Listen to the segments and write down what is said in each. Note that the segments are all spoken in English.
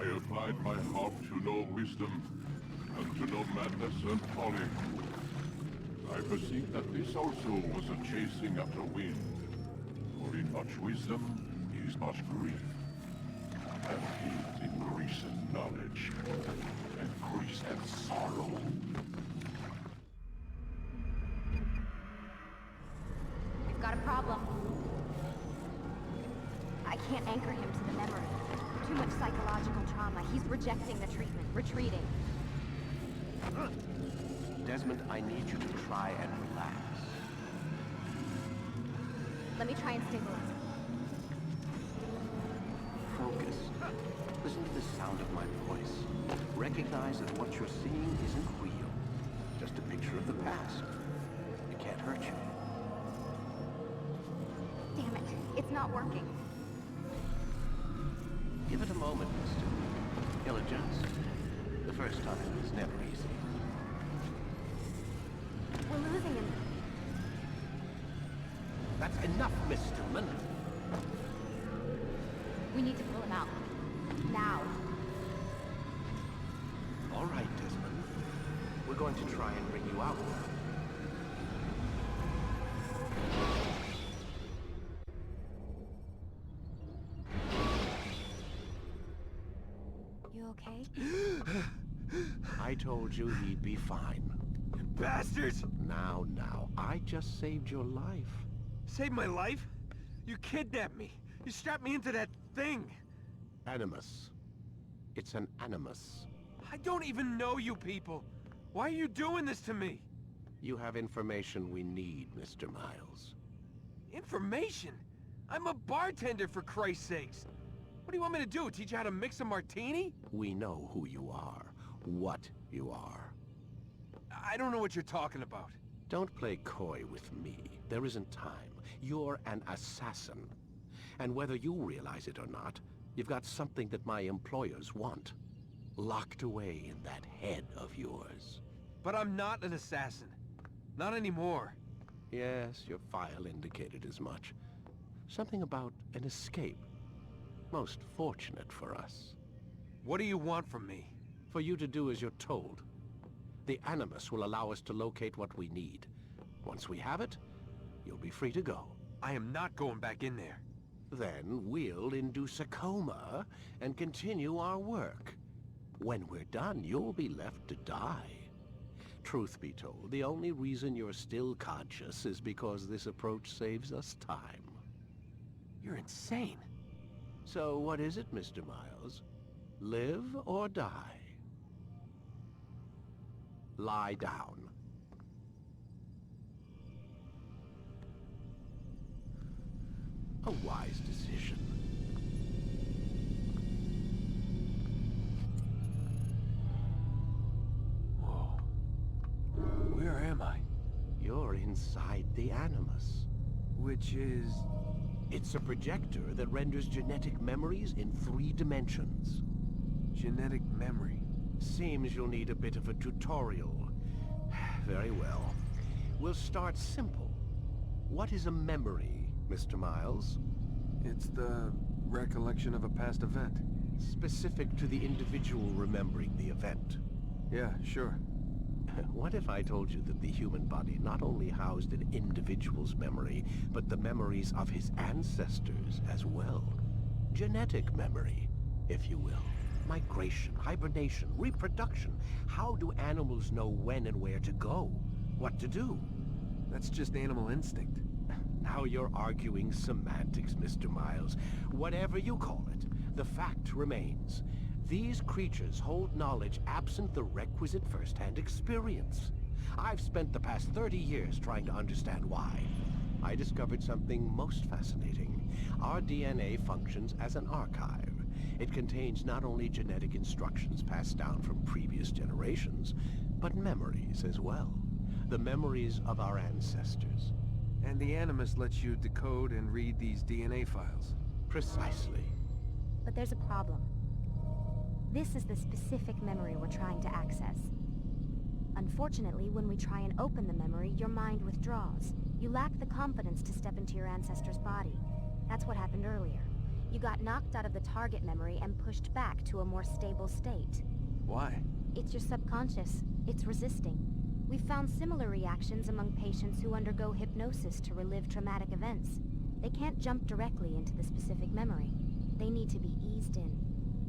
I applied my heart to know wisdom, and to know madness and folly. I perceived that this also was a chasing after wind. For in much wisdom is much grief. And it increaseth knowledge, and increaseth sorrow. We've got a problem. I can't anchor him to the memory. Too much psychological trauma. He's rejecting the treatment, retreating. Desmond, I need you to try and relax. Let me try and stabilize him. Focus. Listen to the sound of my voice. Recognize that what you're seeing isn't real. Just a picture of the past. It can't hurt you. Damn it, it's not working. Give it a moment, mister. He'll adjust. The first time is never easy. We're losing him. That's enough, Miss Stillman. We need to pull him out. Now. All right, Desmond. We're going to try and bring you out now. You okay? I told you he'd be fine. Bastards! Now, I just saved your life. Saved my life? You kidnapped me. You strapped me into that thing. Animus. It's an animus. I don't even know you people. Why are you doing this to me? You have information we need, Mr. Miles. Information? I'm a bartender, for Christ's sakes. What do you want me to do? Teach you how to mix a martini? We know who you are, what you are. I don't know what you're talking about. Don't play coy with me. There isn't time. You're an assassin. And whether you realize it or not, you've got something that my employers want. Locked away in that head of yours. But I'm not an assassin. Not anymore. Yes, your file indicated as much. Something about an escape. Most fortunate for us. What do you want from me? For you to do as you're told. The Animus will allow us to locate what we need. Once we have it, you'll be free to go. I am not going back in there. Then we'll induce a coma and continue our work. When we're done, you'll be left to die. Truth be told, the only reason you're still conscious is because this approach saves us time. You're insane. So what is it, Mr. Miles? Live or die? Lie down. A wise decision. Whoa. Where am I? You're inside the Animus. Which is... It's a projector that renders genetic memories in 3 dimensions. genetic memory. Seems you'll need a bit of a tutorial. Very well. We'll start simple. What is a memory, Mr. Miles? It's the recollection of a past event. Specific to the individual remembering the event. Yeah, sure. What if I told you that the human body not only housed an individual's memory, but the memories of his ancestors as well? Genetic memory, if you will. Migration, hibernation, reproduction. How do animals know when and where to go? What to do? That's just animal instinct. Now you're arguing semantics, Mr. Miles. Whatever you call it, the fact remains. These creatures hold knowledge absent the requisite first-hand experience. I've spent the past 30 years trying to understand why. I discovered something most fascinating. Our DNA functions as an archive. It contains not only genetic instructions passed down from previous generations, but memories as well. The memories of our ancestors. And the Animus lets you decode and read these DNA files. Precisely. But there's a problem. This is the specific memory we're trying to access. Unfortunately, when we try and open the memory, your mind withdraws. You lack the confidence to step into your ancestor's body. That's what happened earlier. You got knocked out of the target memory and pushed back to a more stable state. Why? It's your subconscious. It's resisting. We've found similar reactions among patients who undergo hypnosis to relive traumatic events. They can't jump directly into the specific memory. They need to be eased in.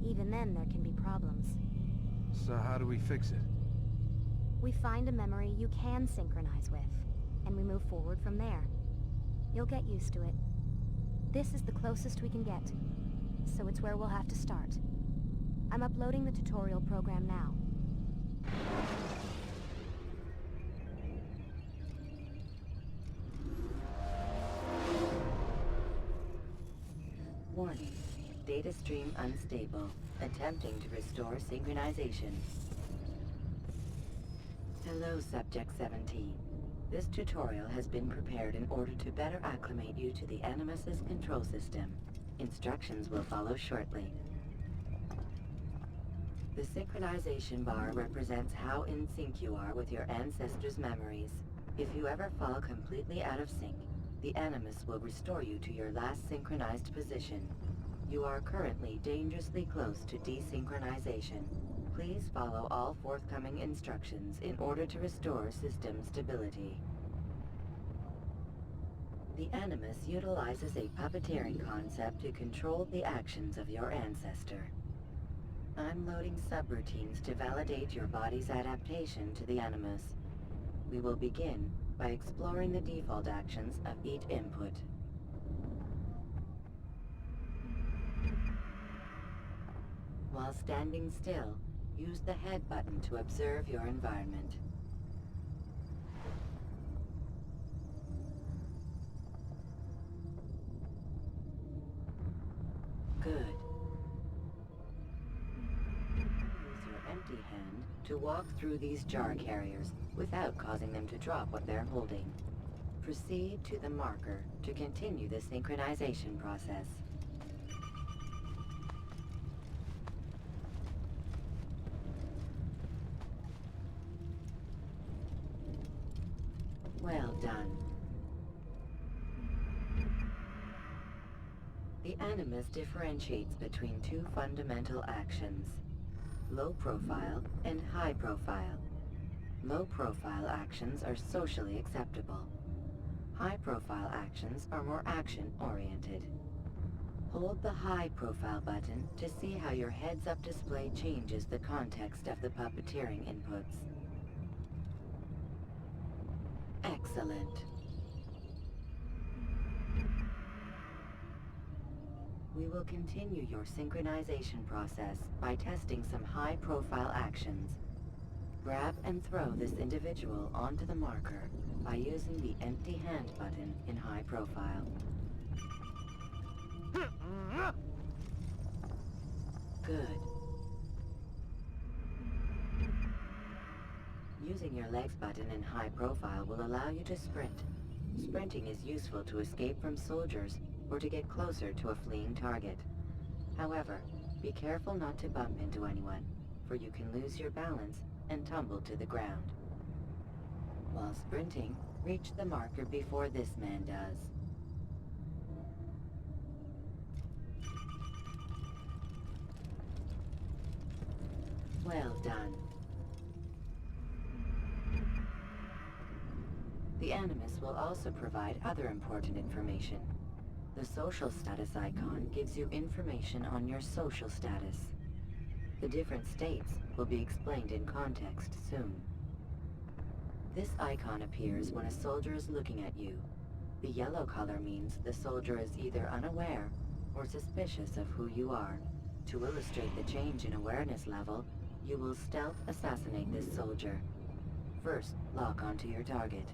Even then, there can be problems. So how do we fix it? We find a memory you can synchronize with, and we move forward from there. You'll get used to it. This is the closest we can get, so it's where we'll have to start. I'm uploading the tutorial program now. Warning. Data stream unstable. Attempting to restore synchronization. Hello, Subject 17. This tutorial has been prepared in order to better acclimate you to the Animus's control system. Instructions will follow shortly. The synchronization bar represents how in sync you are with your ancestors' memories. If you ever fall completely out of sync, the Animus will restore you to your last synchronized position. You are currently dangerously close to desynchronization. Please follow all forthcoming instructions in order to restore system stability. The Animus utilizes a puppeteering concept to control the actions of your ancestor. I'm loading subroutines to validate your body's adaptation to the Animus. We will begin by exploring the default actions of each input. While standing still, use the head button to observe your environment. Good. Use your empty hand to walk through these jar carriers without causing them to drop what they're holding. Proceed to the marker to continue the synchronization process. Well done. The Animus differentiates between two fundamental actions: low profile and high profile. Low profile actions are socially acceptable. High profile actions are more action-oriented. Hold the high profile button to see how your heads-up display changes the context of the puppeteering inputs. Excellent. We will continue your synchronization process by testing some high-profile actions. Grab and throw this individual onto the marker by using the empty hand button in high profile. Good. Using your legs button in high profile will allow you to sprint. Sprinting is useful to escape from soldiers or to get closer to a fleeing target. However, be careful not to bump into anyone, for you can lose your balance and tumble to the ground. While sprinting, reach the marker before this man does. Well done. The Animus will also provide other important information. The social status icon gives you information on your social status. The different states will be explained in context soon. This icon appears when a soldier is looking at you. The yellow color means the soldier is either unaware or suspicious of who you are. To illustrate the change in awareness level, you will stealth assassinate this soldier. First, lock onto your target.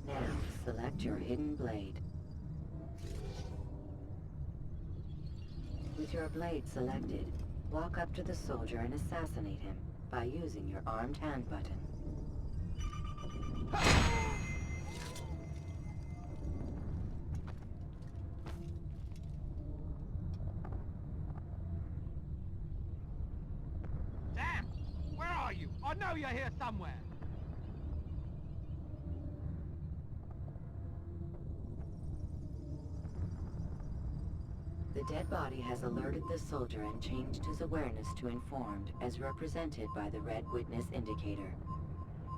Now, select your hidden blade. With your blade selected, walk up to the soldier and assassinate him by using your armed hand button. Damn! Where are you? I know you're here somewhere! The dead body has alerted the soldier and changed his awareness to informed, as represented by the red witness indicator.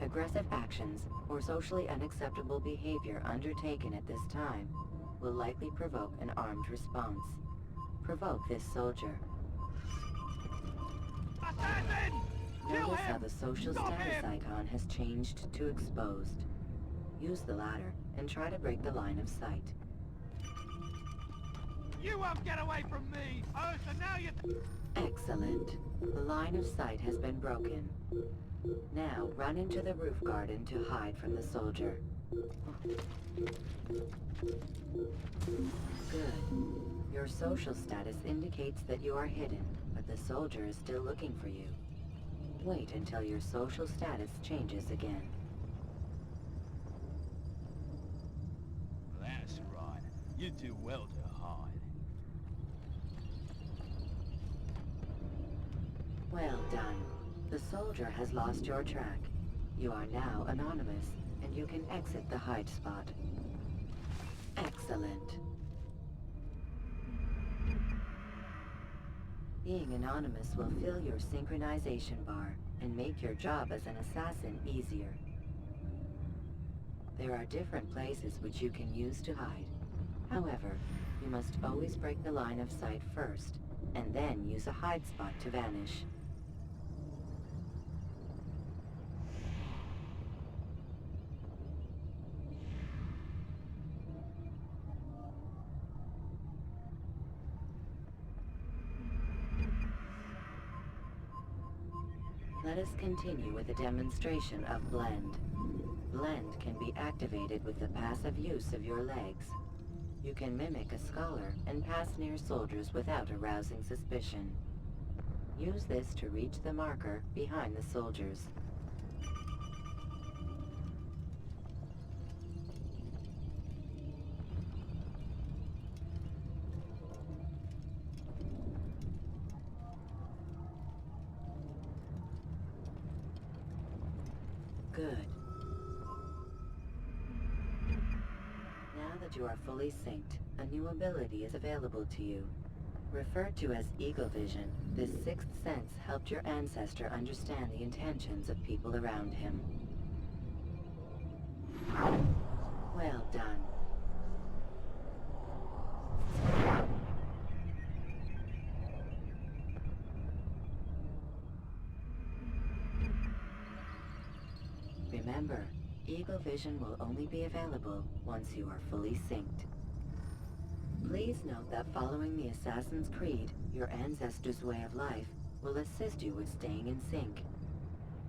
Aggressive actions or socially unacceptable behavior undertaken at this time will likely provoke an armed response. Provoke this soldier. Assassin! Kill Notice how him! the social Stop status him! icon has changed to exposed. Use the ladder and try to break the line of sight. You won't get away from me! Oh, so now you... Excellent. The line of sight has been broken. Now run into the roof garden to hide from the soldier. Good. Your social status indicates that you are hidden, but the soldier is still looking for you. Wait until your social status changes again. That's right. You do well to hide. Well done. The soldier has lost your track. You are now anonymous, and you can exit the hide spot. Excellent. Being anonymous will fill your synchronization bar and make your job as an assassin easier. There are different places which you can use to hide. However, you must always break the line of sight first, and then use a hide spot to vanish. Let us continue with a demonstration of Blend. Blend can be activated with the passive use of your legs. You can mimic a scholar and pass near soldiers without arousing suspicion. Use this to reach the marker behind the soldiers. Good. Now that you are fully synced, a new ability is available to you. Referred to as Eagle Vision, this sixth sense helped your ancestor understand the intentions of people around him. Well done. Remember, Eagle Vision will only be available once you are fully synced. Please note that following the Assassin's Creed, your ancestors' way of life will assist you with staying in sync.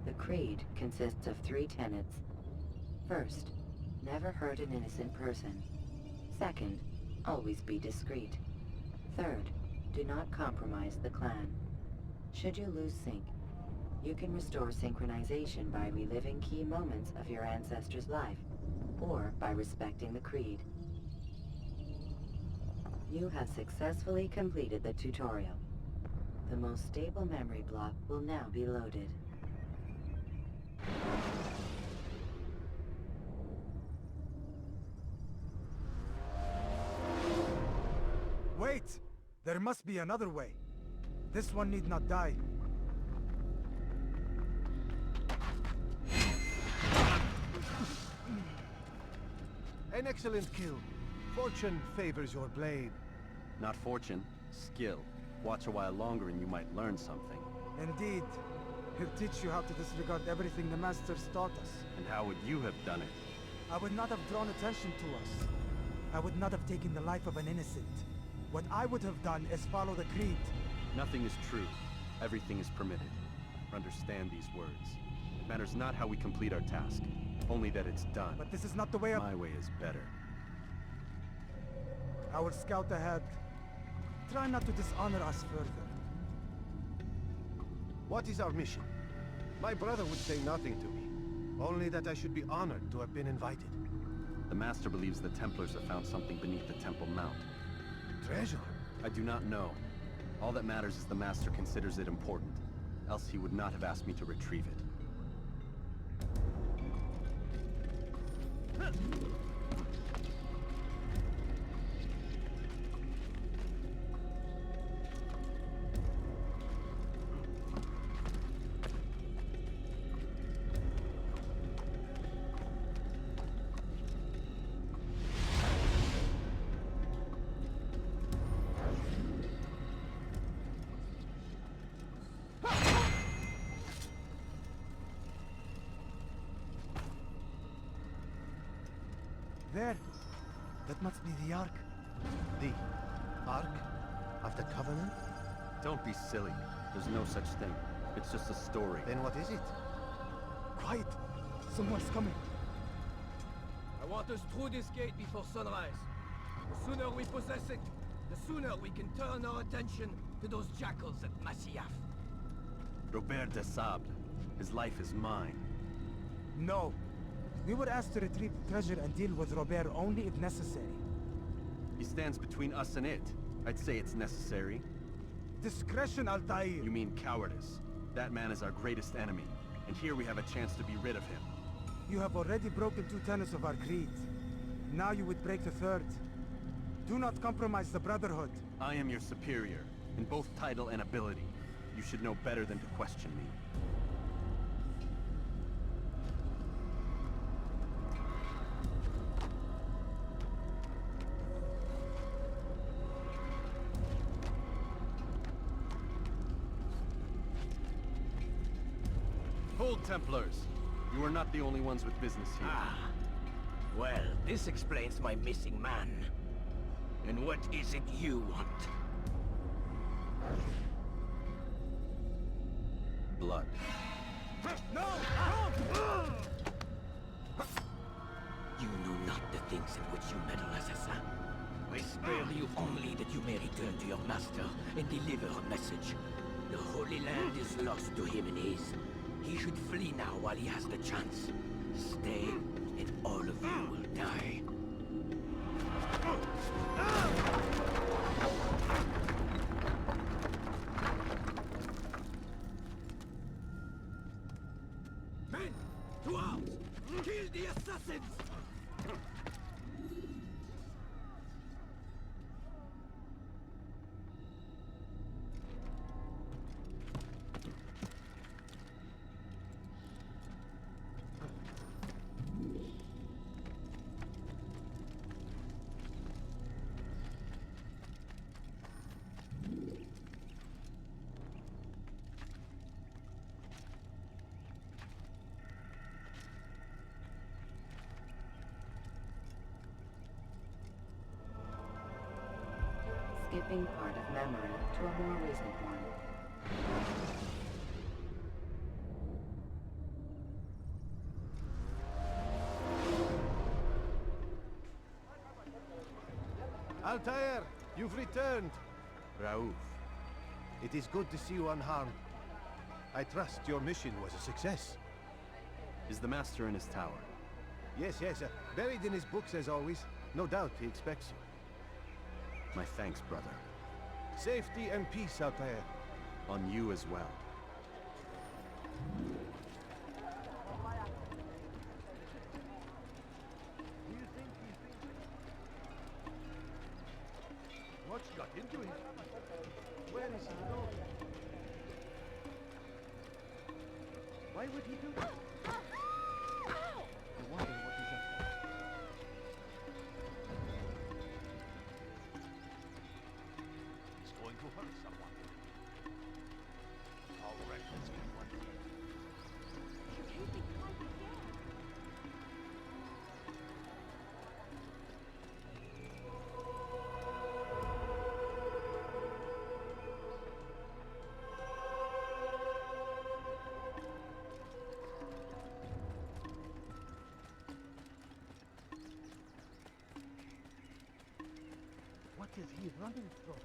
The Creed consists of 3 tenets. First, never hurt an innocent person. Second, always be discreet. Third, do not compromise the clan. Should you lose sync, you can restore synchronization by reliving key moments of your ancestor's life, or by respecting the Creed. You have successfully completed the tutorial. The most stable memory block will now be loaded. Wait! There must be another way. This one need not die. An excellent kill. Fortune favors your blade. Not fortune, skill. Watch a while longer and you might learn something. Indeed. He'll teach you how to disregard everything the Masters taught us. And how would you have done it? I would not have drawn attention to us. I would not have taken the life of an innocent. What I would have done is follow the Creed. Nothing is true. Everything is permitted. Understand these words. It matters not how we complete our task, only that it's done. But this is not the way of... My way is better. I will scout ahead. Try not to dishonor us further. What is our mission? My brother would say nothing to me. Only that I should be honored to have been invited. The Master believes the Templars have found something beneath the Temple Mount. Treasure? I do not know. All that matters is the Master considers it important. Else he would not have asked me to retrieve it. There. That must be the Ark. The Ark of the Covenant? Don't be silly. There's no such thing. It's just a story. Then what is it? Quiet! Someone's coming. I want us through this gate before sunrise. The sooner we possess it, the sooner we can turn our attention to those jackals at Masyaf. Robert de Sable. His life is mine. No. We were asked to retrieve the treasure and deal with Robert only if necessary. He stands between us and it. I'd say it's necessary. Discretion, Altair! You mean cowardice. That man is our greatest enemy, and here we have a chance to be rid of him. You have already broken 2 tenets of our creed. Now you would break the 3rd. Do not compromise the Brotherhood. I am your superior, in both title and ability. You should know better than to question me. Hold, Templars! You are not the only ones with business here. Ah. Well, this explains my missing man. And what is it you want? Blood. No! No! You know not the things in which you meddle, assassin. I spare you only that you may return to your master and deliver a message. The Holy Land is lost to him and his. He should flee now while he has the chance. Stay, and all of you will die. Men! To arms! Kill the assassins! Skipping part of memory to a more recent one. Altair, you've returned. Raouf. It is good to see you unharmed. I trust your mission was a success. Is the Master in his tower? Yes, yes, buried in his books as always. No doubt he expects you. My thanks, brother. Safety and peace, Altair. On you as well. What's got into him? Where is he going? Why would he do that? I wonder what he's up to. He's going to hurt someone. All right, let's get one in. What is he running from?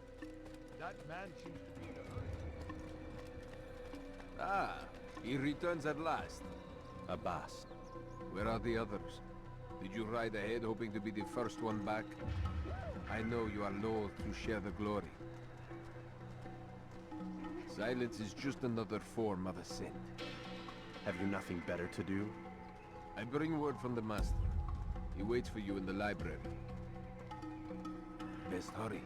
That man seems to be in a hurry. Ah, he returns at last. Abbas. Where are the others? Did you ride ahead hoping to be the first one back? I know you are loath to share the glory. Silence is just another form of assent. Have you nothing better to do? I bring word from the Master. He waits for you in the library. Best hurry.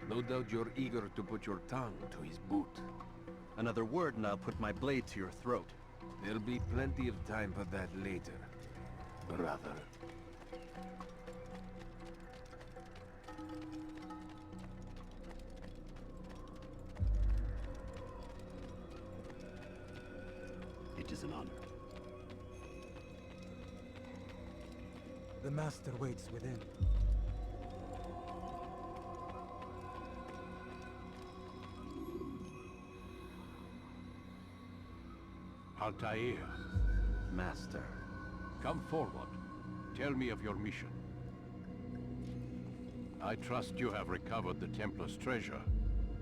No doubt you're eager to put your tongue to his boot. Another word and I'll put my blade to your throat. There'll be plenty of time for that later, brother. It is an honor. The master waits within. Altair, Master. come forward. Tell me of your mission. I trust you have recovered the Templar's treasure.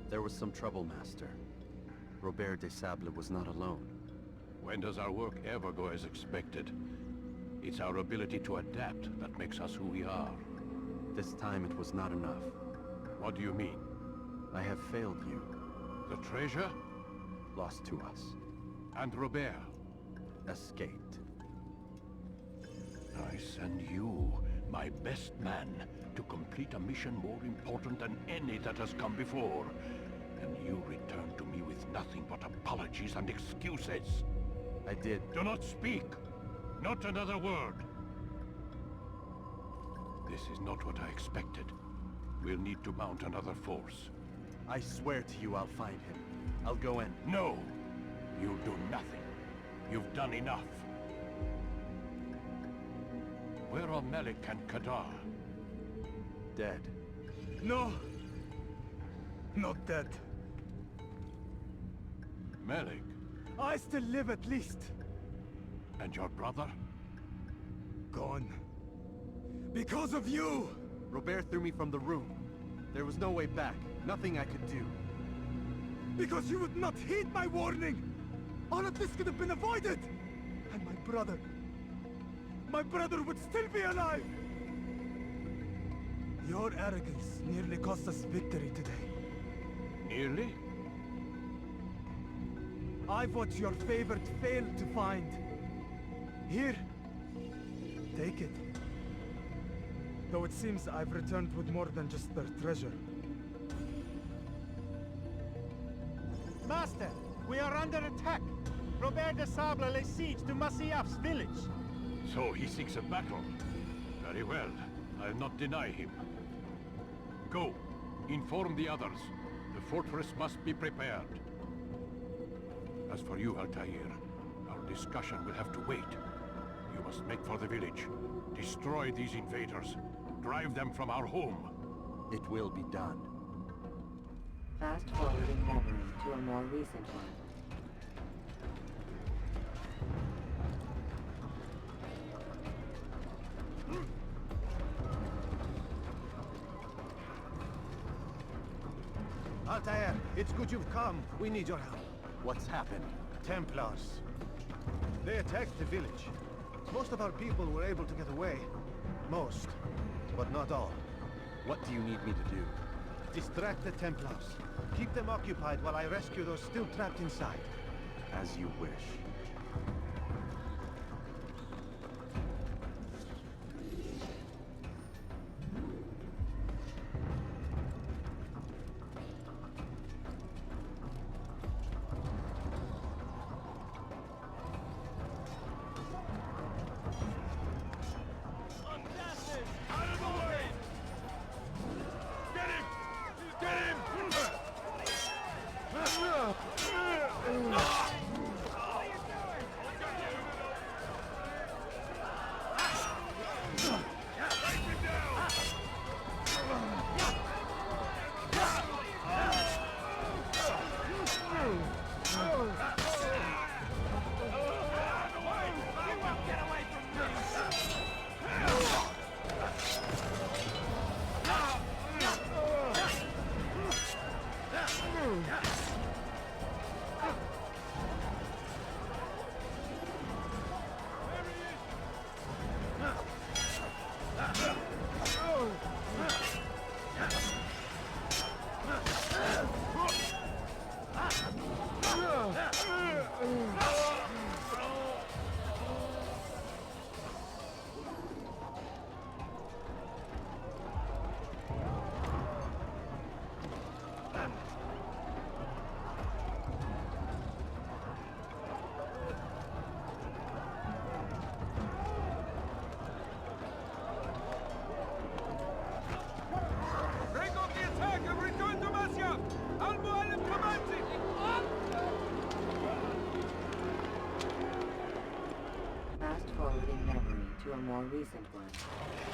There was some trouble, Master. Robert de Sable was not alone. When does our work ever go as expected? It's our ability to adapt that makes us who we are. This time it was not enough. What do you mean? I have failed you. The treasure? Lost to us. And Robert? Escaped. I send you, my best man, to complete a mission more important than any that has come before. And you return to me with nothing but apologies and excuses. I did. Do not speak! Not another word! This is not what I expected. We'll need to mount another force. I swear to you I'll find him. I'll go in. No! You'll do nothing. You've done enough. Where are Malik and Kadar? Dead. No! Not dead. Malik? I still live at least. And your brother? Gone. Because of you! Robert threw me from the room. There was no way back. Nothing I could do. Because you would not heed my warning! All of this could have been avoided! And my brother would still be alive! Your arrogance nearly cost us victory today. Nearly? I've what your favorite failed to find. Here, take it. Though it seems I've returned with more than just their treasure. Master, we are under attack. Robert de Sable lays siege to Masyaf's village. So he seeks a battle. Very well. I'll not deny him. Go. Inform the others. The fortress must be prepared. As for you, Altair, our discussion will have to wait. You must make for the village. Destroy these invaders. Drive them from our home. It will be done. Fast-forwarding memory to a more recent one. Altair, it's good you've come. We need your help. What's happened? Templars. They attacked the village. Most of our people were able to get away. Most, but not all. What do you need me to do? Distract the Templars. Keep them occupied while I rescue those still trapped inside. As you wish. Fast-forwarding memory to a more recent one.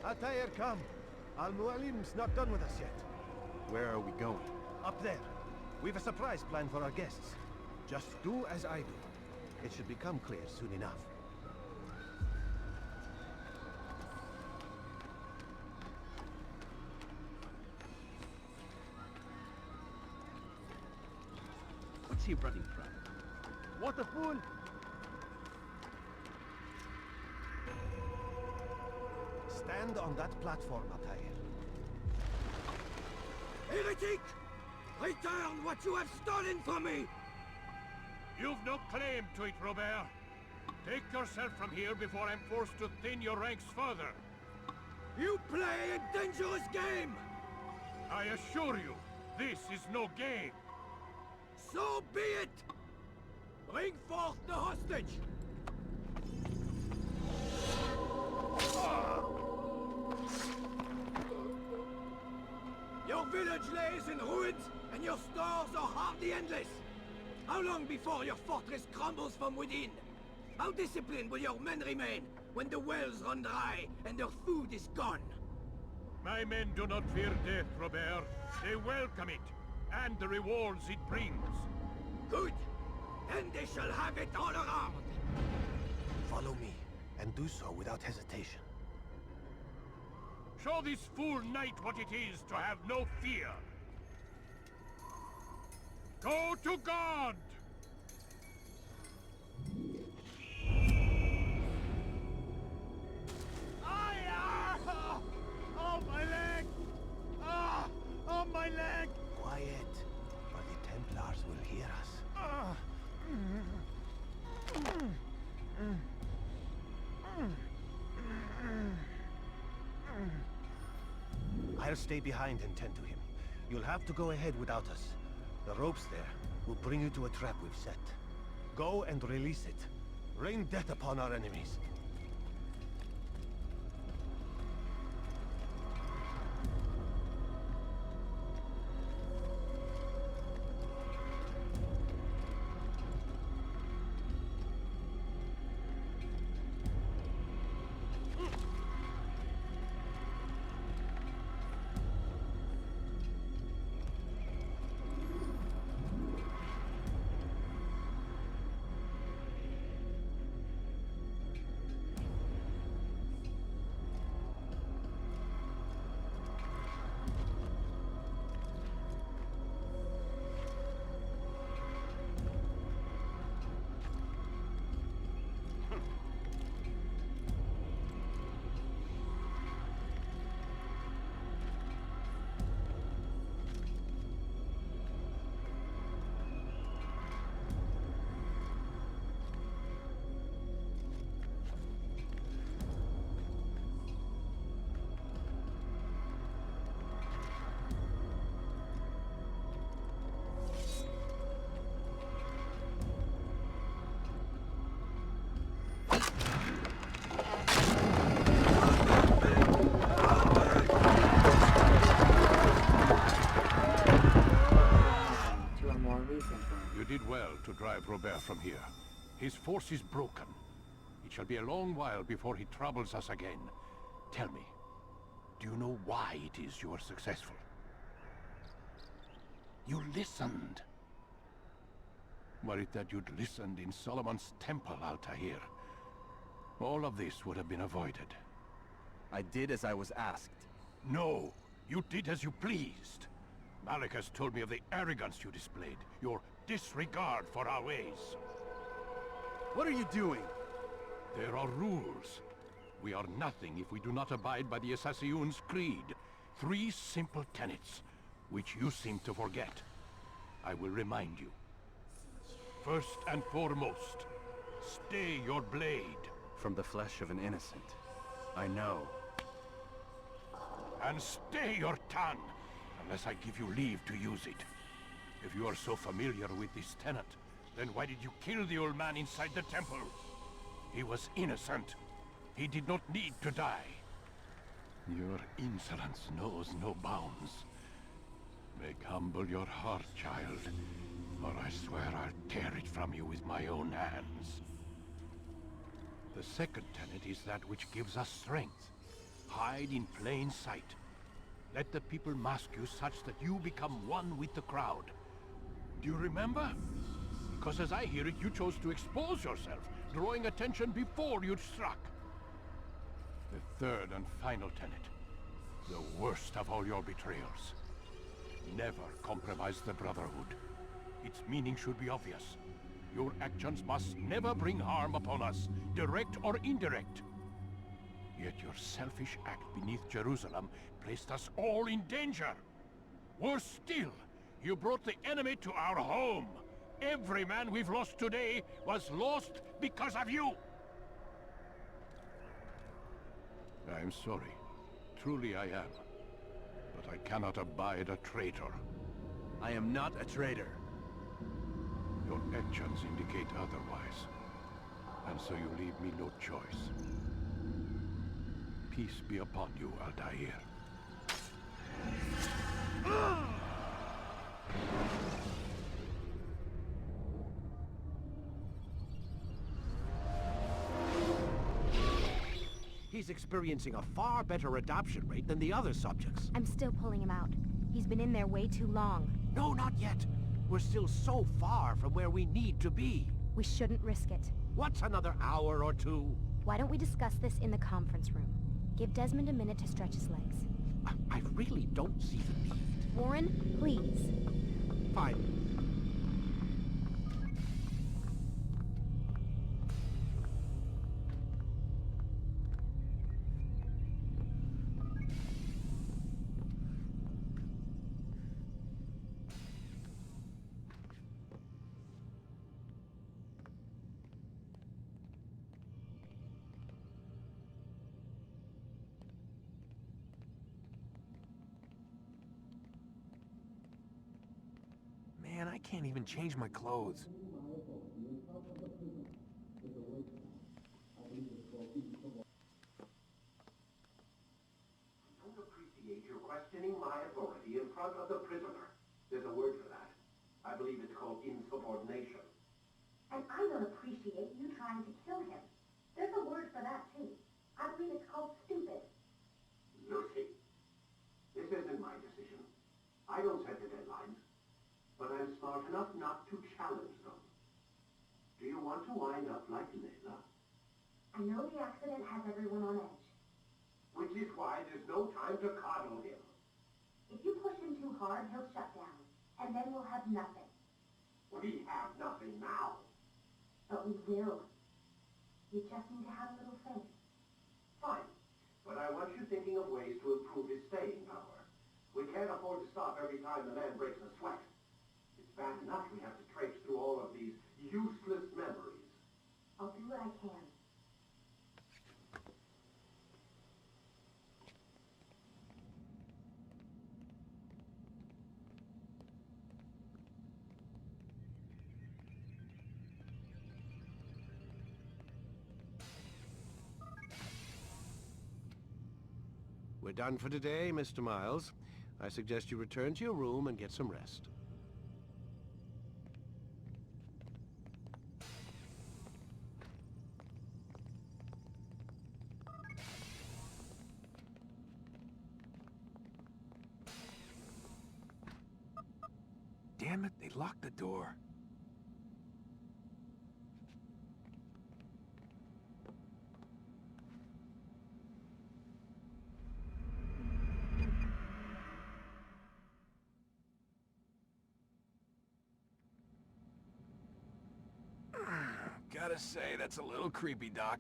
Altair, come. Al-Mualim's not done with us yet. Where are we going? Up there. We've a surprise planned for our guests. Just do as I do. It should become clear soon enough. What's he running from? What a fool! Stand on that platform, Altair. Heretic! Return what you have stolen from me! You've no claim to it, Robert. Take yourself from here before I'm forced to thin your ranks further. You play a dangerous game! I assure you, this is no game. So be it! Bring forth the hostage! Your village lays in ruins, and your stores are hardly endless. How long before your fortress crumbles from within? How disciplined will your men remain when the wells run dry and their food is gone? My men do not fear death, Robert. They welcome it, and the rewards it brings. Good. Then they shall have it all around. Follow me, and do so without hesitation. Show this fool knight what it is to have no fear. Go to God! Oh, my leg! Oh, my leg! Quiet, or the Templars will hear us. I'll stay behind and tend to him. You'll have to go ahead without us. The ropes there will bring you to a trap we've set. Go and release it. Rain death upon our enemies. To drive Robert from here. His force is broken. It shall be a long while before he troubles us again. Tell me, do you know why it is you are successful? You listened. Were it that you'd listened in Solomon's temple, Altair, all of this would have been avoided. I did as I was asked. No, you did as you pleased. Malik has told me of the arrogance you displayed, your disregard for our ways. What are you doing? There are rules. We are nothing if we do not abide by the Assassin's creed. 3 simple tenets, which you seem to forget. I will remind you. First and foremost, stay your blade. From the flesh of an innocent. I know. And stay your tongue, unless I give you leave to use it. If you are so familiar with this tenet, then why did you kill the old man inside the temple? He was innocent. He did not need to die. Your insolence knows no bounds. Make humble your heart, child, or I swear I'll tear it from you with my own hands. The second tenet is that which gives us strength. Hide in plain sight. Let the people mask you such that you become one with the crowd. Do you remember? Because as I hear it, you chose to expose yourself, drawing attention before you'd struck. The third and final tenet. The worst of all your betrayals. Never compromise the Brotherhood. Its meaning should be obvious. Your actions must never bring harm upon us, direct or indirect. Yet your selfish act beneath Jerusalem placed us all in danger. Worse still, you brought the enemy to our home. Every man we've lost today was lost because of you. I'm sorry. Truly I am. But I cannot abide a traitor. I am not a traitor. Your actions indicate otherwise. And so you leave me no choice. Peace be upon you, Altair. He's experiencing a far better adoption rate than the other subjects. I'm still pulling him out. He's been in there way too long. No, not yet. We're still so far from where we need to be. We shouldn't risk it. What's another hour or two? Why don't we discuss this in the conference room? Give Desmond a minute to stretch his legs. I really don't see the need. Warren, please. Fine. Man, I can't even change my clothes. I don't appreciate your questioning my authority in front of the prisoner. There's a word for that. I believe it's called insubordination. And I don't appreciate you trying to kill him. There's a word for that, too. I believe it's called stupid. Lucy, this isn't my decision. I don't set the deadlines. But I'm smart enough not to challenge them. Do you want to wind up like Layla? I know the accident has everyone on edge. Which is why there's no time to coddle him. If you push him too hard, he'll shut down. And then we'll have nothing. We have nothing now. But we will. You just need to have a little faith. Fine. But I want you thinking of ways to improve his staying power. We can't afford to stop every time the man breaks a sweat. It's bad enough we have to traipse through all of these useless memories. I'll do what I can. We're done for today, Mr. Miles. I suggest you return to your room and get some rest. Damn it, they locked the door. Gotta say, that's a little creepy, Doc.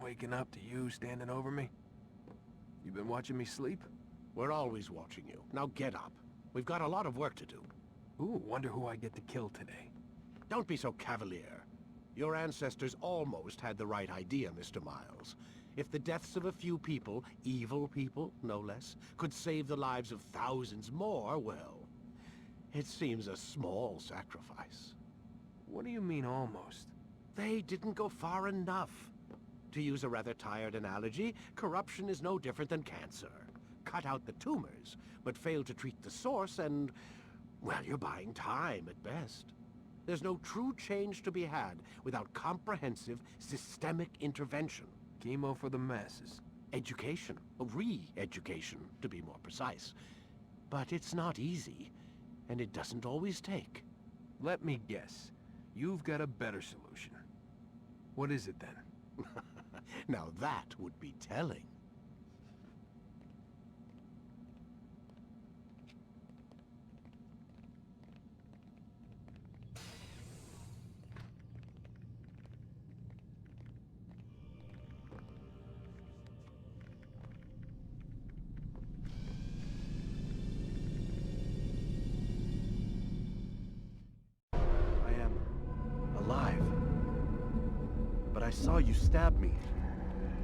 Waking up to you standing over me. You been watching me sleep? We're always watching you. Now get up. We've got a lot of work to do. Ooh, wonder who I get to kill today. Don't be so cavalier. Your ancestors almost had the right idea, Mr. Miles. If the deaths of a few people, evil people, no less, could save the lives of thousands more, well, it seems a small sacrifice. What do you mean, almost? They didn't go far enough. To use a rather tired analogy, corruption is no different than cancer. Cut out the tumors, but fail to treat the source and, well, you're buying time at best. There's no true change to be had without comprehensive, systemic intervention. Chemo for the masses. education, re-education, to be more precise. But it's not easy, and it doesn't always take. Let me guess. You've got a better solution. What is it then? Now that would be telling. I saw you stab me.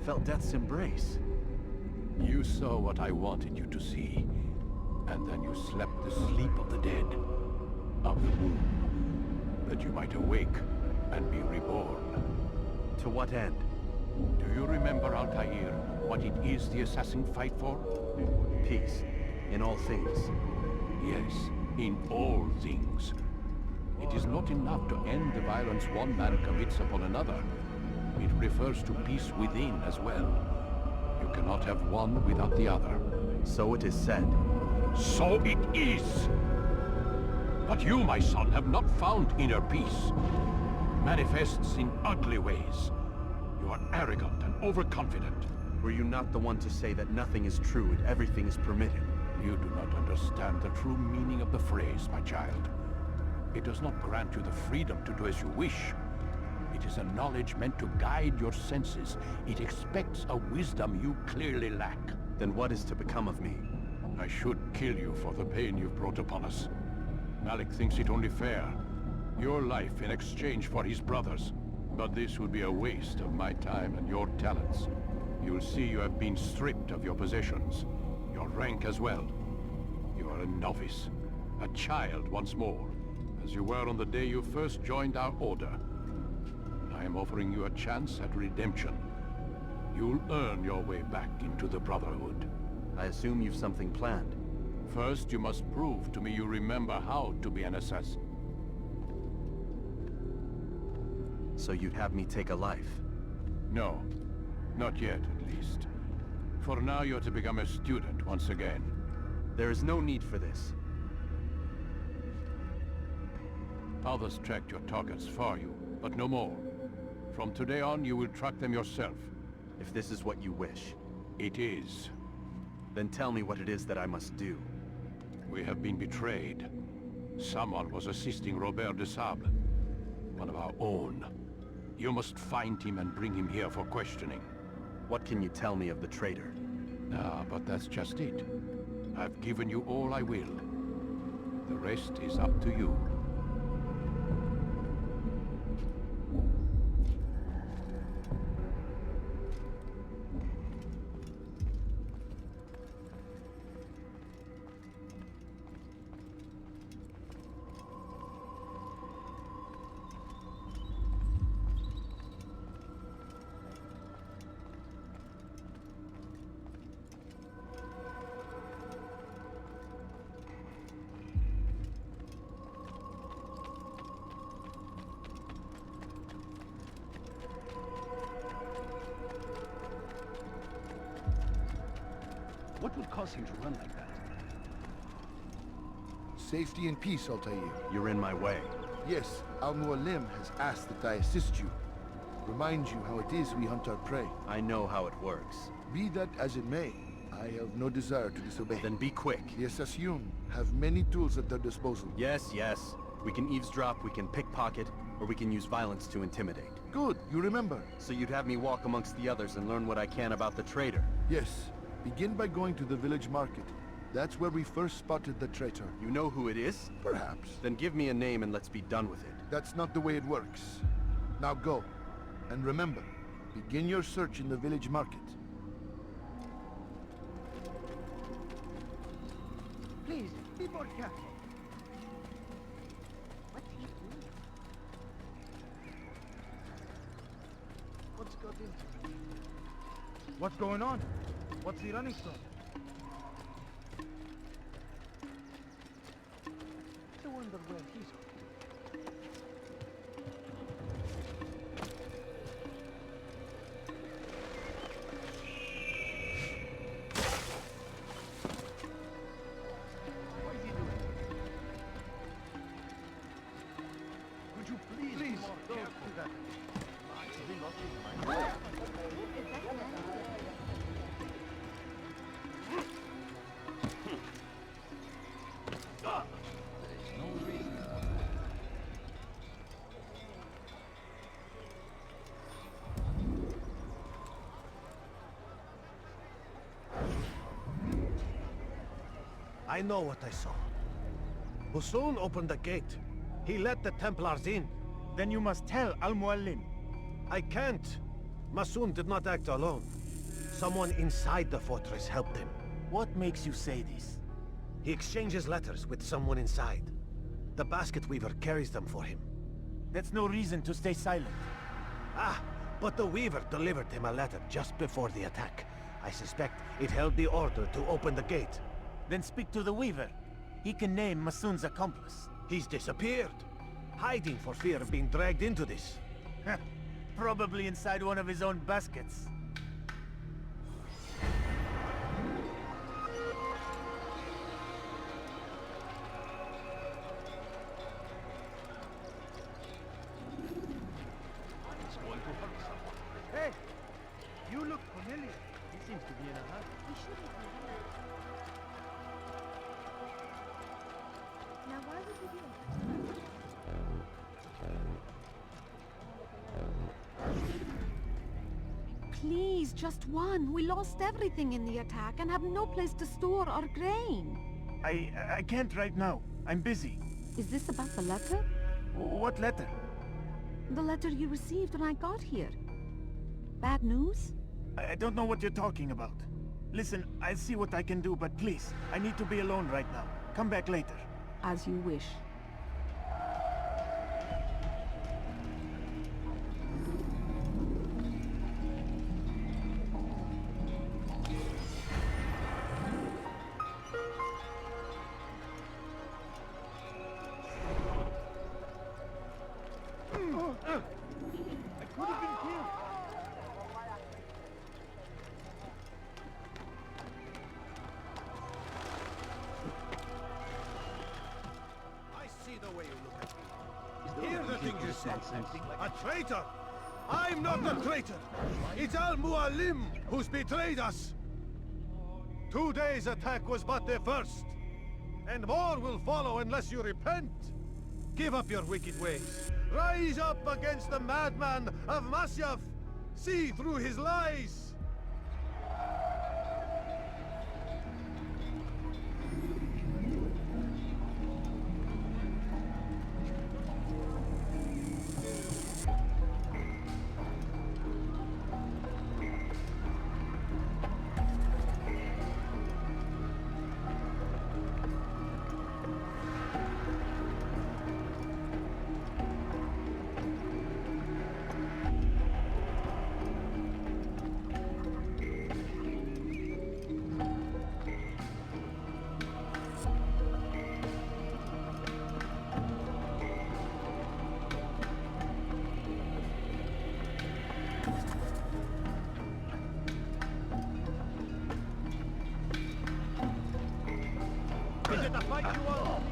Felt death's embrace. You saw what I wanted you to see. And then you slept the sleep of the dead. Of the womb. That you might awake and be reborn. To what end? Do you remember, Altair, what it is the assassin fight for? Peace. In all things. Yes, in all things. It is not enough to end the violence one man commits upon another. It refers to peace within as well. You cannot have one without the other. So it is said. So it is! But you, my son, have not found inner peace. Manifests in ugly ways. You are arrogant and overconfident. Were you not the one to say that nothing is true and everything is permitted? You do not understand the true meaning of the phrase, my child. It does not grant you the freedom to do as you wish. It is a knowledge meant to guide your senses. It expects a wisdom you clearly lack. Then what is to become of me? I should kill you for the pain you've brought upon us. Malik thinks it only fair. Your life in exchange for his brother's. But this would be a waste of my time and your talents. You'll see you have been stripped of your possessions. Your rank as well. You are a novice. A child once more. As you were on the day you first joined our order. I am offering you a chance at redemption. You'll earn your way back into the Brotherhood. I assume you've something planned. First, you must prove to me you remember how to be an assassin. So you'd have me take a life? No. Not yet, at least. For now, you're to become a student once again. There is no need for this. Others tracked your targets for you, but no more. From today on, you will track them yourself. If this is what you wish. It is. Then tell me what it is that I must do. We have been betrayed. Someone was assisting Robert de Sable, one of our own. You must find him and bring him here for questioning. What can you tell me of the traitor? Ah, but that's just it. I've given you all I will. The rest is up to you. What would cause him to run like that? Safety and peace, Altair. You're in my way. Yes, Al-Mualim has asked that I assist you. Remind you how it is we hunt our prey. I know how it works. Be that as it may, I have no desire to disobey. Then be quick. The Assassin have many tools at their disposal. Yes, yes. We can eavesdrop, we can pickpocket, or we can use violence to intimidate. Good, you remember. So you'd have me walk amongst the others and learn what I can about the traitor? Yes. Begin by going to the village market. That's where we first spotted the traitor. You know who it is? Perhaps. Then give me a name and let's be done with it. That's not the way it works. Now go. And remember, begin your search in the village market. Please, be more careful. What's he doing? What's got into? What's going on? What's he running from? I wonder where he's going. you please don't do that? I know what I saw. Hussein opened the gate. He let the Templars in. Then you must tell Al-Muallim. I can't. Masoon did not act alone. Someone inside the fortress helped him. What makes you say this? He exchanges letters with someone inside. The basket weaver carries them for him. That's no reason to stay silent. Ah, but the weaver delivered him a letter just before the attack. I suspect it held the order to open the gate. Then speak to the weaver. He can name Masoon's accomplice. He's disappeared. Hiding for fear of being dragged into this. Probably inside one of his own baskets. It's going to hurt someone. Hey! You look familiar. He seems to be in a hurry. We shouldn't be here. Now why would we do that? Please, just one. We lost everything in the attack and have no place to store our grain. I can't right now. I'm busy. Is this about the letter? What letter? The letter you received when I got here. Bad news? I don't know what you're talking about. Listen, I'll see what I can do, but please, I need to be alone right now. Come back later. As you wish. A traitor! I'm not a traitor! It's Al-Muallim who's betrayed us! Today's attack was but the first. And more will follow unless you repent. Give up your wicked ways. Rise up against the madman of Masyaf. See through his lies. Is it a fight you want?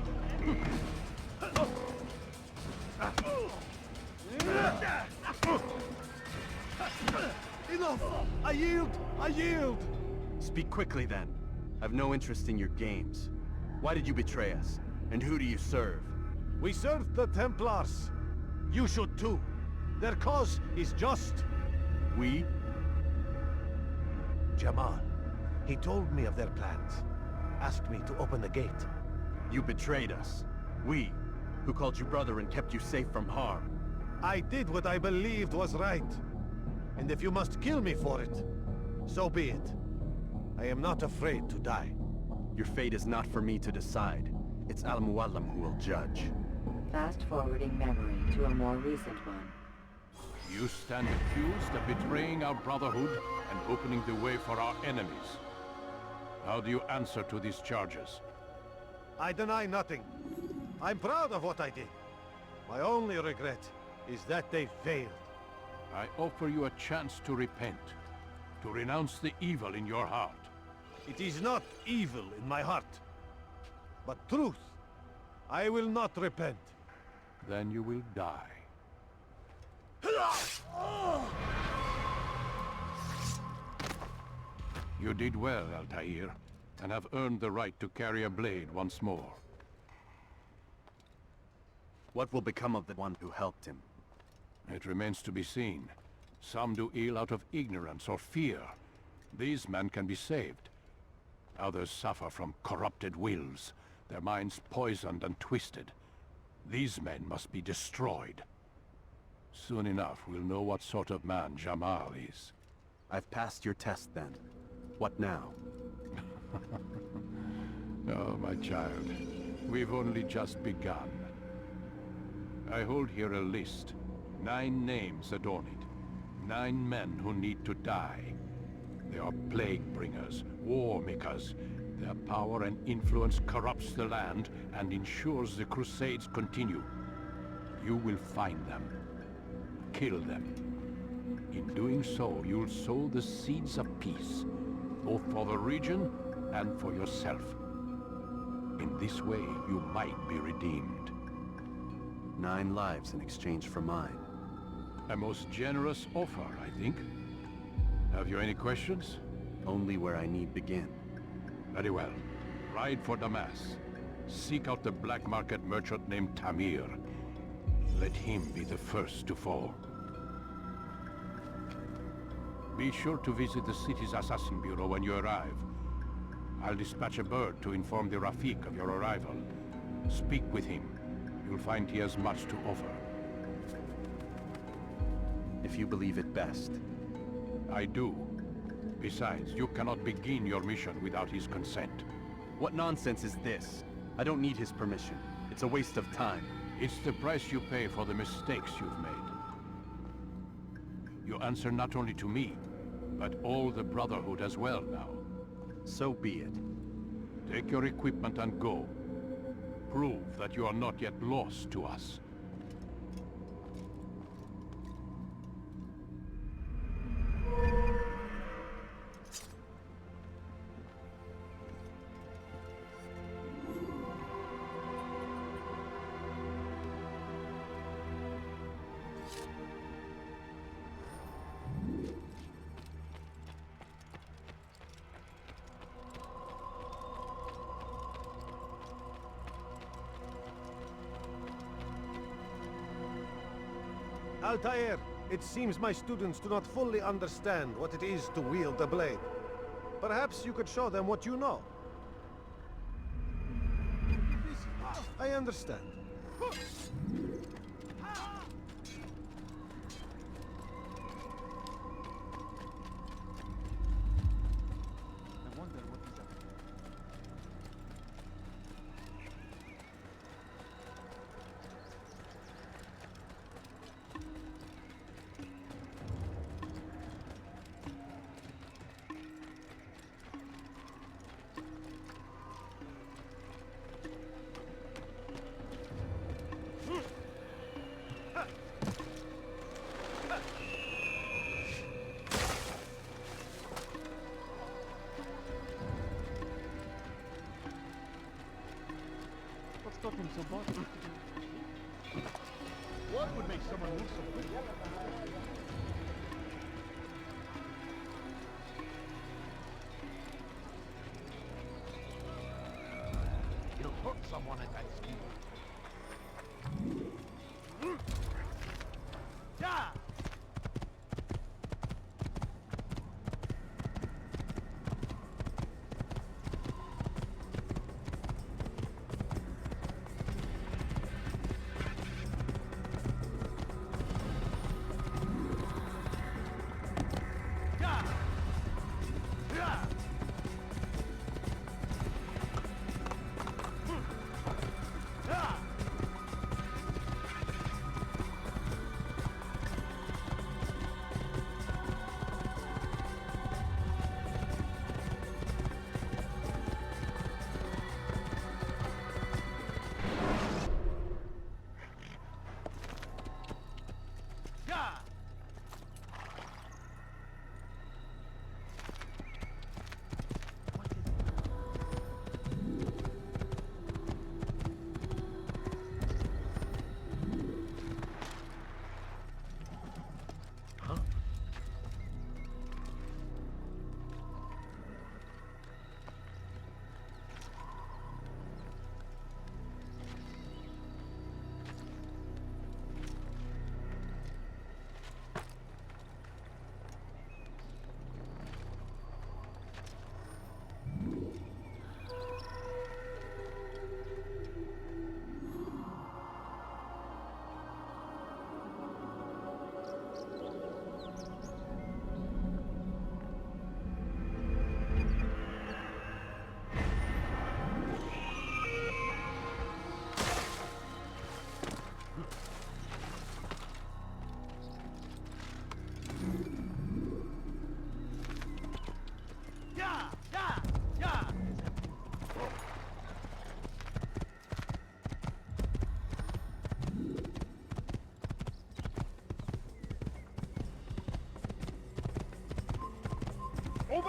Enough! I yield! I yield! Speak quickly then. I've no interest in your games. Why did you betray us? And who do you serve? We serve the Templars. You should too. Their cause is just. We? Jamal. He told me of their plans. Asked me to open the gate. You betrayed us. We, who called you brother and kept you safe from harm. I did what I believed was right. And if you must kill me for it, so be it. I am not afraid to die. Your fate is not for me to decide. It's Al-Muallim who will judge. Fast-forwarding memory to a more recent one. You stand accused of betraying our brotherhood and opening the way for our enemies. How do you answer to these charges? I deny nothing. I'm proud of what I did. My only regret is that they failed. I offer you a chance to repent, to renounce the evil in your heart. It is not evil in my heart, but truth. I will not repent. then you will die. You did well, Altair, and have earned the right to carry a blade once more. What will become of the one who helped him? It remains to be seen. Some do ill out of ignorance or fear. These men can be saved. Others suffer from corrupted wills, their minds poisoned and twisted. These men must be destroyed. Soon enough, we'll know what sort of man Jamal is. I've passed your test then. What now? Oh, my child. We've only just begun. I hold here a list. 9 names adorn it. 9 men who need to die. They are plague bringers, war makers. Their power and influence corrupts the land and ensures the Crusades continue. You will find them. Kill them. In doing so, you'll sow the seeds of peace, both for the region and for yourself. In this way, you might be redeemed. 9 lives in exchange for mine. A most generous offer, I think. Have you any questions? Only where I need begin. Very well. Ride for Damas. Seek out the black market merchant named Tamir. Let him be the first to fall. Be sure to visit the city's assassin bureau when you arrive. I'll dispatch a bird to inform the Rafik of your arrival. Speak with him. You'll find he has much to offer. If you believe it best. I do. Besides, you cannot begin your mission without his consent. What nonsense is this? I don't need his permission. It's a waste of time. It's the price you pay for the mistakes you've made. You answer not only to me, but all the Brotherhood as well now. So be it. Take your equipment and go. Prove that you are not yet lost to us. Altair, it seems my students do not fully understand what it is to wield a blade. Perhaps you could show them what you know. I understand. What's got him so bothered? What would make someone move so quickly? You'll hurt someone at that speed. Yeah!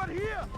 Over here!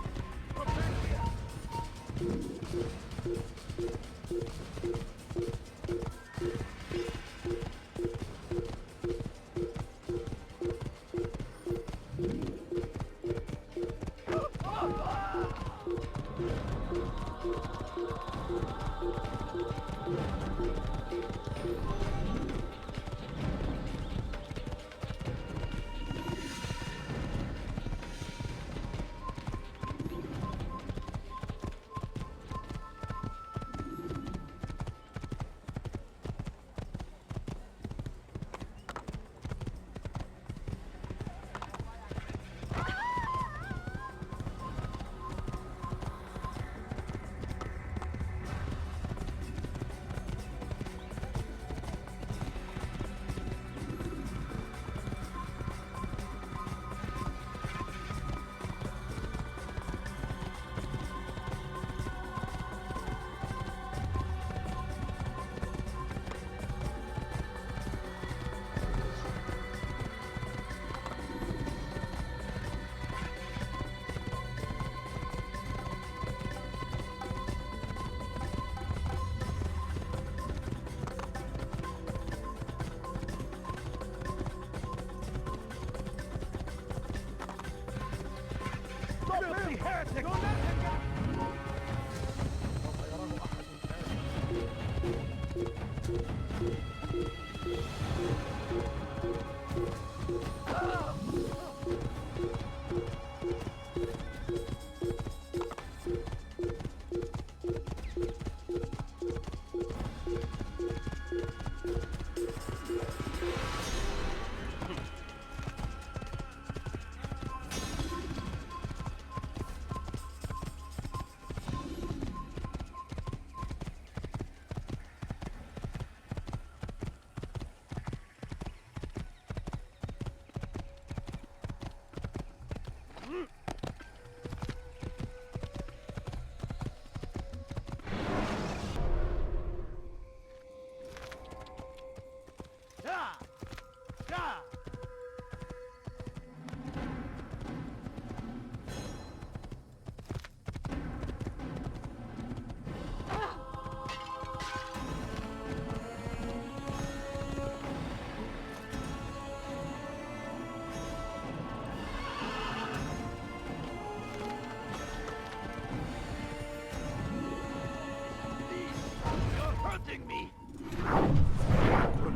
Me!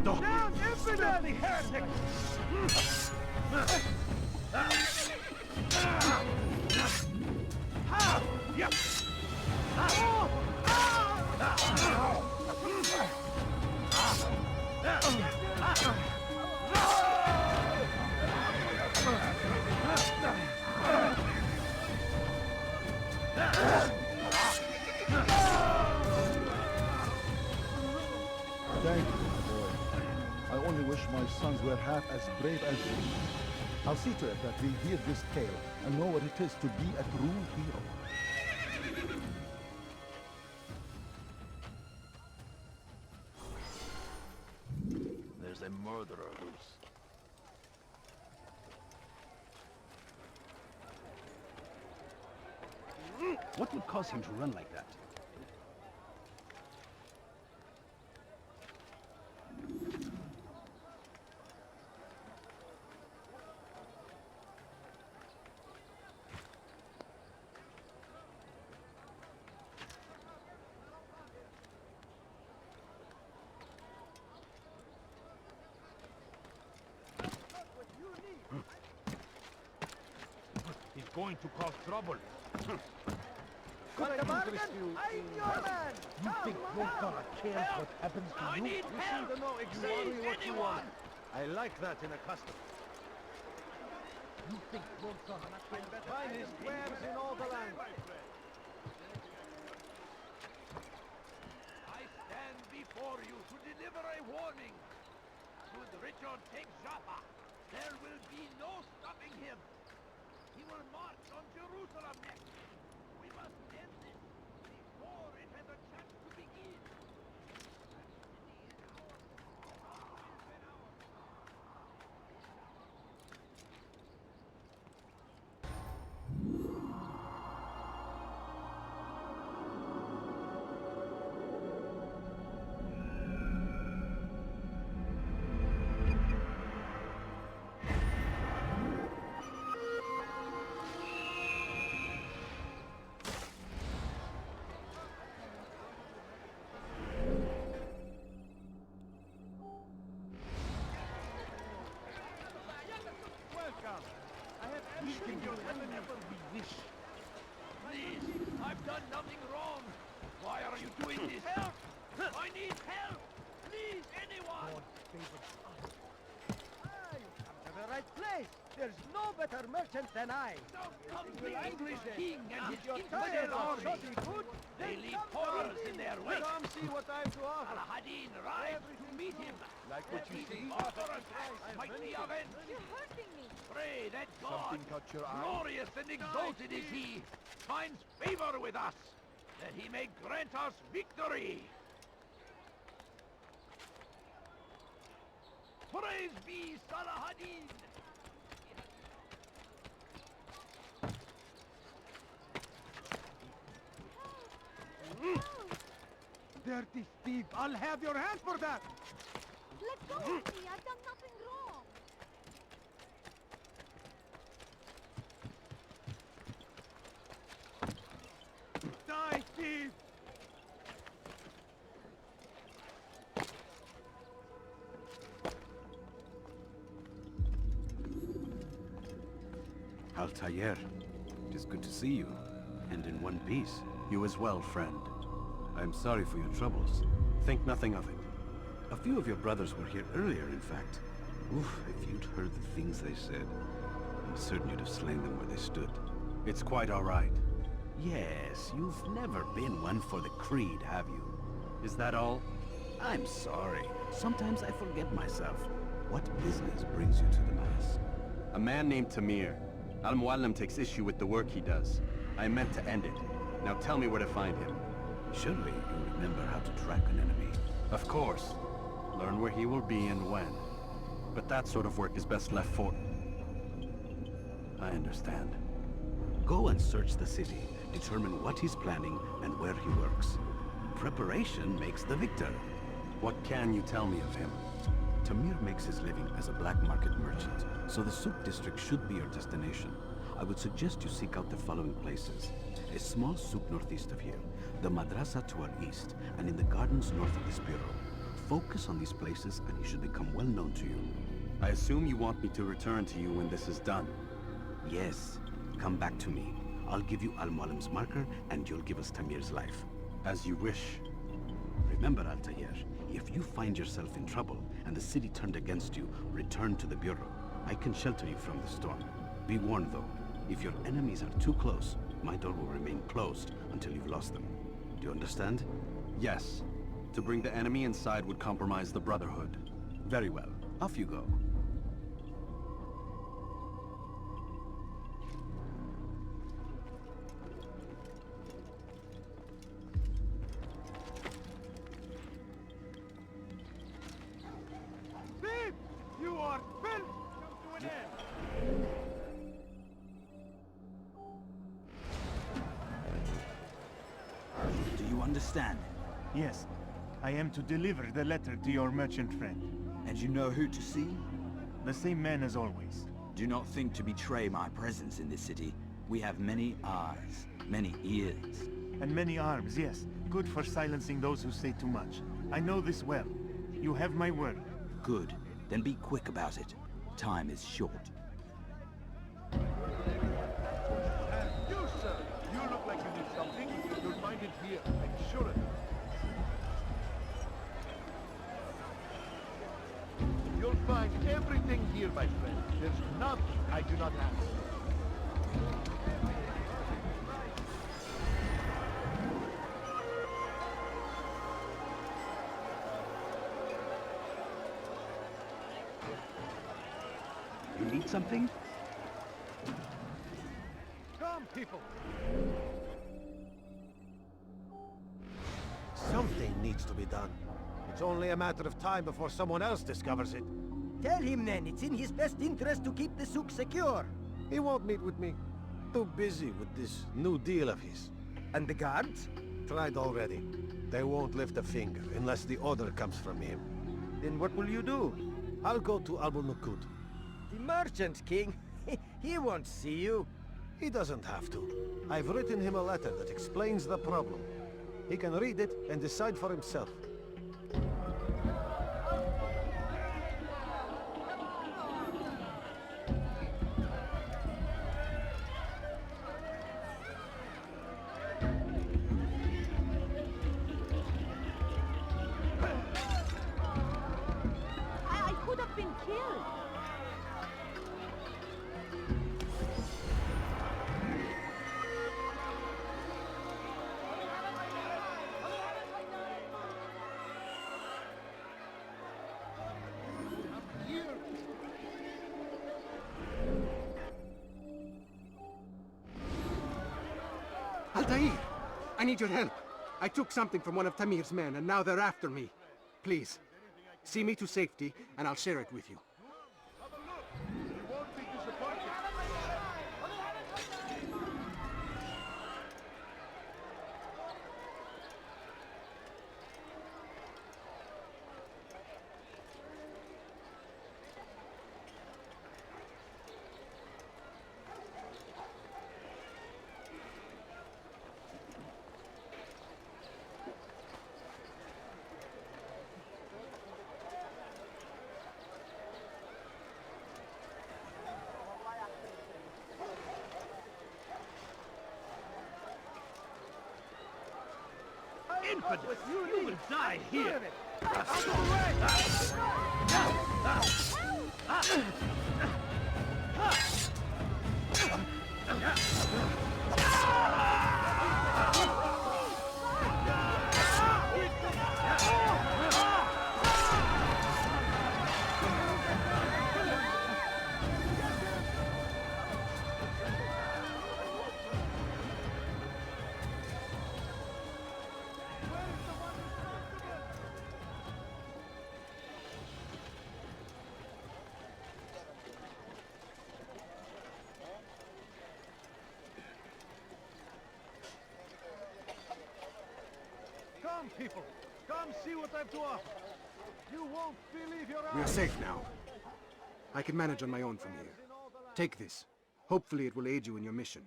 Down, infidel! Heretic! Thank you, my boy. I only wish my sons were half as brave as you. I'll see to it that we hear this tale and know what it is to be a true hero. There's a murderer loose. What would cause him to run like that? He's going to cause trouble. Got a bargain? I'm your man! You think Montana cares what happens to you? You seem to know exactly what you want. I like that in a customer. You think Montana cares? Finest wares in all the land. I stand before you to deliver a warning. Should Richard take Jaffa, there will be no stopping him. He will march on Jerusalem next. We must end this before it has a chance to begin. come. I have everything your ever we wish. Please, I've done nothing wrong. Why are you doing this? Help! I need help! Please, anyone! To the right place. There's no better merchant than I. Come the English king and his Your infidel tires are army. shocking good. They leave horrors in their wake. Come see what I have to offer. Al-Hadin rides to meet him. Like what you see. Marvelous acts might be avenged. You're hurting me. Pray that God, Something caught your eye? glorious and exalted is he, finds favor with us, that he may grant us victory. Praise be Salahadin! Dirty thief! I'll have your hand for that! Let go of me. I've done nothing wrong. Die, thief! Altair, it is good to see you, and in one piece. You as well, friend. I am sorry for your troubles. Think nothing of it. A few of your brothers were here earlier, in fact. Oof, if you'd heard the things they said, I'm certain you'd have slain them where they stood. It's quite all right. Yes, you've never been one for the creed, have you? Is that all? I'm sorry. Sometimes I forget myself. What business brings you to the Mass? A man named Tamir. Al-Muallim takes issue with the work he does. I meant to end it. Now tell me where to find him. Surely you remember how to track an enemy. Of course. Learn where he will be and when. But that sort of work is best left for... I understand. Go and search the city. Determine what he's planning and where he works. Preparation makes the victor. What can you tell me of him? Tamir makes his living as a black market merchant, so the souk district should be your destination. I would suggest you seek out the following places. A small souk northeast of here, the madrasa to our east, and in the gardens north of this bureau. Focus on these places and he should become well known to you. I assume you want me to return to you when this is done? Yes. Come back to me. I'll give you Al-Muallim's marker and you'll give us Tamir's life. As you wish. Remember, Altair, if you find yourself in trouble and the city turned against you, return to the bureau. I can shelter you from the storm. Be warned though, if your enemies are too close, my door will remain closed until you've lost them. Do you understand? Yes. To bring the enemy inside would compromise the Brotherhood. Very well. Off you go. Thief! You are filth! Come to an end! Do you understand? Yes. I am to deliver the letter to your merchant friend. And you know who to see? The same man as always. Do not think to betray my presence in this city. We have many eyes, many ears. And many arms, yes. Good for silencing those who say too much. I know this well. You have my word. Good. Then be quick about it. Time is short. And you, sir, you look like you need something. You'll find it here, I'm sure of it. You'll find everything here, my friend. There's nothing I do not have. You need something? Come, people. Something needs to be done. It's only a matter of time before someone else discovers it. Tell him then, it's in his best interest to keep the souk secure. He won't meet with me. Too busy with this new deal of his. And the guards? Tried already. They won't lift a finger unless the order comes from him. Then what will you do? I'll go to Abu Nukud. The merchant king? He won't see you. He doesn't have to. I've written him a letter that explains the problem. He can read it and decide for himself. killed. Altair! I need your help. I took something from one of Tamir's men, and now they're after me. Please, see me to safety, and I'll share it with you. Infidel! You will die here! Out of the Come, people! Come see what I've to offer! You won't believe your eyes! We are safe now. I can manage on my own from here. Take this. Hopefully it will aid you in your mission.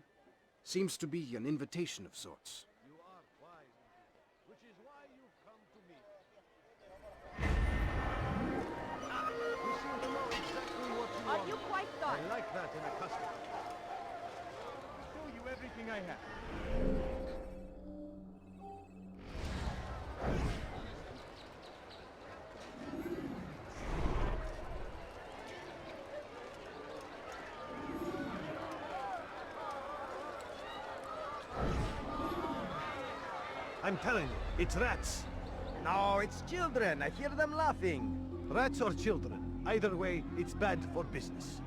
Seems to be an invitation of sorts. You are wise, which is why you've come to me. You seem to know exactly what you want. Are you quite done? I like that in a customer. I'll show you everything I have. I'm telling you, it's rats. No, it's children. I hear them laughing. Rats or children. Either way, it's bad for business.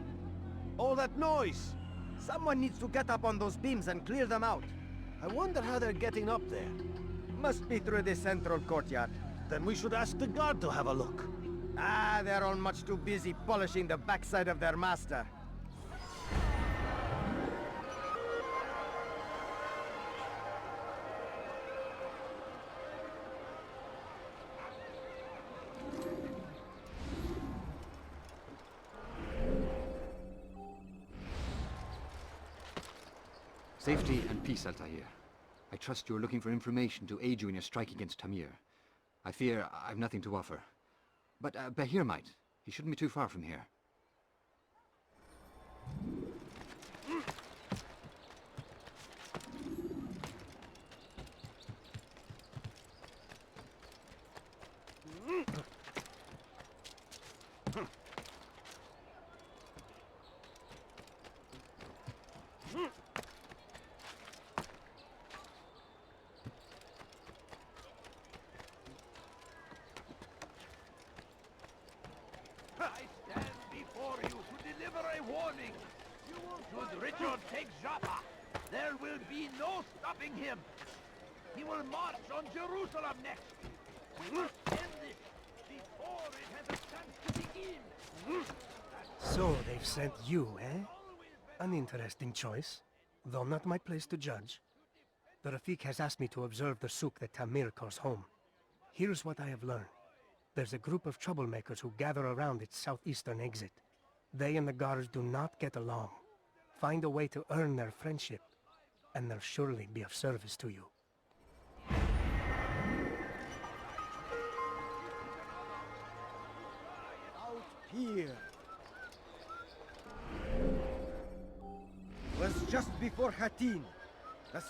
All that noise! Someone needs to get up on those beams and clear them out. I wonder how they're getting up there. Must be through the central courtyard. Then we should ask the guard to have a look. Ah, they're all much too busy polishing the backside of their master. Safety and peace, Altair. I trust you are looking for information to aid you in your strike against Tamir. I fear I've nothing to offer. But Bahir might. He shouldn't be too far from here. I stand before you to deliver a warning. Should Richard take Jaffa, there will be no stopping him. He will march on Jerusalem next. We must end this before it has a chance to begin. So they've sent you, eh? An interesting choice, though not my place to judge. The Rafik has asked me to observe the souk that Tamir calls home. Here's what I have learned. There's a group of troublemakers who gather around its southeastern exit. They and the guards do not get along. Find a way to earn their friendship, and they'll surely be of service to you. Out here. Was just before Hattin. The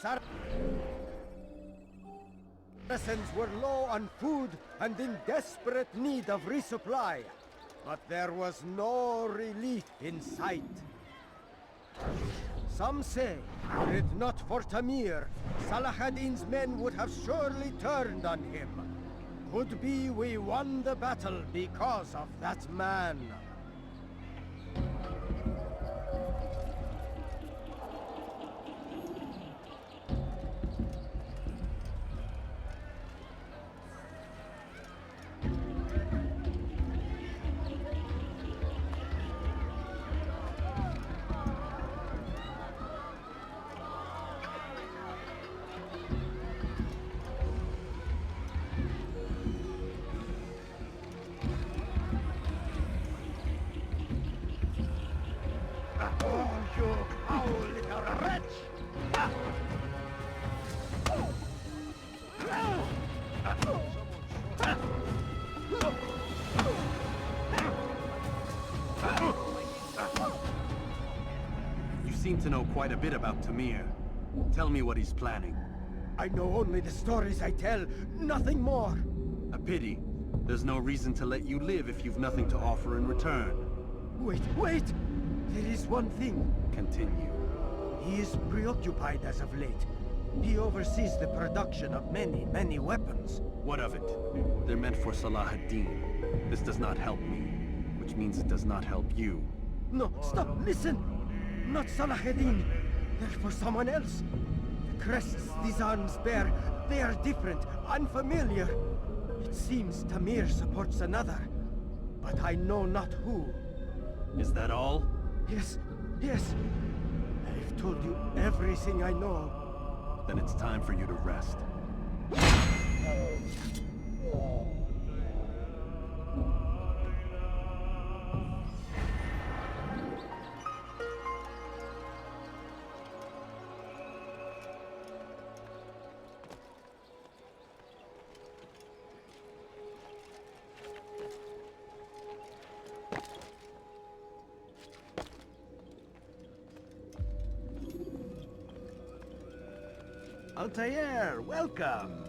Saracens were low on food and in desperate need of resupply. But there was no relief in sight. Some say, were it not for Tamir, Salah ad-Din's men would have surely turned on him. Could be we won the battle because of that man. You seem to know quite a bit about Tamir. Tell me what he's planning. I know only the stories I tell, nothing more. A pity. There's no reason to let you live if you've nothing to offer in return. Wait! There is one thing. Continue. He is preoccupied as of late. He oversees the production of many weapons. What of it? They're meant for Salah ad-Din. This does not help me, which means it does not help you. No, stop, listen! Not Salah ad-Din. They're for someone else. The crests these arms bear, they are different, unfamiliar. It seems Tamir supports another, but I know not who. Is that all? Yes. I've told you everything I know. Then it's time for you to rest. Altair, welcome!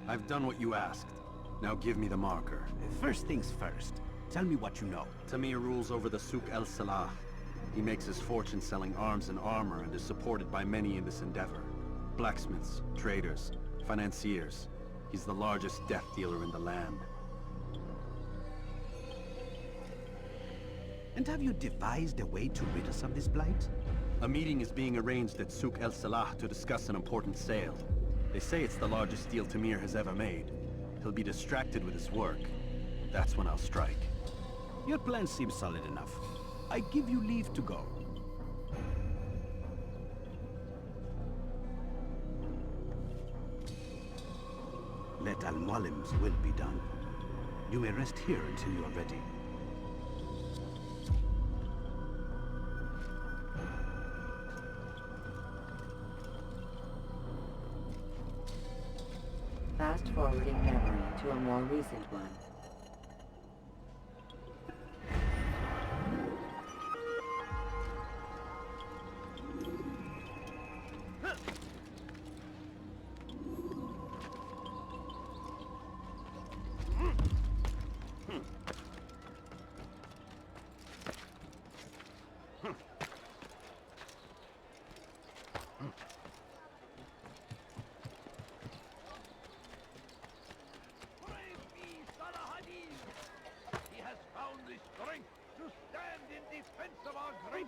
I've done what you asked. Now give me the marker. First things first. Tell me what you know. Tamir rules over the Souk el-Salah. He makes his fortune selling arms and armor and is supported by many in this endeavor. Blacksmiths, traders, financiers. He's the largest death dealer in the land. And have you devised a way to rid us of this blight? A meeting is being arranged at Souk el-Salah to discuss an important sale. They say it's the largest deal Tamir has ever made. He'll be distracted with his work. That's when I'll strike. Your plan seems solid enough. I give you leave to go. Let Al-Mualim's will be done. You may rest here until you are ready. Fast-forwarding memory to a more recent one.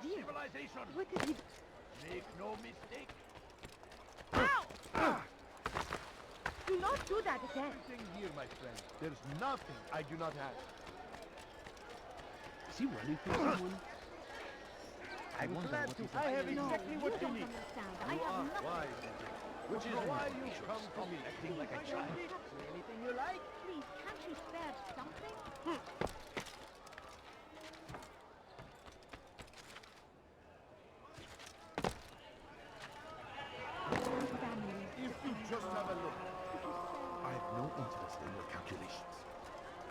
Civilization. What did he... Make no mistake. Ow! Do not do that again. Everything here, my friend. There's nothing I do not have. Is he running from someone? I'm glad to. I have exactly what you need. I have nothing. Wise, which is why you come to me, acting like a child. Anything you like? Please, can't you spare something? If you just have a look. I have no interest in your calculations.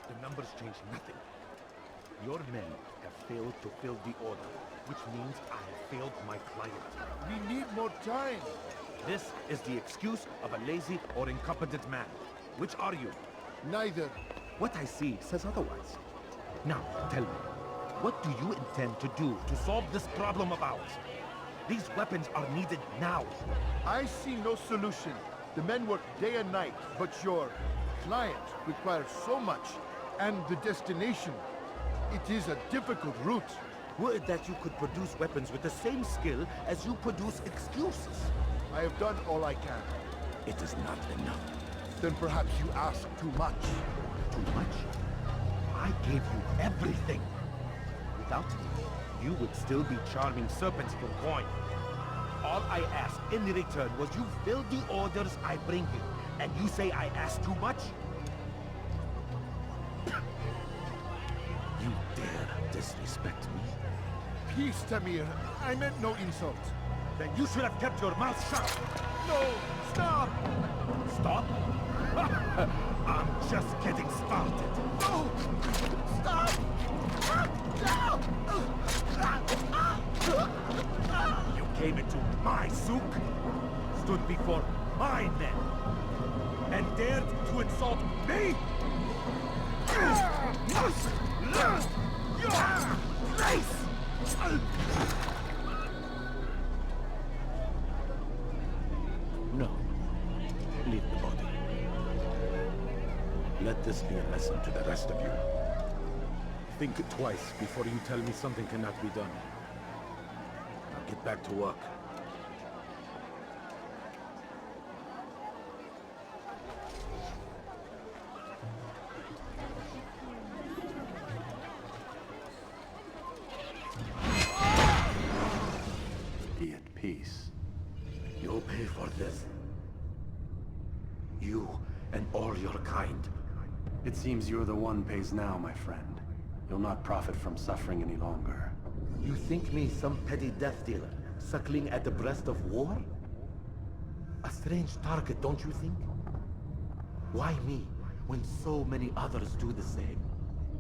The numbers change nothing. Your men have failed to fill the order, which means I have failed my client. We need more time. This is the excuse of a lazy or incompetent man. Which are you? Neither. What I see says otherwise. Now, tell me, what do you intend to do to solve this problem of ours? These weapons are needed now. I see no solution. The men work day and night, but your client requires so much, and the destination. It is a difficult route. Would that you could produce weapons with the same skill as you produce excuses. I have done all I can. It is not enough. Then perhaps you ask too much. Too much? I gave you everything. Without me, you would still be charming serpents for coin. All I ask in return was you fill the orders I bring you. And you say I ask too much? You dare disrespect me? Peace, Tamir. I meant no insult. Then you should have kept your mouth shut. No! Stop! Stop? I'm just getting started. No! Stop! You came into my souk, stood before my men, and dared to insult me? Your place! No. Leave the body. Let this be a lesson to the rest of you. Think twice before you tell me something cannot be done. Now get back to work. Be at peace. You'll pay for this. You and all your kind. It seems you're the one pays now, my friend. You'll not profit from suffering any longer. You think me some petty death dealer, suckling at the breast of war? A strange target, don't you think? Why me, when so many others do the same?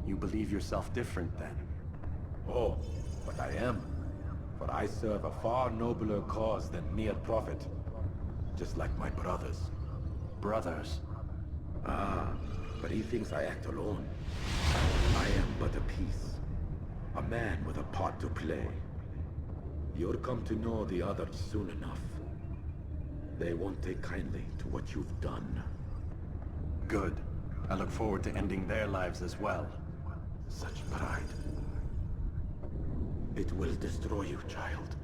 You believe yourself different, then? Oh, but I am. For I serve a far nobler cause than mere profit. Just like my brothers. Brothers? Ah, but he thinks I act alone. I am but a piece. A man with a part to play. You'll come to know the others soon enough. They won't take kindly to what you've done. Good. I look forward to ending their lives as well. Such pride. It will destroy you, child.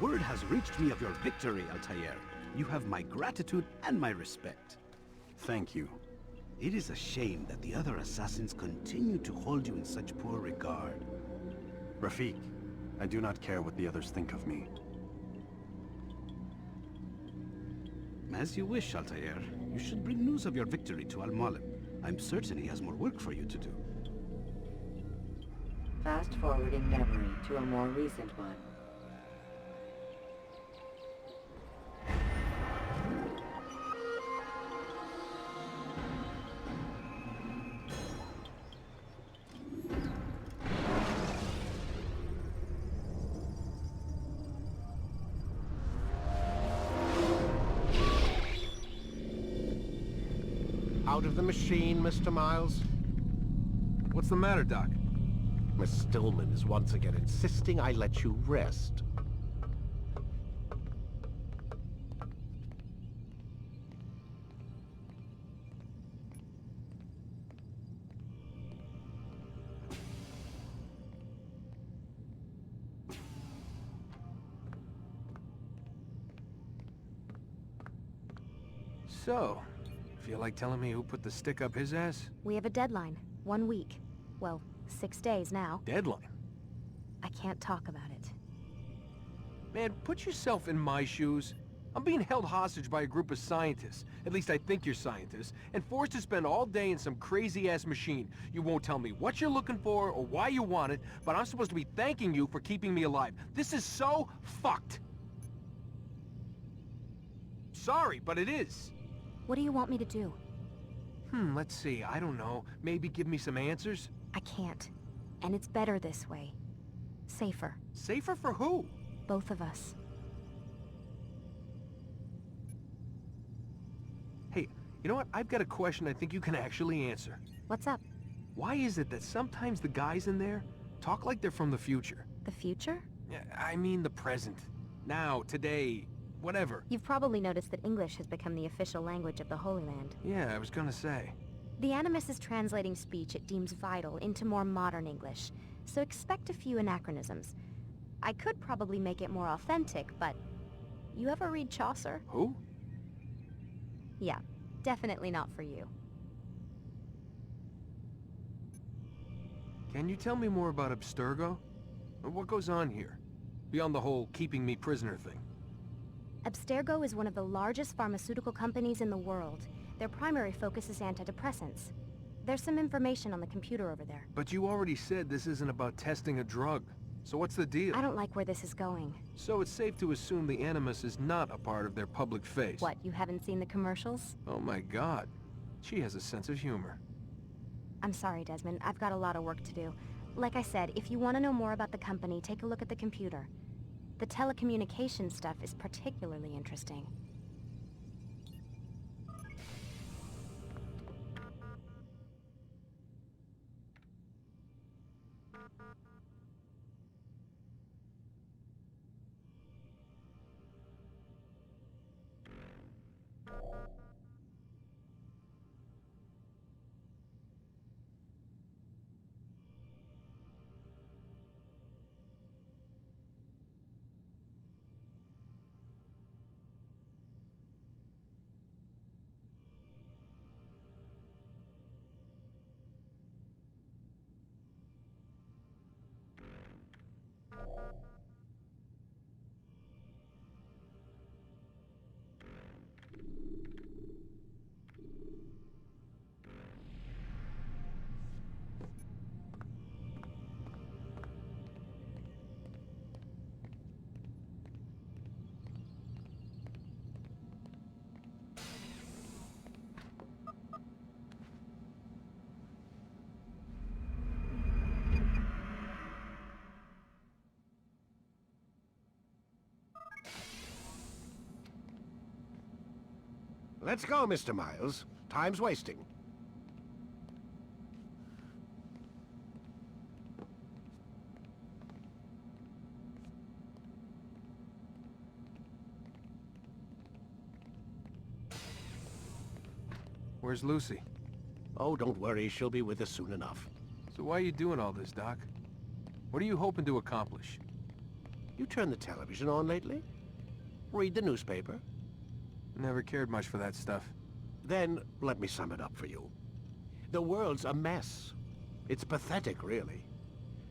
Word has reached me of your victory, Altair. You have my gratitude and my respect. Thank you. It is a shame that the other assassins continue to hold you in such poor regard. Rafik, I do not care what the others think of me. As you wish, Altair. You should bring news of your victory to Al-Mualim. I'm certain he has more work for you to do. Fast-forwarding memory to a more recent one. Out of the machine, Mr. Miles? What's the matter, Doc? Miss Stillman is once again insisting I let you rest. So, feel like telling me who put the stick up his ass? We have a deadline. 1 week. Well, 6 days now. Deadline? I can't talk about it. Man, put yourself in my shoes. I'm being held hostage by a group of scientists. At least I think you're scientists. And forced to spend all day in some crazy-ass machine. You won't tell me what you're looking for or why you want it, but I'm supposed to be thanking you for keeping me alive. This is so fucked. Sorry, but it is. What do you want me to do? Let's see. I don't know. Maybe give me some answers? I can't. And it's better this way. Safer. Safer for who? Both of us. Hey, you know what? I've got a question I think you can actually answer. What's up? Why is it that sometimes the guys in there talk like they're from the future? The future? Yeah, I mean the present. Now, today, whatever. You've probably noticed that English has become the official language of the Holy Land. Yeah, I was gonna say. The Animus is translating speech it deems vital into more modern English, so expect a few anachronisms. I could probably make it more authentic, but... You ever read Chaucer? Who? Yeah, definitely not for you. Can you tell me more about Abstergo? What goes on here? Beyond the whole keeping me prisoner thing. Abstergo is one of the largest pharmaceutical companies in the world. Their primary focus is antidepressants. There's some information on the computer over there. But you already said this isn't about testing a drug. So what's the deal? I don't like where this is going. So it's safe to assume the Animus is not a part of their public face. What, you haven't seen the commercials? Oh my god. She has a sense of humor. I'm sorry, Desmond. I've got a lot of work to do. Like I said, if you want to know more about the company, take a look at the computer. The telecommunications stuff is particularly interesting. Let's go, Mr. Miles. Time's wasting. Where's Lucy? Oh, don't worry. She'll be with us soon enough. So why are you doing all this, Doc? What are you hoping to accomplish? You turn the television on lately? Read the newspaper? Never cared much for that stuff. Then, let me sum it up for you. The world's a mess. It's pathetic, really.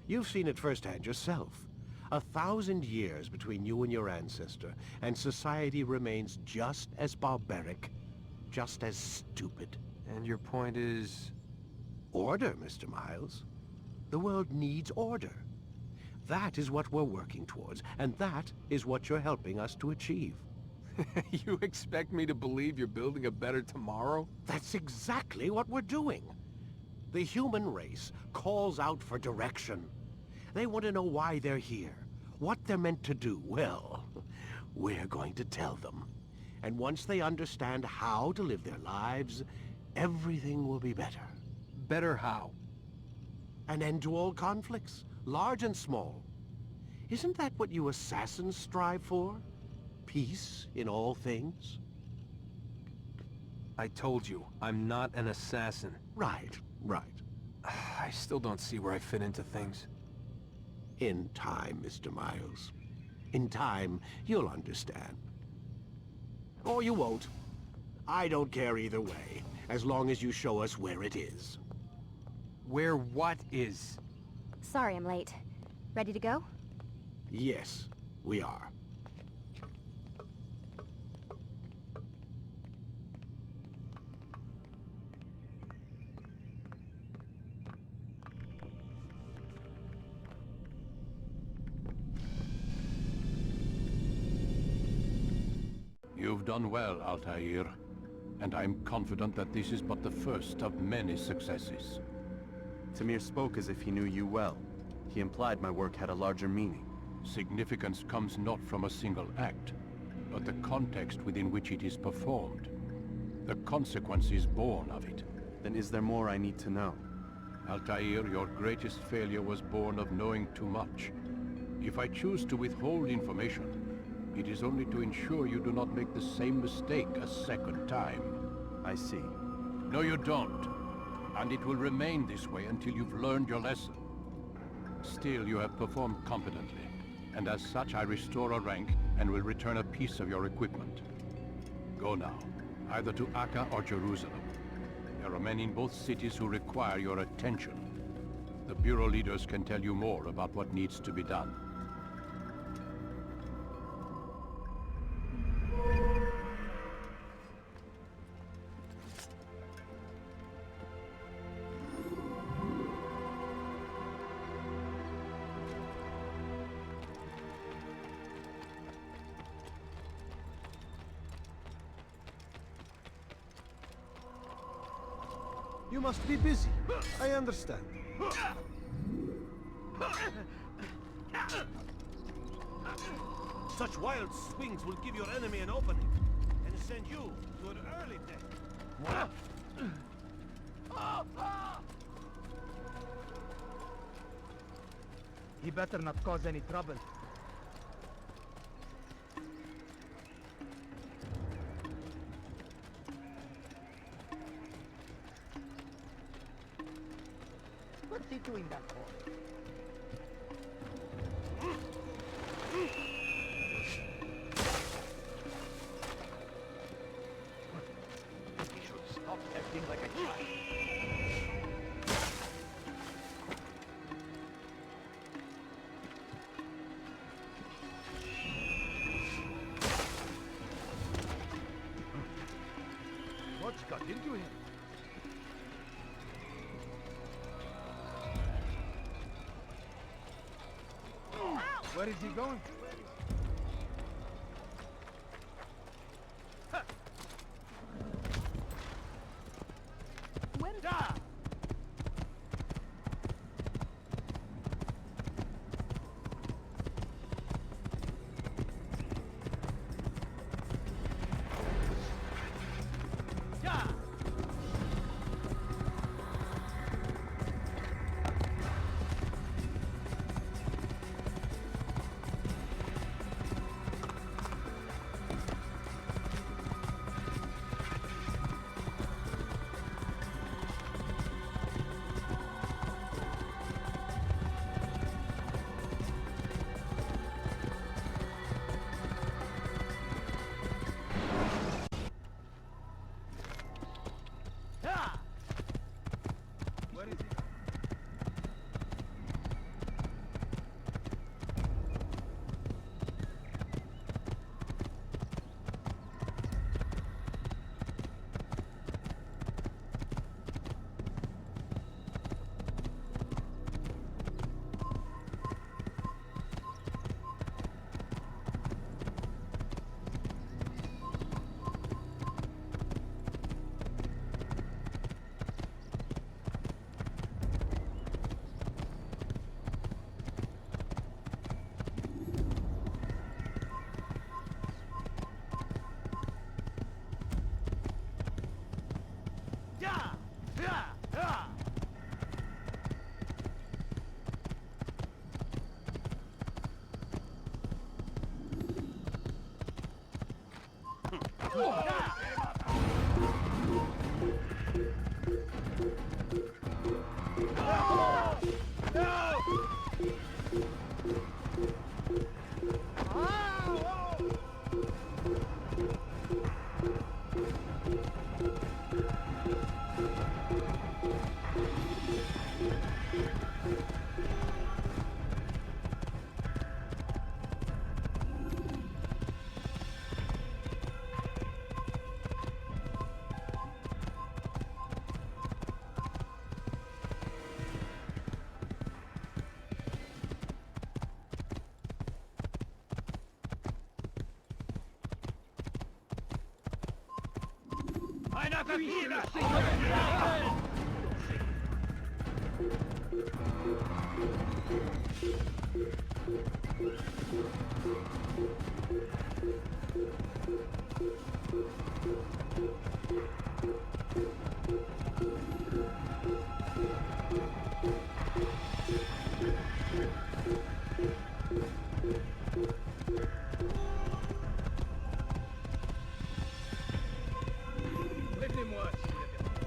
You've seen it firsthand yourself. 1,000 years between you and your ancestor, and society remains just as barbaric, just as stupid. And your point is? Order, Mr. Miles. The world needs order. That is what we're working towards, and that is what you're helping us to achieve. You expect me to believe you're building a better tomorrow? That's exactly what we're doing. The human race calls out for direction. They want to know why they're here, what they're meant to do. Well, we're going to tell them. And once they understand how to live their lives, everything will be better. Better how? An end to all conflicts, large and small. Isn't that what you assassins strive for? Peace in all things? I told you, I'm not an assassin. Right. I still don't see where I fit into things. In time, Mr. Miles. In time, you'll understand. Or you won't. I don't care either way, as long as you show us where it is. Where what is? Sorry I'm late. Ready to go? Yes, we are. You've done well, Altair, and I'm confident that this is but the first of many successes. Tamir spoke as if he knew you well. He implied my work had a larger meaning. Significance comes not from a single act, but the context within which it is performed. The consequences born of it. Then is there more I need to know? Altair, your greatest failure was born of knowing too much. If I choose to withhold information, it is only to ensure you do not make the same mistake a second time. I see. No, you don't. And it will remain this way until you've learned your lesson. Still, you have performed competently, and as such I restore a rank and will return a piece of your equipment. Go now, either to Akka or Jerusalem. There are men in both cities who require your attention. The Bureau leaders can tell you more about what needs to be done. You must be busy. I understand. Such wild swings will give your enemy an opening, and send you to an early death. He better not cause any trouble. What's he doing that for? He should stop acting like a child. What's got into him? Where is he going? Where? Einer Verfehler! Prévenez-moi si vous l'avez.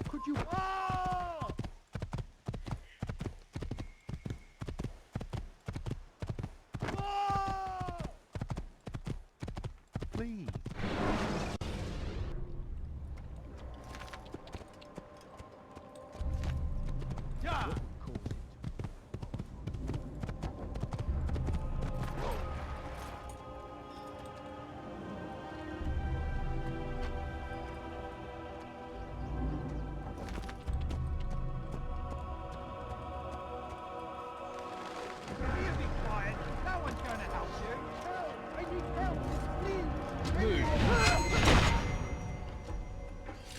Could you... Oh! Oh! Please. Yeah! You be quiet. No one's going to help you. Help! I need help! Please!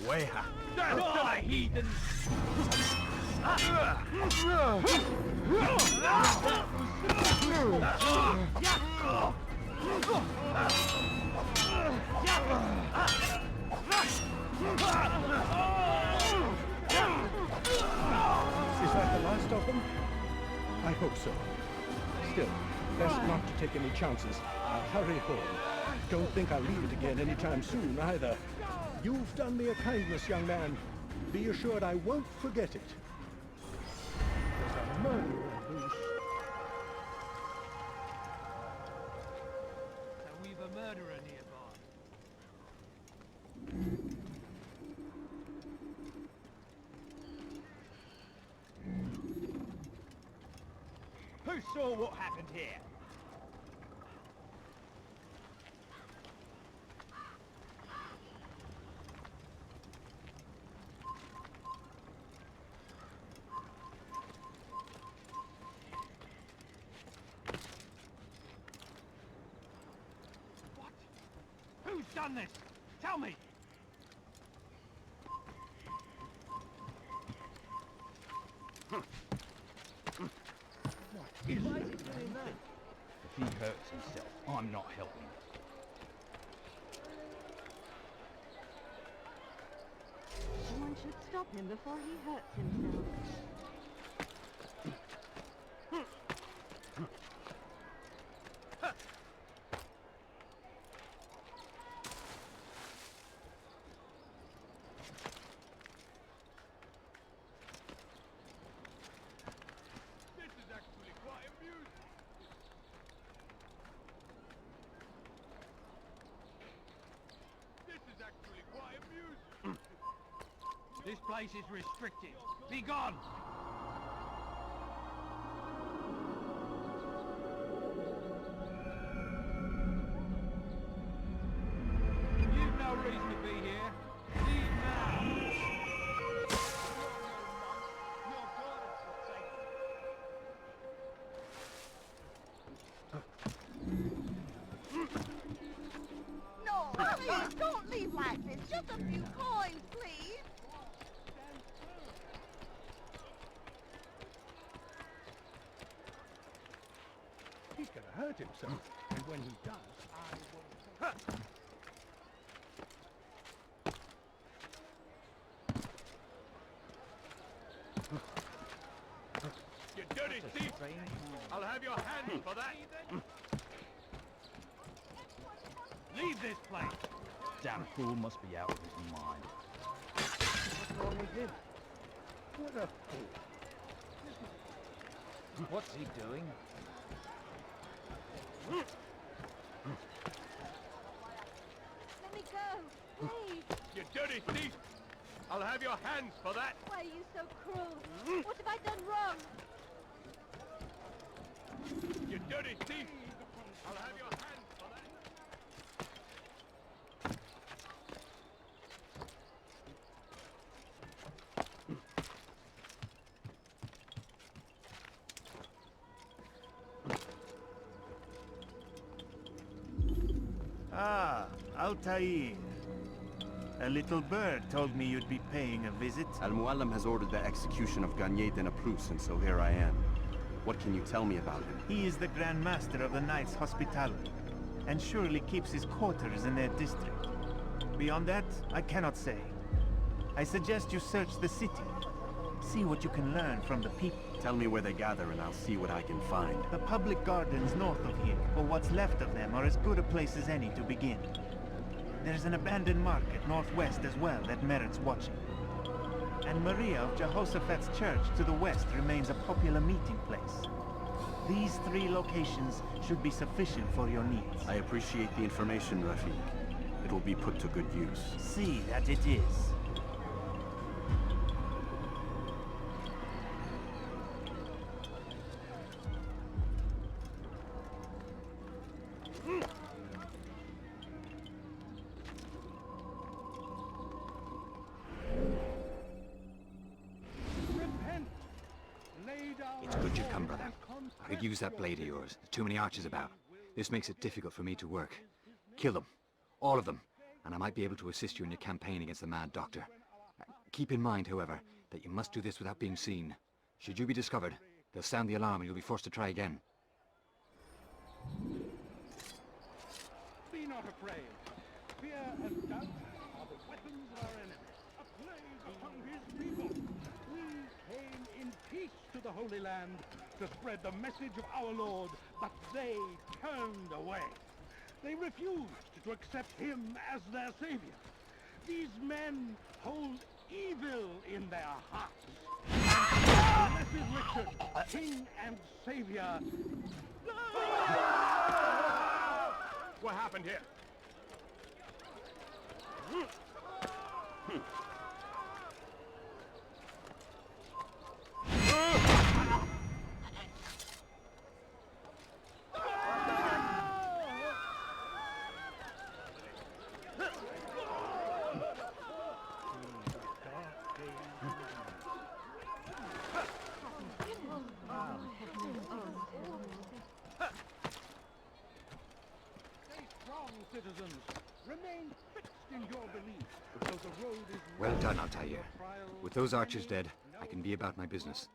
Weha. Die, heathen! Is that the last of them? I hope so. Still, best not to take any chances. I'll hurry home. Don't think I'll leave it again anytime soon, either. You've done me a kindness, young man. Be assured I won't forget it. There's a murderer loose. So we've a murderer nearby. Who saw what happened here? What? Who's done this? Tell me! Why is he doing that? If he hurts himself, I'm not helping. Someone should stop him before he hurts himself. This is actually quite amusing. This is actually quite amusing. This place is restricted. Be gone! You've no reason to be here. Leave now! No, please, don't leave like this. Just a few coins, please. He's gonna hurt himself. And when he does, I will... You dirty thief! I'll have your hands for that! Leave this place! Damn fool must be out of his mind. What's wrong with him? What a fool! What's he doing? Let me go, please. You dirty thief! I'll have your hands for that! Why are you so cruel? What have I done wrong? You dirty thief! I'll have your hands for that! Ah, Altair. A little bird told me you'd be paying a visit. Al-Mualim has ordered the execution of Garnier de Naplouse, and so here I am. What can you tell me about him? He is the Grand Master of the Knights Hospitaller, and surely keeps his quarters in their district. Beyond that, I cannot say. I suggest you search the city. See what you can learn from the people. Tell me where they gather and I'll see what I can find. The public gardens north of here, or what's left of them, are as good a place as any to begin. There's an abandoned market northwest as well that merits watching. And Maria of Jehoshaphat's church to the west remains a popular meeting place. These 3 locations should be sufficient for your needs. I appreciate the information, Rafiq. It will be put to good use. See that it is. It's good you've come, brother. I could use that blade of yours. There's too many archers about. This makes it difficult for me to work. Kill them. All of them. And I might be able to assist you in your campaign against the Mad Doctor. Keep in mind, however, that you must do this without being seen. Should you be discovered, they'll sound the alarm and you'll be forced to try again. Be not afraid. Fear and doubt are the weapons of our enemy. A plague upon his people. We came in peace to the Holy Land to spread the message of our Lord, but they turned away. They refused to accept him as their savior. These men hold evil in their hearts. Blessed Richard, King and Savior. What happened here? Citizens, remain fixed in your belief, though the road is Well done, Altair. With those archers dead, I can be about my business.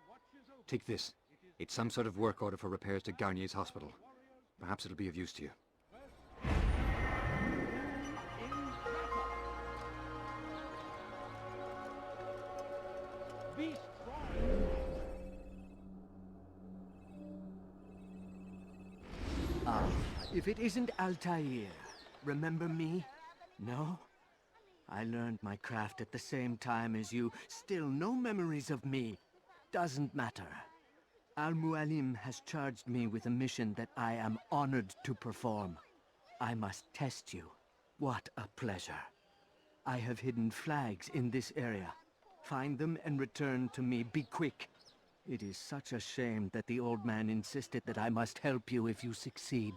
Take this. It's some sort of work order for repairs to Garnier's hospital. Perhaps it'll be of use to you. Be Ah, if it isn't Altair, remember me? No? I learned my craft at the same time as you. Still no memories of me. Doesn't matter. Al-Mualim has charged me with a mission that I am honored to perform. I must test you. What a pleasure. I have hidden flags in this area. Find them and return to me. Be quick. It is such a shame that the old man insisted that I must help you if you succeed.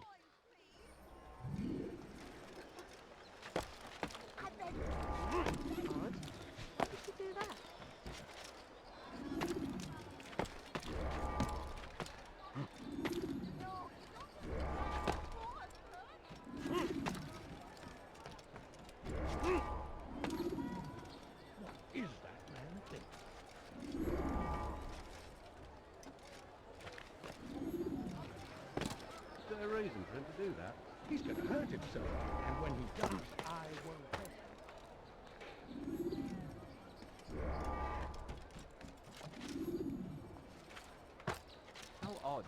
is that man thinking? Is there a reason for him to do that? He's going to hurt himself, and when he does, I won't help him. God.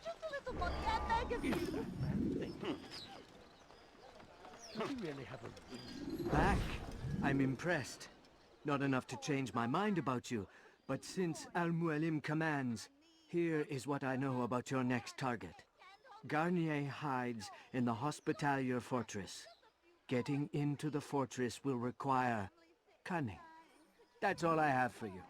Just a little money, I beg of you. Does he really have a... Back. I'm impressed. Not enough to change my mind about you, but since Al-Mualim commands, here is what I know about your next target. Garnier hides in the Hospitalier Fortress. Getting into the fortress will require cunning. That's all I have for you.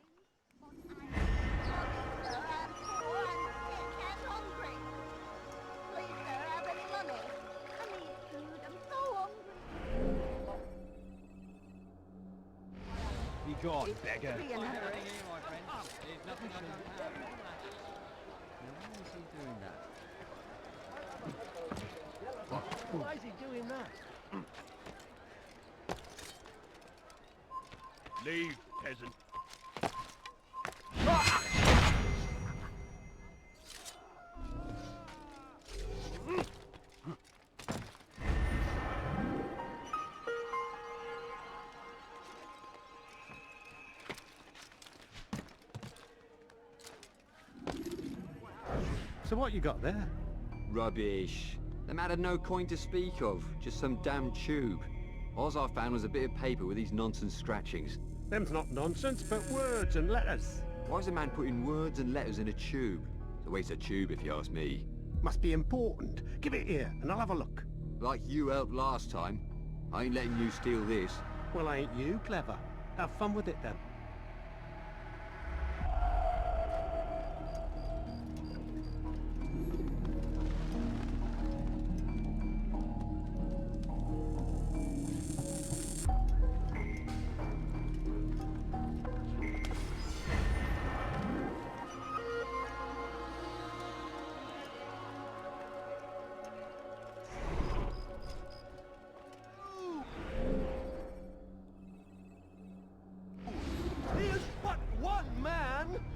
Be gone, beggar. Why is he doing that? Why is he doing that? Leave, peasant. So what you got there? Rubbish. The man had no coin to speak of, just some damn tube. All I found was a bit of paper with these nonsense scratchings. Them's not nonsense, but words and letters. Why is a man putting words and letters in a tube? It's a waste of tube, if you ask me. Must be important. Give it here, and I'll have a look. Like you helped last time. I ain't letting you steal this. Well, ain't you clever? Have fun with it, then.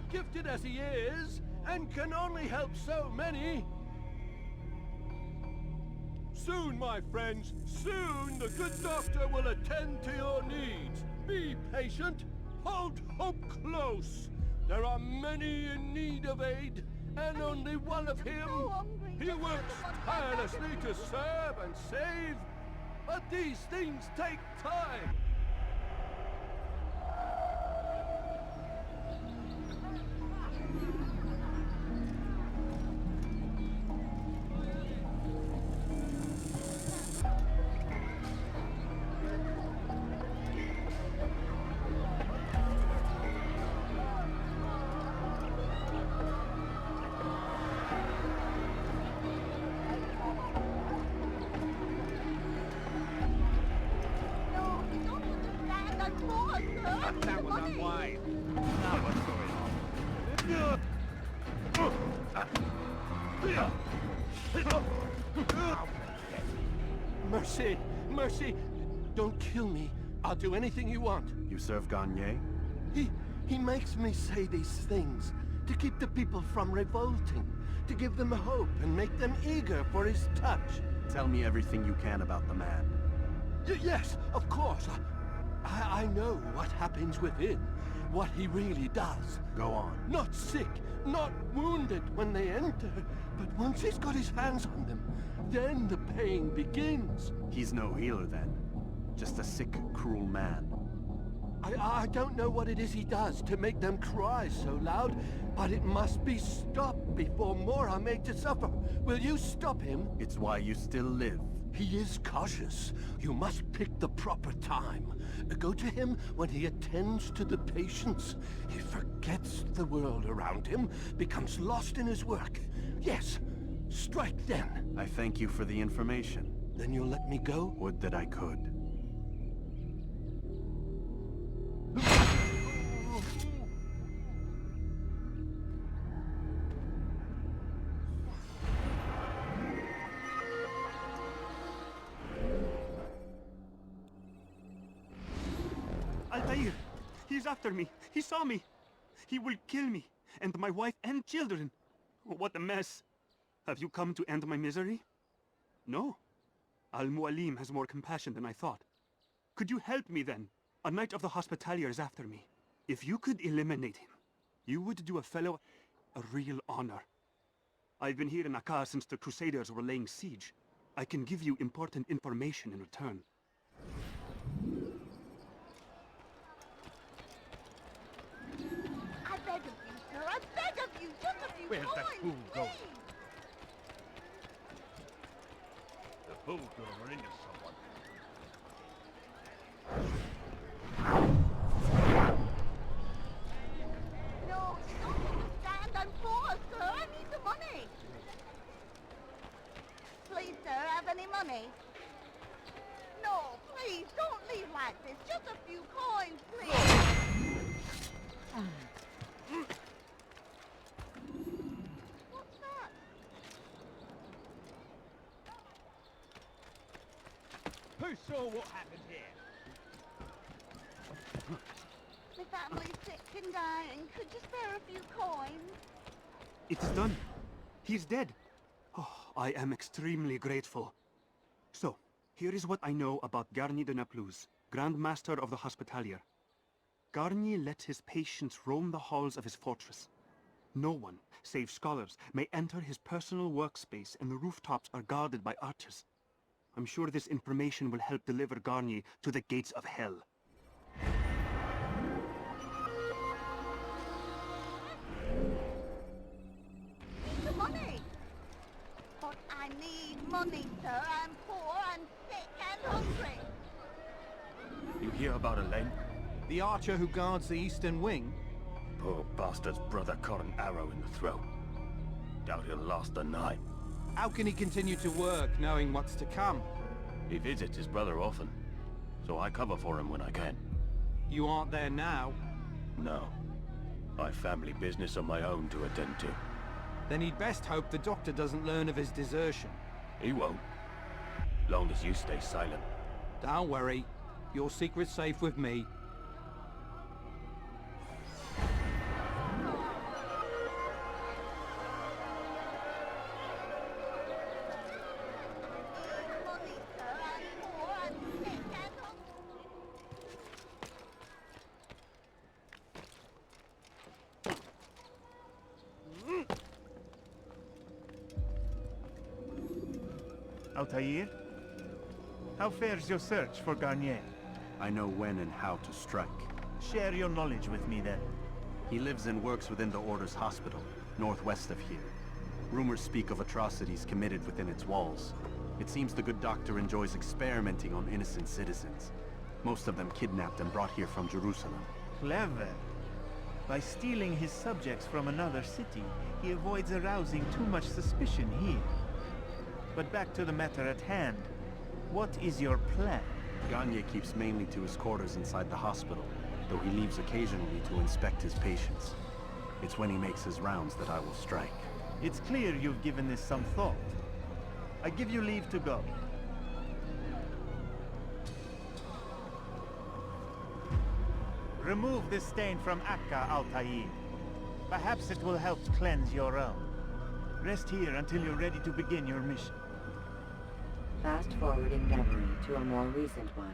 Gifted as he is, and can only help so many. Soon, my friends, soon the good doctor will attend to your needs. Be patient, hold hope close. There are many in need of aid, and only one of him. He works tirelessly to serve and save, but these things take time. That was unwise. Now what's going on? Mercy! Mercy! Don't kill me. I'll do anything you want. You serve Garnier? He makes me say these things to keep the people from revolting, to give them hope and make them eager for his touch. Tell me everything you can about the man. Yes, of course. I know what happens within, what he really does. Go on. Not sick, not wounded when they enter, but once he's got his hands on them, then the pain begins. He's no healer then. Just a sick, cruel man. I don't know what it is he does to make them cry so loud, but it must be stopped before more are made to suffer. Will you stop him? It's why you still live. He is cautious. You must pick the proper time. Go to him when he attends to the patients. He forgets the world around him, becomes lost in his work. Yes, strike then. I thank you for the information. Then you'll let me go? Would that I could. Altair! He's after me! He saw me! He will kill me, and my wife and children! What a mess! Have you come to end my misery? No. Al-Mualim has more compassion than I thought. Could you help me then? A knight of the Hospitalier is after me. If you could eliminate him, you would do a fellow a real honor. I've been here in Akkar since the Crusaders were laying siege. I can give you important information in return. I beg of you, sir. I beg of you. Just a few Where's that coins, fool going? please. The fool's gonna run into someone. No, don't understand. I'm poor, sir. I need the money. Please, sir, have any money? No, please, don't leave like this. Just a few coins, please. What's that? Who saw what happened here? My family's sick and dying. Could you spare a few coins? It is done. He's dead. Oh, I am extremely grateful. So, here is what I know about Garnier de Naplouse, Grand Master of the Hospitalier. Garnier let his patients roam the halls of his fortress. No one, save scholars, may enter his personal workspace, and the rooftops are guarded by archers. I'm sure this information will help deliver Garnier to the gates of hell. The money! But I need money, sir. I'm poor, I'm sick and hungry. You hear about Elaine? The archer who guards the eastern wing? Poor bastard's brother caught an arrow in the throat. Doubt he'll last the night. How can he continue to work, knowing what's to come? He visits his brother often, so I cover for him when I can. You aren't there now? No. I've family business of my own to attend to. Then he'd best hope the doctor doesn't learn of his desertion. He won't. Long as you stay silent. Don't worry. Your secret's safe with me. Altair? How fares your search for Garnier? I know when and how to strike. Share your knowledge with me then. He lives and works within the Order's hospital, northwest of here. Rumors speak of atrocities committed within its walls. It seems the good doctor enjoys experimenting on innocent citizens. Most of them kidnapped and brought here from Jerusalem. Clever. By stealing his subjects from another city, he avoids arousing too much suspicion here. But back to the matter at hand. What is your plan? Garnier keeps mainly to his quarters inside the hospital, though he leaves occasionally to inspect his patients. It's when he makes his rounds that I will strike. It's clear you've given this some thought. I give you leave to go. Remove this stain from Akka, Altair. Perhaps it will help cleanse your own. Rest here until you're ready to begin your mission. Fast-forwarding memory to a more recent one.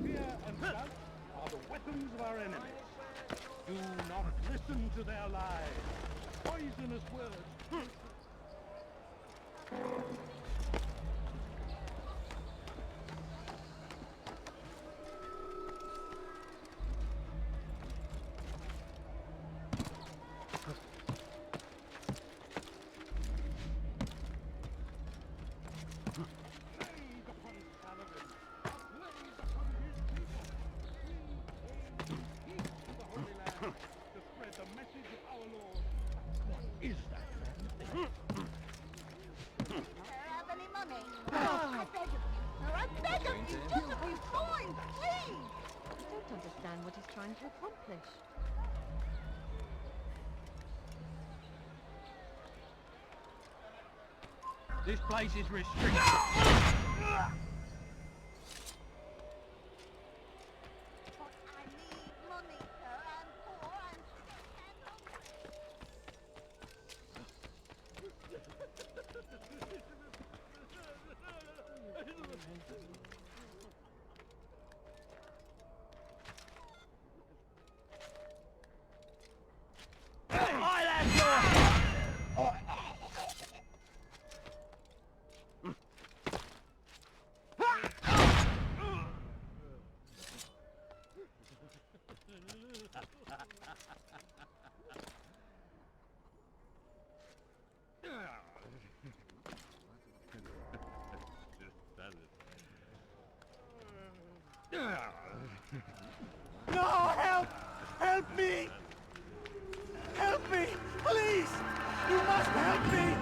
Fear and doubt are the weapons of our enemies. Do not listen to their lies. Poisonous words. beg of you, just a few coins, please! I don't understand what he's trying to accomplish. This place is restricted. No, help! Help me! Help me! Please! You must help me!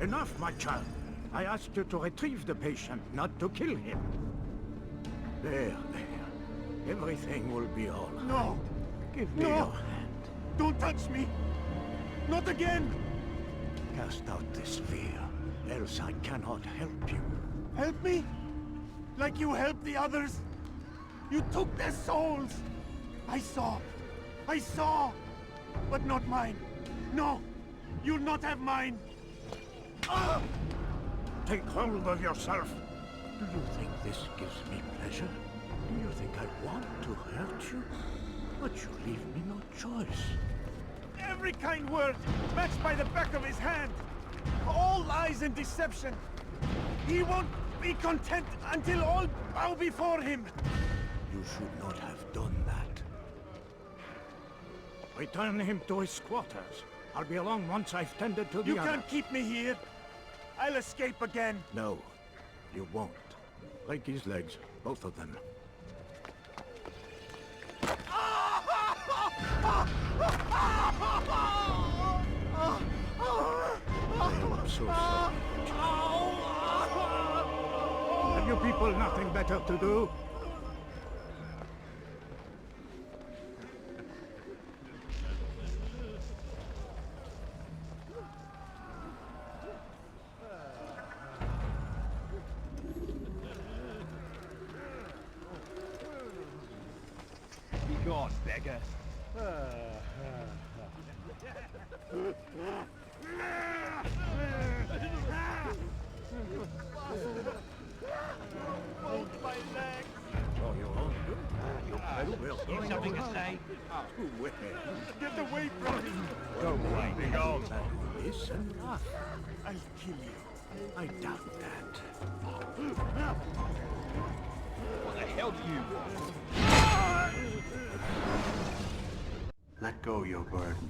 Enough, my child. I asked you to retrieve the patient, not to kill him. There. Everything will be all right. No! Give me your hand. Don't touch me! Not again! Cast out this fear, else I cannot help you. Help me? Like you helped the others? You took their souls! I saw! But not mine! No! You'll not have mine! Take hold of yourself. Do you think this gives me pleasure? Do you think I want to hurt you? But you leave me no choice. Every kind word matched by the back of his hand! All lies and deception! He won't be content until all bow before him! You should not have done that. Return him to his quarters. I'll be along once I've tended to the You other. can't keep me here! I'll escape again! No, you won't. Break his legs, both of them. I'm so sorry. Have you people nothing better to do? Be gone, beggar! Hold my legs! Oh, you're all good. You very well. You something to say? Get away from me! Go away. Be gone. Listen up. I'll kill you. I doubt that. What the hell do you want? Let go your burden.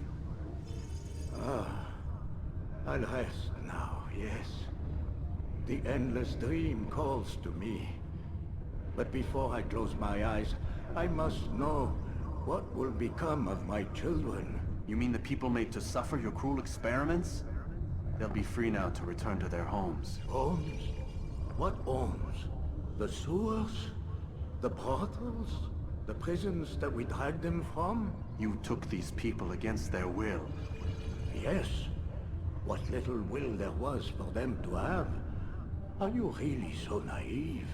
I'll rest now, yes. The endless dream calls to me. But before I close my eyes, I must know what will become of my children. You mean the people made to suffer your cruel experiments? They'll be free now to return to their homes. Homes? What homes? The sewers? The brothels? The prisons that we dragged them from? You took these people against their will. Yes. What little will there was for them to have. Are you really so naive?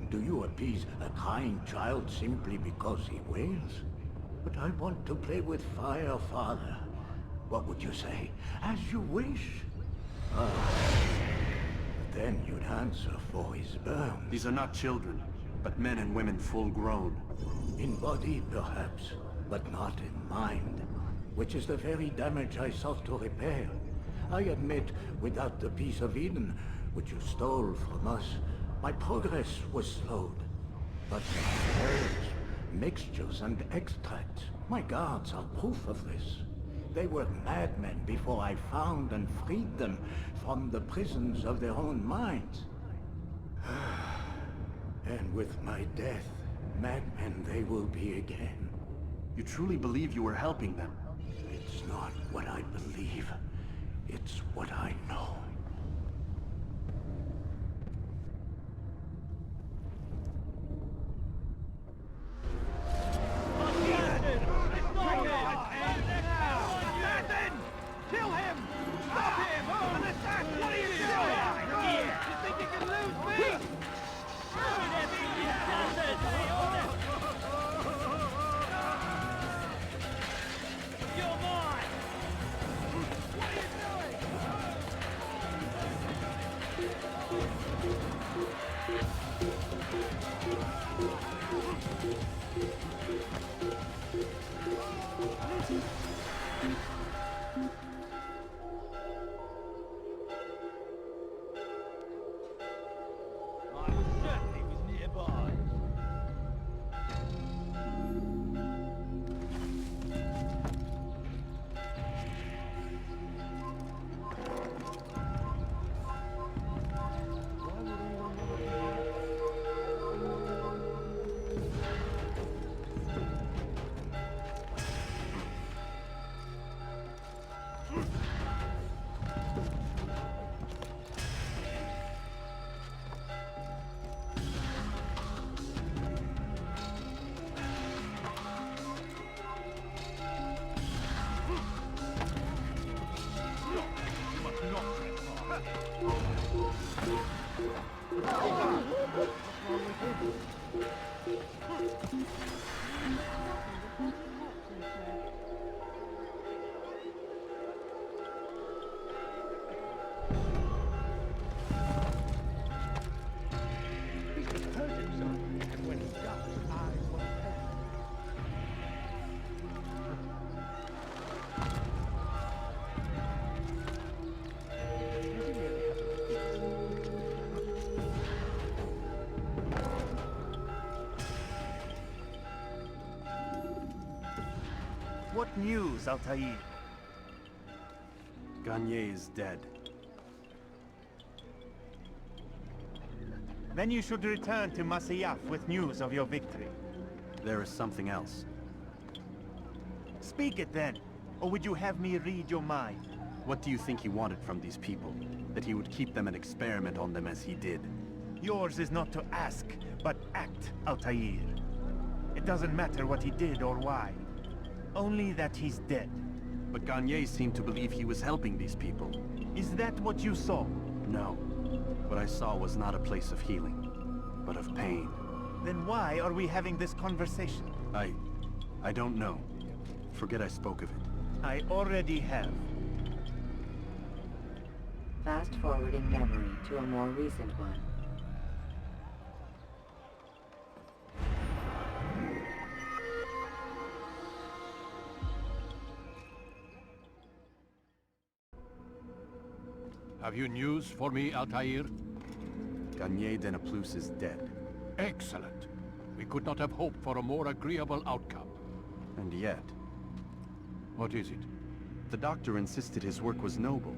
Do you appease a crying child simply because he wails? But I want to play with fire, Father. What would you say? As you wish. Then you'd answer for his burn. These are not children, but men and women full grown. In body, perhaps, but not in mind. Which is the very damage I sought to repair. I admit, without the piece of Eden, which you stole from us, my progress was slowed. But herbs, mixtures, and extracts, my guards are proof of this. They were madmen before I found and freed them from the prisons of their own minds. And with my death, madmen they will be again. You truly believe you were helping them? It's not what I believe. It's what I know. Kill him! Stop him! An attack! What are you doing? You think you can lose me? You're mine! What are you What news, Altair? Garnier is dead. Then you should return to Masyaf with news of your victory. There is something else. Speak it then, or would you have me read your mind? What do you think he wanted from these people? That he would keep them and experiment on them as he did? Yours is not to ask, but act, Altair. It doesn't matter what he did or why. Only that he's dead. But Garnier seemed to believe he was helping these people. Is that what you saw? No. What I saw was not a place of healing, but of pain. Then why are we having this conversation? I don't know. Forget I spoke of it. I already have. Fast forwarding memory to a more recent one. Have you news for me, Altair? Garnier de Naplouse is dead. Excellent. We could not have hoped for a more agreeable outcome. And yet... What is it? The doctor insisted his work was noble.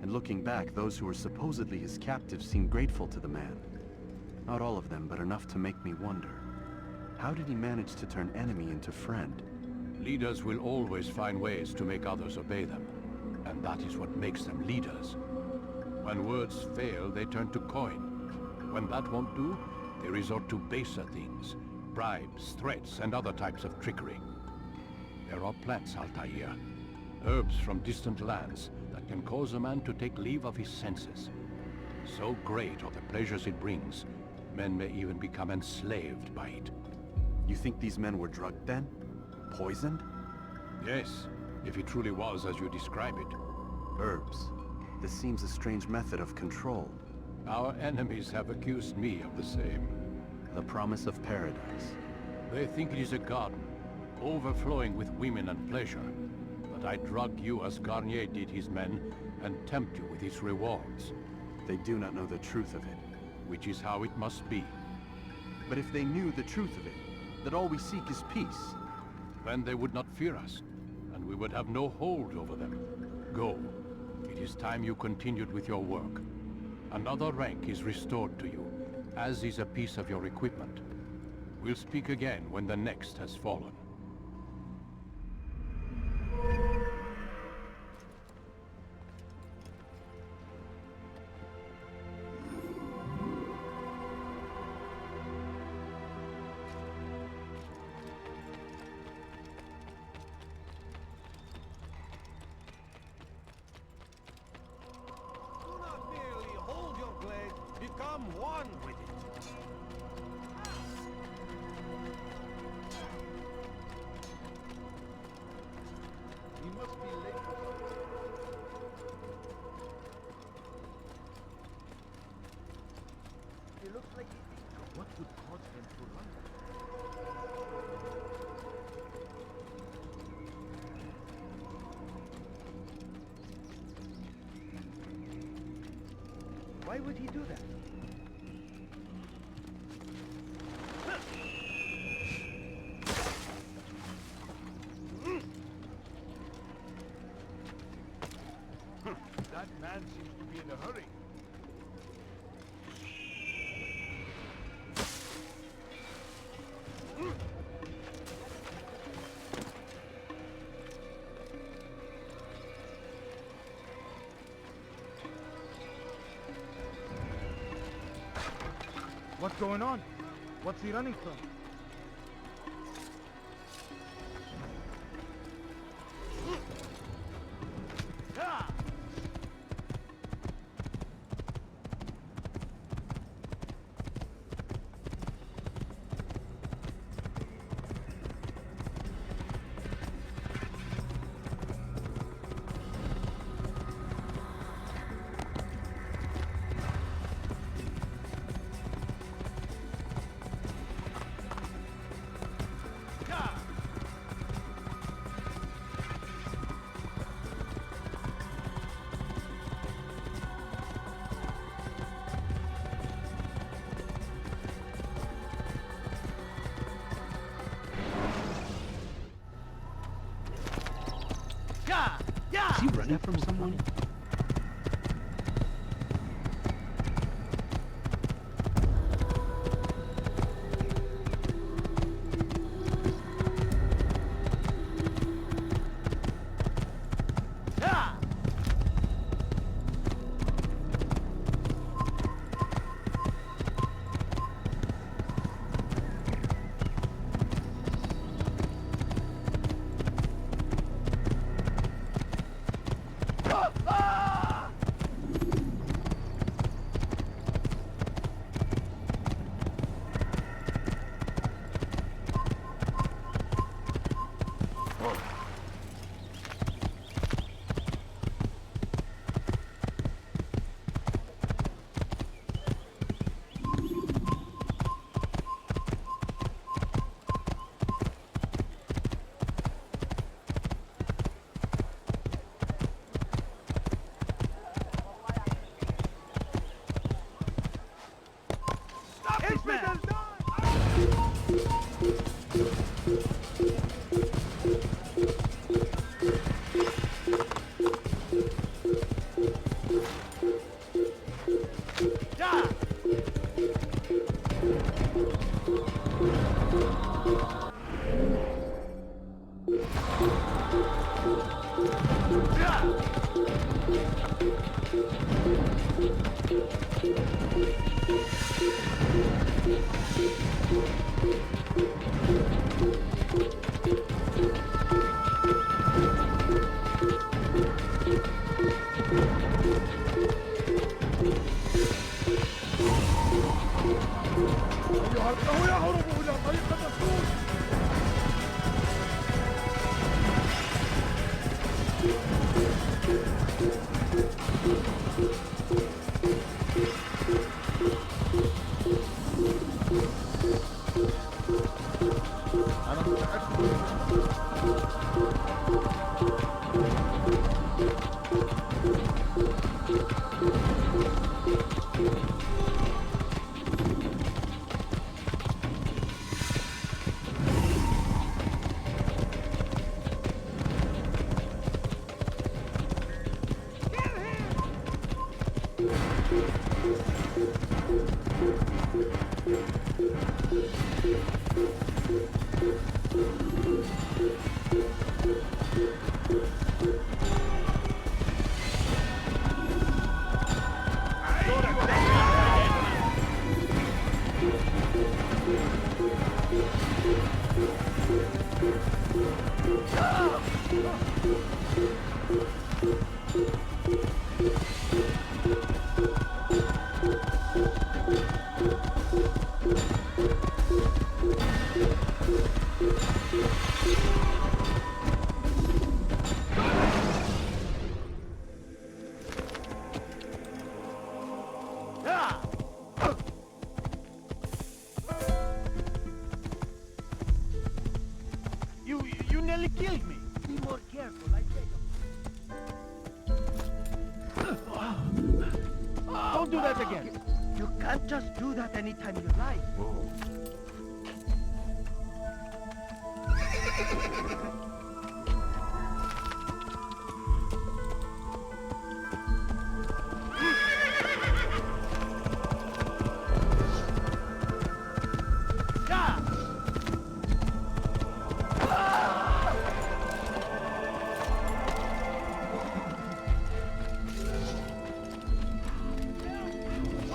And looking back, those who were supposedly his captives seemed grateful to the man. Not all of them, but enough to make me wonder. How did he manage to turn enemy into friend? Leaders will always find ways to make others obey them. And that is what makes them leaders. When words fail, they turn to coin. When that won't do, they resort to baser things. Bribes, threats, and other types of trickery. There are plants, Altair. Herbs from distant lands that can cause a man to take leave of his senses. So great are the pleasures it brings, men may even become enslaved by it. You think these men were drugged then? Poisoned? Yes, if it truly was as you describe it. Herbs. This seems a strange method of control. Our enemies have accused me of the same. The promise of paradise. They think it is a garden, overflowing with women and pleasure. But I drug you as Garnier did his men, and tempt you with his rewards. They do not know the truth of it. Which is how it must be. But if they knew the truth of it, that all we seek is peace... Then they would not fear us, and we would have no hold over them. Go. It is time you continued with your work. Another rank is restored to you, as is a piece of your equipment. We'll speak again when the next has fallen. Do not merely hold your blade, become one with it. He must be late. He looks like he thinks, what would cause him to run? Why would he do that? That man seems to be in a hurry. What's going on? What's he running from? Is he running from someone? You nearly killed me. Be more careful, I beg of you. Don't do that again. You can't just do that anytime you like.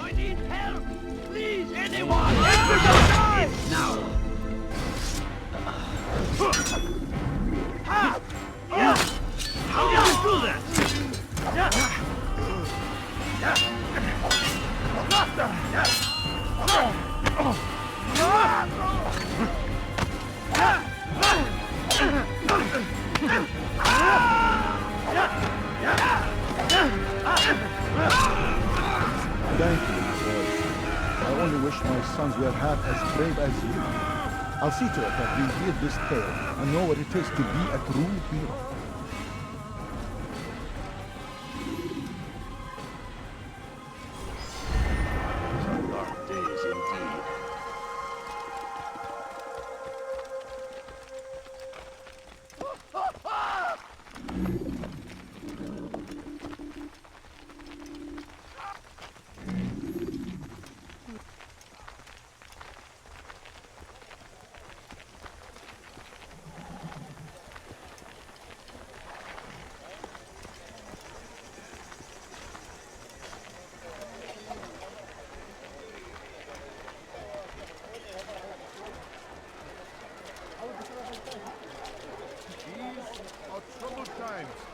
I need help! Please, anyone! It's now! Ha! Yeah! How did you do that? Thank you, boys. I only wish my sons were half as brave as you. I'll see to it that we hear this tale and know what it is to be a true hero. Dark days indeed.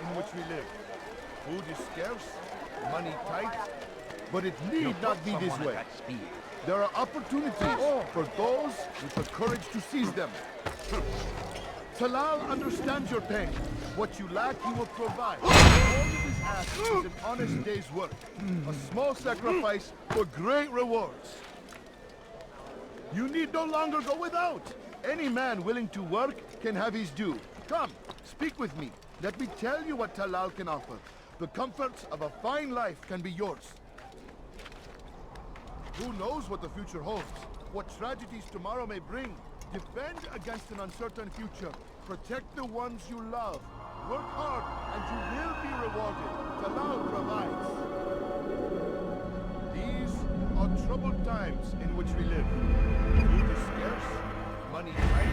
In which we live. Food is scarce, money tight, but it need not be this way. There are opportunities for those with the courage to seize them. Talal understands your pain. What you lack, he will provide. All of his asks is an honest day's work. A small sacrifice for great rewards. You need no longer go without. Any man willing to work can have his due. Come, speak with me. Let me tell you what Talal can offer. The comforts of a fine life can be yours. Who knows what the future holds? What tragedies tomorrow may bring? Defend against an uncertain future. Protect the ones you love. Work hard and you will be rewarded. Talal provides. These are troubled times in which we live. Food is scarce, money tight,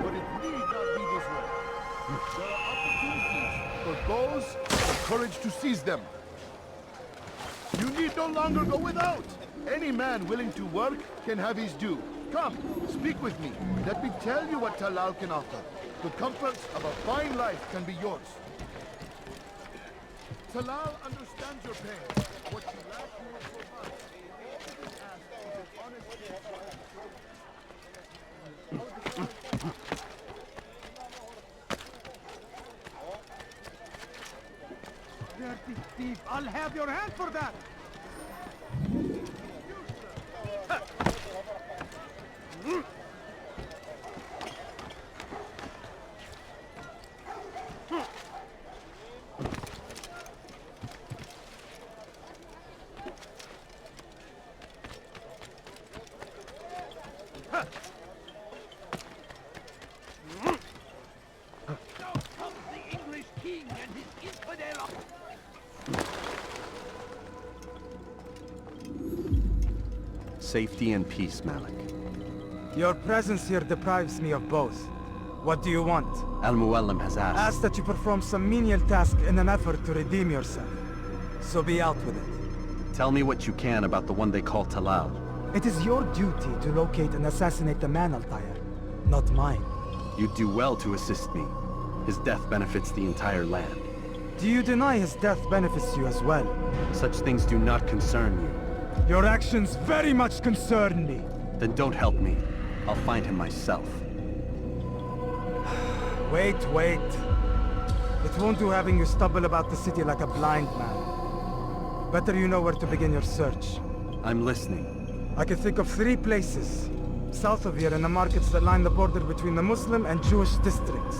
but it need not be this way. There are opportunities for those with courage to seize them. You need no longer go without. Any man willing to work can have his due. Come, speak with me. Let me tell you what Talal can offer. The comforts of a fine life can be yours. Talal understands your pain. What you lack, you will provide. Dirty thief! I'll have your hand for that! Safety and peace, Malik. Your presence here deprives me of both. What do you want? Al-Muallim has asked. Ask that you perform some menial task in an effort to redeem yourself. So be out with it. Tell me what you can about the one they call Talal. It is your duty to locate and assassinate the man, Altair, not mine. You'd do well to assist me. His death benefits the entire land. Do you deny his death benefits you as well? Such things do not concern you. Your actions very much concern me. Then don't help me. I'll find him myself. Wait. It won't do having you stumble about the city like a blind man. Better you know where to begin your search. I'm listening. I can think of 3 places. South of here in the markets that line the border between the Muslim and Jewish districts.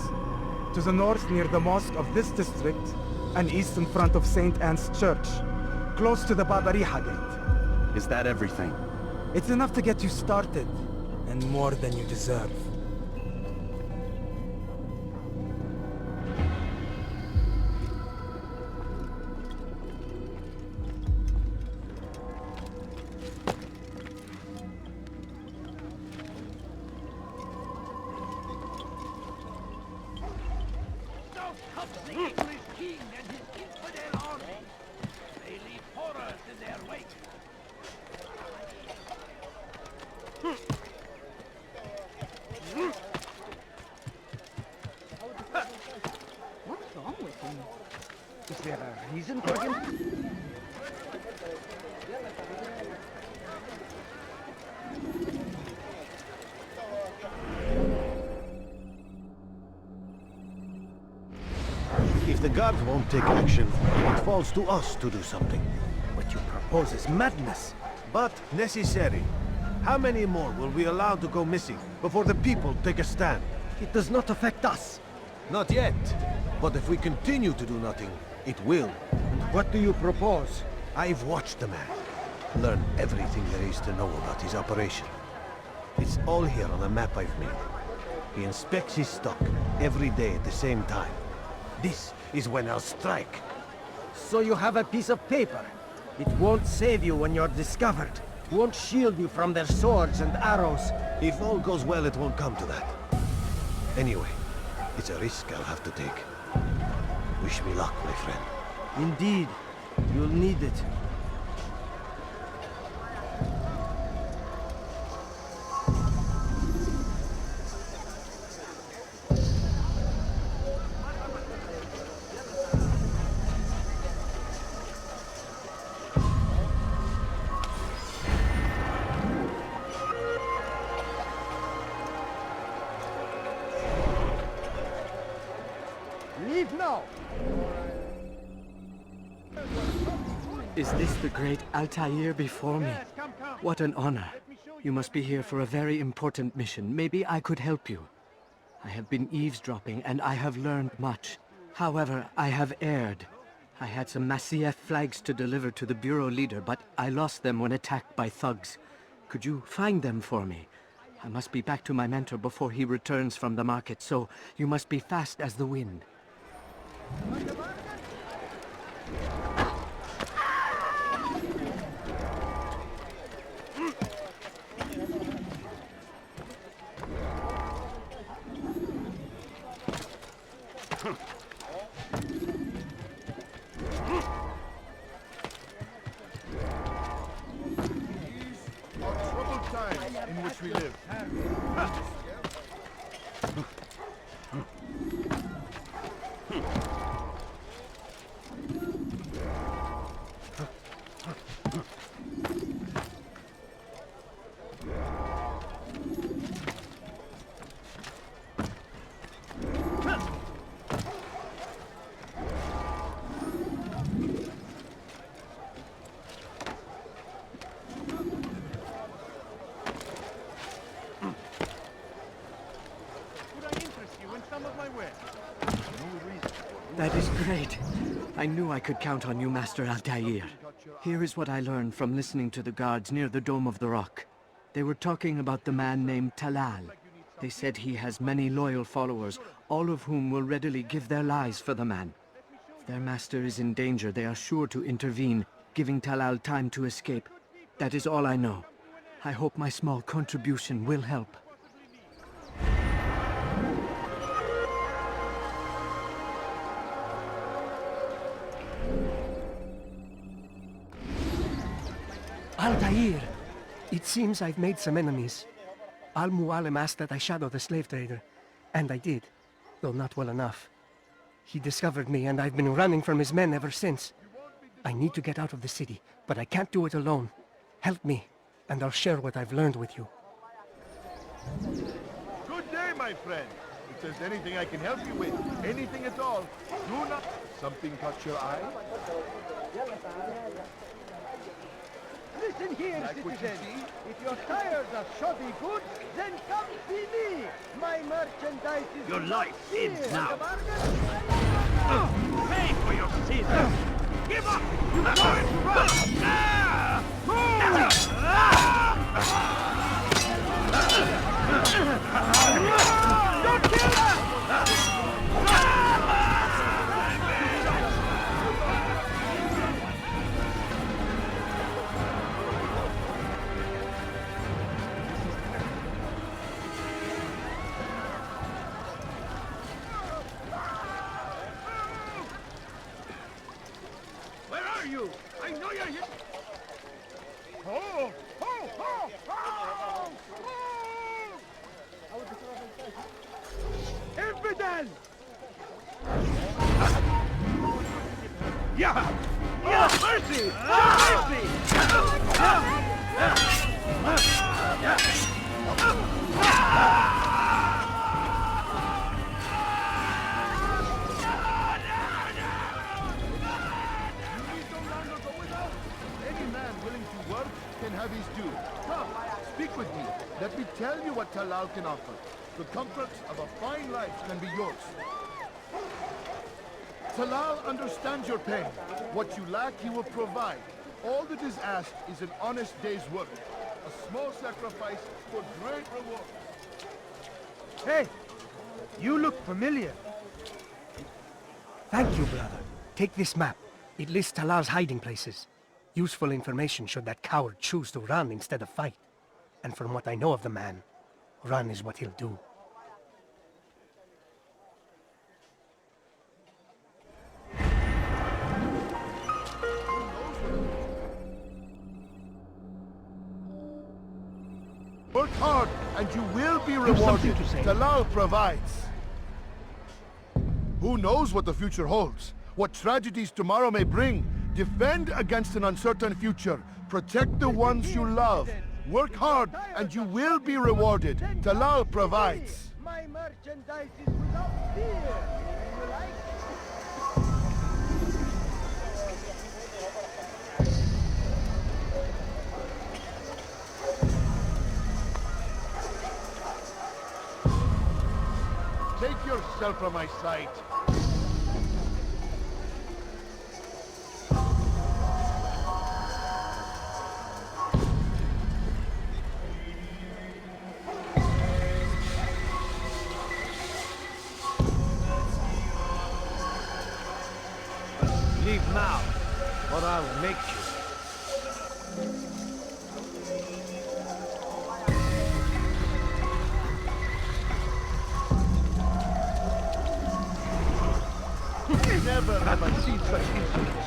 To the north near the mosque of this district, and east in front of St. Anne's Church, close to the Babariha Gate. Is that everything? It's enough to get you started, and more than you deserve. What's wrong with him? Is there a reason for him? If the guards won't take action, it falls to us to do something. What you propose is madness. But necessary. How many more will we allow to go missing before the people take a stand? It does not affect us. Not yet. But if we continue to do nothing, it will. And what do you propose? I've watched the man. Learned everything there is to know about his operation. It's all here on a map I've made. He inspects his stock every day at the same time. This is when I'll strike. So you have a piece of paper. It won't save you when you're discovered. Won't shield you from their swords and arrows. If all goes well, it won't come to that. Anyway, it's a risk I'll have to take. Wish me luck, my friend. Indeed. You'll need it. Leave now! Is this the great Altair before me? What an honor. You must be here for a very important mission. Maybe I could help you. I have been eavesdropping and I have learned much. However, I have erred. I had some Masyaf flags to deliver to the bureau leader, but I lost them when attacked by thugs. Could you find them for me? I must be back to my mentor before he returns from the market, so you must be fast as the wind. Troubled times in which we live. That is great. I knew I could count on you, Master Altair. Here is what I learned from listening to the guards near the Dome of the Rock. They were talking about the man named Talal. They said he has many loyal followers, all of whom will readily give their lives for the man. If their master is in danger, they are sure to intervene, giving Talal time to escape. That is all I know. I hope my small contribution will help. Altair! It seems I've made some enemies. Al-Mualim asked that I shadow the slave trader, and I did. though not well enough. He discovered me, and I've been running from his men ever since. I need to get out of the city, but I can't do it alone. Help me, and I'll share what I've learned with you. Good day, my friend. If there's anything I can help you with, anything at all, do not... Something caught your eye? Listen here, citizen. If you're tired of shoddy goods, then come see me. My merchandise is... Your life ends now. Pay for your sins. Give up! You going to run! Don't kill her! Where are you? I know you're here! Oh! Oh! Oh! Oh! Infidel! Yeah! Yeah! Mercy! Any man willing to work can have his due. Come, speak with me. Let me tell you what Talal can offer. The comforts of a fine life can be yours. Talal understands your pain. What you lack, he will provide. All that is asked is an honest day's work. A small sacrifice for great reward. Hey! You look familiar. Thank you, brother. Take this map. It lists Talal's hiding places. Useful information should that coward choose to run instead of fight. And from what I know of the man, run is what he'll do. Work hard, and you will be rewarded. Talal provides. Who knows what the future holds? What tragedies tomorrow may bring? Defend against an uncertain future. Protect the ones you love. Work hard, and you will be rewarded. Talal provides. My merchandise is without fear. You like? Take yourself from my sight. Leave now, or I'll make you. Never have I seen such insolence.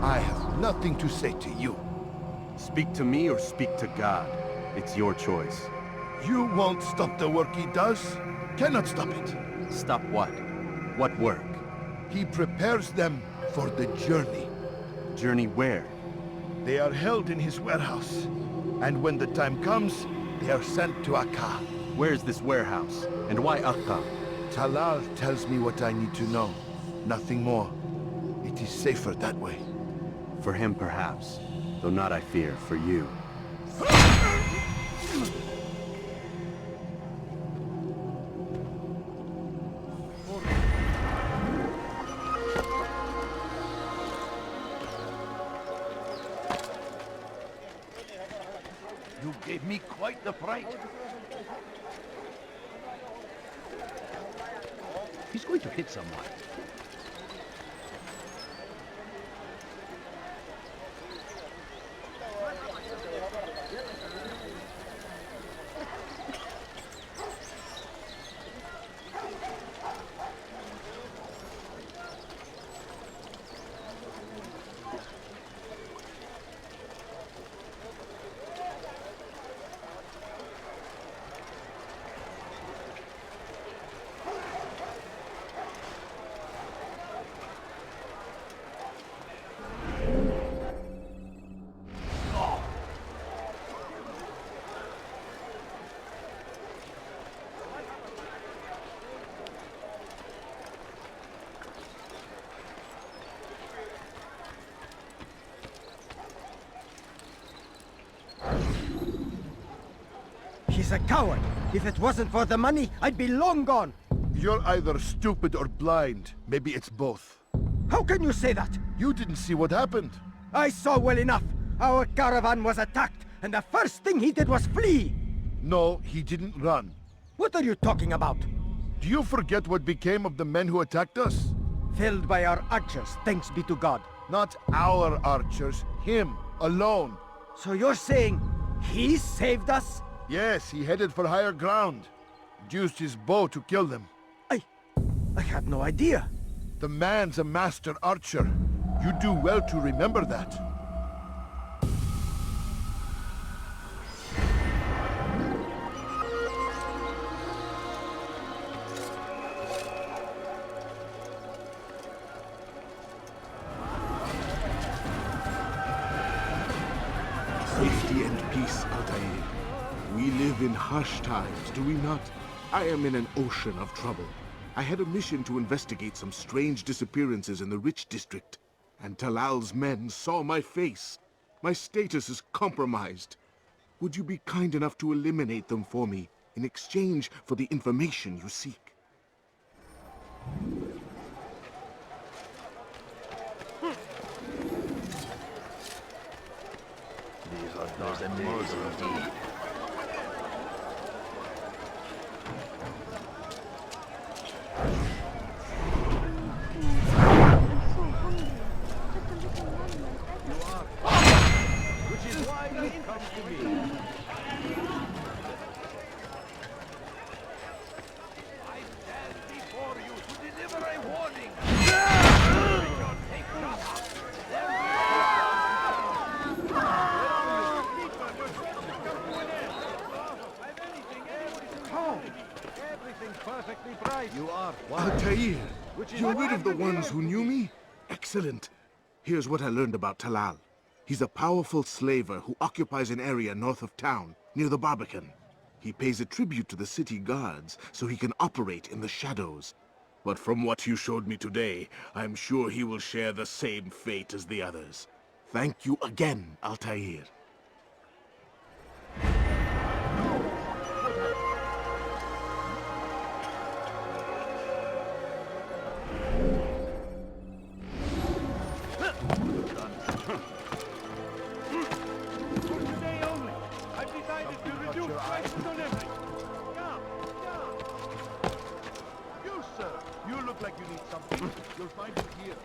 I have nothing to say to you. Speak to me or speak to God. It's your choice. You won't stop the work he does. Cannot stop it. Stop what? What work? He prepares them for the journey. Journey where? They are held in his warehouse. And when the time comes, they are sent to Akka. Where's this warehouse? And why Akka? Talal tells me what I need to know. Nothing more. It is safer that way. For him, perhaps. Though not, I fear, for you. You gave me quite the fright. He's going to hit someone. He's a coward. If it wasn't for the money, I'd be long gone. You're either stupid or blind. Maybe it's both. How can you say that? You didn't see what happened. I saw well enough. Our caravan was attacked, and the first thing he did was flee. No, he didn't run. What are you talking about? Do you forget what became of the men who attacked us? Felled by our archers, thanks be to God. Not our archers, him, alone. So you're saying he saved us? Yes, he headed for higher ground. Used his bow to kill them. I had no idea. The man's a master archer. You do well to remember that. Safety and peace, Altair. We live in harsh times, do we not? I am in an ocean of trouble. I had a mission to investigate some strange disappearances in the rich district, and Talal's men saw my face. My status is compromised. Would you be kind enough to eliminate them for me in exchange for the information you seek? These are not a murder indeed. Which is why you come to me. I stand before you to deliver a warning. Everything's perfectly bright. You are Altair, you're rid of the ones who knew me? Excellent. Here's what I learned about Talal. He's a powerful slaver who occupies an area north of town, near the Barbican. He pays a tribute to the city guards so he can operate in the shadows. But from what you showed me today, I'm sure he will share the same fate as the others. Thank you again, Altair. You'll find it here.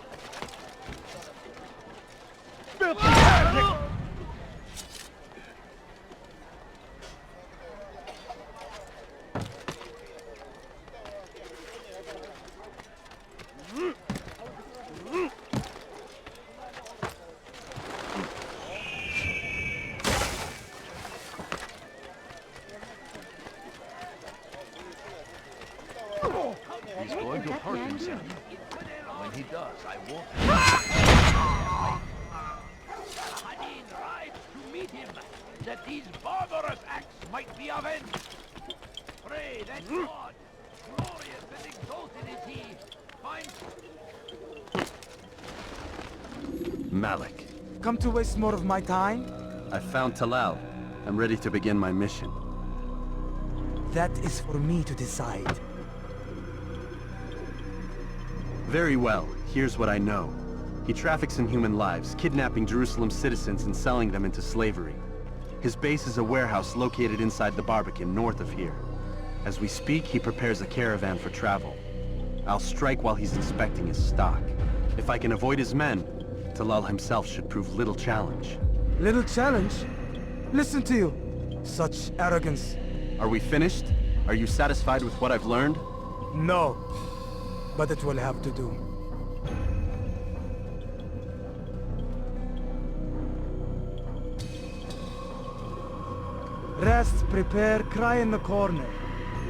He's going to hurt himself. When he does, I won't. Saladin rides to meet him, that these barbarous acts might be avenged. Pray that God, glorious and exalted is he, finds... Malik. Come to waste more of my time? I found Talal. I'm ready to begin my mission. That is for me to decide. Very well. Here's what I know. He traffics in human lives, kidnapping Jerusalem citizens and selling them into slavery. His base is a warehouse located inside the Barbican, north of here. As we speak, he prepares a caravan for travel. I'll strike while he's inspecting his stock. If I can avoid his men, Talal himself should prove little challenge. Little challenge? Listen to you. Such arrogance. Are we finished? Are you satisfied with what I've learned? No. But it will have to do. Rest, prepare, cry in the corner.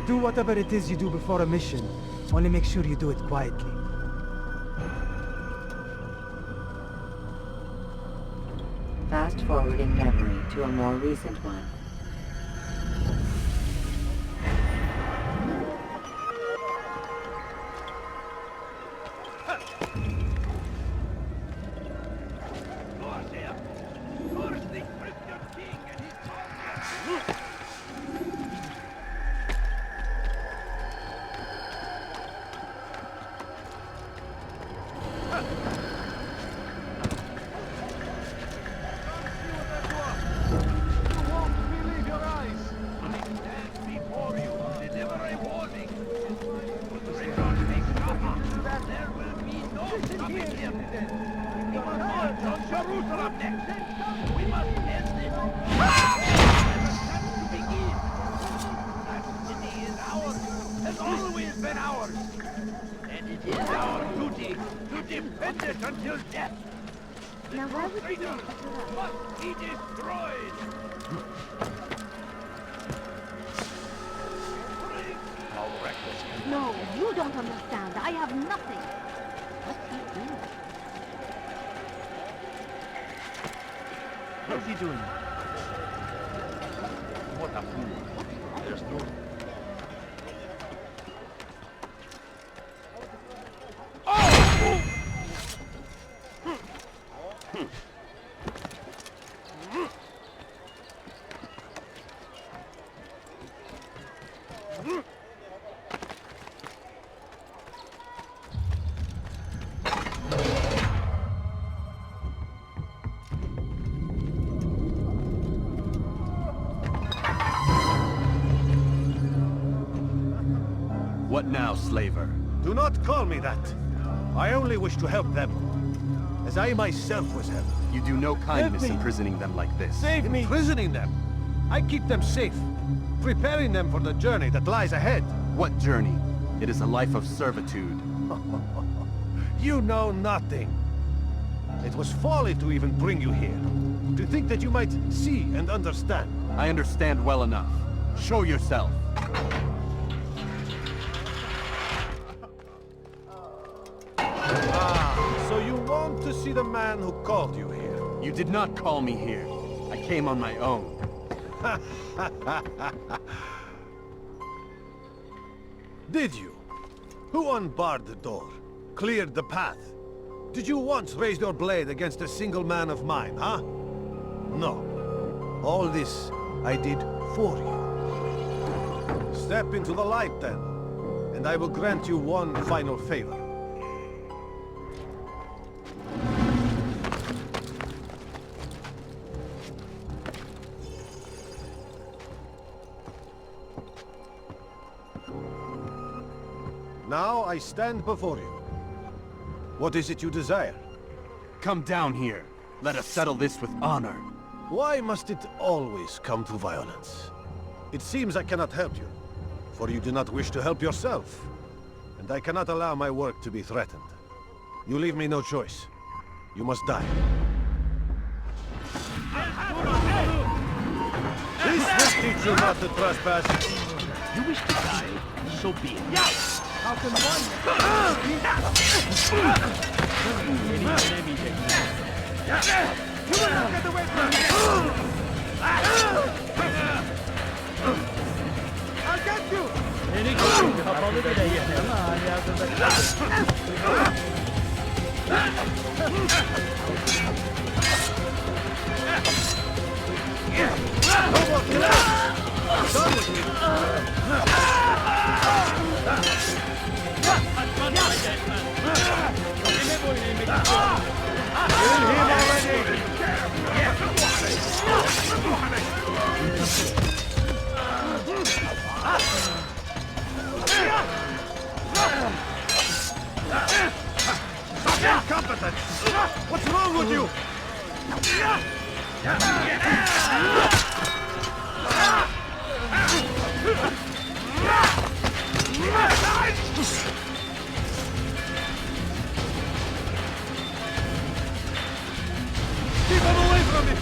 Do whatever it is you do before a mission. Only make sure you do it quietly. Fast forward in memory to a more recent one. him! He will march on Jerusalem next! We must end this! To begin! That city is ours, has always been ours! And it is our duty to defend it until death! Now why would you Traitors must be destroyed! How reckless can No, you don't understand. I have nothing. What's he doing? How's he doing? What a fool. There's no... What now, slaver? Do not call me that. I only wish to help them, as I myself was helped. You do no kindness Help me. imprisoning them like this. Save me! Imprisoning them? I keep them safe, preparing them for the journey that lies ahead. What journey? It is a life of servitude. You know nothing. It was folly to even bring you here. To think that you might see and understand. I understand well enough. Show yourself. So you want to see the man who called you here? You did not call me here. I came on my own. Did you? Who unbarred the door? Cleared the path? Did you once raise your blade against a single man of mine, huh? No. All this I did for you. Step into the light then, and I will grant you one final favor. Now I stand before you. What is it you desire? Come down here. Let us settle this with honor. Why must it always come to violence? It seems I cannot help you, for you do not wish to help yourself. And I cannot allow my work to be threatened. You leave me no choice. You must die. This will teach you not to trespass. You wish to die? So be it. How can one... You will not get away from me! I'll get you! Incompetent! What's wrong with you? Keep him away from me!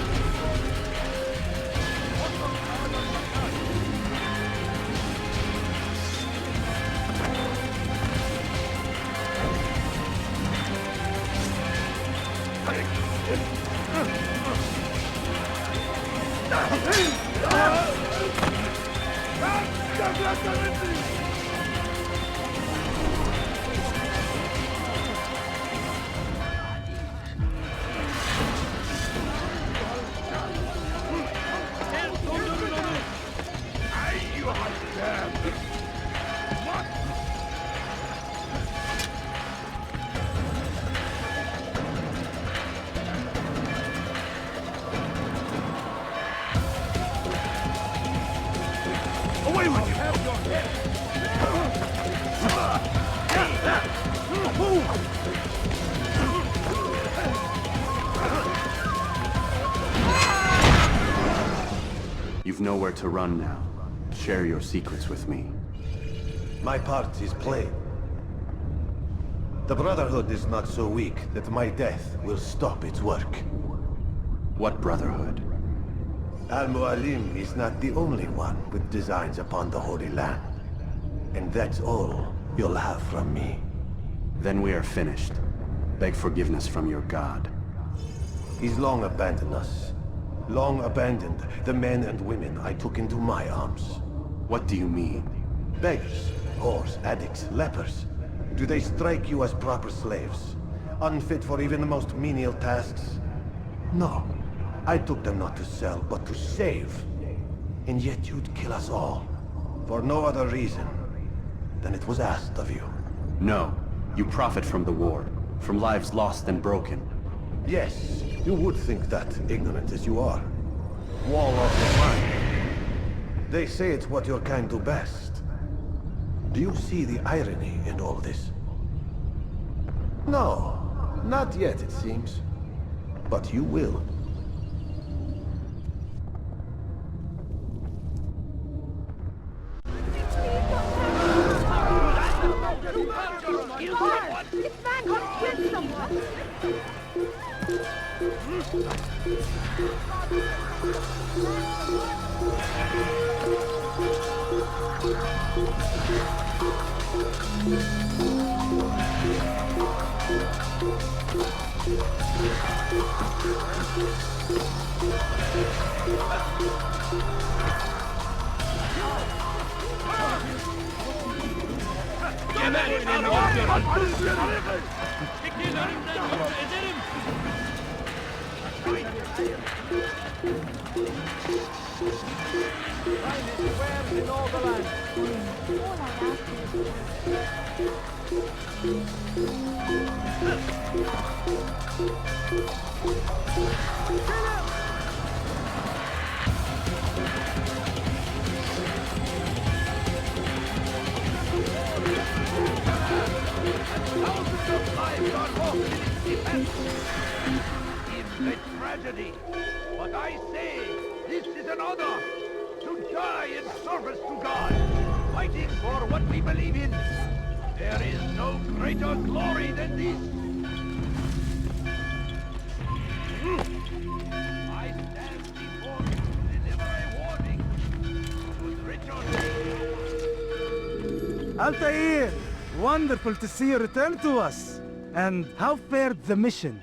Away with you! Have your head! You've nowhere to run now. Share your secrets with me. My part is plain. The Brotherhood is not so weak that my death will stop its work. What Brotherhood? Al-Mualim is not the only one with designs upon the Holy Land. And that's all you'll have from me. Then we are finished. Beg forgiveness from your god. He's long abandoned us. Long abandoned the men and women I took into my arms. What do you mean? Beggars, whores, addicts, lepers. Do they strike you as proper slaves? Unfit for even the most menial tasks? No. I took them not to sell, but to save. And yet you'd kill us all. For no other reason than it was asked of you. No. You profit from the war. From lives lost and broken. Yes, you would think that, ignorant as you are. Wall off your mind. They say it's what your kind do best. Do you see the irony in all this? No, not yet, it seems. But you will. This man has killed someone! Seems a tragedy, but I say this is an honor to die in service to God, fighting for what we believe in. There is no greater glory than this. I stand before you to deliver a warning. Should Richard... Altair! Wonderful to see you return to us. And how fared the mission?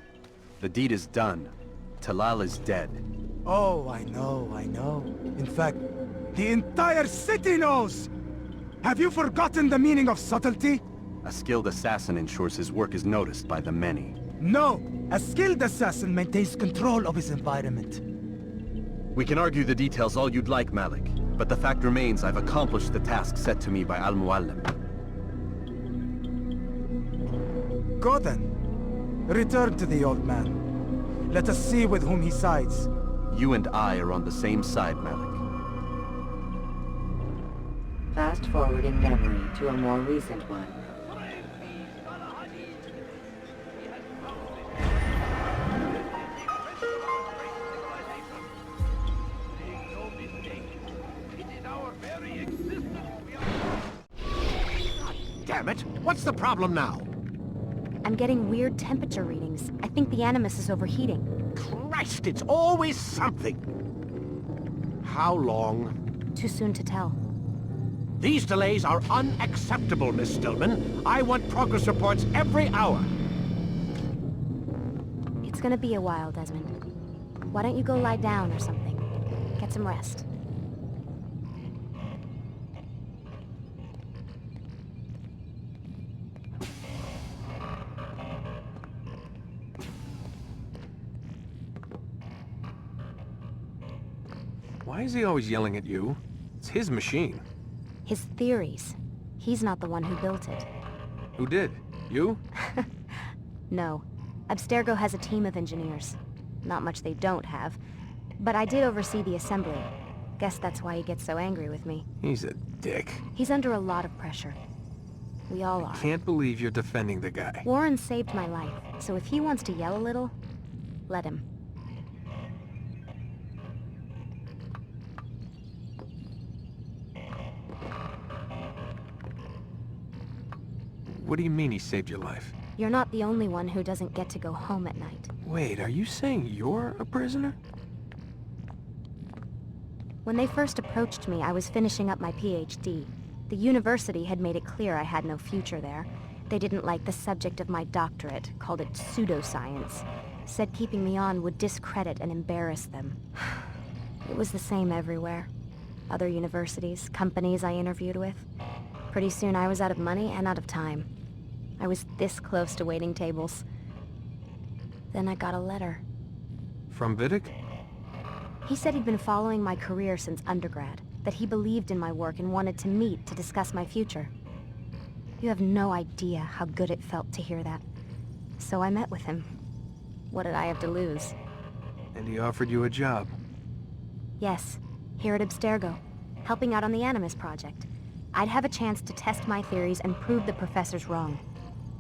The deed is done. Talal is dead. Oh, I know. In fact, the entire city knows! Have you forgotten the meaning of subtlety? A skilled assassin ensures his work is noticed by the many. No! A skilled assassin maintains control of his environment. We can argue the details all you'd like, Malik. But the fact remains I've accomplished the task set to me by Al-Mualim. Go then. Return to the old man. Let us see with whom he sides. You and I are on the same side, Malik. Fast forward in memory to a more recent one. Damn it! What's the problem now? I'm getting weird temperature readings. I think the Animus is overheating. Christ, it's always something! How long? Too soon to tell. These delays are unacceptable, Miss Stillman. I want progress reports every hour. It's gonna be a while, Desmond. Why don't you go lie down or something? Get some rest. Why is he always yelling at you? It's his machine. His theories. He's not the one who built it. Who did? You? No. Abstergo has a team of engineers. Not much they don't have. But I did oversee the assembly. Guess that's why he gets so angry with me. He's a dick. He's under a lot of pressure. We all are. Can't believe you're defending the guy. Warren saved my life, so if he wants to yell a little, let him. What do you mean he saved your life? You're not the only one who doesn't get to go home at night. Wait, are you saying you're a prisoner? When they first approached me, I was finishing up my PhD. The university had made it clear I had no future there. They didn't like the subject of my doctorate, called it pseudoscience. Said keeping me on would discredit and embarrass them. It was the same everywhere. Other universities, companies I interviewed with. Pretty soon I was out of money and out of time. I was this close to waiting tables. Then I got a letter. From Vidic? He said he'd been following my career since undergrad, that he believed in my work and wanted to meet to discuss my future. You have no idea how good it felt to hear that. So I met with him. What did I have to lose? And he offered you a job. Yes, here at Abstergo, helping out on the Animus project. I'd have a chance to test my theories and prove the professors wrong.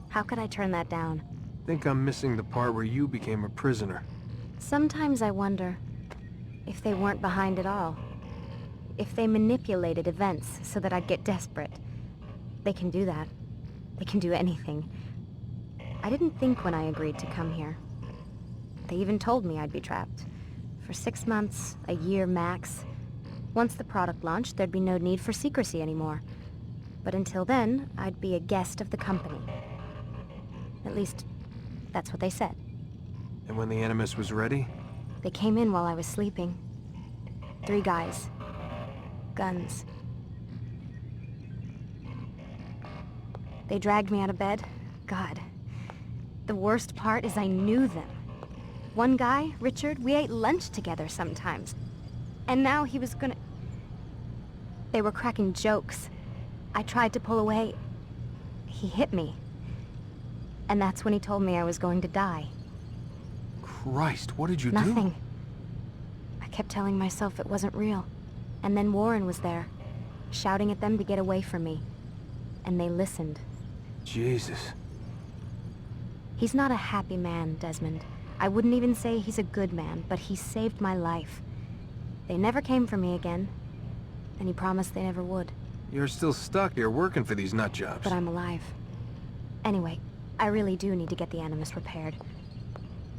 How could I turn that down? Think I'm missing the part where you became a prisoner. Sometimes I wonder if they weren't behind it all. If they manipulated events so that I'd get desperate. They can do that. They can do anything. I didn't think when I agreed to come here. They even told me I'd be trapped. For 6 months, a year max. Once the product launched, there'd be no need for secrecy anymore. But until then, I'd be a guest of the company. At least, that's what they said. And when the Animus was ready? They came in while I was sleeping. 3 guys. Guns. They dragged me out of bed. God. The worst part is I knew them. One guy, Richard, we ate lunch together sometimes. And now he was gonna... They were cracking jokes. I tried to pull away. He hit me. And that's when he told me I was going to die. Christ, what did you do? Nothing. I kept telling myself it wasn't real. And then Warren was there, shouting at them to get away from me. And they listened. Jesus. He's not a happy man, Desmond. I wouldn't even say he's a good man, but he saved my life. They never came for me again, and he promised they never would. You're still stuck here working for these nut jobs. But I'm alive. Anyway, I really do need to get the Animus repaired.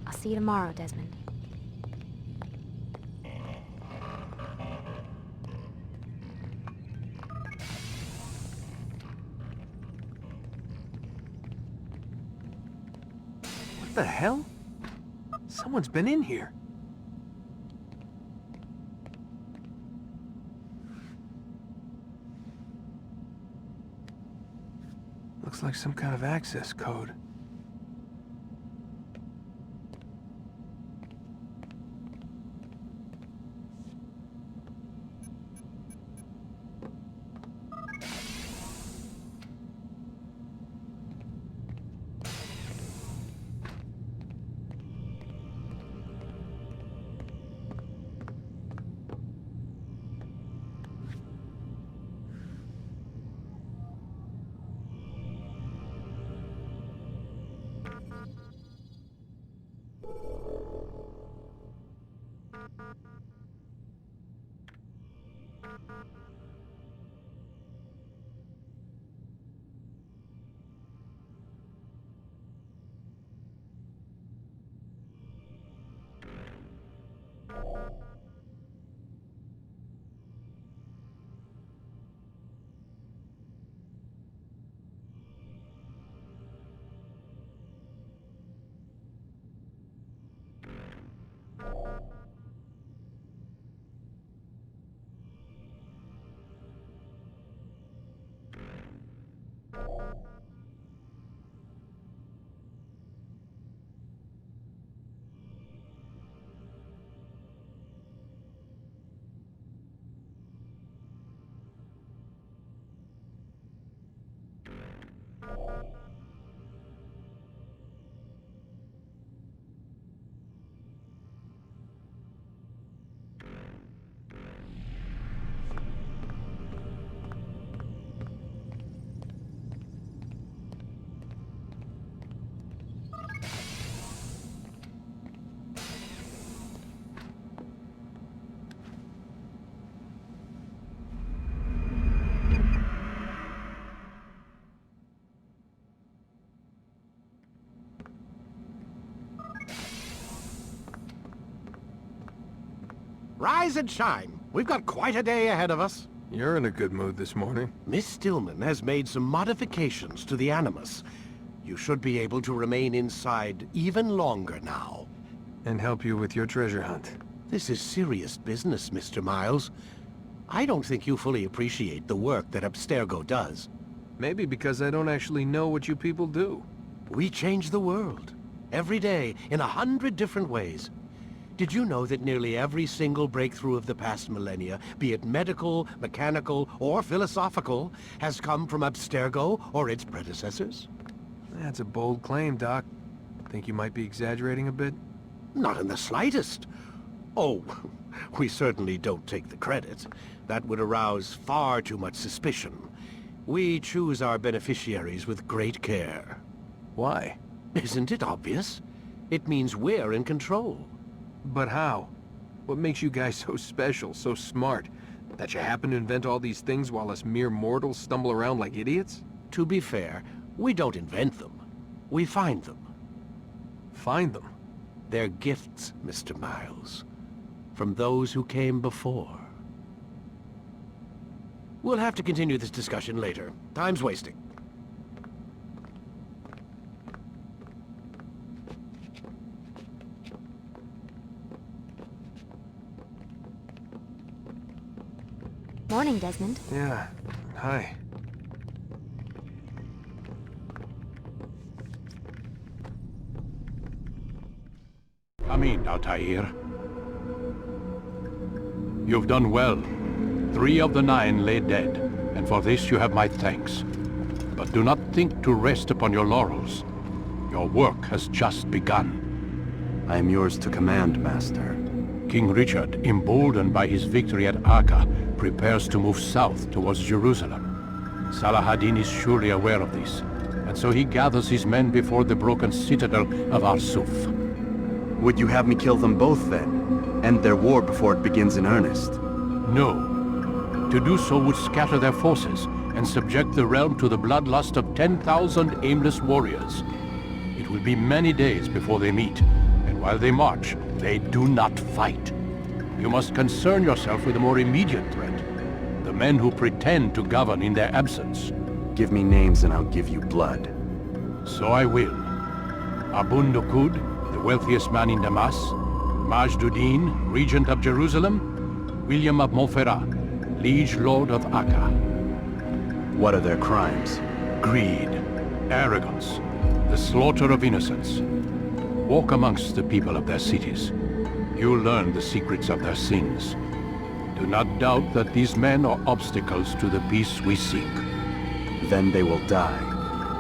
I'll see you tomorrow, Desmond. What the hell? Someone's been in here. Looks like some kind of access code. Rise and shine. We've got quite a day ahead of us. You're in a good mood this morning. Miss Stillman has made some modifications to the Animus. You should be able to remain inside even longer now. And help you with your treasure hunt. This is serious business, Mr. Miles. I don't think you fully appreciate the work that Abstergo does. Maybe because I don't actually know what you people do. We change the world. Every day, in 100 different ways. Did you know that nearly every single breakthrough of the past millennia, be it medical, mechanical, or philosophical, has come from Abstergo or its predecessors? That's a bold claim, Doc. Think you might be exaggerating a bit? Not in the slightest. Oh, we certainly don't take the credit. That would arouse far too much suspicion. We choose our beneficiaries with great care. Why? Isn't it obvious? It means we're in control. But how? What makes you guys so special, so smart? That you happen to invent all these things while us mere mortals stumble around like idiots? To be fair, we don't invent them. We find them. Find them? They're gifts, Mr. Miles. From those who came before. We'll have to continue this discussion later. Time's wasting. Morning, Desmond. Yeah. Hi. Come in, Altair. You've done well. 3 of the 9 lay dead, and for this you have my thanks. But do not think to rest upon your laurels. Your work has just begun. I am yours to command, Master. King Richard, emboldened by his victory at Acre, prepares to move south towards Jerusalem. Salah-ad-Din is surely aware of this, and so he gathers his men before the broken citadel of Arsuf. Would you have me kill them both, then? End their war before it begins in earnest? No. To do so would scatter their forces and subject the realm to the bloodlust of 10,000 aimless warriors. It will be many days before they meet, and while they march, they do not fight. You must concern yourself with a more immediate threat. The men who pretend to govern in their absence. Give me names and I'll give you blood. So I will. Abun Dukud, the wealthiest man in Damas. Majduddin, regent of Jerusalem. William of Montferrat, liege lord of Acre. What are their crimes? Greed, arrogance, the slaughter of innocents. Walk amongst the people of their cities. You'll learn the secrets of their sins. Do not doubt that these men are obstacles to the peace we seek. Then they will die.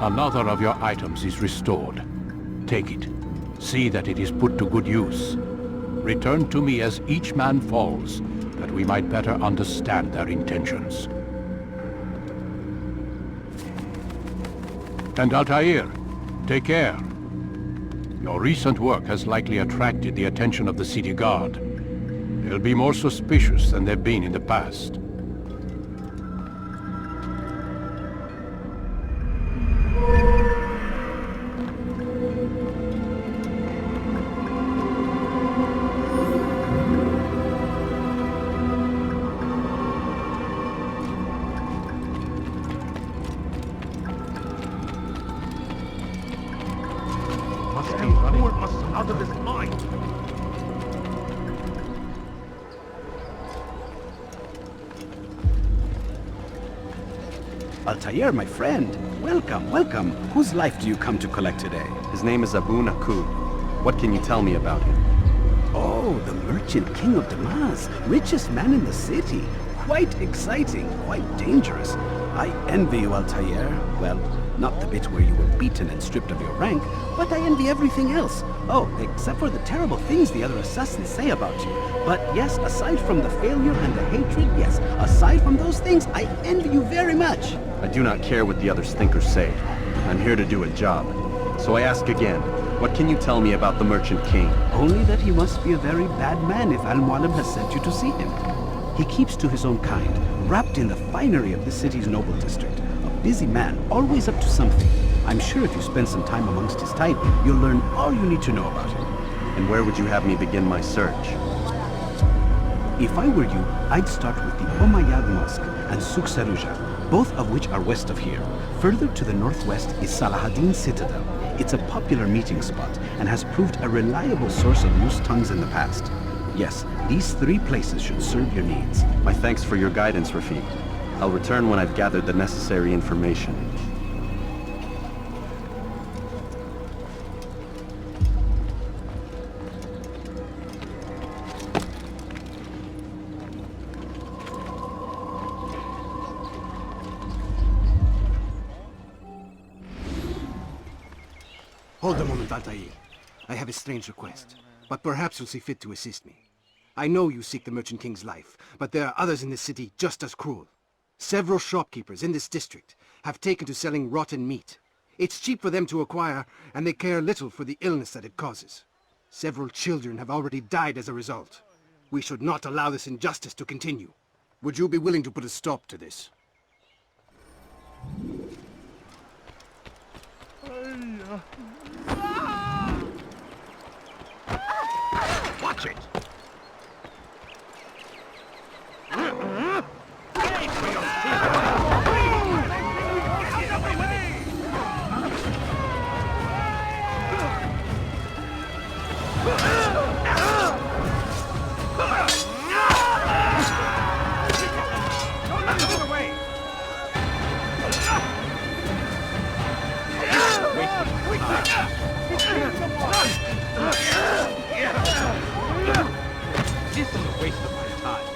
Another of your items is restored. Take it. See that it is put to good use. Return to me as each man falls, that we might better understand their intentions. And Altair, take care. Your recent work has likely attracted the attention of the city guard. They'll be more suspicious than they've been in the past. Out of his mind! Altair, my friend. Welcome, welcome. Whose life do you come to collect today? His name is Abu Nakud. What can you tell me about him? Oh, the merchant king of Damas. Richest man in the city. Quite exciting, quite dangerous. I envy you, Altair. Well, not the bit where you were beaten and stripped of your rank, but I envy everything else. Oh, except for the terrible things the other assassins say about you. But yes, aside from the failure and the hatred, yes, aside from those things, I envy you very much. I do not care what the others think or say. I'm here to do a job. So I ask again, what can you tell me about the Merchant King? Only that he must be a very bad man if Al-Mualim has sent you to see him. He keeps to his own kind, wrapped in the finery of this city's noble district. A busy man, always up to something. I'm sure if you spend some time amongst his type, you'll learn all you need to know about him. And where would you have me begin my search? If I were you, I'd start with the Umayyad Mosque and Souk Saruja, both of which are west of here. Further to the northwest is Salahaddin Citadel. It's a popular meeting spot and has proved a reliable source of loose tongues in the past. Yes, these 3 places should serve your needs. My thanks for your guidance, Rafiq. I'll return when I've gathered the necessary information. Hold a moment, Altair. I have a strange request, but perhaps you'll see fit to assist me. I know you seek the Merchant King's life, but there are others in this city just as cruel. Several shopkeepers in this district have taken to selling rotten meat. It's cheap for them to acquire, and they care little for the illness that it causes. Several children have already died as a result. We should not allow this injustice to continue. Would you be willing to put a stop to this? Watch it! This is a waste of my time.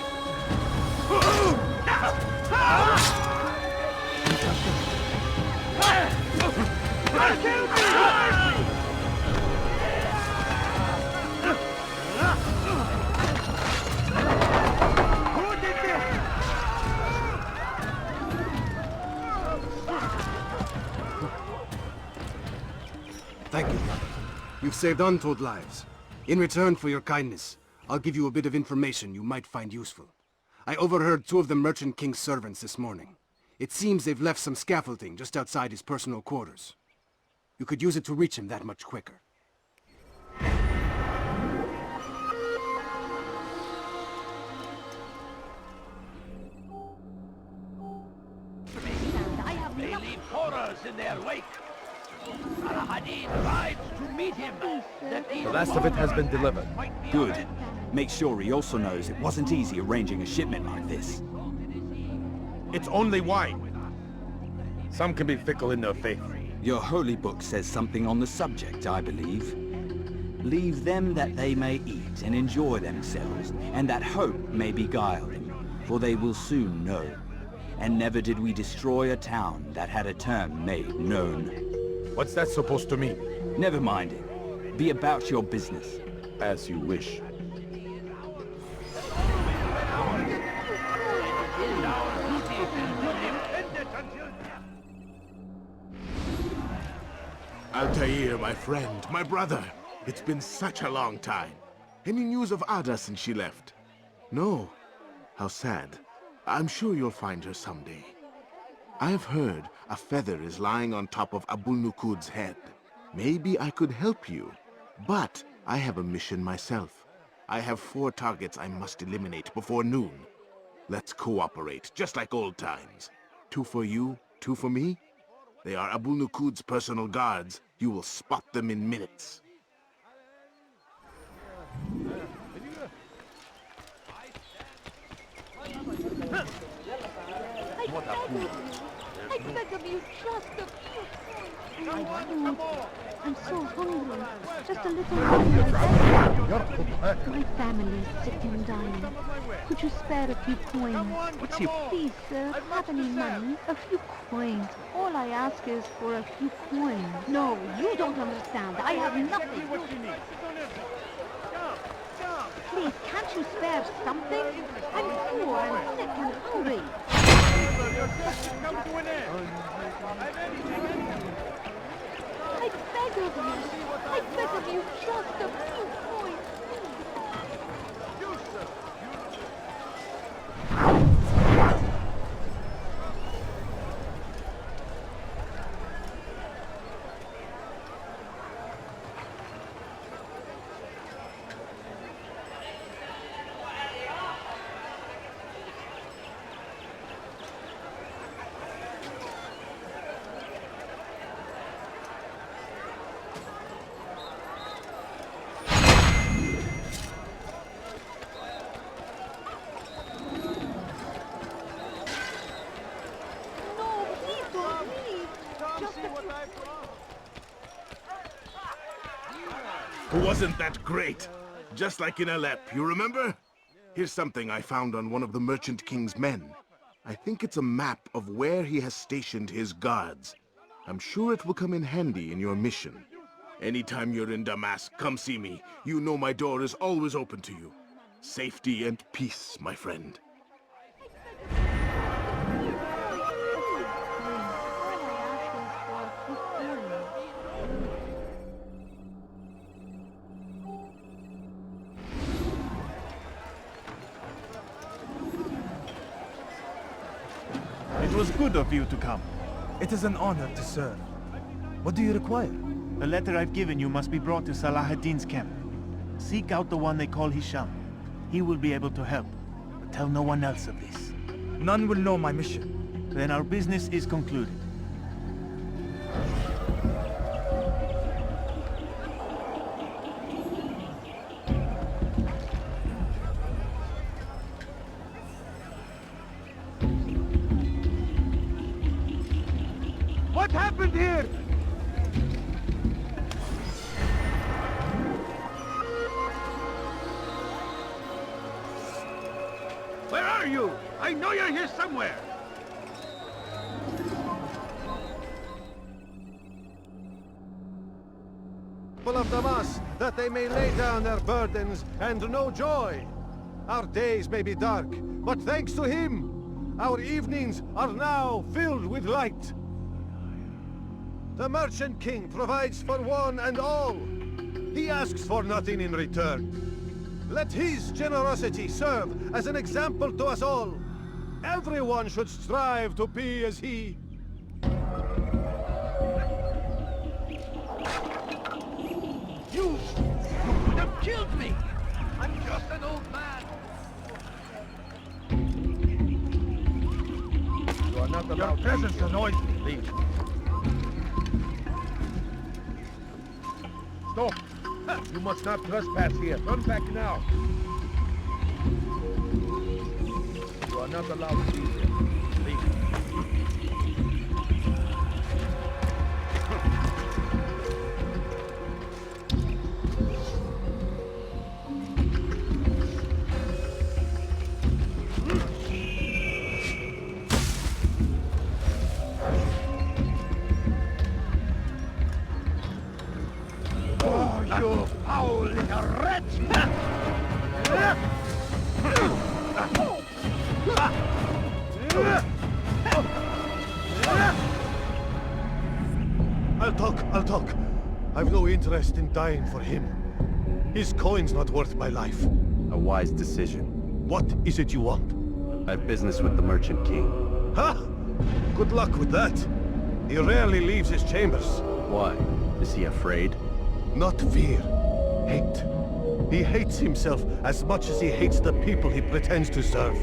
Thank you, brother. You've saved untold lives. In return for your kindness, I'll give you a bit of information you might find useful. I overheard 2 of the Merchant King's servants this morning. It seems they've left some scaffolding just outside his personal quarters. You could use it to reach him that much quicker. They leave horrors in their wake. Salahaddin rides to meet him. The last of it has been delivered. Good. Make sure he also knows it wasn't easy arranging a shipment like this. It's only wine. Some can be fickle in their faith. Your holy book says something on the subject, I believe. Leave them that they may eat and enjoy themselves, and that hope may beguile them, for they will soon know. And never did we destroy a town that had a term made known. What's that supposed to mean? Never mind it. Be about your business. As you wish. Altair, my friend, my brother. It's been such a long time. Any news of Ada since she left? No. How sad. I'm sure you'll find her someday. I've heard a feather is lying on top of Abul Nukud's head. Maybe I could help you. But I have a mission myself. I have 4 targets I must eliminate before noon. Let's cooperate, just like old times. 2 for you, 2 for me? They are Abul Nukud's personal guards. You will spot them in minutes. I beg of you, just a few coins. I'm so hungry. Just a little more. My family's sick and dying. Could you spare a few coins? What's your... Please, sir, have any money? A few coins. All I ask is for a few coins. No, you don't understand. I have nothing. Please, can't you spare something? I'm poor and sick and hungry. I beg of you, just a few coins. wasn't that great. Just like in Alep, you remember? Here's something I found on one of the Merchant King's men. I think it's a map of where he has stationed his guards. I'm sure it will come in handy in your mission. Anytime you're in Damascus, come see me. You know my door is always open to you. Safety and peace, my friend. It was good of you to come. It is an honor to serve. What do you require? The letter I've given you must be brought to Salah ad-Din's camp. Seek out the one they call Hisham. He will be able to help, but tell no one else of this. None will know my mission. Then our business is concluded. What happened here? Where are you? I know you're here somewhere. People of Damas, that they may lay down their burdens and know joy. Our days may be dark, but thanks to him, our evenings are now filled with light. The Merchant King provides for one and all. He asks for nothing in return. Let his generosity serve as an example to us all. Everyone should strive to be as he. You could have killed me. I'm just an old man. You are not allowed. Your presence annoys me. Leave. Stop! You must not trespass here. Turn back now. You are not allowed to be here. Leave. You foul little wretch! I'll talk. I've no interest in dying for him. His coin's not worth my life. A wise decision. What is it you want? I have business with the Merchant King. Huh? Good luck with that. He rarely leaves his chambers. Why? Is he afraid? Not fear. Hate. He hates himself as much as he hates the people he pretends to serve.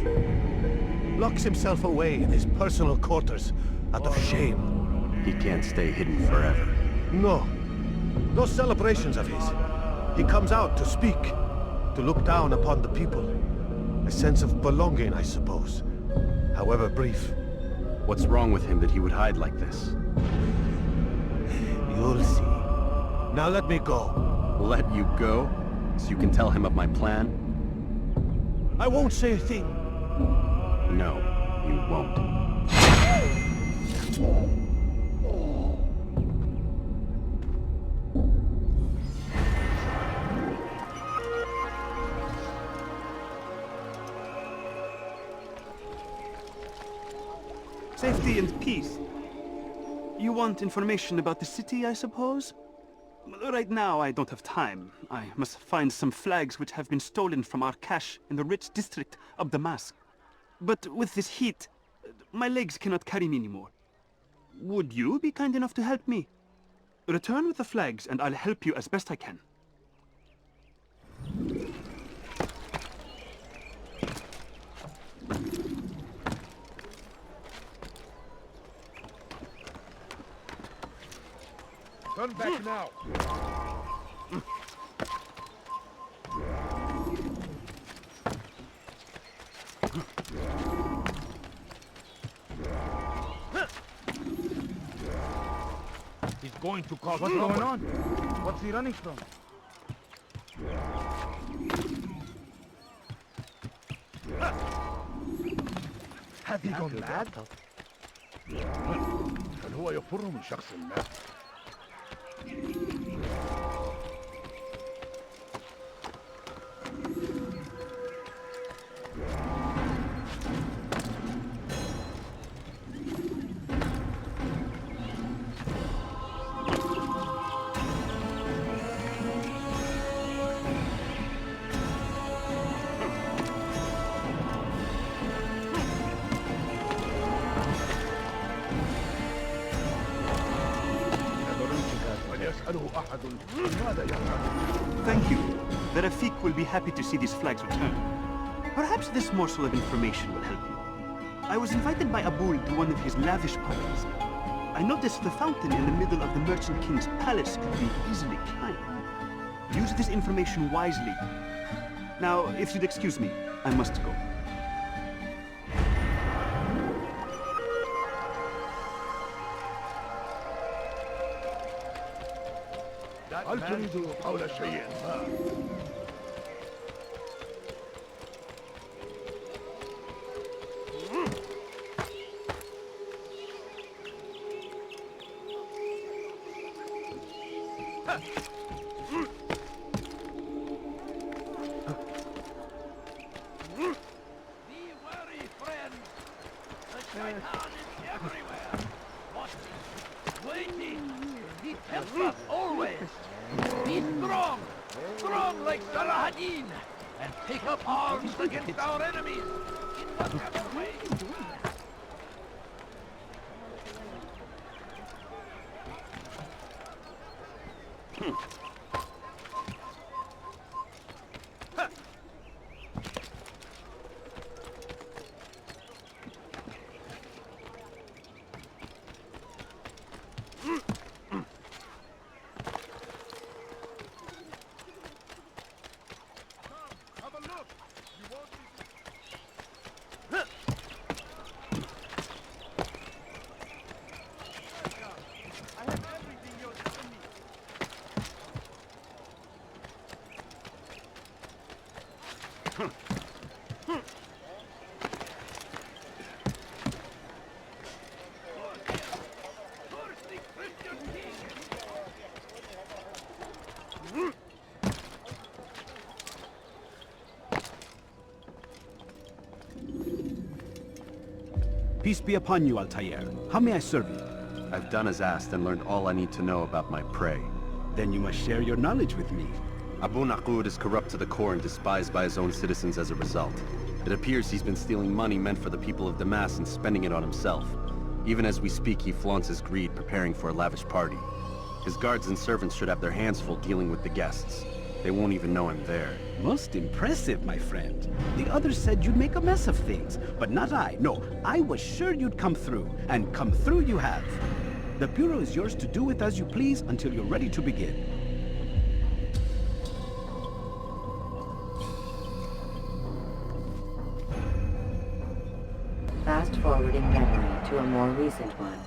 Locks himself away in his personal quarters out of shame. He can't stay hidden forever. No. No celebrations of his. He comes out to speak, to look down upon the people. A sense of belonging, I suppose. However brief. What's wrong with him that he would hide like this? You'll see. Now let me go. Let you go? So you can tell him of my plan? I won't say a thing. No, you won't. Safety and peace. You want information about the city, I suppose? Right now, I don't have time. I must find some flags which have been stolen from our cache in the rich district of Damascus. But with this heat, my legs cannot carry me anymore. Would you be kind enough to help me? Return with the flags, and I'll help you as best I can. Turn back now. He's going to cause What's trouble. going on? What's he running from? Have you gone mad? هل هو يفر من شخص ما؟ Thank you. The Rafik will be happy to see these flags return. Perhaps this morsel of information will help you. I was invited by Abul to one of his lavish parties. I noticed the fountain in the middle of the Merchant King's palace could be easily climbed. Use this information wisely. Now, if you'd excuse me, I must go. هل تريد قول شيء ما؟ Peace be upon you, Altair. How may I serve you? I've done as asked and learned all I need to know about my prey. Then you must share your knowledge with me. Abu Naqud is corrupt to the core and despised by his own citizens as a result. It appears he's been stealing money meant for the people of Damas and spending it on himself. Even as we speak, he flaunts his greed, preparing for a lavish party. His guards and servants should have their hands full dealing with the guests. They won't even know I'm there. Most impressive, my friend. The others said you'd make a mess of things, but not I. No, I was sure you'd come through, and come through you have. The Bureau is yours to do with as you please until you're ready to begin. Fast-forwarding memory to a more recent one.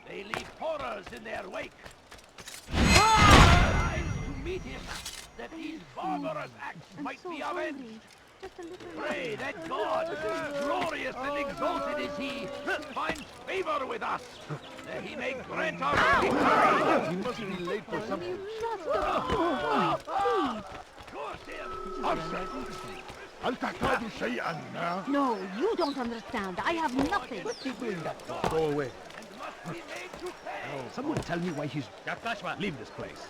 They leave horror murderers in their wake. Rise to meet him, that these barbarous acts might be avenged. Pray that God, glorious and exalted is he, finds favor with us, that he may grant us victory. He must be late for something. No, you don't understand. I have nothing. Go away. Someone tell me why he's... Leave this place.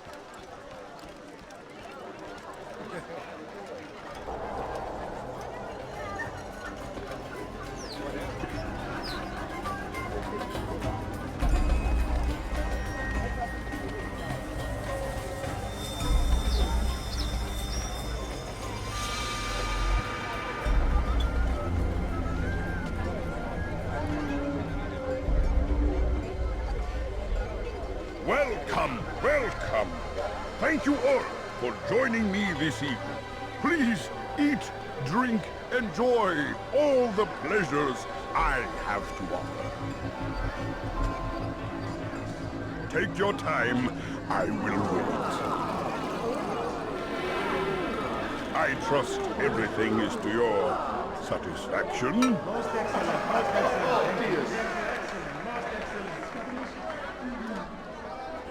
Welcome, welcome. Thank you all for joining me this evening. Please eat, drink, enjoy all the pleasures I have to offer. Take your time, I will wait. I trust everything is to your satisfaction. Most excellent, most excellent.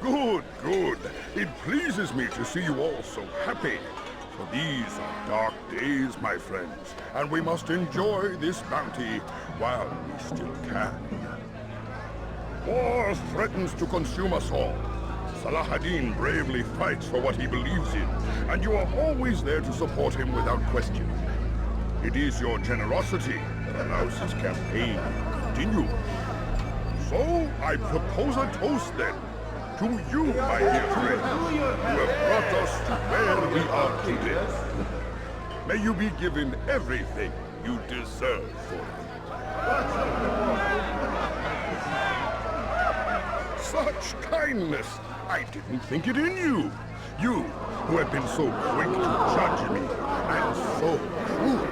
Good, good. It pleases me to see you all so happy. For these are dark days, my friends, and we must enjoy this bounty while we still can. War threatens to consume us all. Salah ad-Din bravely fights for what he believes in, and you are always there to support him without question. It is your generosity that allows his campaign to continue. So, I propose a toast then. To you, my dear friends, who have brought us to where we are today. May you be given everything you deserve for it. Such kindness! I didn't think it in you. You, who have been so quick to judge me, and so cruel.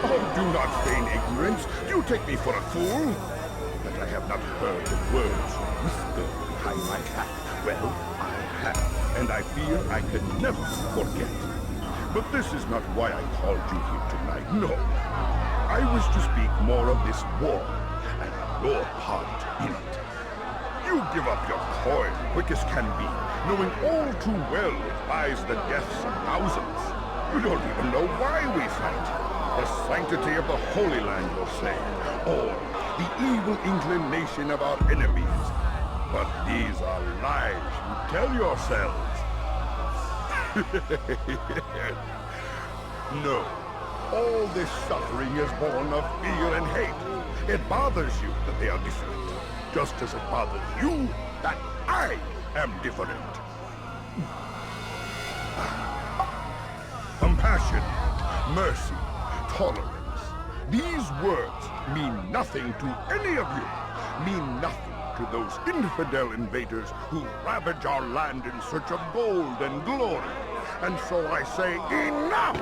Oh, do not feign ignorance. You take me for a fool. That I have not heard the words whispered behind my hat. Well, I have, and I fear I can never forget. But this is not why I called you here tonight, no. I wish to speak more of this war, and your part in it. You give up your coin quick as can be, knowing all too well it buys the deaths of thousands. You don't even know why we fight. The sanctity of the Holy Land, you'll say, or the evil inclination of our enemies. But these are lies you tell yourselves. No, all this suffering is born of fear and hate. It bothers you that they are different, just as it bothers you that I am different. Compassion, mercy, tolerance. These words mean nothing to any of you, mean nothing to those infidel invaders who ravage our land in search of gold and glory. And so I say, enough!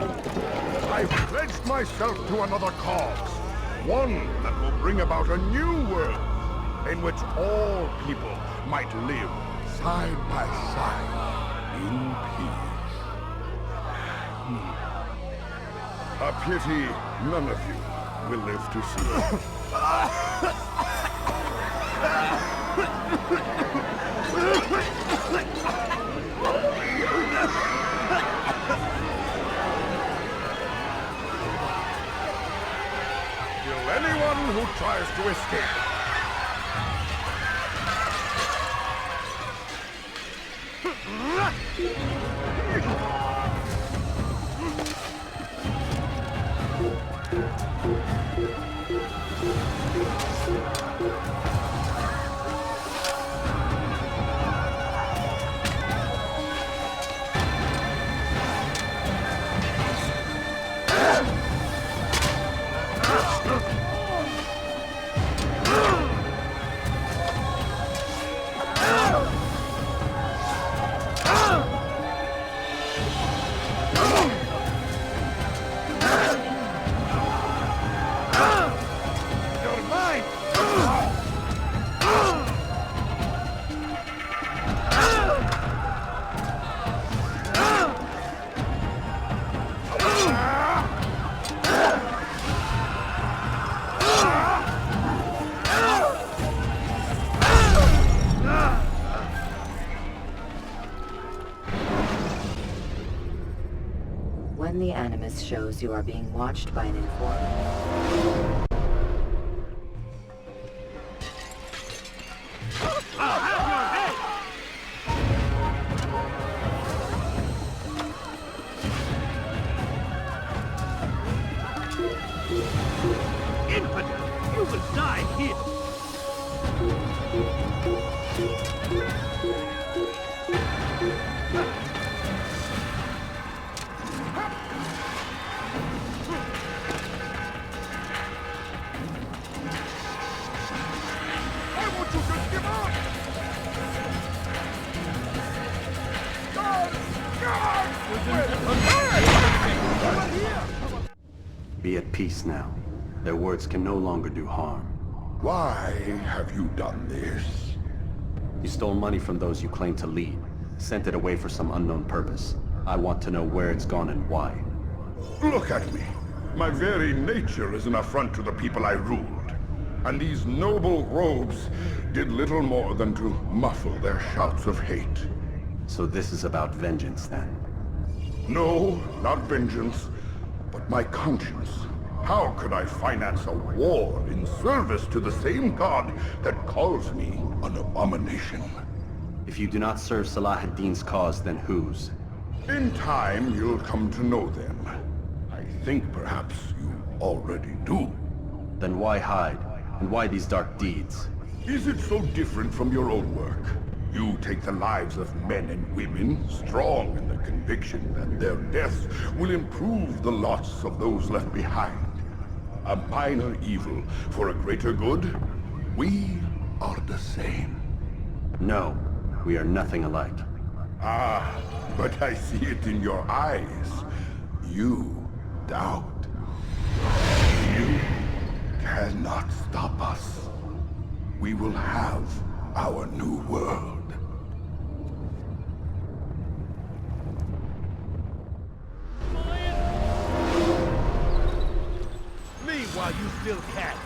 I've pledged myself to another cause, one that will bring about a new world, in which all people might live side by side in peace. A pity none of you will live to see it. Kill anyone who tries to escape. shows you are being watched by an informant. Infidel! You will die here! Be at peace now. Their words can no longer do harm. Why have you done this? You stole money from those you claim to lead, sent it away for some unknown purpose. I want to know where it's gone and why. Look at me. My very nature is an affront to the people I ruled. And these noble robes did little more than to muffle their shouts of hate. So this is about vengeance, then? No, not vengeance, but my conscience. How could I finance a war in service to the same god that calls me an abomination? If you do not serve Salah ad-Din's cause, then whose? In time, you'll come to know them. I think perhaps you already do. Then why hide? And why these dark deeds? Is it so different from your own work? You take the lives of men and women, strong in the conviction that their deaths will improve the lots of those left behind. A minor evil for a greater good? We are the same. No, we are nothing alike. Ah, but I see it in your eyes. You doubt. You cannot stop us. We will have our new world. While you still can.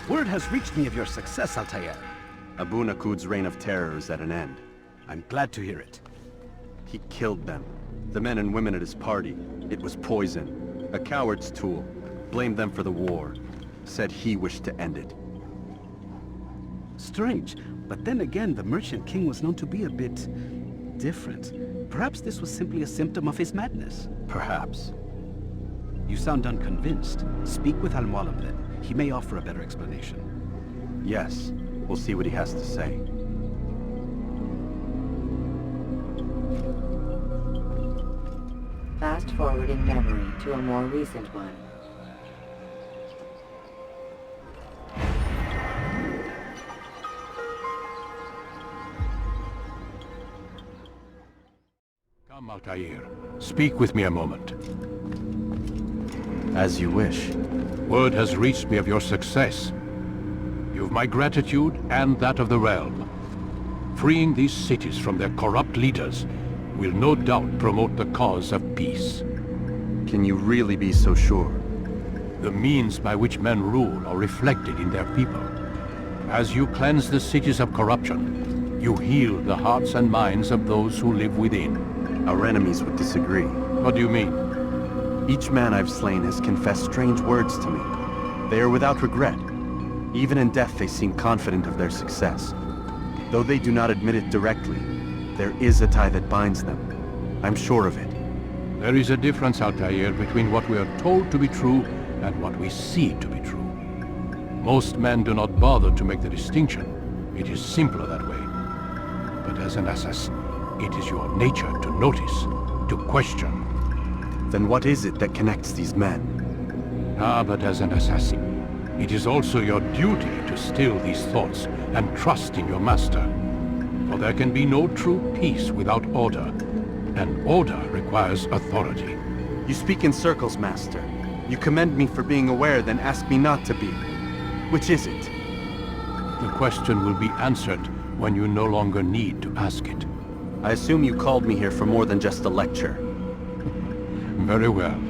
Word has reached me of your success, Altair. Abu Nakud's reign of terror is at an end. I'm glad to hear it. He killed them. The men and women at his party. It was poison. A coward's tool. Blamed them for the war. Said he wished to end it. Strange, but then again, the Merchant King was known to be a bit different. Perhaps this was simply a symptom of his madness. Perhaps. You sound unconvinced. Speak with Al-Mualim then. He may offer a better explanation. Yes, we'll see what he has to say. Fast forward in memory to a more recent one. Come, Altair. Speak with me a moment. As you wish. Word has reached me of your success. You've my gratitude and that of the realm. Freeing these cities from their corrupt leaders will no doubt promote the cause of peace. Can you really be so sure? The means by which men rule are reflected in their people. As you cleanse the cities of corruption, you heal the hearts and minds of those who live within. Our enemies would disagree. What do you mean? Each man I've slain has confessed strange words to me. They are without regret. Even in death they seem confident of their success. Though they do not admit it directly, there is a tie that binds them. I'm sure of it. There is a difference, Altair, between what we are told to be true and what we see to be true. Most men do not bother to make the distinction. It is simpler that way. But as an assassin, it is your nature to notice, to question. Then what is it that connects these men? Ah, but as an assassin, it is also your duty to still these thoughts and trust in your master. For there can be no true peace without order, and order requires authority. You speak in circles, Master. You commend me for being aware, then ask me not to be. Which is it? The question will be answered when you no longer need to ask it. I assume you called me here for more than just a lecture. Very well.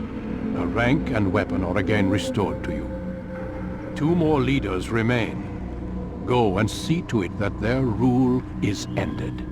A rank and weapon are again restored to you. 2 more leaders remain. Go and see to it that their rule is ended.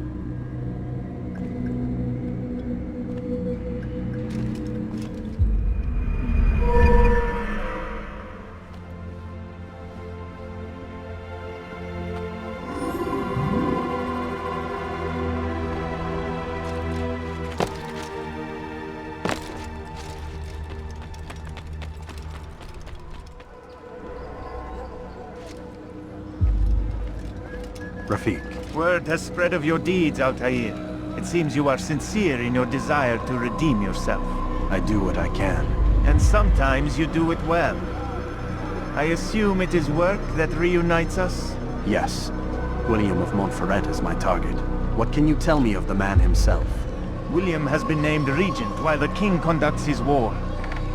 Rafiq. Word has spread of your deeds, Altair. It seems you are sincere in your desire to redeem yourself. I do what I can. And sometimes you do it well. I assume it is work that reunites us? Yes. William of Montferrat is my target. What can you tell me of the man himself? William has been named regent while the king conducts his war.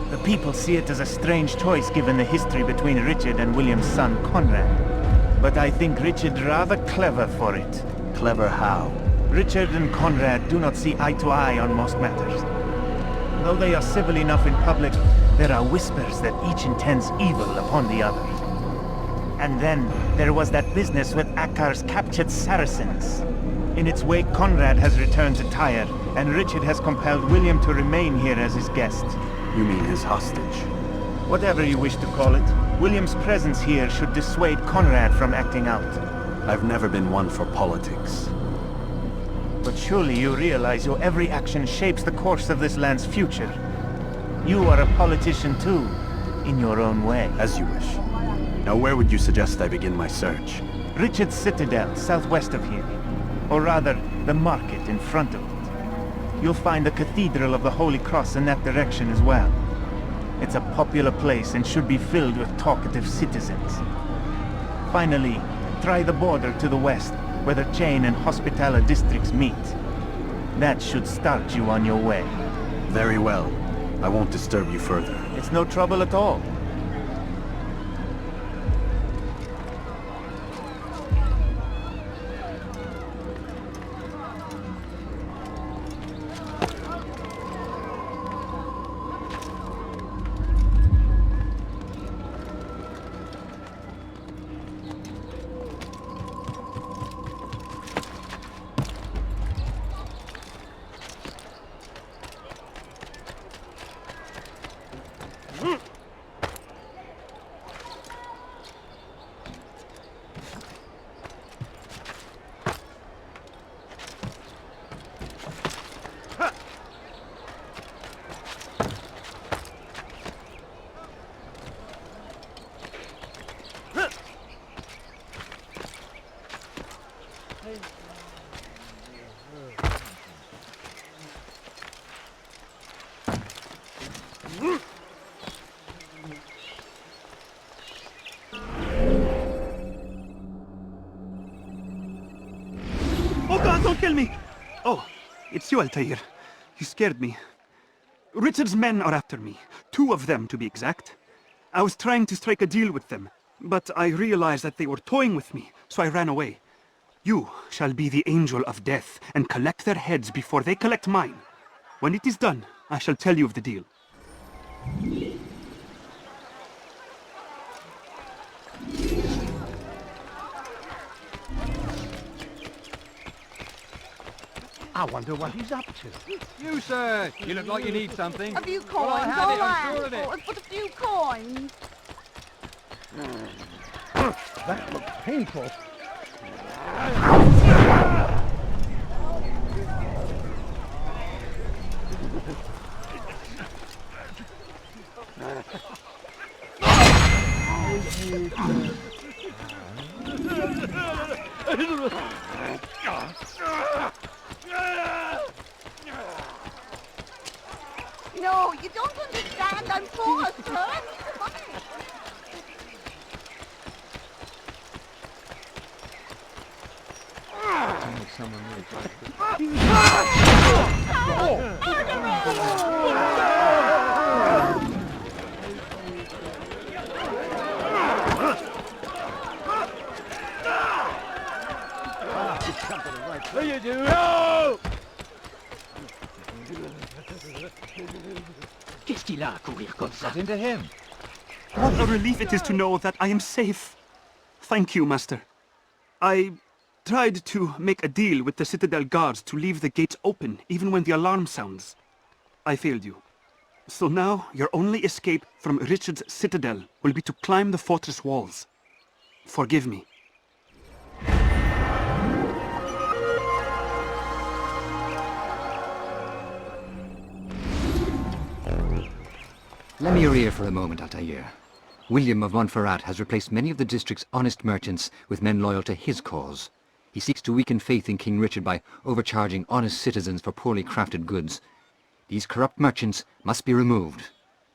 The people see it as a strange choice given the history between Richard and William's son, Conrad. But I think Richard rather clever for it. Clever how? Richard and Conrad do not see eye to eye on most matters. Though they are civil enough in public, there are whispers that each intends evil upon the other. And then, there was that business with Akkar's captured Saracens. In its wake, Conrad has returned to Tyre, and Richard has compelled William to remain here as his guest. You mean his hostage? Whatever you wish to call it, William's presence here should dissuade Conrad from acting out. I've never been one for politics. But surely you realize your every action shapes the course of this land's future. You are a politician too, in your own way. As you wish. Now where would you suggest I begin my search? Richard's Citadel, southwest of here. Or rather, the market in front of it. You'll find the Cathedral of the Holy Cross in that direction as well. It's a popular place and should be filled with talkative citizens. Finally, try the border to the west, where the Chain and Hospitaller districts meet. That should start you on your way. Very well. I won't disturb you further. It's no trouble at all. you, Altair. You scared me. Richard's men are after me. 2 of them, to be exact. I was trying to strike a deal with them, but I realized that they were toying with me, so I ran away. You shall be the angel of death and collect their heads before they collect mine. When it is done, I shall tell you of the deal. I wonder what he's up to. You, sir! You look like you need something. A few coins, Well, I have all it, I'm sure of it. but a few coins. That looks painful. No, you don't understand. I'm poor, sir. Someone What do you do? No! Qu'est-ce qu'il a à courir comme ça? into him. What a relief it is to know that I am safe. Thank you, Master. I tried to make a deal with the Citadel guards to leave the gates open even when the alarm sounds. I failed you. So now your only escape from Richard's Citadel will be to climb the fortress walls. Forgive me. Lend me your ear for a moment, Altair. William of Montferrat has replaced many of the district's honest merchants with men loyal to his cause. He seeks to weaken faith in King Richard by overcharging honest citizens for poorly crafted goods. These corrupt merchants must be removed.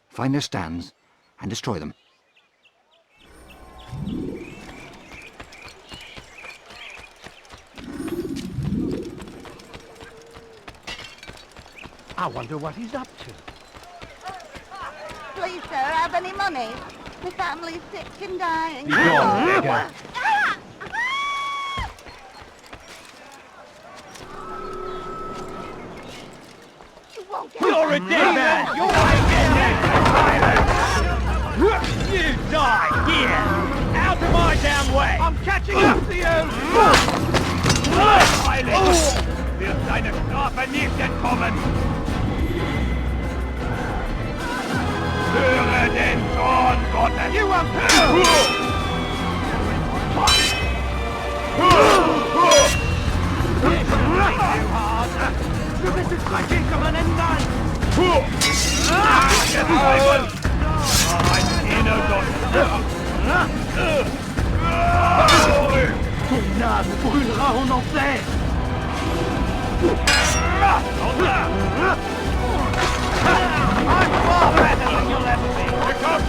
Find their stands and destroy them. I wonder what he's up to. Please, sir, have any money? My family's sick and dying. Be gone, beggar. You won't get You're a dead man! You're You die here! Out of my damn way! I'm catching up to you! Heilig! Wird deine Strafe nicht entkommen! Höre den Zorn Gottes! You are Du bist es gleich hinkommen in Nein! Ein Ton âme brûlera en enfer! I'm far better than you'll ever be! Here comes!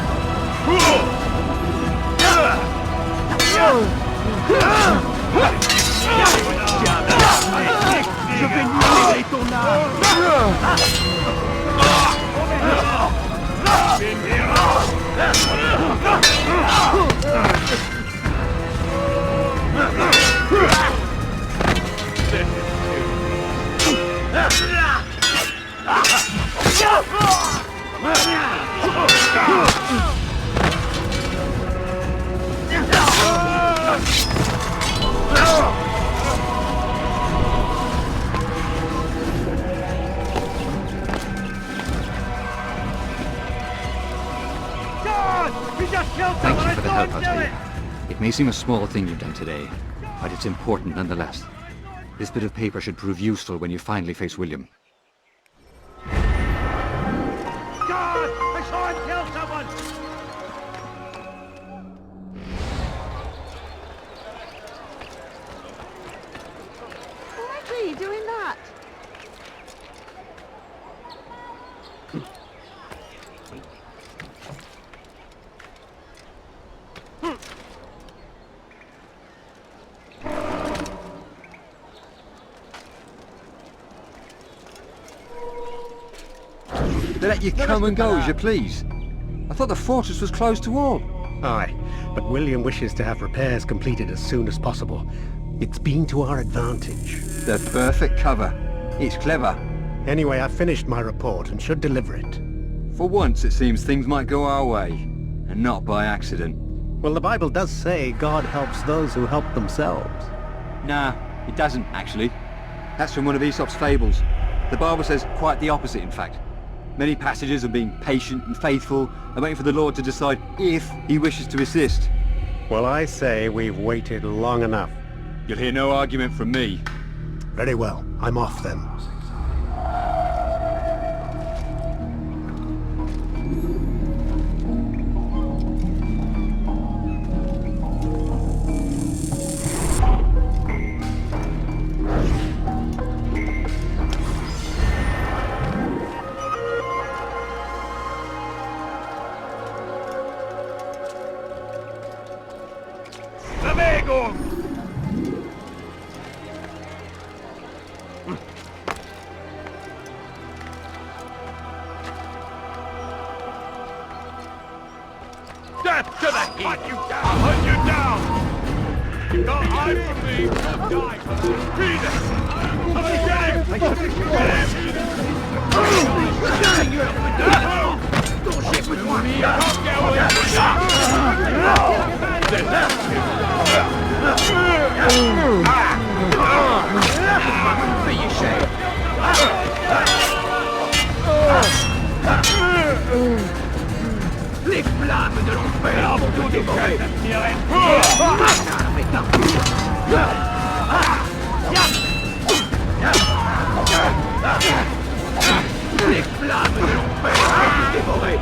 Je vais libérer ton âme! Thank you for the help, Altair. It may seem a small thing you've done today, but it's important nonetheless. This bit of paper should prove useful when you finally face William. God! I saw him kill someone! Why are you doing that? They let you come and go as you please. I thought the fortress was closed to all. Aye, but William wishes to have repairs completed as soon as possible. It's been to our advantage. The perfect cover. It's clever. Anyway, I finished my report and should deliver it. For once, it seems things might go our way, and not by accident. Well, the Bible does say God helps those who help themselves. Nah, it doesn't, actually. That's from one of Aesop's fables. The Bible says quite the opposite, in fact. Many passages of being patient and faithful and waiting for the Lord to decide if he wishes to assist. Well, I say we've waited long enough. You'll hear no argument from me. Very well. I'm off then. Death to the heat! Hunt you down! I'll hunt you down! You can't hide from me! You'll die for this! Read it! Get him! Bullshit with one! You can't get away Les flammes de l'enfer vont tout dévorer. Les flammes de l'enfer vont tout dévorer.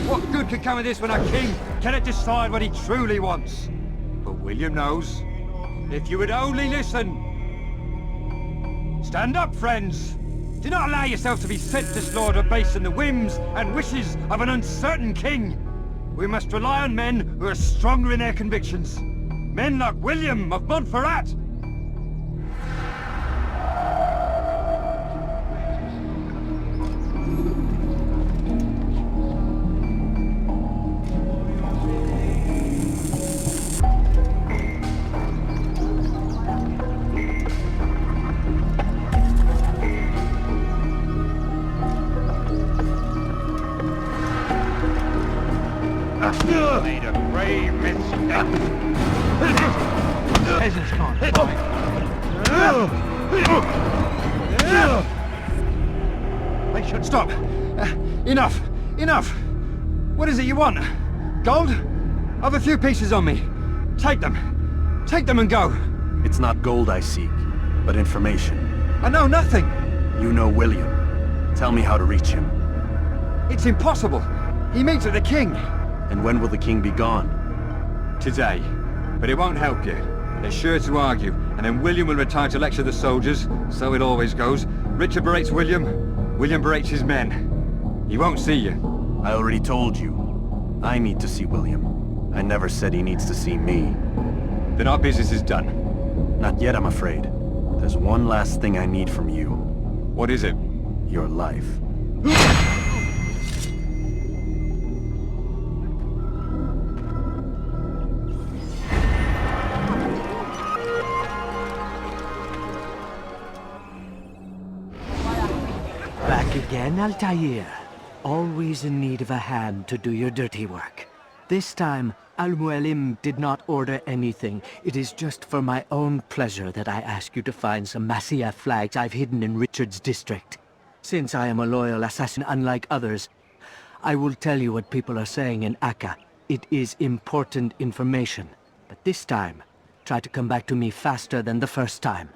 What good could come of this when a king cannot decide what he truly wants? But William knows. If you would only listen. Stand up, friends. Do not allow yourself to be sent to slaughter based on the whims and wishes of an uncertain king. We must rely on men who are stronger in their convictions. Men like William of Montferrat. Made a grave mistake. Peasants can't fight. They should stop. Enough! Enough! What is it you want? Gold? I've a few pieces on me. Take them. Take them and go. It's not gold I seek, but information. I know nothing. You know William. Tell me how to reach him. It's impossible. He meets with the king. And when will the king be gone? Today. But it won't help you. They're sure to argue, and then William will retire to lecture the soldiers. So it always goes. Richard berates William. William berates his men. He won't see you. I already told you. I need to see William. I never said he needs to see me. Then our business is done. Not yet, I'm afraid. There's one last thing I need from you. What is it? Your life. Back again, Altair. Always in need of a hand to do your dirty work. This time, Al-Mualim did not order anything. It is just for my own pleasure that I ask you to find some Mafia flags I've hidden in Richard's district. Since I am a loyal assassin unlike others, I will tell you what people are saying in Akka. It is important information. But this time, try to come back to me faster than the first time.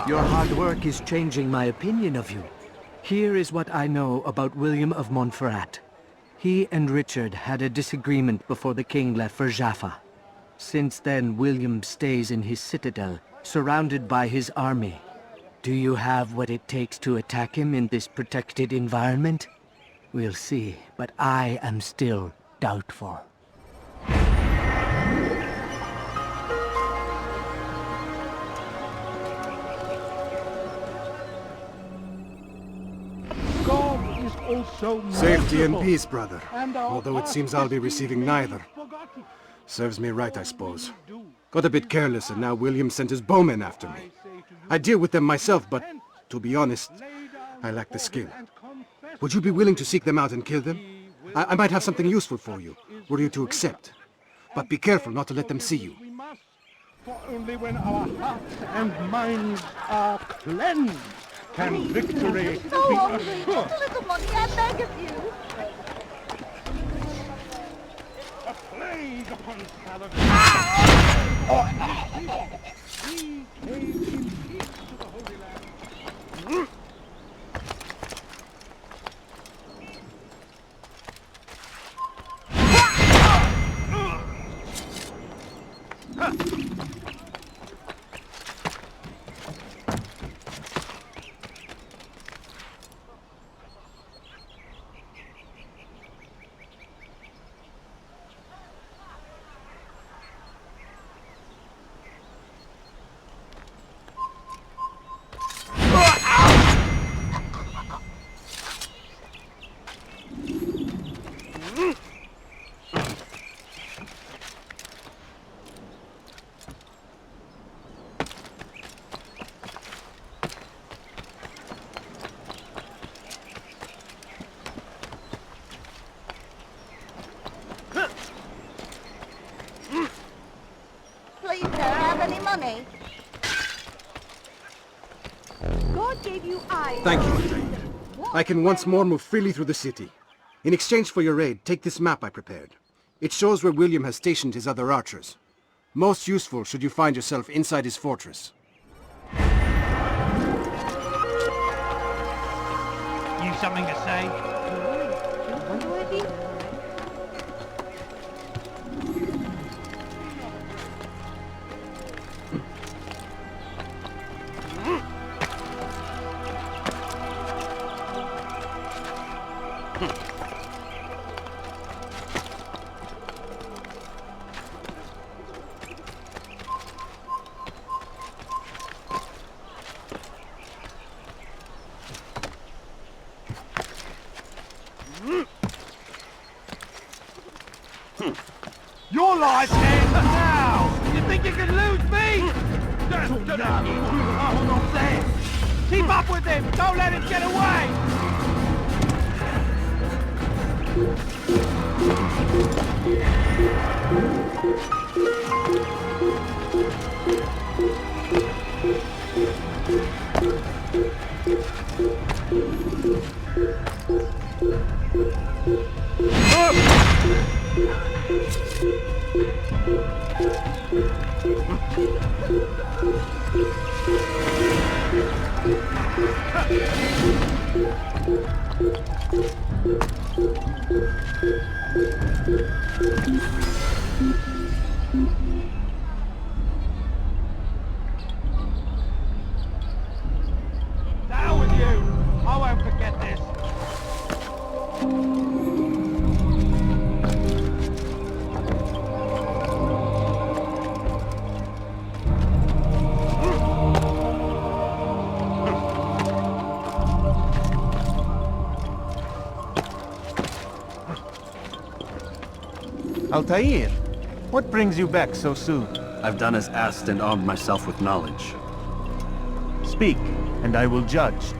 Your hard work is changing my opinion of you. Here is what I know about William of Montferrat. He and Richard had a disagreement before the king left for Jaffa. Since then, William stays in his citadel, surrounded by his army. Do you have what it takes to attack him in this protected environment? We'll see, but I am still doubtful. God is also Safety and merciful, peace, brother. and our Although it past seems I'll be history receiving may neither. be forgotten. Serves me right, I suppose. Got a bit careless, and now William sent his bowmen after me. I deal with them myself, but, to be honest, I lack the skill. Would you be willing to seek them out and kill them? I might have something useful for you, were you to accept. But be careful not to let them see you. For only when our hearts and minds are cleansed can victory be So hungry. assured. Just a little money, I beg of you. A plague upon Saladin. He came in peace to the Holy Land. Please, sir, have any money? God gave you eyes. Thank you, Altair. I can once more move freely through the city. In exchange for your aid, take this map I prepared. It shows where William has stationed his other archers. Most useful should you find yourself inside his fortress. You something to say? Your life ends now! You think you can lose me? Hold on there! Keep up with him! Don't let him get away! Down with you! I won't forget this! Altair, what brings you back so soon? I've done as asked and armed myself with knowledge. Speak, and I will judge.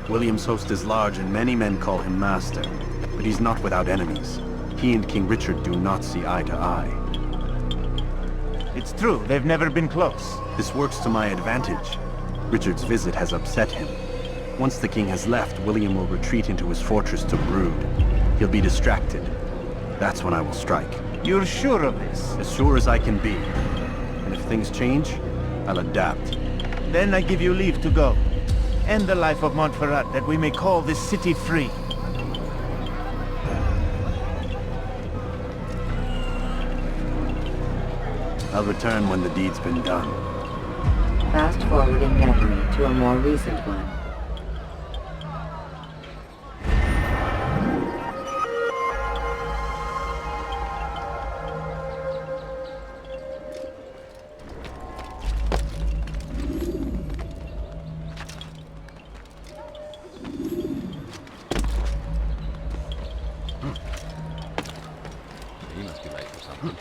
William's host is large and many men call him master, but he's not without enemies. He and King Richard do not see eye to eye. It's true, they've never been close. This works to my advantage. Richard's visit has upset him. Once the king has left, William will retreat into his fortress to brood. He'll be distracted. that's when I will strike. You're sure of this? As sure as I can be. And if things change, I'll adapt. Then I give you leave to go. End the life of Montferrat, that we may call this city free. I'll return when the deed's been done. Fast forwarding memory to a more recent one. He must be late for something.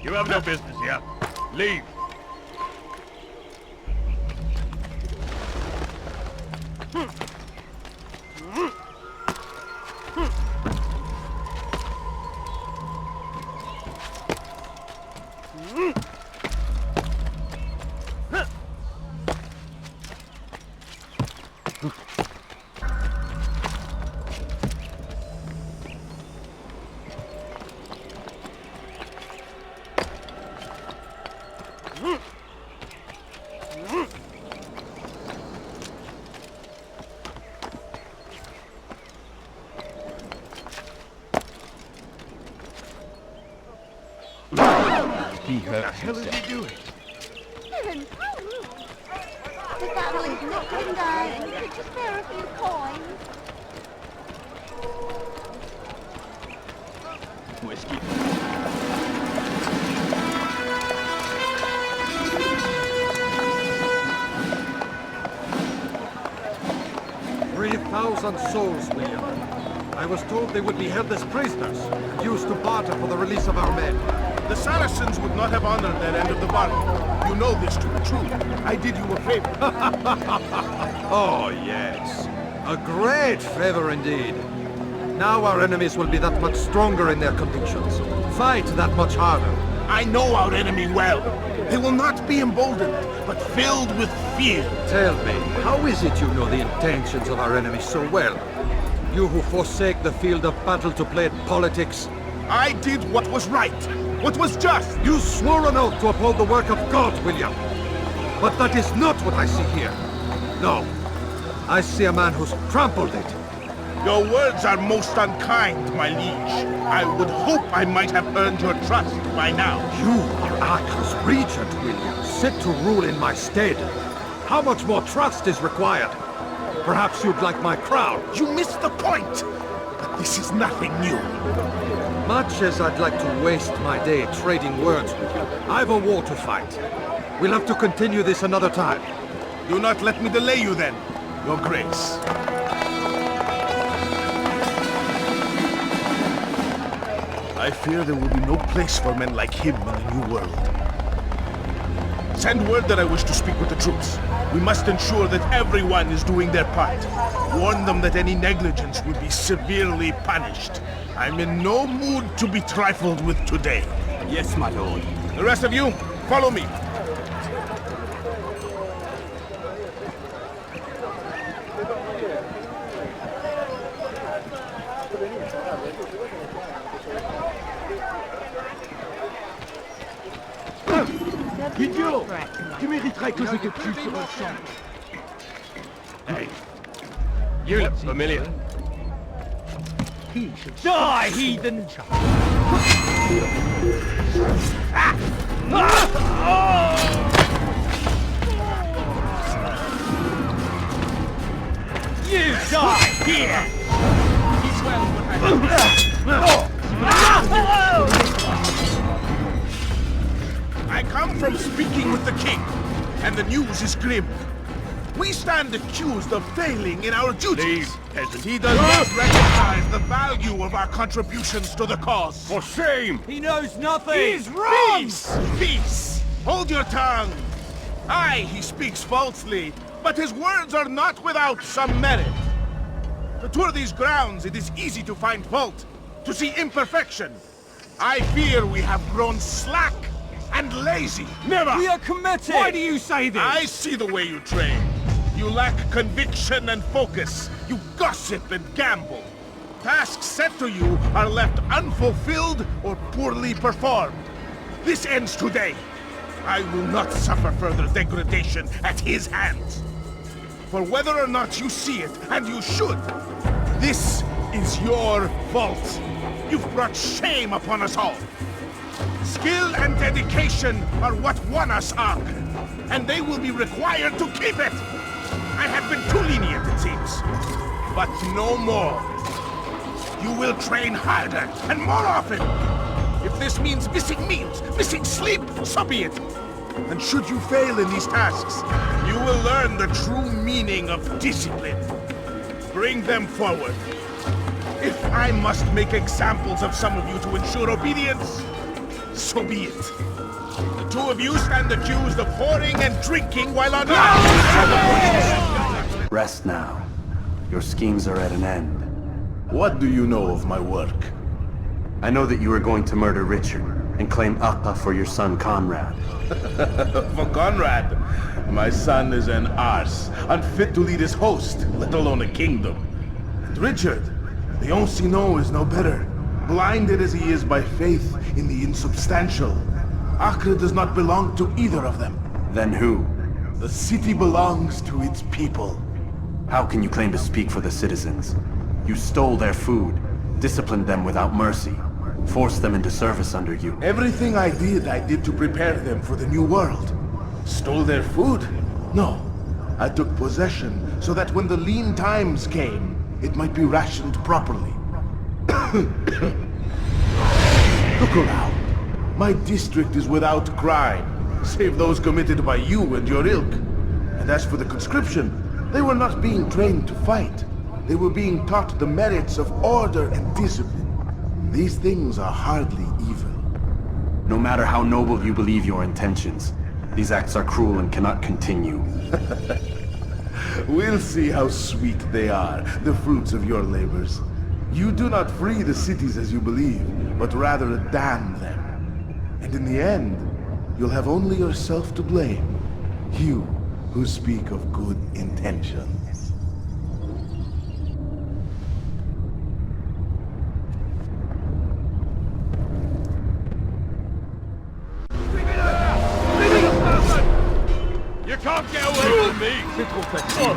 You have no business here. Leave. He hurt What the hell is himself. he doing? Heavens, how rude! The family's nicked and dying. Could you spare a few coins? Whiskey. 3,000 souls, William. I was told they would be held as prisoners, used to barter for the release of our men. The Saracens would not have honored their end of the bargain. You know this to be true. I did you a favor. Oh, yes. A great favor indeed. Now our enemies will be that much stronger in their convictions. Fight that much harder. I know our enemy well. They will not be emboldened, but filled with fear. Tell me, how is it you know the intentions of our enemies so well? You who forsake the field of battle to play at politics? I did what was right, what was just. You swore an oath to uphold the work of God, William. But that is not what I see here. No. I see a man who's trampled it. Your words are most unkind, my liege. I would hope I might have earned your trust by now. You are Acre's regent, William, set to rule in my stead. How much more trust is required? Perhaps you'd like my crown. You missed the point! But this is nothing new. Much as I'd like to waste my day trading words with you, I've a war to fight. We'll have to continue this another time. Do not let me delay you then, Your Grace. I fear there will be no place for men like him in the New World. Send word that I wish to speak with the troops. We must ensure that everyone is doing their part. Warn them that any negligence will be severely punished. I'm in no mood to be trifled with today. Yes, my lord. The rest of you, follow me. Idiot! Tu mériterais que je te tue sur le champ. Hey, you look familiar. He should die, heathen! You die here! I come from speaking with the king, and the news is grim. We stand accused of failing in our duties. peasant. He does not recognize the value of our contributions to the cause. For shame! He knows nothing! He's wrong! Peace! Peace! Hold your tongue! Aye, he speaks falsely, but his words are not without some merit. To tour these grounds, it is easy to find fault, to see imperfection. I fear we have grown slack and lazy. Never! We are committed! Why do you say this? I see the way you train. You lack conviction and focus. You gossip and gamble. Tasks set to you are left unfulfilled or poorly performed. This ends today. I will not suffer further degradation at his hands. For whether or not you see it, and you should, this is your fault. You've brought shame upon us all. Skill and dedication are what won us Ark, and they will be required to keep it. I have been too lenient, it seems, but no more. You will train harder and more often. If this means missing meals, missing sleep, so be it. And should you fail in these tasks, you will learn the true meaning of discipline. Bring them forward. If I must make examples of some of you to ensure obedience, so be it. The two of you stand accused of whoring and drinking while on... Rest now. Your schemes are at an end. What do you know of my work? I know that you are going to murder Richard and claim Akka for your son Conrad. For Conrad, my son is an arse, unfit to lead his host, let alone a kingdom. And Richard, the Oncino is no better, blinded as he is by faith in the insubstantial. Acre does not belong to either of them. Then who? The city belongs to its people. How can you claim to speak for the citizens? You stole their food, disciplined them without mercy, forced them into service under you. Everything I did to prepare them for the new world. Stole their food? No. I took possession so that when the lean times came, it might be rationed properly. Look around. My district is without crime, save those committed by you and your ilk. And as for the conscription, they were not being trained to fight. They were being taught the merits of order and discipline. These things are hardly evil. No matter how noble you believe your intentions, these acts are cruel and cannot continue. We'll see how sweet they are, the fruits of your labors. You do not free the cities as you believe, but rather damn them. And in the end, you'll have only yourself to blame. You who speak of good intentions. You can't get away from me! C'est trop facile.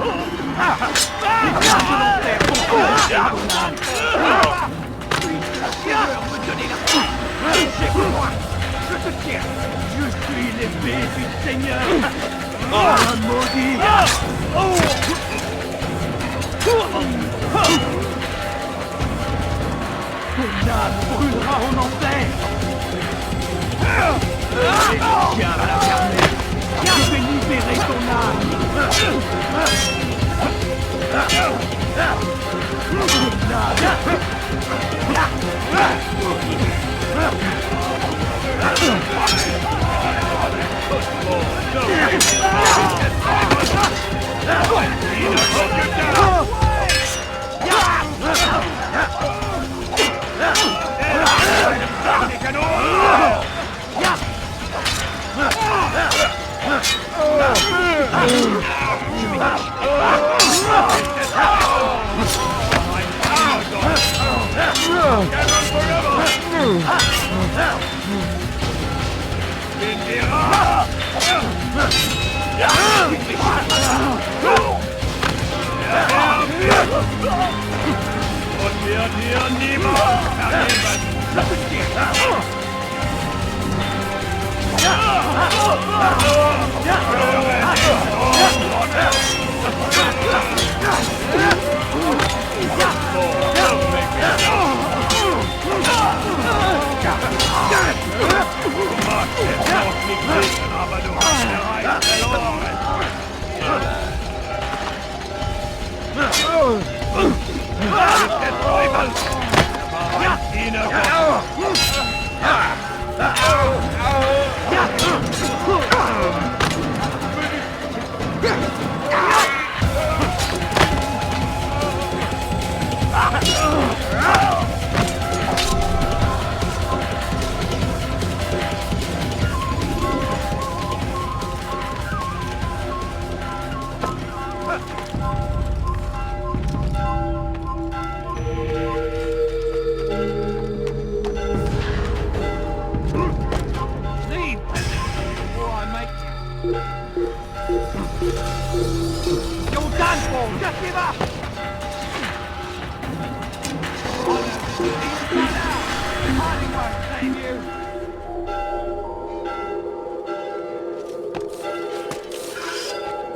Je te tiens! Je suis l'épée du Seigneur! Oh, maudit! Ton âme brûlera en enfer! Tiens à la carnet! Je vais libérer ton âme!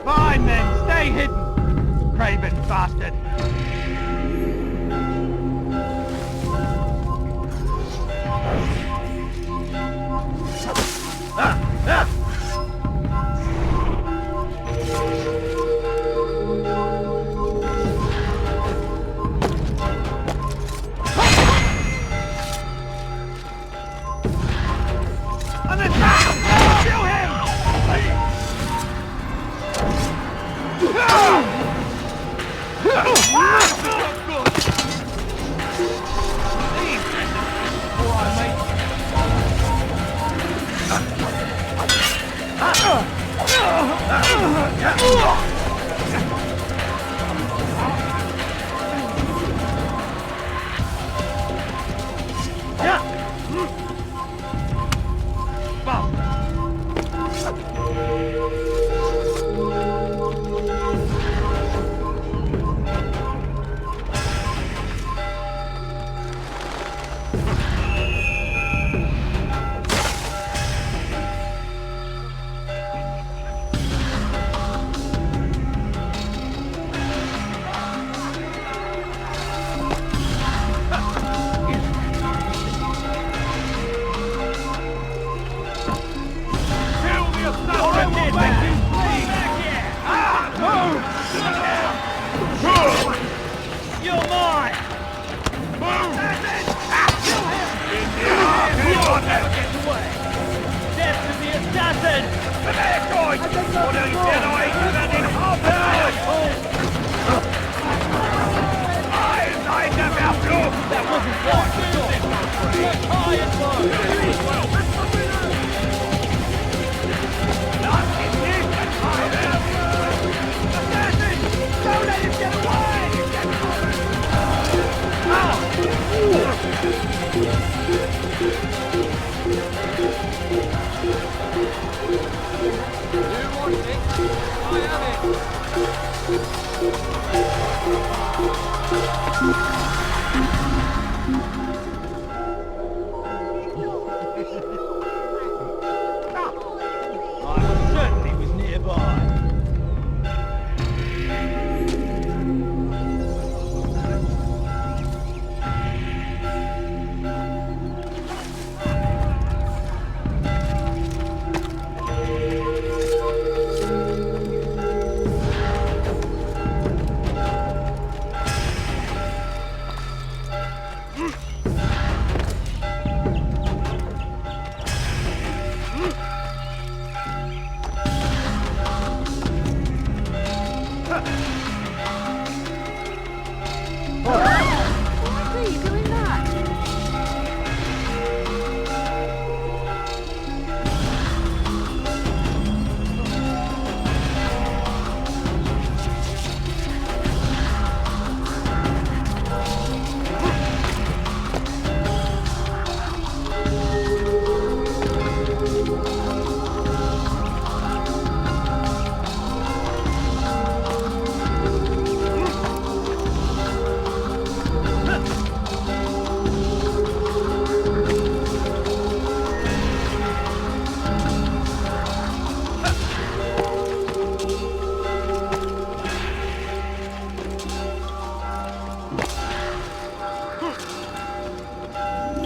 Fine then, stay hidden, craven bastard.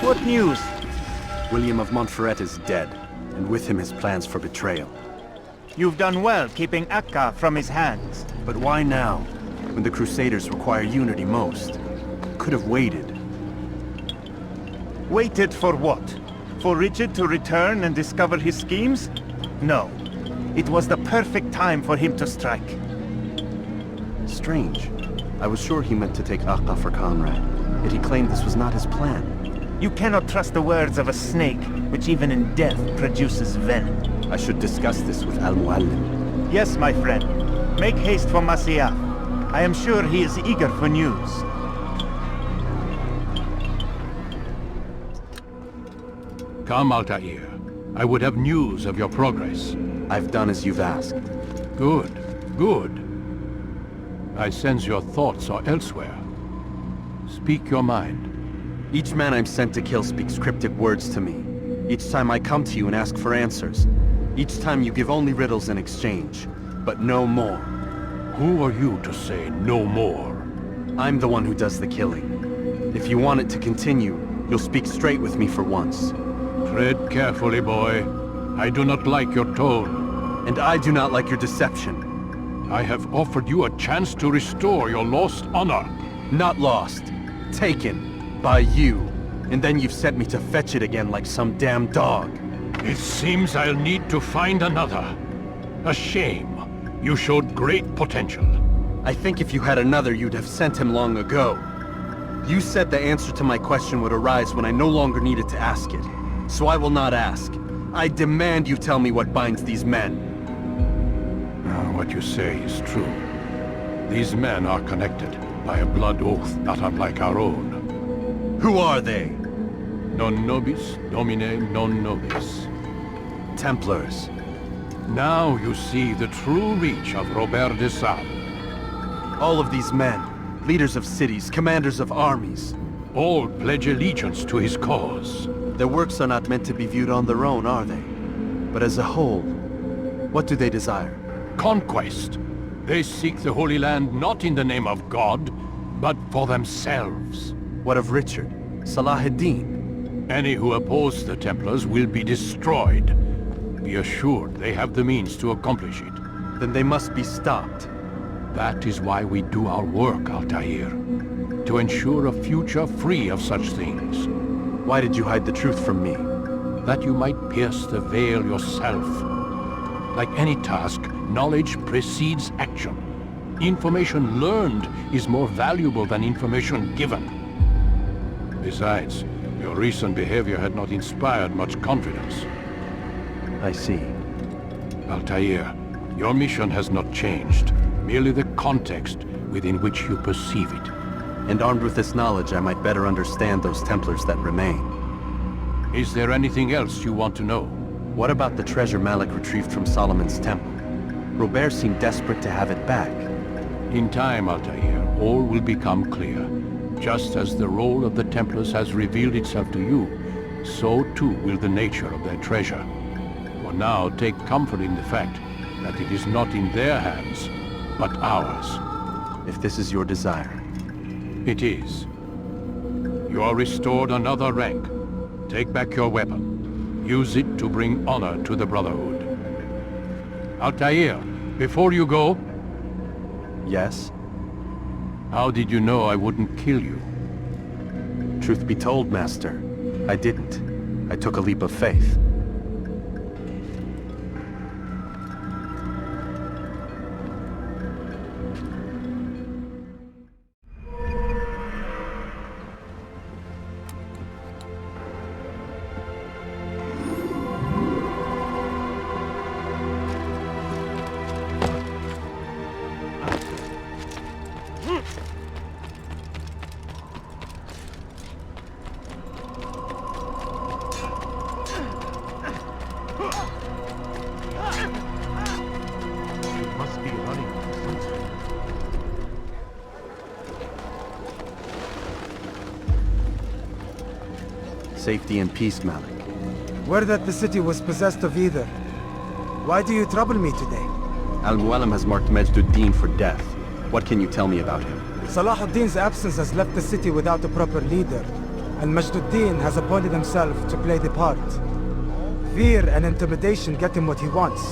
What news? William of Montferrat is dead, and with him his plans for betrayal. You've done well keeping Akka from his hands. But why now? when the Crusaders require unity most. Could have waited. Waited for what? For Richard to return and discover his schemes? No. It was the perfect time for him to strike. Strange. I was sure he meant to take Akka for Conrad, yet he claimed this was not his plan. You cannot trust the words of a snake, which even in death produces venom. I should discuss this with Al-Muallim. Yes, my friend. Make haste for Masyaf. I am sure he is eager for news. Come, Altair. I would have news of your progress. I've done as you've asked. Good, good. I sense your thoughts are elsewhere. Speak your mind. Each man I'm sent to kill speaks cryptic words to me. Each time I come to you and ask for answers. Each time you give only riddles in exchange, but no more. Who are you to say no more? I'm the one who does the killing. If you want it to continue, you'll speak straight with me for once. Tread carefully, boy. I do not like your tone. And I do not like your deception. I have offered you a chance to restore your lost honor. Not lost. Taken. By you. And then you've sent me to fetch it again like some damn dog. It seems I'll need to find another. A shame. You showed great potential. I think if you had another, you'd have sent him long ago. You said the answer to my question would arise when I no longer needed to ask it. So I will not ask. I demand you tell me what binds these men. What you say is true. These men are connected by a blood oath not unlike our own. Who are they? Non nobis, domine non nobis. Templars. Now you see the true reach of Robert de Sable. All of these men, leaders of cities, commanders of armies. All pledge allegiance to his cause. Their works are not meant to be viewed on their own, are they? But as a whole, what do they desire? Conquest. They seek the Holy Land not in the name of God, but for themselves. What of Richard? Salahuddin? Any who oppose the Templars will be destroyed. Be assured they have the means to accomplish it. Then they must be stopped. That is why we do our work, Altair. To ensure a future free of such things. Why did you hide the truth from me? That you might pierce the veil yourself. Like any task, knowledge precedes action. Information learned is more valuable than information given. Besides, your recent behavior had not inspired much confidence. I see. Altair, your mission has not changed. Merely the context within which you perceive it. And armed with this knowledge, I might better understand those Templars that remain. Is there anything else you want to know? What about the treasure Malik retrieved from Solomon's temple? Robert seemed desperate to have it back. In time, Altair, all will become clear. Just as the role of the Templars has revealed itself to you, so too will the nature of their treasure. For now, take comfort in the fact that it is not in their hands, but ours. If this is your desire. It is. You are restored another rank. Take back your weapon. Use it to bring honor to the Brotherhood. Altair, before you go... Yes? How did you know I wouldn't kill you? Truth be told, Master, I didn't. I took a leap of faith. Safety and peace, Malik. Word that the city was possessed of either. Why do you trouble me today? Al-Muallim has marked Majduddin for death. What can you tell me about him? Salahuddin's absence has left the city without a proper leader, and Majduddin has appointed himself to play the part. Fear and intimidation get him what he wants.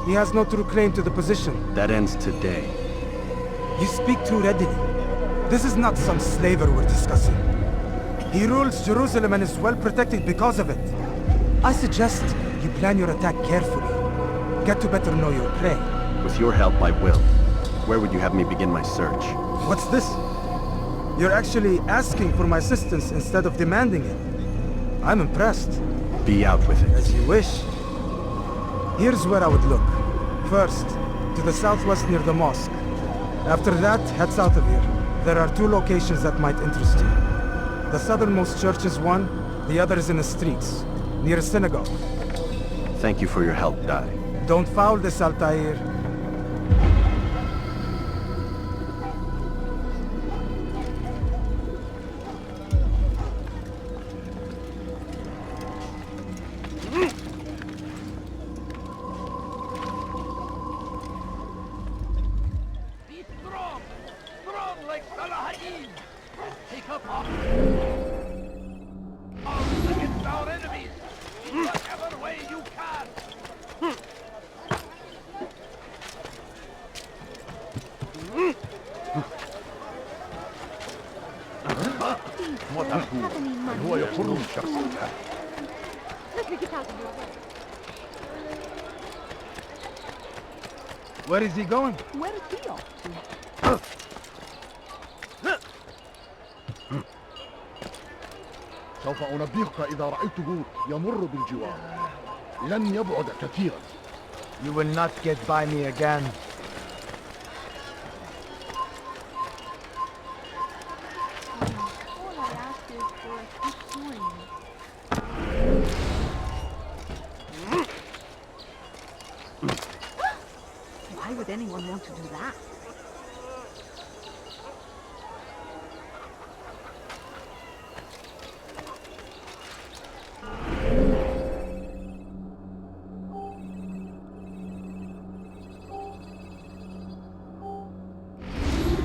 He has no true claim to the position. That ends today. You speak too readily. This is not some slaver we're discussing. He rules Jerusalem and is well protected because of it. I suggest you plan your attack carefully. Get to better know your prey. With your help, I will. Where would you have me begin my search? What's this? You're actually asking for my assistance instead of demanding it. I'm impressed. Be out with it. As you wish. Here's where I would look. First, to the southwest near the mosque. After that, head south of here. There are 2 locations that might interest you. The southernmost church is one, the other is in the streets, near a synagogue. Thank you for your help, Dai. Don't foul this, Altair. Be strong! Strong like Salieri! And take up arms! Arms against our enemies! In whatever way you can! هو يقر الشخص Let me get out of your way. Where is he going? Where is he off to? سوف أنبهك إذا رأيته يمر بالجوار لن يبعد كثيرا. You will not get by me again. All I ask is for a few coins. Why would anyone want to do that?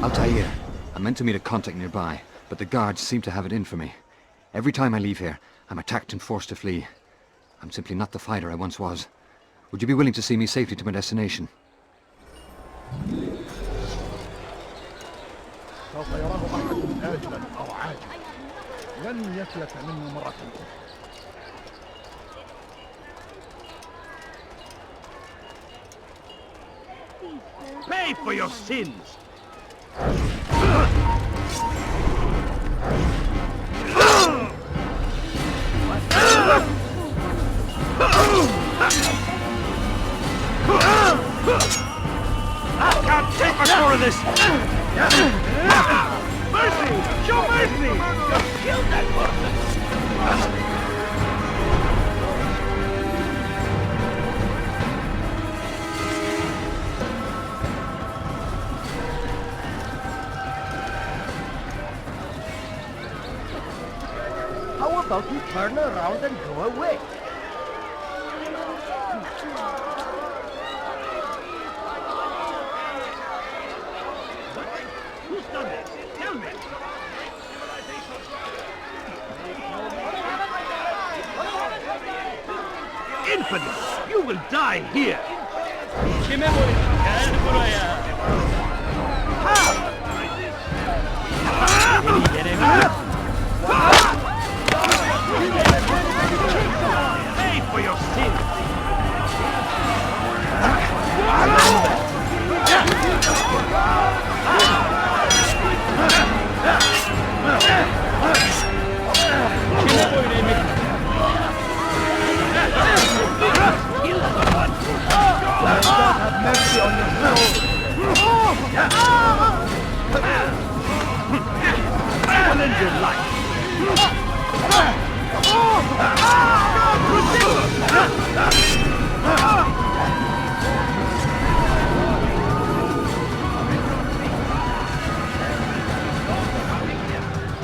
Altair, I meant to meet a contact nearby, but the guards seem to have it in for me. Every time I leave here, I'm attacked and forced to flee. I'm simply not the fighter I once was. Would you be willing to see me safely to my destination? سوف يراه أحد آجلا أو عاجلا لن يفلت منه مرة أخرى. Pay for your sins! I can't take much more of this! Mercy! Show mercy! Just kill that person! How about you turn around and go away? Who's done this? Tell me! Infidel! You will die here! Pay for your sins! God have mercy on your soul. Challenge your life!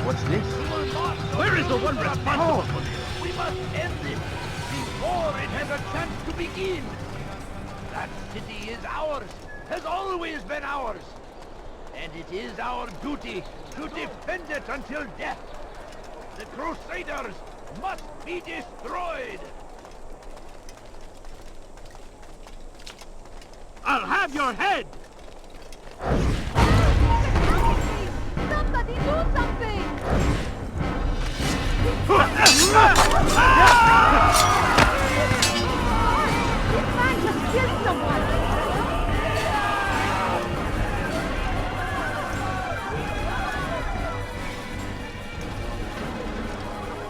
What's this? Where is the one responsible for this? We must end this before it has a chance to begin. That city is ours, has always been ours. And it is our duty to defend it until death. The Crusaders must be destroyed. I'll have your head!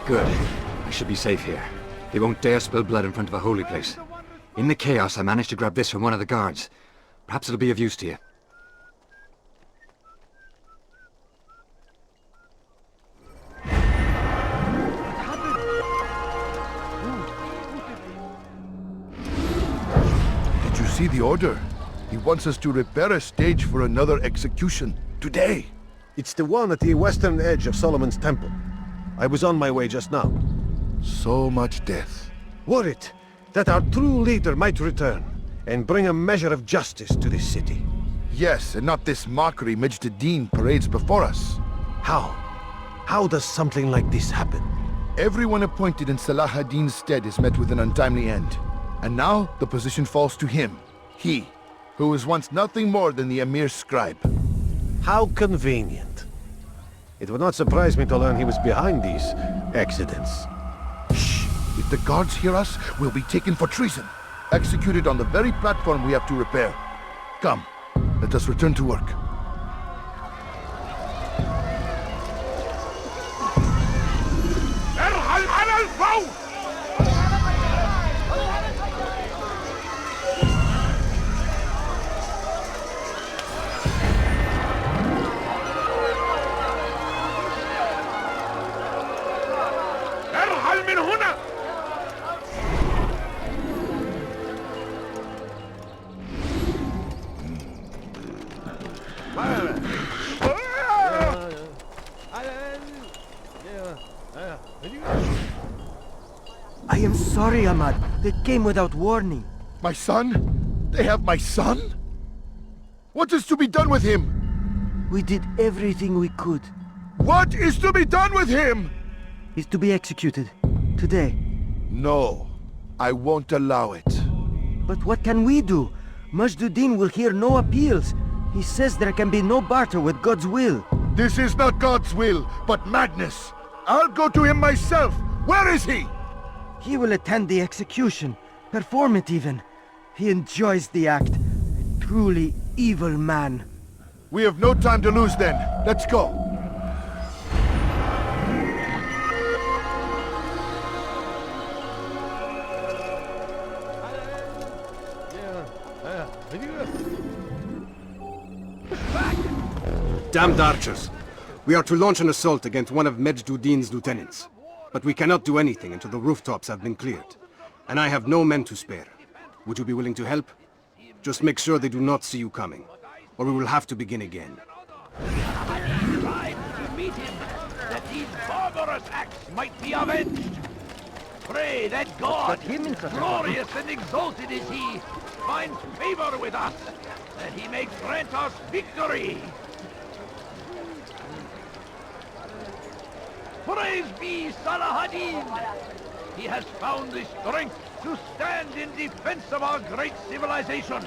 Good. I should be safe here. They won't dare spill blood in front of a holy place. In the chaos, I managed to grab this from one of the guards. Perhaps it'll be of use to you. Did you see the order? He wants us to repair a stage for another execution. Today! It's the one at the western edge of Solomon's Temple. I was on my way just now. So much death. Worried that our true leader might return and bring a measure of justice to this city. Yes, and not this mockery Majd-ad-Din parades before us. How? How does something like this happen? Everyone appointed in Salah ad-Din's stead is met with an untimely end. And now the position falls to him. He, who was once nothing more than the Emir's scribe. How convenient. It would not surprise me to learn he was behind these accidents. Shh! If the guards hear us, we'll be taken for treason. Executed on the very platform we have to repair. Come, let us return to work. I am sorry, Ahmad. They came without warning. My son? They have my son? What is to be done with him? We did everything we could. What is to be done with him? He's to be executed. Today. No. I won't allow it. But what can we do? Majd-ad-Din will hear no appeals. He says there can be no barter with God's will. This is not God's will, but madness. I'll go to him myself. Where is he? He will attend the execution. Perform it even. He enjoys the act. A truly evil man. We have no time to lose then. Let's go. Damned archers. We are to launch an assault against one of Majd-ad-Din's lieutenants. But we cannot do anything until the rooftops have been cleared. And I have no men to spare. Would you be willing to help? Just make sure they do not see you coming, or we will have to begin again. Tried to meet him, that these barbarous acts might be avenged. Pray that God, glorious and exalted is he, finds favor with us, that he may grant us victory. Praise be Salah ad-Din! He has found the strength to stand in defense of our great civilization.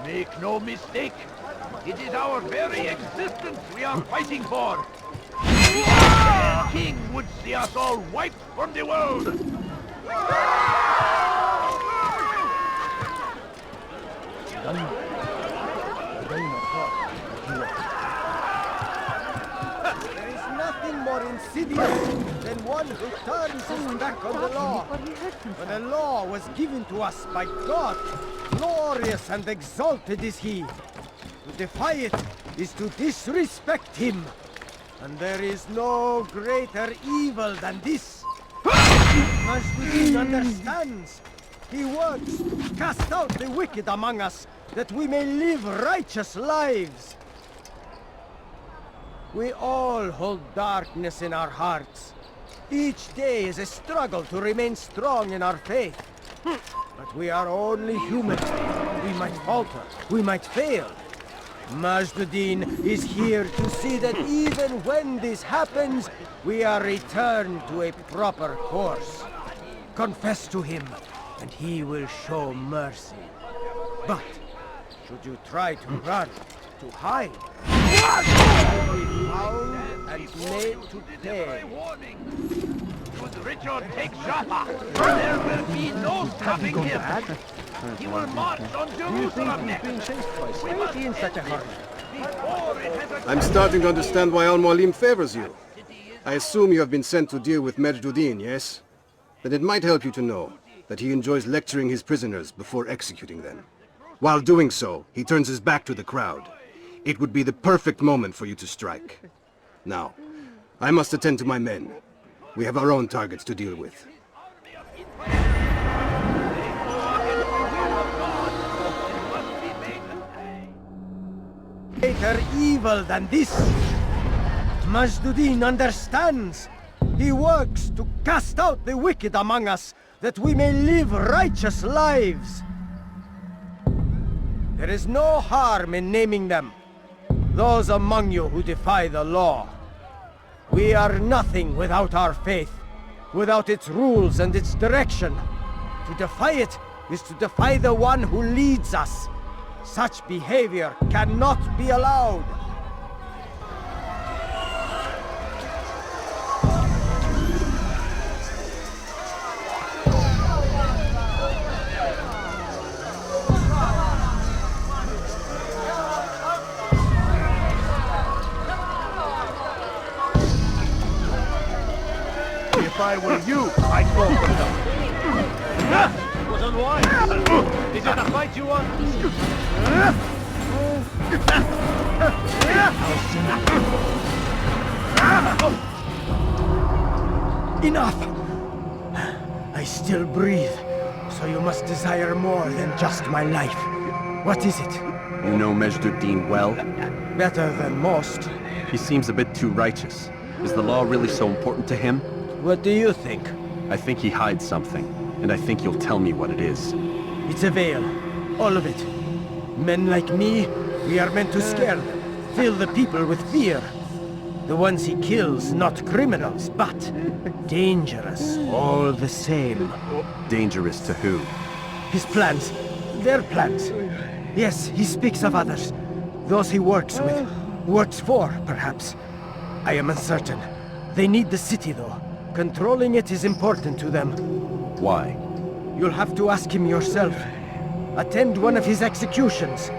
Make no mistake, it is our very existence we are fighting for. The king would see us all wiped from the world. There is nothing more insidious than one who turns his back on the law. For the law was given to us by God. Glorious and exalted is he. To defy it is to disrespect him. And there is no greater evil than this. Majd-ad-Din understands. He works to cast out the wicked among us, that we may live righteous lives. We all hold darkness in our hearts. Each day is a struggle to remain strong in our faith. But we are only human. We might falter. We might fail. Majd-ad-Din is here to see that even when this happens, we are returned to a proper course. Confess to him, and he will show mercy. But should you try to run, to hide, you will be found and made to pay. Should Richard take Jaffa, there will be no stopping him. He will march on Jerusalem next. We must end this before it has a... I'm starting to understand why Al-Mualim favors you. I assume you have been sent to deal with Majduddin, yes? Then it might help you to know that he enjoys lecturing his prisoners before executing them. While doing so, he turns his back to the crowd. It would be the perfect moment for you to strike. Now, I must attend to my men. We have our own targets to deal with. Greater evil than this. Majduddin understands. He works to cast out the wicked among us, that we may live righteous lives. There is no harm in naming them. Those among you who defy the law. We are nothing without our faith, without its rules and its direction. To defy it is to defy the one who leads us. Such behavior cannot be allowed. If I were you, I'd go for them. It was unwise. Is it a fight you want? Enough! I still breathe, so you must desire more than just my life. What is it? You know Majduddin well? Better than most. He seems a bit too righteous. Is the law really so important to him? What do you think? I think he hides something, and I think you'll tell me what it is. It's a veil. All of it. Men like me, we are meant to scare them, fill the people with fear. The ones he kills, not criminals, but dangerous all the same. Dangerous to who? His plans. Their plans. Yes, he speaks of others. Those he works with. Works for, perhaps. I am uncertain. They need the city, though. Controlling it is important to them. Why? You'll have to ask him yourself. Attend one of his executions.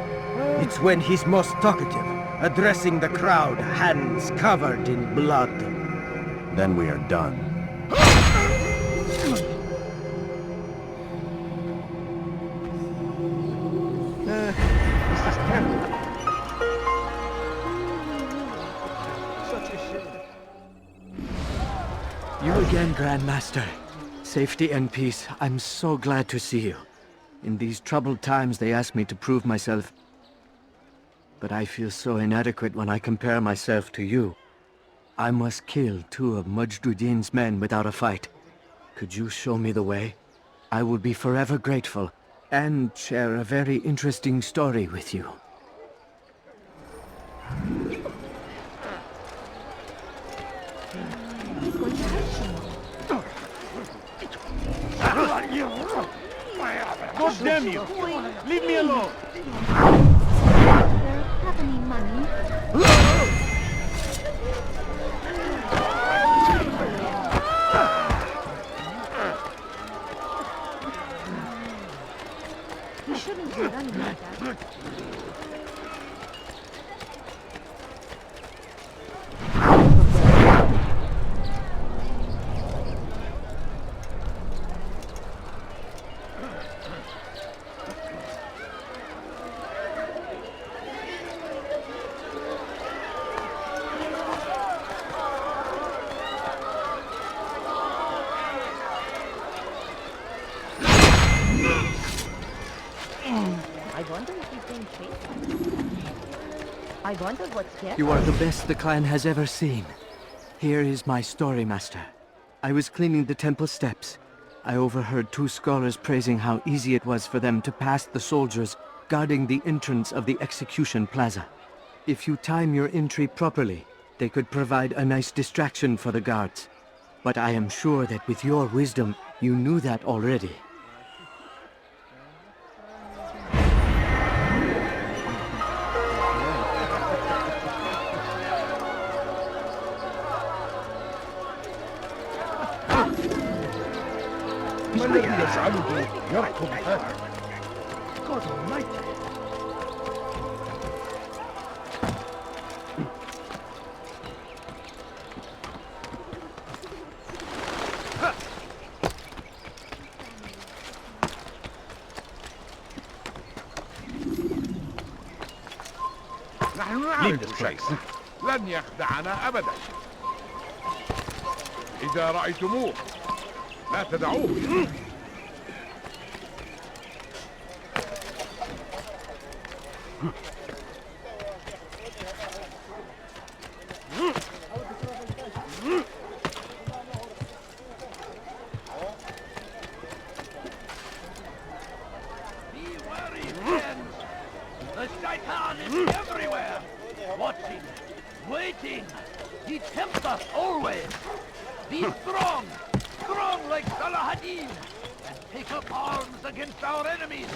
It's when he's most talkative, addressing the crowd, hands covered in blood. Then we are done. This is terrible. Such a shame. You again, Grandmaster. Safety and peace. I'm so glad to see you. In these troubled times, they ask me to prove myself. But I feel so inadequate when I compare myself to you. I must kill 2 of Majduddin's men without a fight. Could you show me the way? I will be forever grateful, and share a very interesting story with you. He's going to hurt you. God damn you! Leave me alone! Have any money? You shouldn't be running like that. I wonder what's here. You are the best the clan has ever seen. Here is my story, Master. I was cleaning the temple steps. I overheard 2 scholars praising how easy it was for them to pass the soldiers guarding the entrance of the execution plaza. If you time your entry properly, they could provide a nice distraction for the guards. But I am sure that with your wisdom, you knew that already. God almighty! Leave this place. لن يخدعنا أبدا. إذا رأيتموه لا تدعوه. The Shaitan is everywhere! Watching, waiting! He tempts us always! Be strong! Strong like Salahadin! And take up arms against our enemies!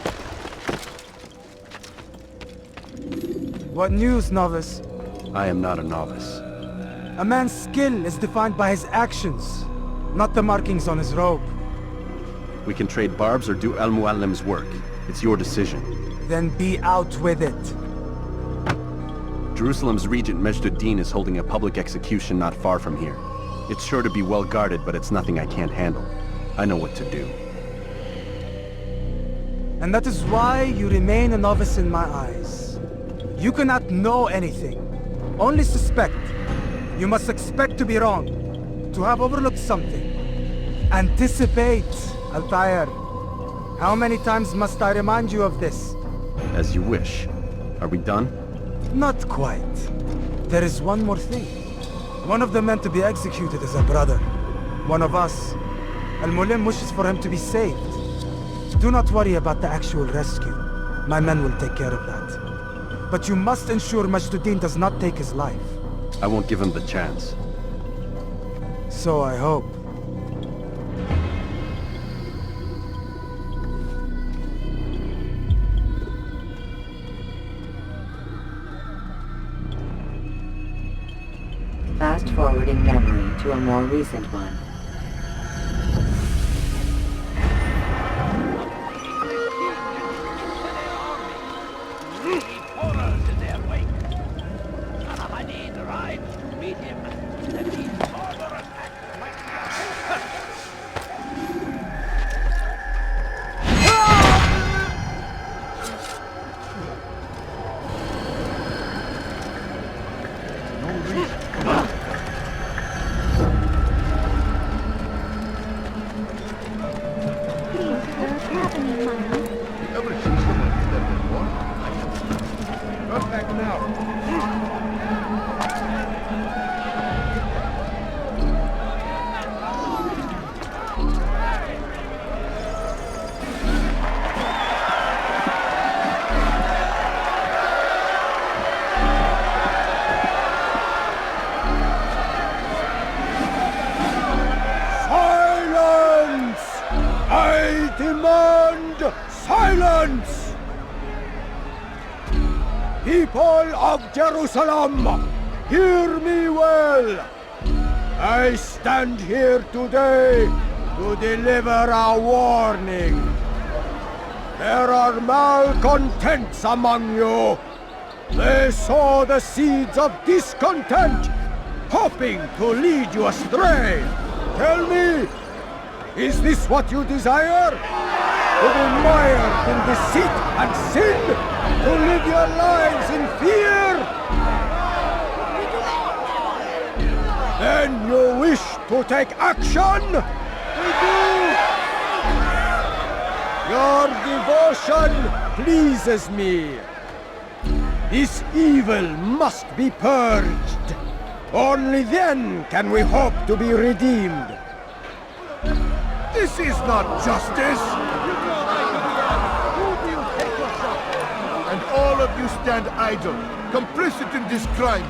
What news, novice? I am not a novice. A man's skill is defined by his actions, not the markings on his robe. We can trade barbs or do Al-Muallim's work. It's your decision. Then be out with it. Jerusalem's regent Majd-ud-Din is holding a public execution not far from here. It's sure to be well guarded, but it's nothing I can't handle. I know what to do. And that is why you remain a novice in my eyes. You cannot know anything, only suspect. You must expect to be wrong, to have overlooked something. Anticipate, Altair. How many times must I remind you of this? As you wish. Are we done? Not quite. There is one more thing. One of the men to be executed is a brother. One of us. Al-Mulim wishes for him to be saved. Do not worry about the actual rescue. My men will take care of that. But you must ensure Majd-ud-Din does not take his life. I won't give him the chance. So I hope. Fast-forwarding memory to a more recent one. Horrors in their wake. Salahadin rides to meet him, and these barbarous acts might Silence! People of Jerusalem, hear me well. I stand here today to deliver a warning. There are malcontents among you. They sow the seeds of discontent, hoping to lead you astray. Tell me, is this what you desire? To be mired in deceit and sin? To live your lives in fear? Then you wish to take action? We do! Your devotion pleases me. This evil must be purged. Only then can we hope to be redeemed. This is not justice! And all of you stand idle, complicit in this crime.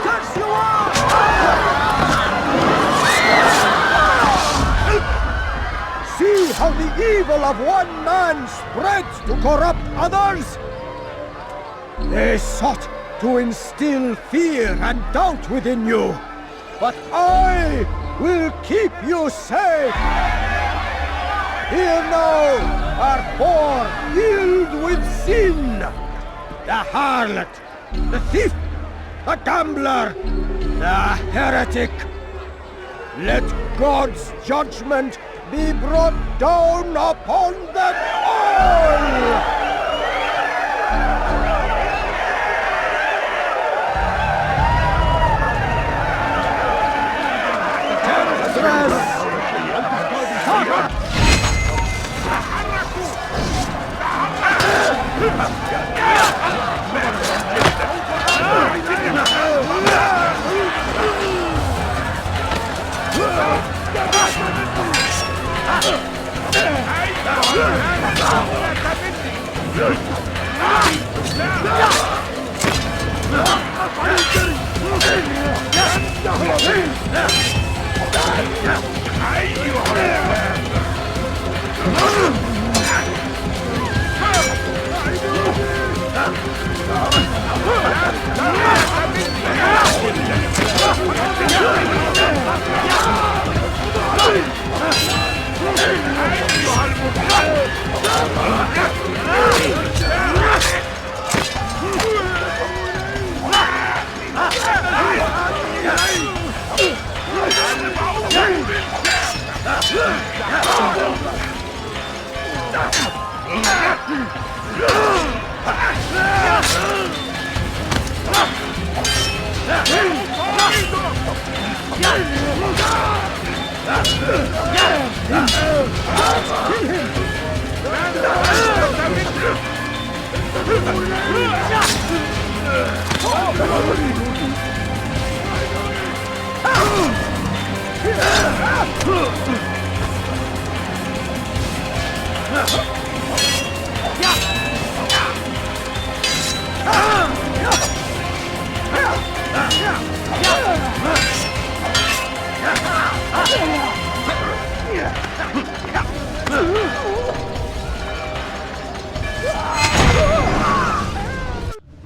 Curse you all! See how the evil of one man spreads to corrupt others? They sought to instill fear and doubt within you, but I will keep you safe. Here now are four filled with sin. The harlot, the thief, the gambler, the heretic. Let God's judgment be brought down upon them all!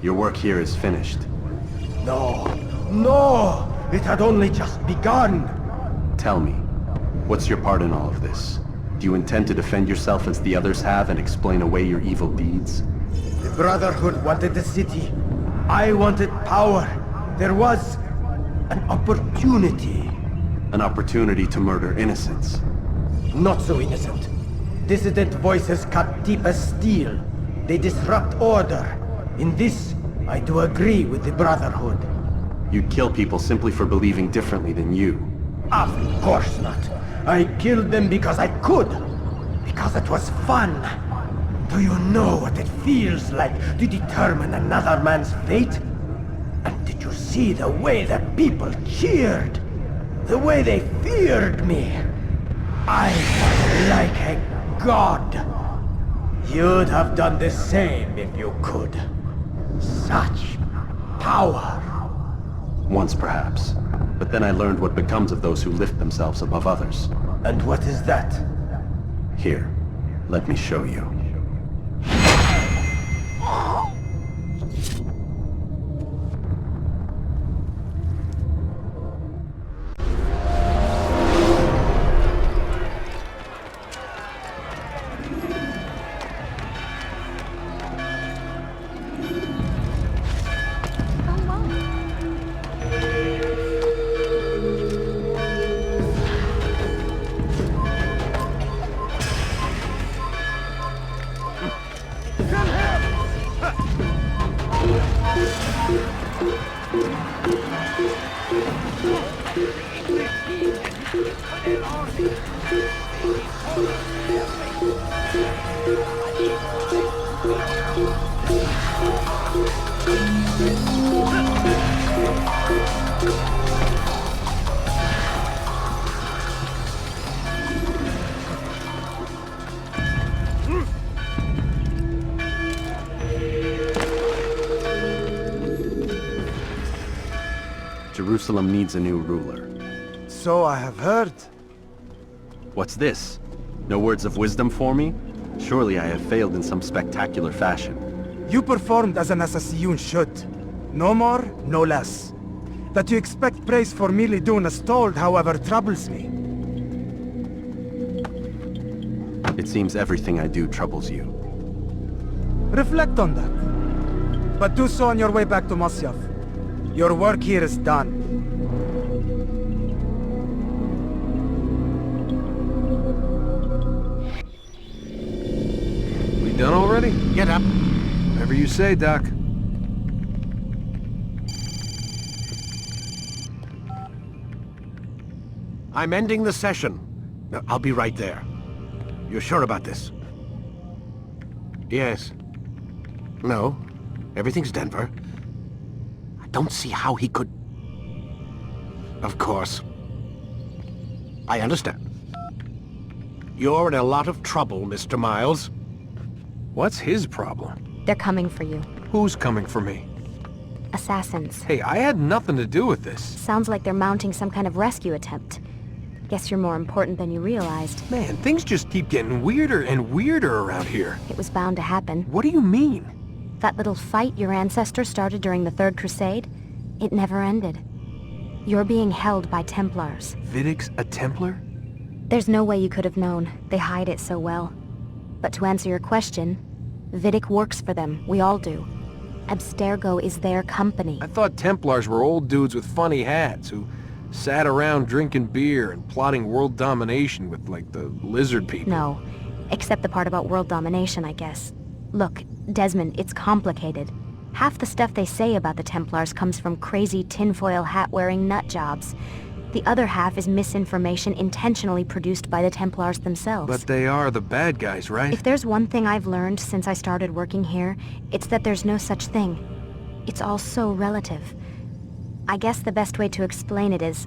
Your work here is finished. No, no! It had only just begun! Tell me, what's your part in all of this? Do you intend to defend yourself as the others have and explain away your evil deeds? The Brotherhood wanted the city. I wanted power. There was an opportunity. An opportunity to murder innocents. Not so innocent. Dissident voices cut deep as steel. They disrupt order. In this, I do agree with the Brotherhood. You'd kill people simply for believing differently than you. Of course not. I killed them because I could. Because it was fun. Do you know what it feels like to determine another man's fate? And did you see the way the people cheered? The way they feared me? I was like a god. You'd have done the same if you could. Such power. Once perhaps. But then I learned what becomes of those who lift themselves above others. And what is that? Here, let me show you. Jerusalem needs a new ruler. So I have heard. What's this? No words of wisdom for me? Surely I have failed in some spectacular fashion. You performed as an assassin should. No more, no less. That you expect praise for merely doing as told, however, troubles me. It seems everything I do troubles you. Reflect on that. But do so on your way back to Masyaf. Your work here is done. We done already? Get up. Whatever you say, Doc. I'm ending the session. Now, I'll be right there. You're sure about this? Yes. No. Everything's Denver. I don't see how he could... Of course. I understand. You're in a lot of trouble, Mr. Miles. What's his problem? They're coming for you. Who's coming for me? Assassins. Hey, I had nothing to do with this. Sounds like they're mounting some kind of rescue attempt. Guess you're more important than you realized. Man, things just keep getting weirder and weirder around here. It was bound to happen. What do you mean? That little fight your ancestor started during the Third Crusade, it never ended. You're being held by Templars. Vidic's a Templar? There's no way you could have known. They hide it so well. But to answer your question, Vidic works for them. We all do. Abstergo is their company. I thought Templars were old dudes with funny hats who sat around drinking beer and plotting world domination with, like, the lizard people. No, except the part about world domination, I guess. Look, Desmond, it's complicated. Half the stuff they say about the Templars comes from crazy tinfoil hat-wearing nut jobs. The other half is misinformation intentionally produced by the Templars themselves. But they are the bad guys, right? If there's one thing I've learned since I started working here, it's that there's no such thing. It's all so relative. I guess the best way to explain it is,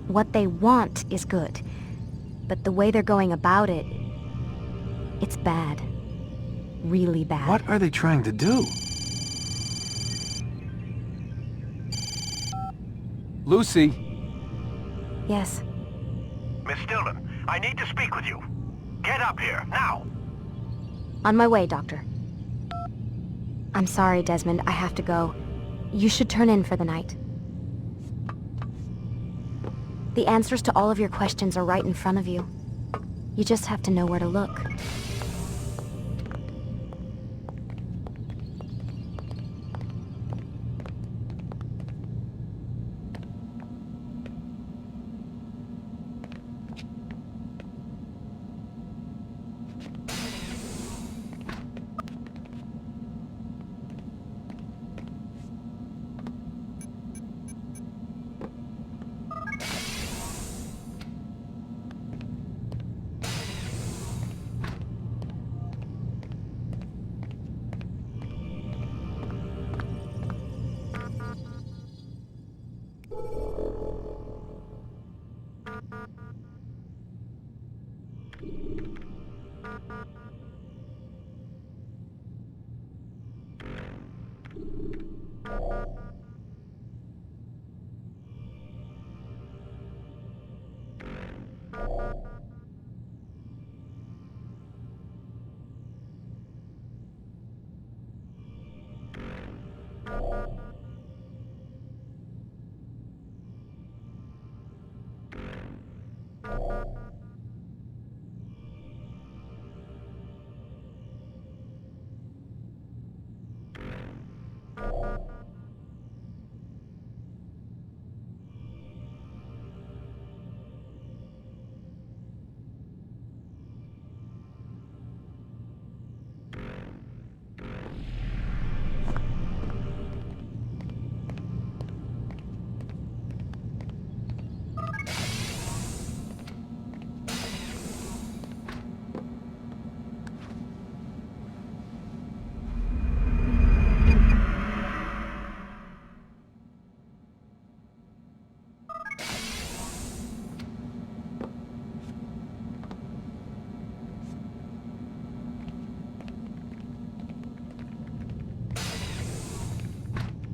what they want is good. But the way they're going about it, it's bad. Really bad. What are they trying to do? Lucy? Yes. Miss Stillman, I need to speak with you. Get up here, now! On my way, Doctor. I'm sorry, Desmond. I have to go. You should turn in for the night. The answers to all of your questions are right in front of you. You just have to know where to look.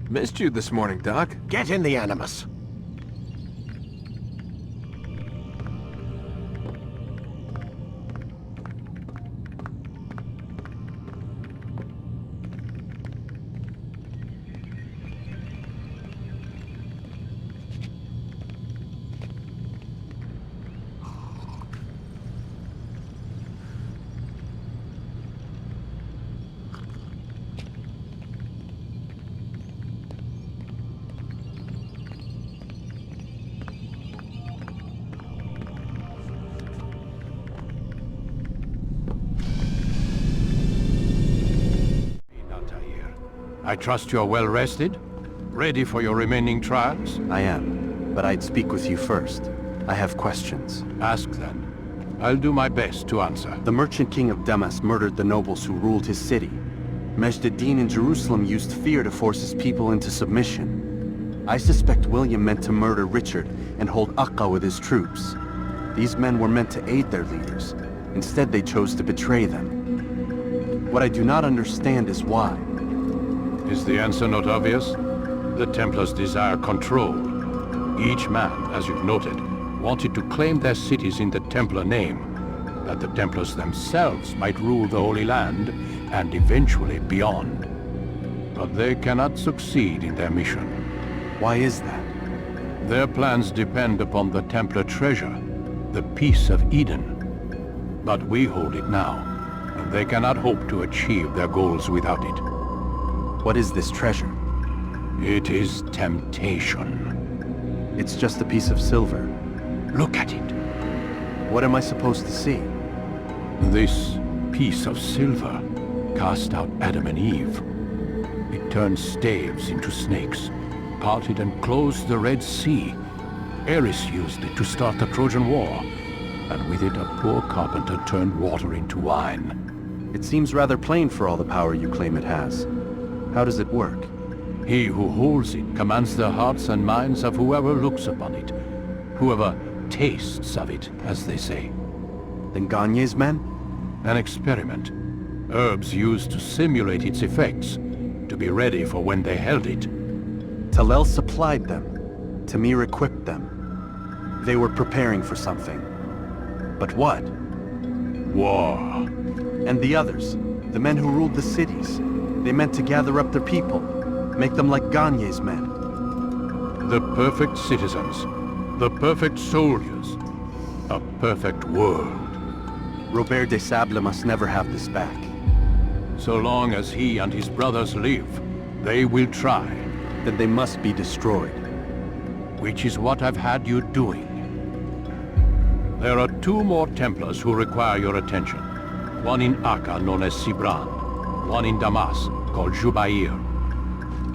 Missed you this morning, Doc. Get in the Animus. I trust you're well rested? Ready for your remaining trials? I am, but I'd speak with you first. I have questions. Ask then. I'll do my best to answer. The merchant king of Damas murdered the nobles who ruled his city. Majd-ad-Din in Jerusalem used fear to force his people into submission. I suspect William meant to murder Richard and hold Akka with his troops. These men were meant to aid their leaders. Instead, they chose to betray them. What I do not understand is why. Is the answer not obvious? The Templars desire control. Each man, as you've noted, wanted to claim their cities in the Templar name, that the Templars themselves might rule the Holy Land, and eventually beyond. But they cannot succeed in their mission. Why is that? Their plans depend upon the Templar treasure, the Peace of Eden. But we hold it now, and they cannot hope to achieve their goals without it. What is this treasure? It is temptation. It's just a piece of silver. Look at it. What am I supposed to see? This piece of silver cast out Adam and Eve. It turned staves into snakes, parted and closed the Red Sea. Ares used it to start the Trojan War, and with it a poor carpenter turned water into wine. It seems rather plain for all the power you claim it has. How does it work? He who holds it commands the hearts and minds of whoever looks upon it, whoever tastes of it, as they say. Then Gagne's men? An experiment. Herbs used to simulate its effects, to be ready for when they held it. Talal supplied them. Tamir equipped them. They were preparing for something. But what? War. And the others, the men who ruled the cities, they meant to gather up their people, make them like Gagne's men. The perfect citizens, the perfect soldiers, a perfect world. Robert de Sable must never have this back. So long as he and his brothers live, they will try. Then they must be destroyed. Which is what I've had you doing. There are 2 more Templars who require your attention. One in Akka, known as Sibran. One in Damas, called Jubair.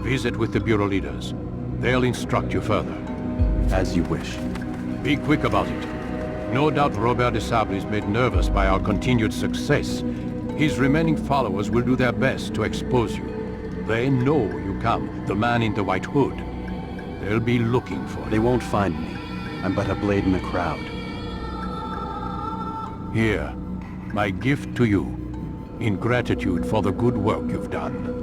Visit with the Bureau leaders. They'll instruct you further. As you wish. Be quick about it. No doubt Robert de Sable is made nervous by our continued success. His remaining followers will do their best to expose you. They know you come, the man in the white hood. They'll be looking for you. They won't find me. I'm but a blade in the crowd. Here, my gift to you, in gratitude for the good work you've done.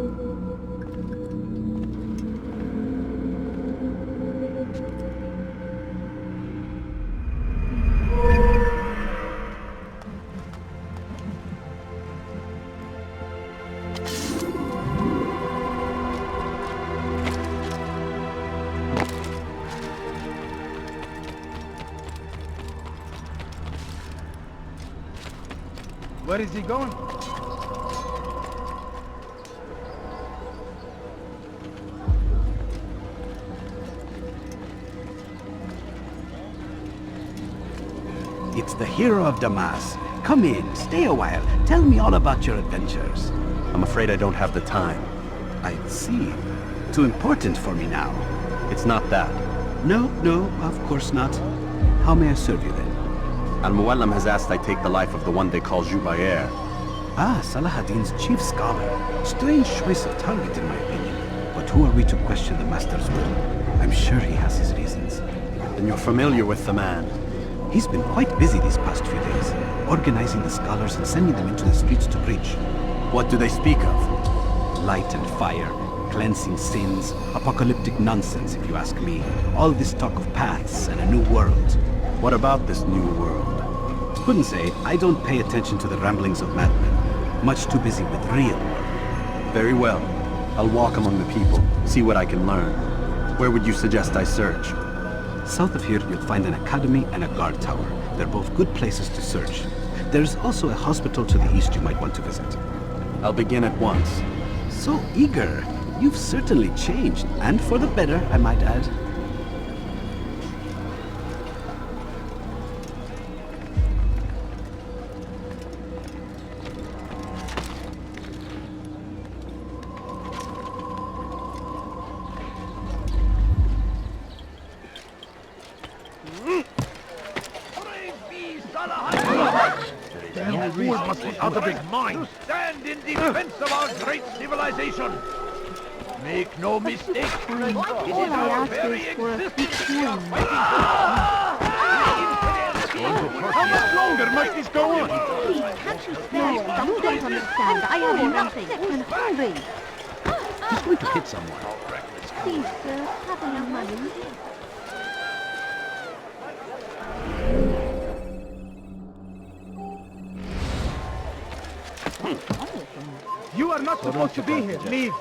Where is he going? It's the hero of Damas. Come in, stay a while. Tell me all about your adventures. I'm afraid I don't have the time. I see. Too important for me now. It's not that. No, of course not. How may I serve you then? Al-Muallim has asked I take the life of the one they call Jubair. Ah, Salahadin's chief scholar. Strange choice of target in my opinion. But who are we to question the master's will? I'm sure he has his reasons. Then you're familiar with the man. He's been quite busy these past few days, organizing the scholars and sending them into the streets to preach. What do they speak of? Light and fire, cleansing sins, apocalyptic nonsense if you ask me. All this talk of paths and a new world. What about this new world? Couldn't say. I don't pay attention to the ramblings of madmen. Much too busy with real world. Very well. I'll walk among the people, see what I can learn. Where would you suggest I search? South of here, you'll find an academy and a guard tower. They're both good places to search. There's also a hospital to the east you might want to visit. I'll begin at once. So eager. You've certainly changed, and for the better, I might add. Out of his mind to stand in defense of our great civilization. Make no mistake, friend. It is our very existence we are fighting for. How much longer must this go on? Please, can't you spare some? You don't understand. I have nothing. I'm hungry. He's going to hit someone. Please, sir, have your money. You are not supposed to be here. Leave.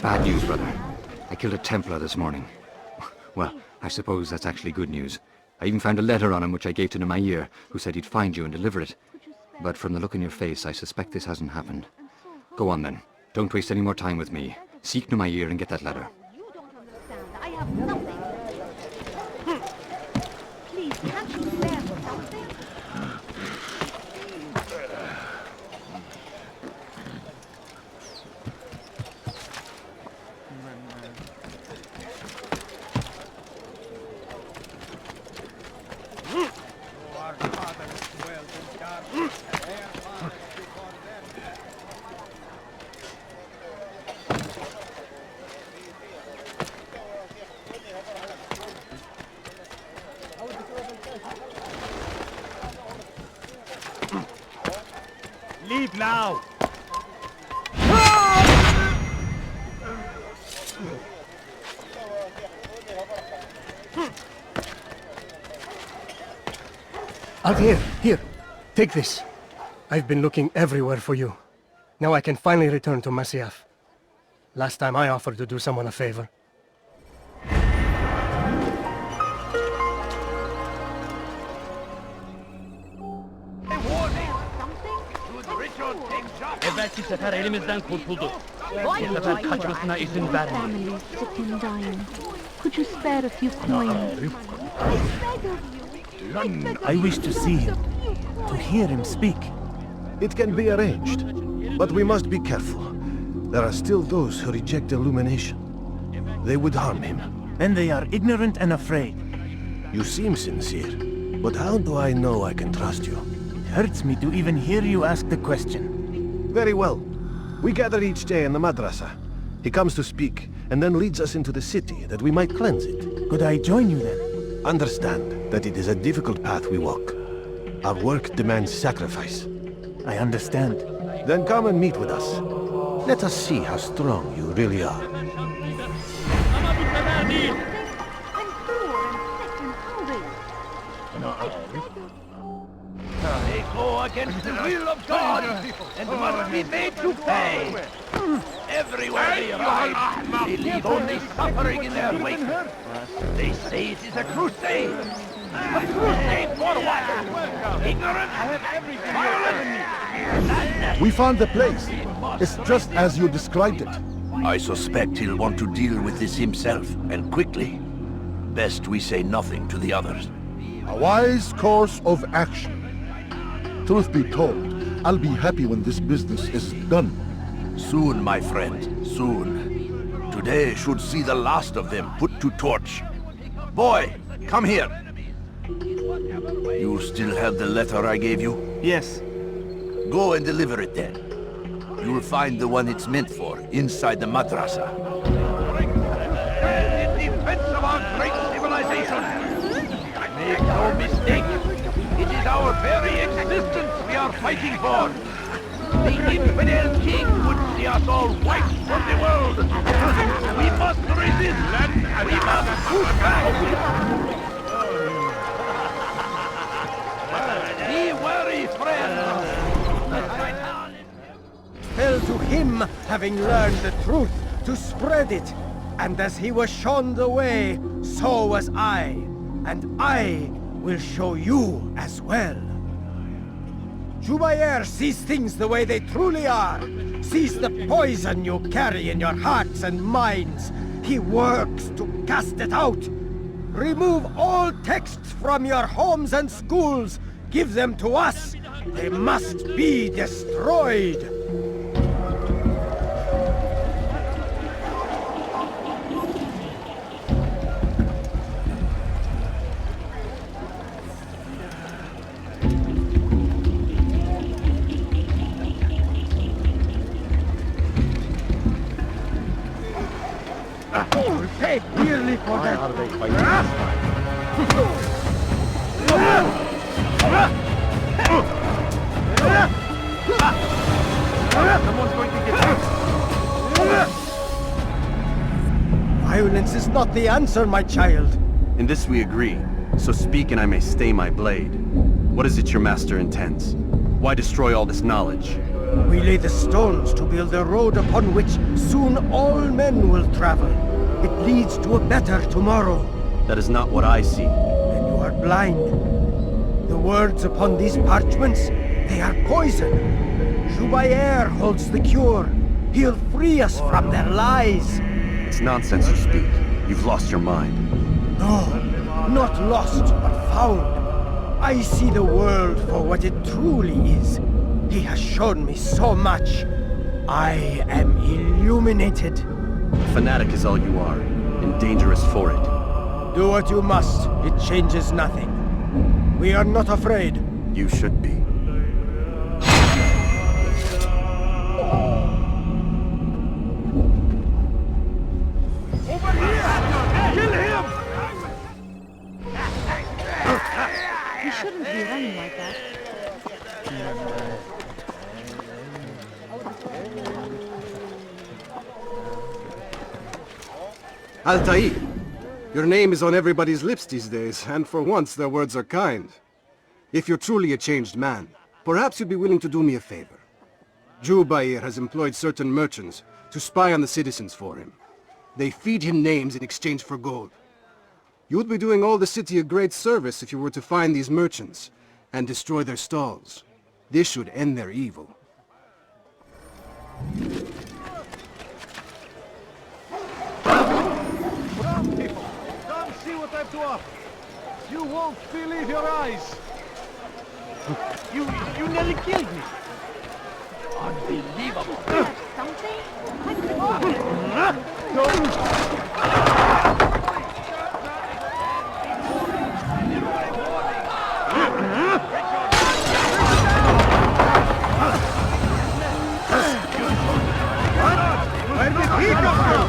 Bad news, brother. I killed a Templar this morning. Well, I suppose that's actually good news. I even found a letter on him which I gave to Namair, who said he'd find you and deliver it. But from the look in your face, I suspect this hasn't happened. Go on then. Don't waste any more time with me. Seek Namair and get that letter. You don't understand. I have nothing. Please, can't you spare something? Leave now! Altair, here. Take this. I've been looking everywhere for you. Now I can finally return to Masyaf. Last time I offered to do someone a favor. Evvelki sefer elimizden kurtuldu. Bu sefer kaçmasına izin vermeyin. Families sick and dying. Could you spare a few coins? I beg of you. I wish to see him, to hear him speak. It can be arranged, but we must be careful. There are still those who reject illumination. They would harm him. Then they are ignorant and afraid. You seem sincere, but how do I know I can trust you? It hurts me to even hear you ask the question. Very well. We gather each day in the madrasa. He comes to speak, and then leads us into the city, that we might cleanse it. Could I join you then? Understand that it is a difficult path we walk. Our work demands sacrifice. I understand. Then come and meet with us. Let us see how strong you really are. I'm poor and sick and hungry. They go against the will of God and must be made to pay. Everywhere they arrive, they leave only suffering in their wake. They say it is a crusade. A crusade for what? Ignorance? Violence? We found the place. It's just as you described it. I suspect he'll want to deal with this himself, and quickly. Best we say nothing to the others. A wise course of action. Truth be told, I'll be happy when this business is done. Soon, my friend, soon. Today should see the last of them put to torch. Boy, come here. You still have the letter I gave you? Yes. Go and deliver it then. You'll find the one it's meant for inside the madrasa. In defense of our great civilization. Make no mistake. It is our very existence we are fighting for. The infidel king would see us all wiped from the world. We must resist. We must push back. Be wary, friends. Fell to him, having learned the truth, to spread it. And as he was shown the way, so was I. And I will show you as well. Jubair sees things the way they truly are. Sees the poison you carry in your hearts and minds. He works to cast it out. Remove all texts from your homes and schools. Give them to us. They must be destroyed. Pay dearly for that. Someone's going to get hurt. Violence is not the answer, my child. In this we agree, so speak and I may stay my blade. What is it your master intends? Why destroy all this knowledge? We lay the stones to build a road upon which soon all men will travel. It leads to a better tomorrow. That is not what I see. Then you are blind. The words upon these parchments, they are poison. Jubair holds the cure. He'll free us from their lies. It's nonsense you speak. You've lost your mind. No, not lost, but found. I see the world for what it truly is. He has shown me so much. I am illuminated. A fanatic is all you are, and dangerous for it. Do what you must. It changes nothing. We are not afraid. You should be. Over here! Kill him! You shouldn't be running like that. Altair, your name is on everybody's lips these days, and for once their words are kind. If you're truly a changed man, perhaps you'd be willing to do me a favor. Jubair has employed certain merchants to spy on the citizens for him. They feed him names in exchange for gold. You'd be doing all the city a great service if you were to find these merchants and destroy their stalls. This should end their evil. Come, people! Come see what I have to offer! You won't believe your eyes! You nearly killed me. Unbelievable. Something? Where did he come from?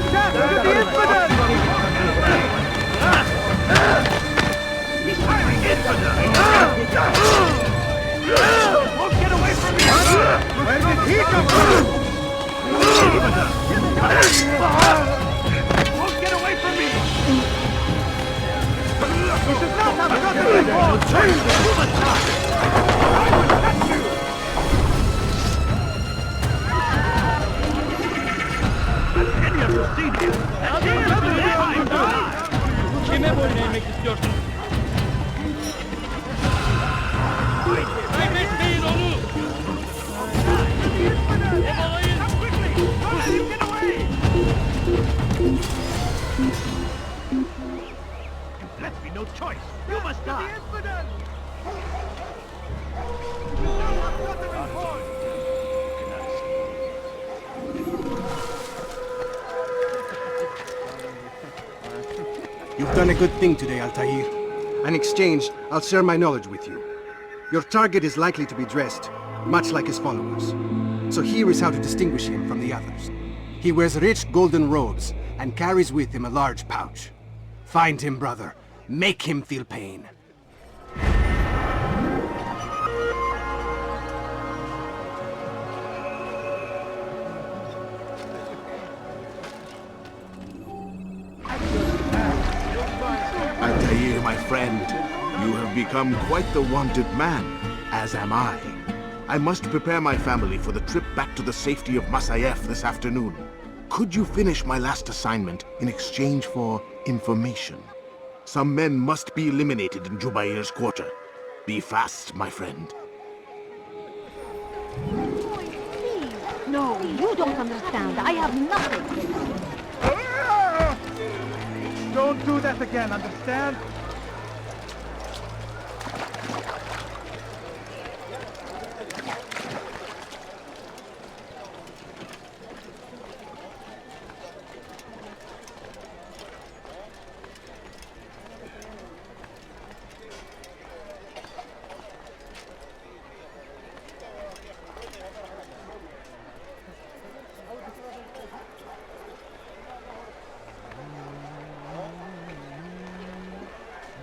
Death to the infidel! He's firing infidel! Won't get away from me! Where did he come from? Won't get away from me! We should not have gotten involved! You must die! I will catch you! Has any of you seen him? Kime boyun eğmek istiyorsun? Kaybetmeyin onu! Yakalayın! Get away! You've left me no choice. You must die. You've done a good thing today, Altair. In exchange, I'll share my knowledge with you. Your target is likely to be dressed, much like his followers. So here is how to distinguish him from the others. He wears rich golden robes and carries with him a large pouch. Find him, brother. Make him feel pain. Altair, my friend, you have become quite the wanted man, as am I. I must prepare my family for the trip back to the safety of Masayef this afternoon. Could you finish my last assignment in exchange for information? Some men must be eliminated in Jubair's quarter. Be fast, my friend. Please. No, you don't understand. I have nothing. Don't do that again, understand?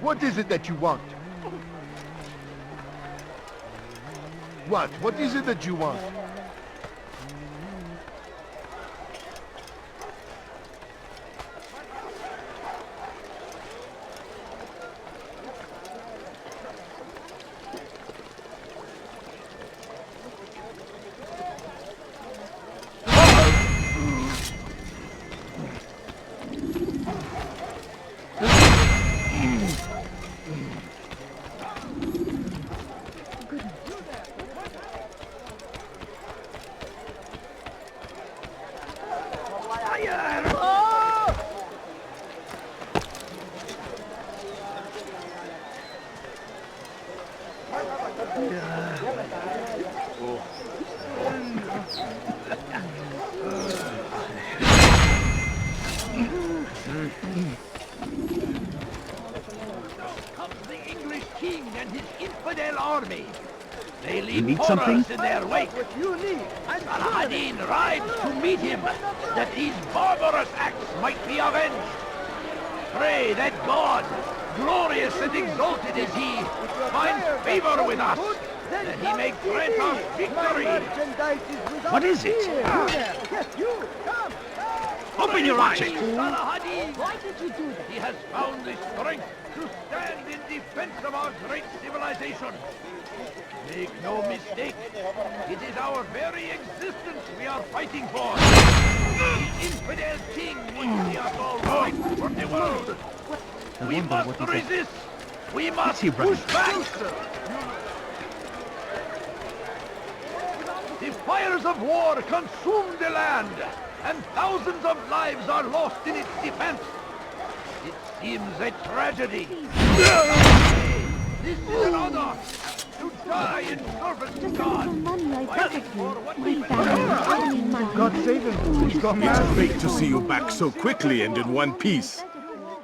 What is it that you want? What? What is it that you want? They leave horrors in their wake. Saladin rides to meet him, that these barbarous acts might be avenged. Pray that God, glorious and exalted is he, finds favor with us, that he may grant us victory. What is it? Open your eyes! Saladin! Why did you do that? He has found the strength to stand in defense of our great civilization. Make no mistake, it is our very existence we are fighting for. The infidel king would see us all right from the world. We must resist. We must push back. The fires of war consume the land, and thousands of lives are lost in its defense. It seems a tragedy. This is an honor. To die in service to God. God save him. He's gone mad. It's great to see you back so quickly and in one piece.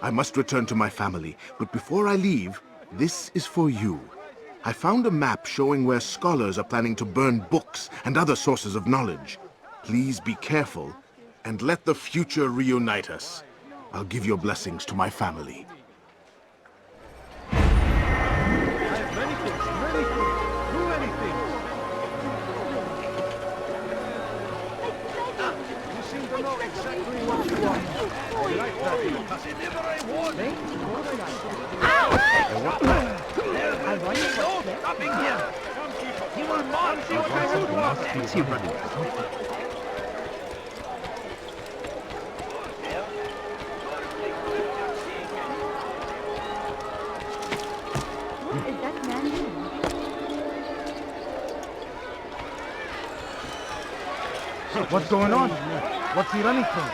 I must return to my family, but before I leave, this is for you. I found a map showing where scholars are planning to burn books and other sources of knowledge. Please be careful, and let the future reunite us. I'll give your blessings to my family. Stopping him. He will march you to Is he running? What's going on? What's he running from?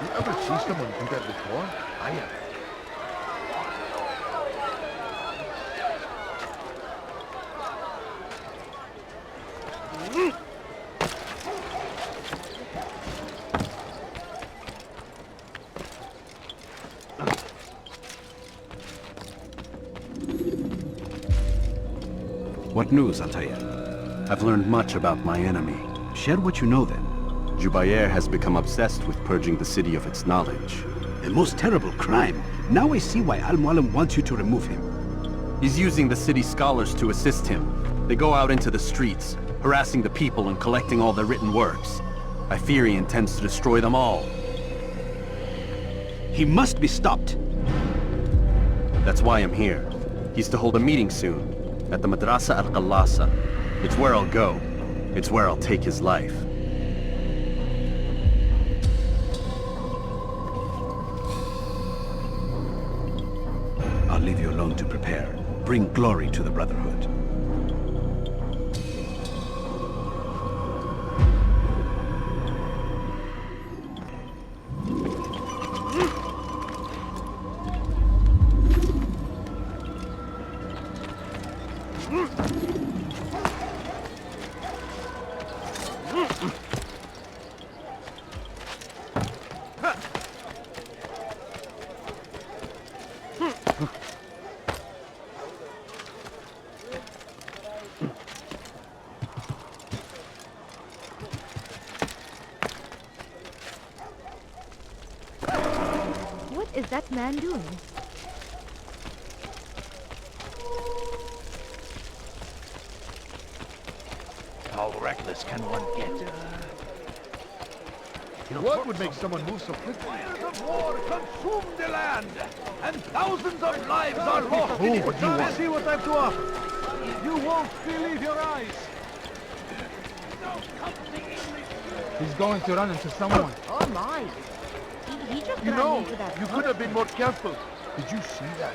You ever see someone do that before? I have. What news, Altair? I've learned much about my enemy. Share what you know then. Jubair has become obsessed with purging the city of its knowledge. A most terrible crime. Now I see why Al-Mualim wants you to remove him. He's using the city scholars to assist him. They go out into the streets, harassing the people and collecting all their written works. I fear he intends to destroy them all. He must be stopped. That's why I'm here. He's to hold a meeting soon, at the Madrasa al-Qallasa. It's where I'll go. It's where I'll take his life. I'll leave you alone to prepare. Bring glory to the Brotherhood. is that man doing? How reckless can one get? What would make someone move so quickly? Fires of war consume the land, and thousands of lives are lost in its What do you want? See what I've to offer. You won't believe your eyes. He's going to run into someone. Oh my. He just You ran know, into that you could have been more careful. Did you see that?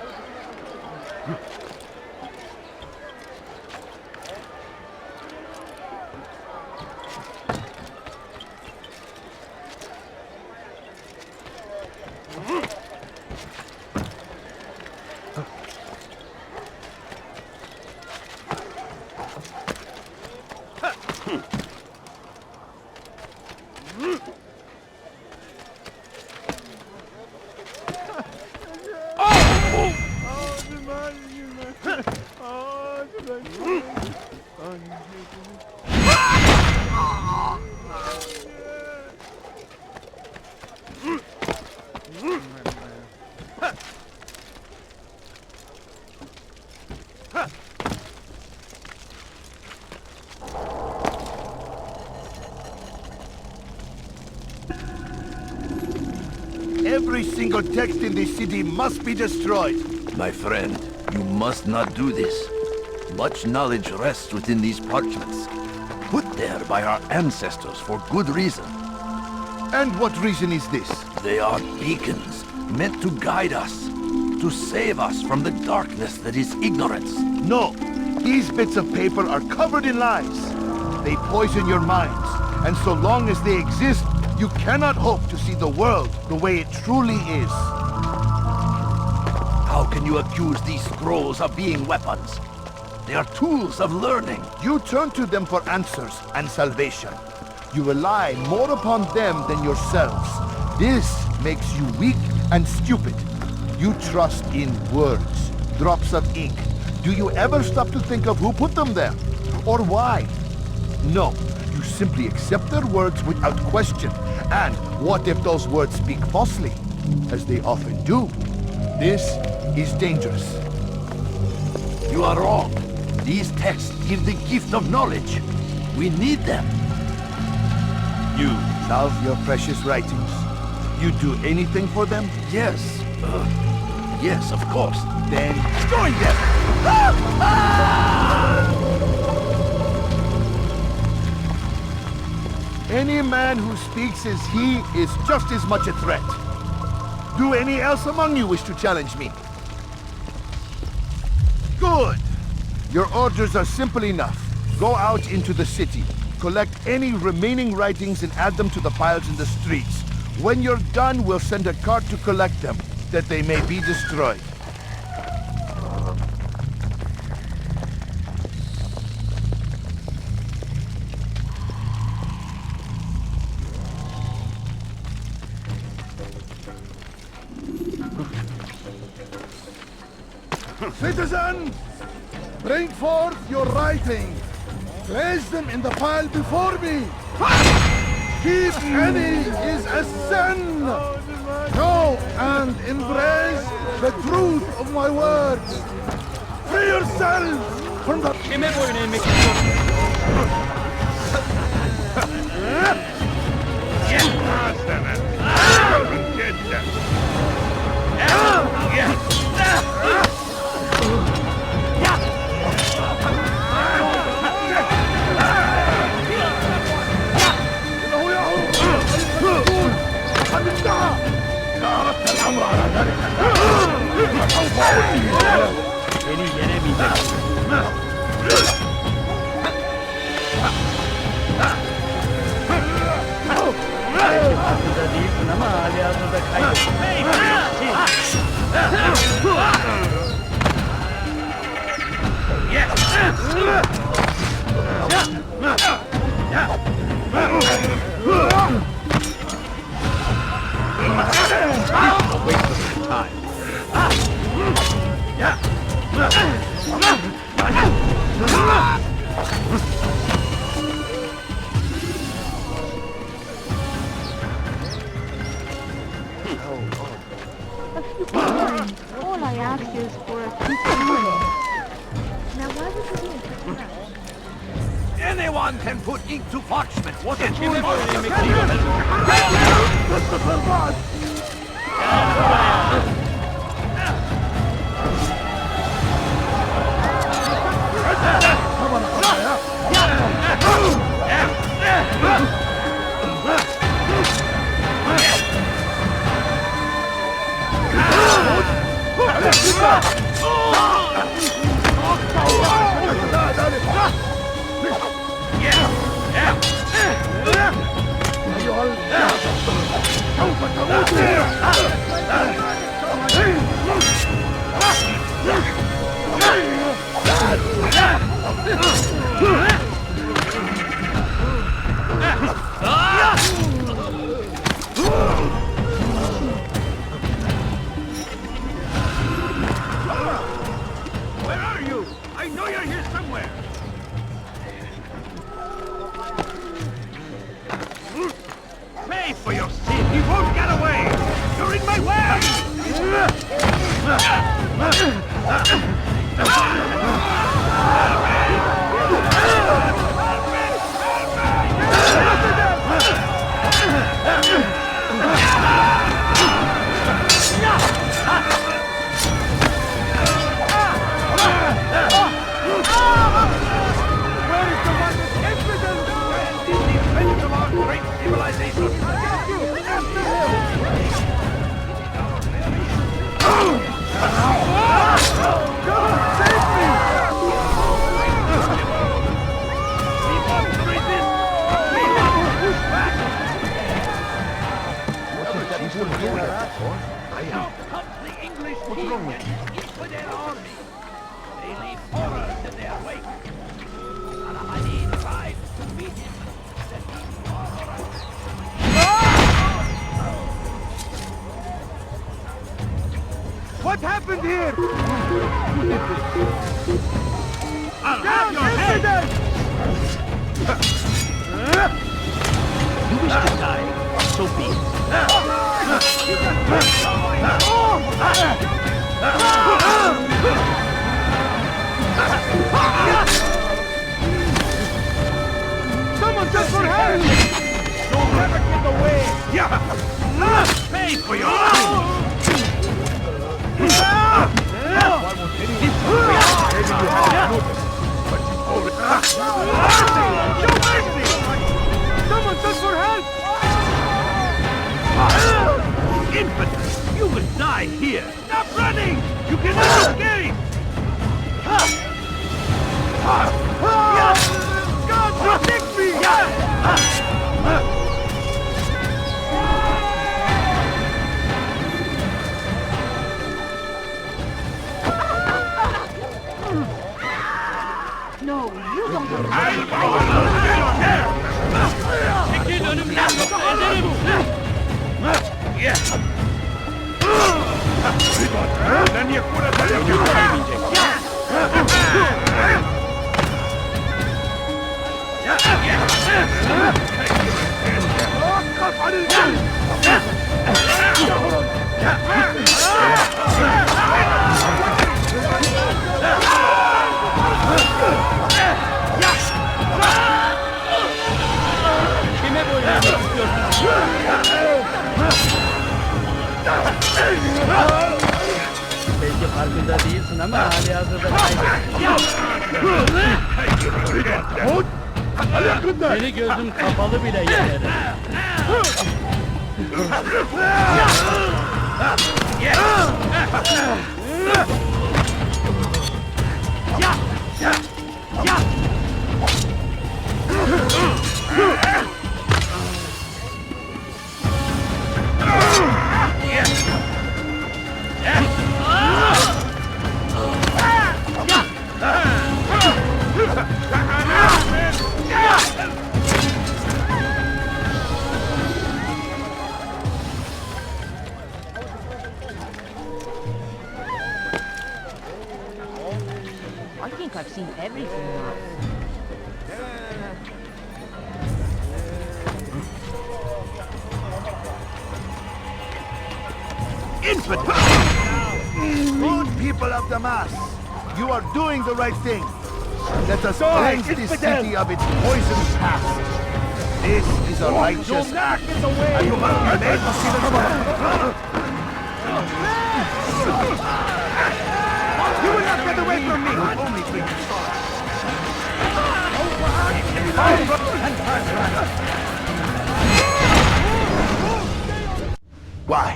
Every single text in this city must be destroyed. My friend, you must not do this. Much knowledge rests within these parchments, put there by our ancestors for good reason. And what reason is this? They are beacons, meant to guide us, to save us from the darkness that is ignorance. No, these bits of paper are covered in lies. They poison your minds, and so long as they exist, you cannot hope to see the world the way it truly is. How can you accuse these scrolls of being weapons? They are tools of learning. You turn to them for answers and salvation. You rely more upon them than yourselves. This makes you weak and stupid. You trust in words, drops of ink. Do you ever stop to think of who put them there? Or why? No, you simply accept their words without question. And what if those words speak falsely? As they often do. This is dangerous. You are wrong. These texts give the gift of knowledge. We need them. You love your precious writings. You do anything for them? Yes. Yes, of course. Then join them! Any man who speaks as he is just as much a threat. Do any else among you wish to challenge me? Good! Your orders are simple enough. Go out into the city, collect any remaining writings and add them to the piles in the streets. When you're done, we'll send a cart to collect them, that they may be destroyed. Citizen, bring forth your writing. Place them in the pile before me. Keep any is a sin. Know and embrace the truth of my words. Free yourselves from the... I ask is for a few coins. Now why would you be in such a rush? Anyone can put ink to parchment. What a Where are you? I know you're here somewhere. Pay for your sin. He won't get away. You're in my way. Now comes the English king and his infidel army. They leave horrors in their wake. Al-Hadi tried to beat him. What happened here? I'll have your head! You wish to die, so be it. Someone just for help! You'll never get away! Pay for your Someone just for help! Infant! You will die here! Stop running! You cannot escape! God protect me! No, you don't Çekil önümden yoksa ederim. Lan niye kurtarıyor? Yürüyemeyecek. Kime boylamak istiyorsun? Belki farkında değilsin ama hali hazırda kaybettin. Seni gözüm kapalı bile yenerim. I think I've seen everything now. Infant! Good people of Damas, you are doing the right thing. Let us cleanse this city of its poisonous past. This is a righteous act, and you must be made to see the truth. You will not get away from me! Only bring you sorrow. Why?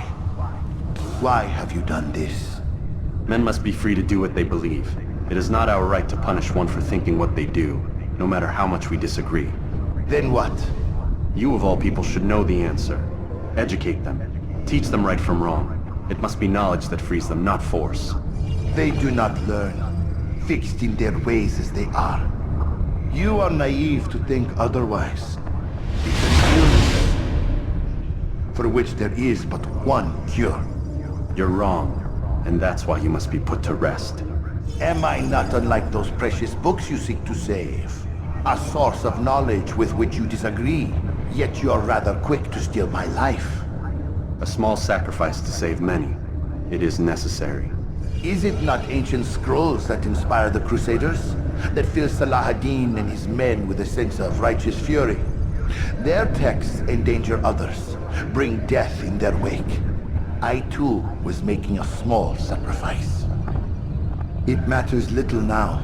Why have you done this? Men must be free to do what they believe. It is not our right to punish one for thinking what they do, no matter how much we disagree. Then what? You of all people should know the answer. Educate them. Teach them right from wrong. It must be knowledge that frees them, not force. They do not learn, fixed in their ways as they are. You are naive to think otherwise. It's an illness for which there is but one cure. You're wrong, and that's why you must be put to rest. Am I not unlike those precious books you seek to save? A source of knowledge with which you disagree, yet you are rather quick to steal my life. A small sacrifice to save many. It is necessary. Is it not ancient scrolls that inspire the Crusaders? That fill Salah ad-Din and his men with a sense of righteous fury? Their texts endanger others, bring death in their wake. I too was making a small sacrifice. It matters little now.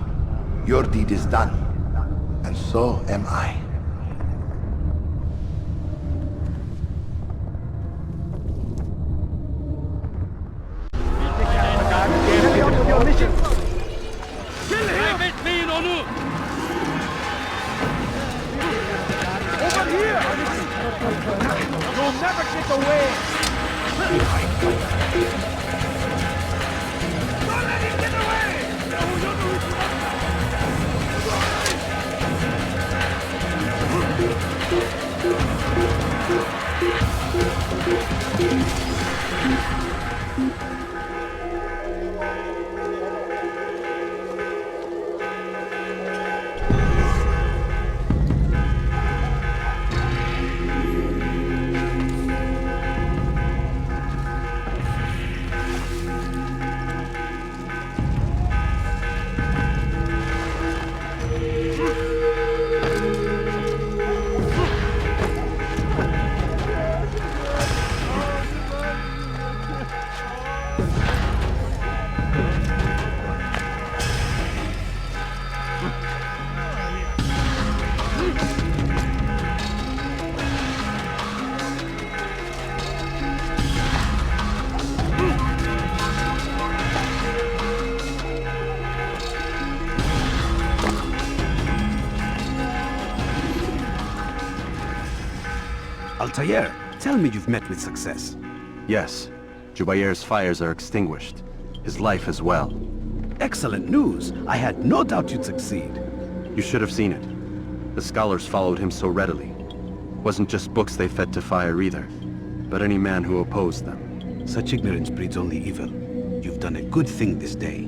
Your deed is done, and so am I. Kaybetmeyin onu! Over here! You'll never get away! Don't let him get away! Altair, tell me you've met with success. Yes. Jubayer's fires are extinguished. His life as well. Excellent news. I had no doubt you'd succeed. You should have seen it. The scholars followed him so readily. Wasn't just books they fed to fire either, but any man who opposed them. Such ignorance breeds only evil. You've done a good thing this day.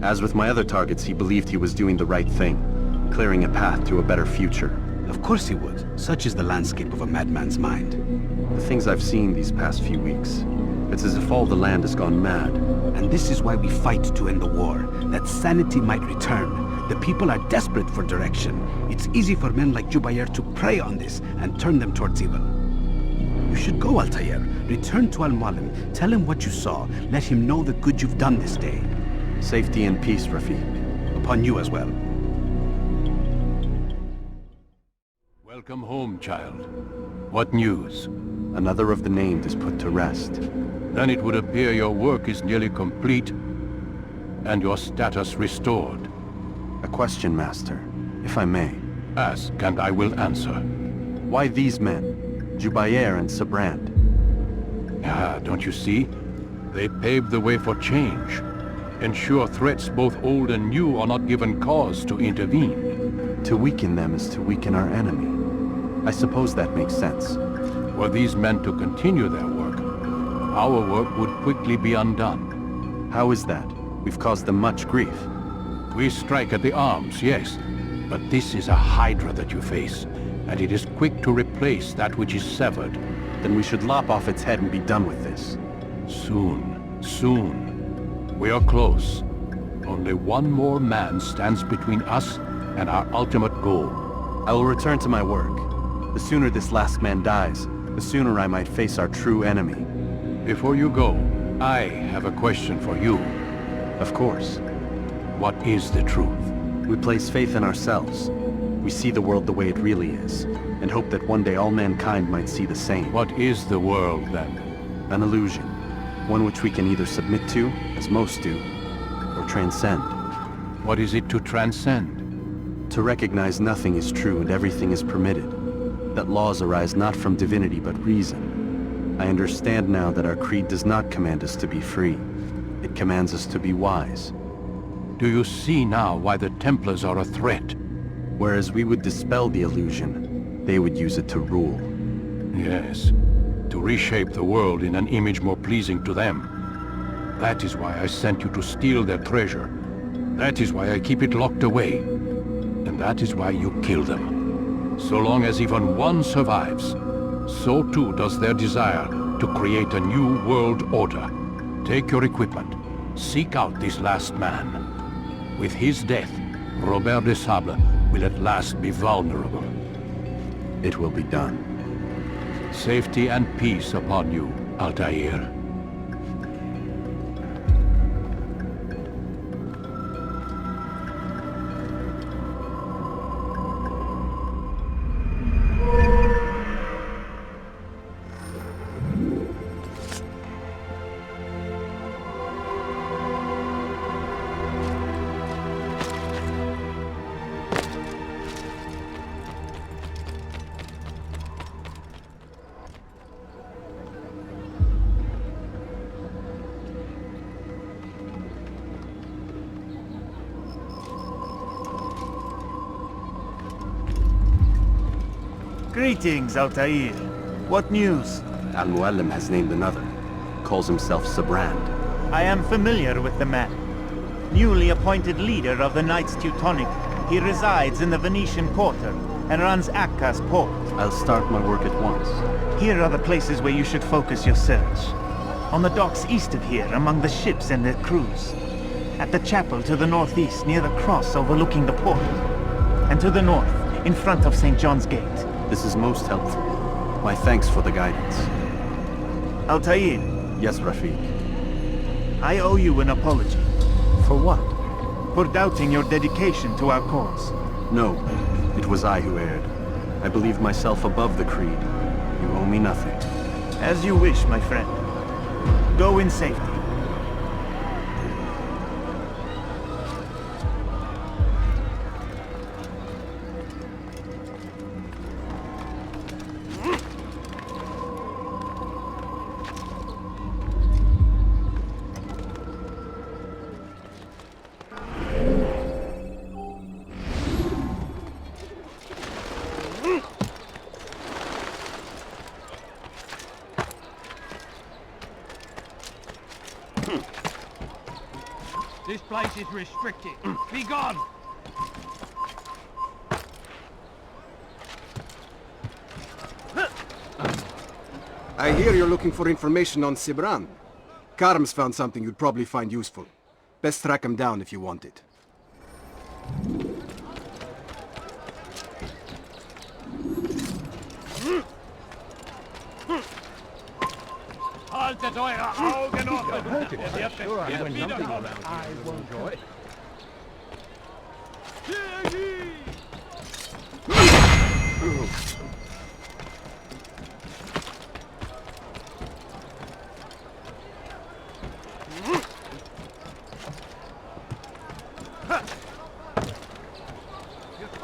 As with my other targets, he believed he was doing the right thing, clearing a path to a better future. Of course he would. Such is the landscape of a madman's mind. The things I've seen these past few weeks, it's as if all the land has gone mad. And this is why we fight to end the war, that sanity might return. The people are desperate for direction. It's easy for men like Jubayer to prey on this and turn them towards evil. You should go, Altair. Return to Al-Mualim. Tell him what you saw. Let him know the good you've done this day. Safety and peace, Rafiq. Upon you as well. Welcome home, child. What news? Another of the named is put to rest. Then it would appear your work is nearly complete, and your status restored. A question, Master, if I may. Ask, and I will answer. Why these men? Jubayer and Sabrand? Ah, don't you see? They paved the way for change. Ensure threats both old and new are not given cause to intervene. To weaken them is to weaken our enemy. I suppose that makes sense. Were these men to continue their work, our work would quickly be undone. How is that? We've caused them much grief. We strike at the arms, yes, but this is a hydra that you face, and it is quick to replace that which is severed. Then we should lop off its head and be done with this. Soon, soon. We are close. Only one more man stands between us and our ultimate goal. I will return to my work. The sooner this last man dies, the sooner I might face our true enemy. Before you go, I have a question for you. Of course. What is the truth? We place faith in ourselves. We see the world the way it really is, and hope that one day all mankind might see the same. What is the world, then? An illusion. One which we can either submit to, as most do, or transcend. What is it to transcend? To recognize nothing is true and everything is permitted. That laws arise not from divinity but reason. I understand now that our creed does not command us to be free. It commands us to be wise. Do you see now why the Templars are a threat? Whereas we would dispel the illusion, they would use it to rule. Yes, to reshape the world in an image more pleasing to them. That is why I sent you to steal their treasure. That is why I keep it locked away. And that is why you kill them. So long as even one survives, so too does their desire to create a new world order. Take your equipment. Seek out this last man. With his death, Robert de Sable will at last be vulnerable. It will be done. Safety and peace upon you, Altair. Greetings, Altair. What news? Al-Muallim has named another. Calls himself Sabrand. I am familiar with the man. Newly appointed leader of the Knights Teutonic, he resides in the Venetian Quarter and runs Akka's port. I'll start my work at once. Here are the places where you should focus your search. On the docks east of here, among the ships and their crews. At the chapel to the northeast, near the cross overlooking the port. And to the north, in front of St. John's Gate. This is most helpful. My thanks for the guidance. Altair. Yes, Rafiq. I owe you an apology. For what? For doubting your dedication to our cause. No, it was I who erred. I believed myself above the creed. You owe me nothing. As you wish, my friend. Go in safety. This place is restricted. Be gone! I hear you're looking for information on Sibran. Karam's found something you'd probably find useful. Best track him down if you want it. Haltet eure Augen offen! Der wird bestimmt wiederkommen. I won't enjoy.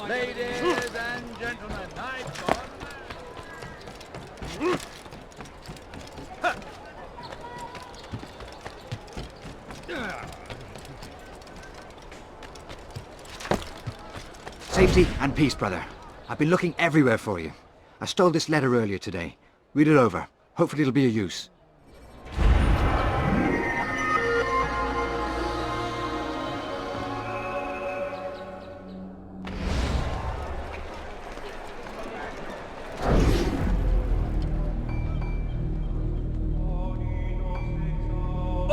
Ladies and gentlemen, knights on. Safety and peace, brother. I've been looking everywhere for you. I stole this letter earlier today. Read it over. Hopefully it'll be of use.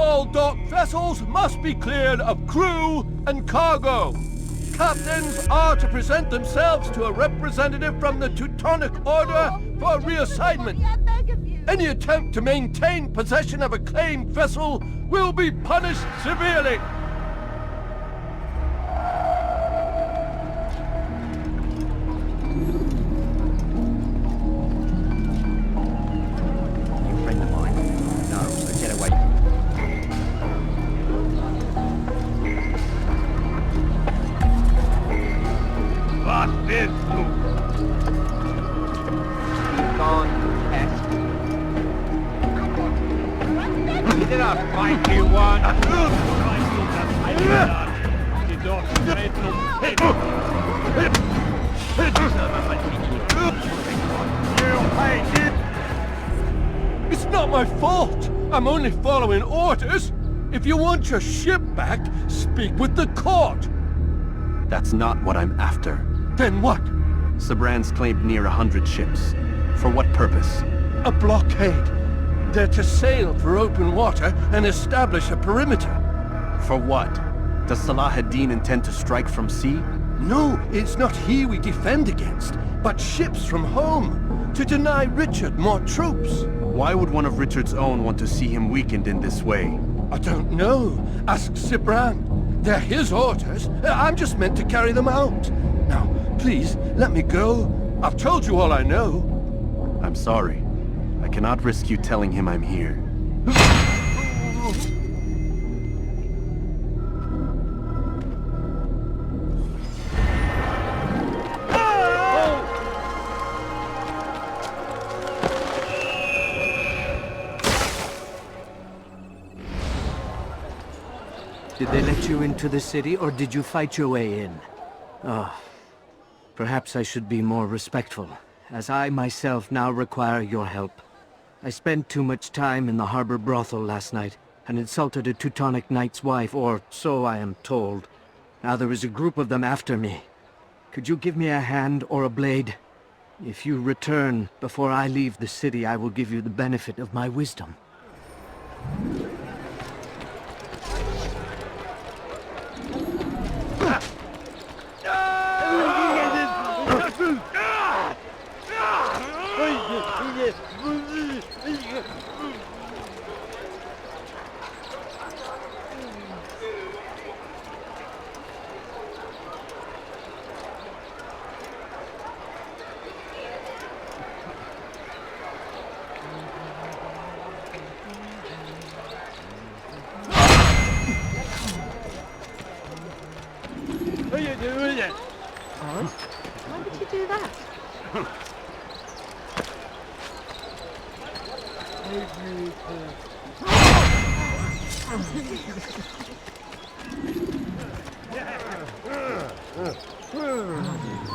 All dock vessels must be cleared of crew and cargo. Captains are to present themselves to a representative from the Teutonic Order for reassignment. Any attempt to maintain possession of a claimed vessel will be punished severely. It's not my fault. I'm only following orders. If you want your ship back, speak with the court. That's not what I'm after. Then what? Sabran's claimed near 100 ships. For what purpose? A blockade. They're to sail for open water and establish a perimeter. For what? Does Salah ad-Din intend to strike from sea? No, it's not he we defend against, but ships from home, to deny Richard more troops. Why would one of Richard's own want to see him weakened in this way? I don't know. Ask Sabran. They're his orders. I'm just meant to carry them out. Now, please, let me go. I've told you all I know. I'm sorry. I cannot risk you telling him I'm here. Did they let you into the city, or did you fight your way in? Oh, perhaps I should be more respectful, as I myself now require your help. I spent too much time in the harbor brothel last night, and insulted a Teutonic knight's wife, or so I am told. Now there is a group of them after me. Could you give me a hand or a blade? If you return before I leave the city, I will give you the benefit of my wisdom. Odd. Why did you do that?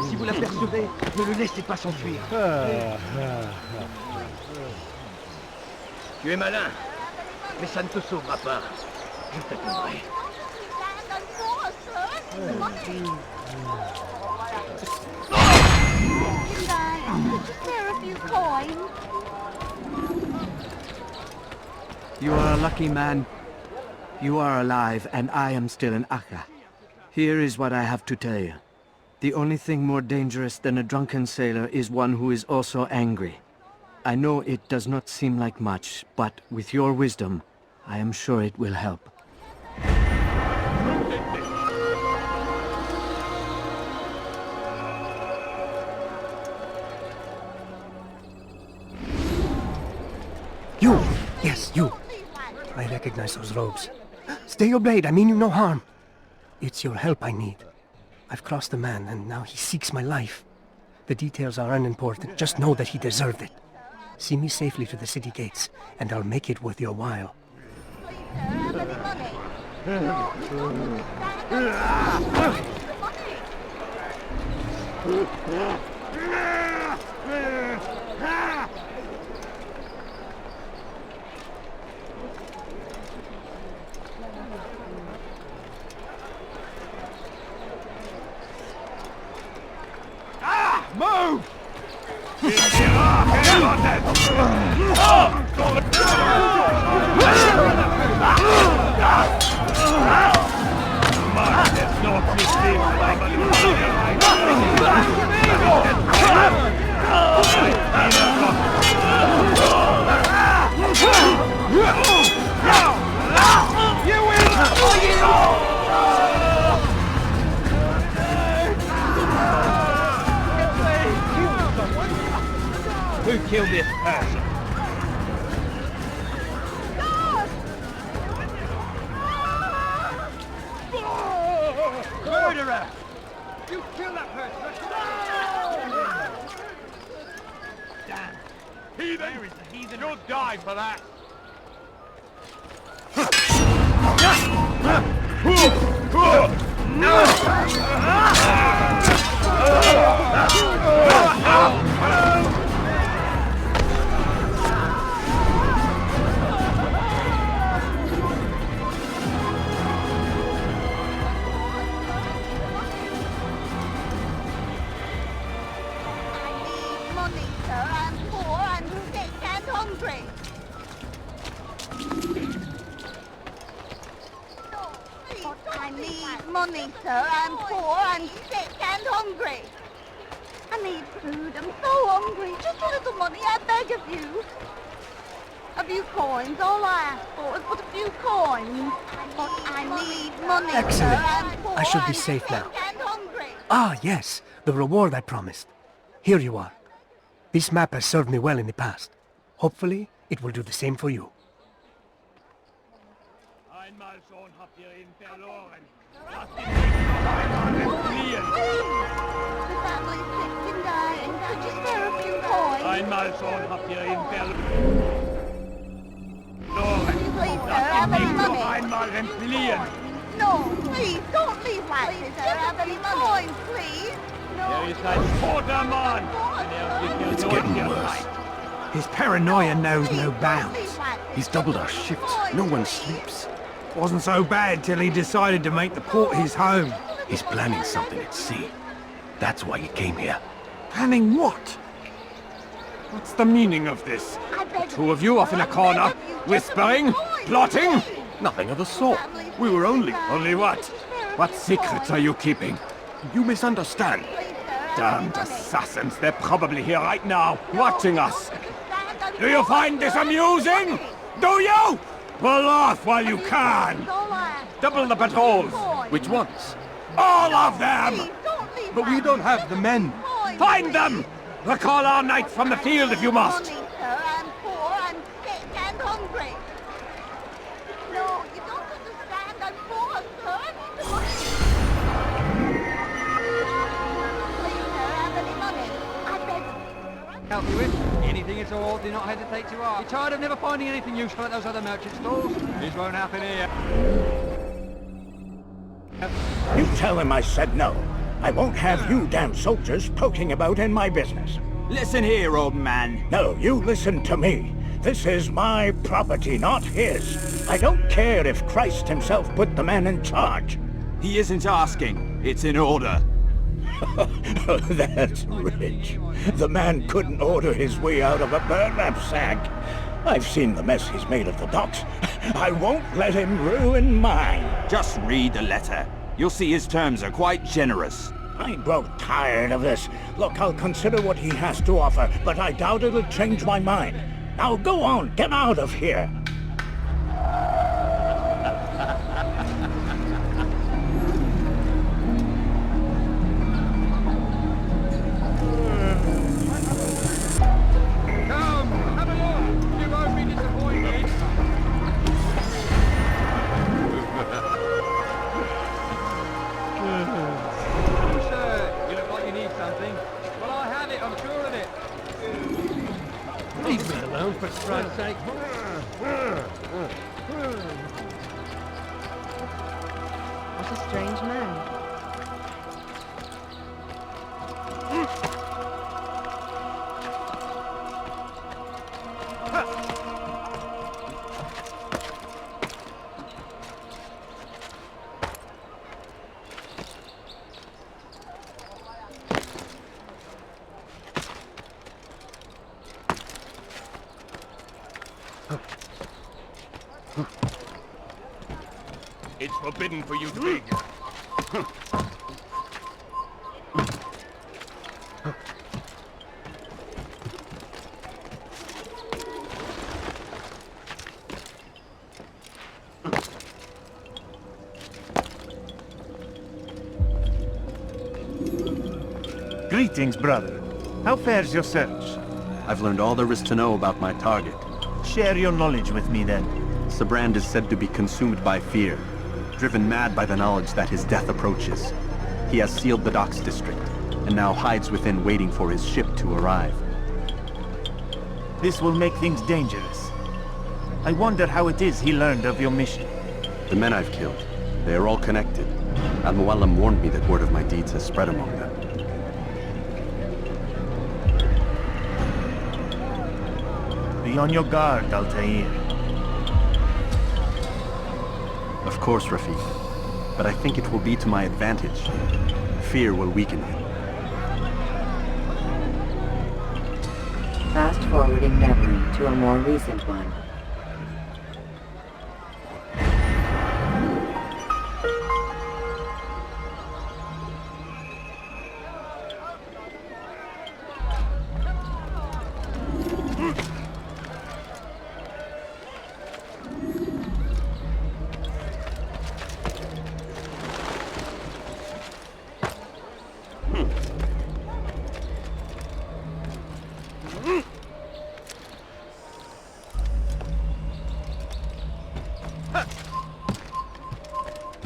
Si vous l'apercevez, ne le laissez pas s'enfuir. Tu es malin, mais ça ne te sauvera pas. Je t'attendrai. You are a lucky man. You are alive, and I am still in Akka. Here is what I have to tell you. The only thing more dangerous than a drunken sailor is one who is also angry. I know it does not seem like much, but with your wisdom, I am sure it will help. You! Yes, you! I recognize those robes. Stay your blade, I mean you no harm. It's your help I need. I've crossed the man, and now he seeks my life. The details are unimportant, just know that he deserved it. See me safely to the city gates, and I'll make it worth your while. Move! Get on then! murderer! You killed that person! Damn! Heathen! Where is the heathen? You'll die for that! Money, sir. I'm poor, I'm sick and hungry. I need money, sir. I'm poor, I'm sick and hungry. I need food. I'm so hungry. Just a little money, I beg of you. A few coins. All I ask for is but a few coins. But I need money, Excellent. sir. I'm poor, I should be I'm safe sick now. and hungry. Ah, yes. The reward I promised. Here you are. This map has served me well in the past. Hopefully, it will do the same for you. Einmal schon habt ihr ihn verloren. The family's sick and dying. Could you spare a few coins? Einmal schon habt ihr ihn verloren. Please, sir, have any Noch money? einmal entfliehen. No, please, don't leave like this. Sir, have any coins, please? Er ist ein toter Mann. It's getting worse. His paranoia knows no bounds. He's doubled our shifts. No one sleeps. Wasn't so bad till he decided to make the port his home. He's planning something at sea. That's why he came here. Planning what? What's the meaning of this? The two of you off in a corner, whispering, plotting? Nothing of the sort. We were only... Only what? What secrets are you keeping? You misunderstand. Damned assassins, they're probably here right now, watching us. Do you find this amusing? Do you? Pull off while you can. Double the patrols. Which ones? All of them! But we don't have the men. Find them! Recall our knights from the field if you must. Money, sir. I'm poor, I'm sick and hungry. No, you don't understand. I'm poor, sir. I need the money. Please, sir, have any money? I beg of you. Help you with anything at all, do not hesitate to ask. You're tired of never finding anything useful at those other merchant stores? This won't happen here. You tell him I said no. I won't have you damn soldiers poking about in my business. Listen here, old man. No, you listen to me. This is my property, not his. I don't care if Christ himself put the man in charge. He isn't asking. It's in order. That's rich. The man couldn't order his way out of a burlap sack. I've seen the mess he's made of the docks. I won't let him ruin mine. Just read the letter. You'll see his terms are quite generous. I grow tired of this. Look, I'll consider what he has to offer, but I doubt it'll change my mind. Now go on, get out of here. Come, have a look. You won't be disappointed. Sir, you look like you need something. Well, I have it, I'm sure of it. Leave me alone, for Christ's sake. What a strange man. It's forbidden for you to be here. Greetings, brother. How fares your search? I've learned all there is to know about my target. Share your knowledge with me, then. Sabrand is said to be consumed by fear, driven mad by the knowledge that his death approaches. He has sealed the docks district, and now hides within waiting for his ship to arrive. This will make things dangerous. I wonder how it is he learned of your mission. The men I've killed, they are all connected. Al-Mualim warned me that word of my deeds has spread among them. Be on your guard, Altair. Of course, Rafiq. But I think it will be to my advantage. Fear will weaken him. Fast-forwarding memory to a more recent one.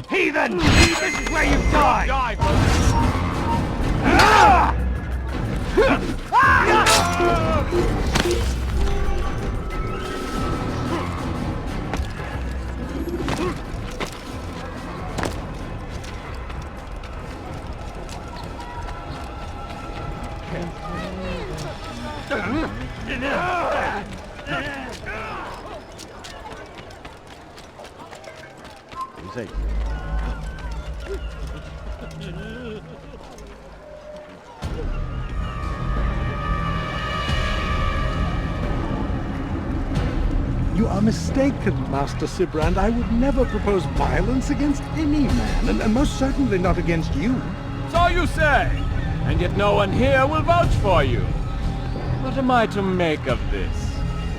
Heathen! This is where you die! You are mistaken, Master Sibrand. I would never propose violence against any man, and most certainly not against you. So you say, and yet no one here will vouch for you. What am I to make of this?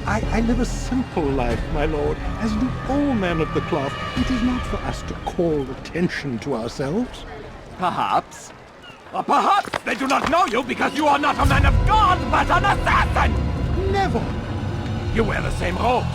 I live a simple life, my lord, as do all men of the cloth. It is not for us to call attention to ourselves. Perhaps. Or perhaps they do not know you because you are not a man of God, but an assassin! Never! You wear the same robes.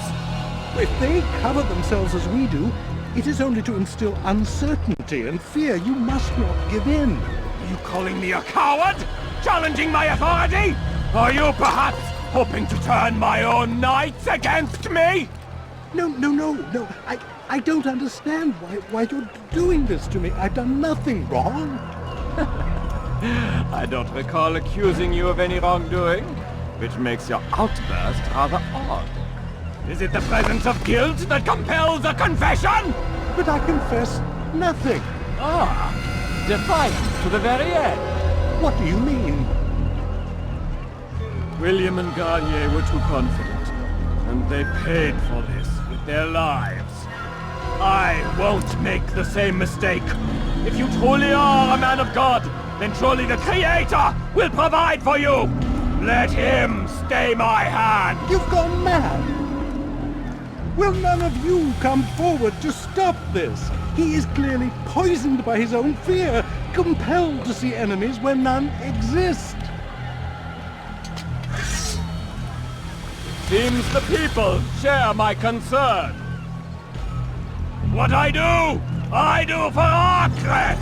If they cover themselves as we do, it is only to instill uncertainty and fear. You must not give in. Are you calling me a coward? Challenging my authority? Are you perhaps hoping to turn my own knights against me? No. I don't understand why you're doing this to me. I've done nothing wrong. I don't recall accusing you of any wrongdoing, which makes your outburst rather odd. Is it the presence of guilt that compels a confession? But I confess nothing. Ah, defiant to the very end. What do you mean? William and Garnier were too confident, and they paid for this with their lives. I won't make the same mistake. If you truly are a man of God, then surely the Creator will provide for you. Let him stay my hand. You've gone mad. Will none of you come forward to stop this? He is clearly poisoned by his own fear, compelled to see enemies where none exist. Seems the people share my concern. What I do for Acre!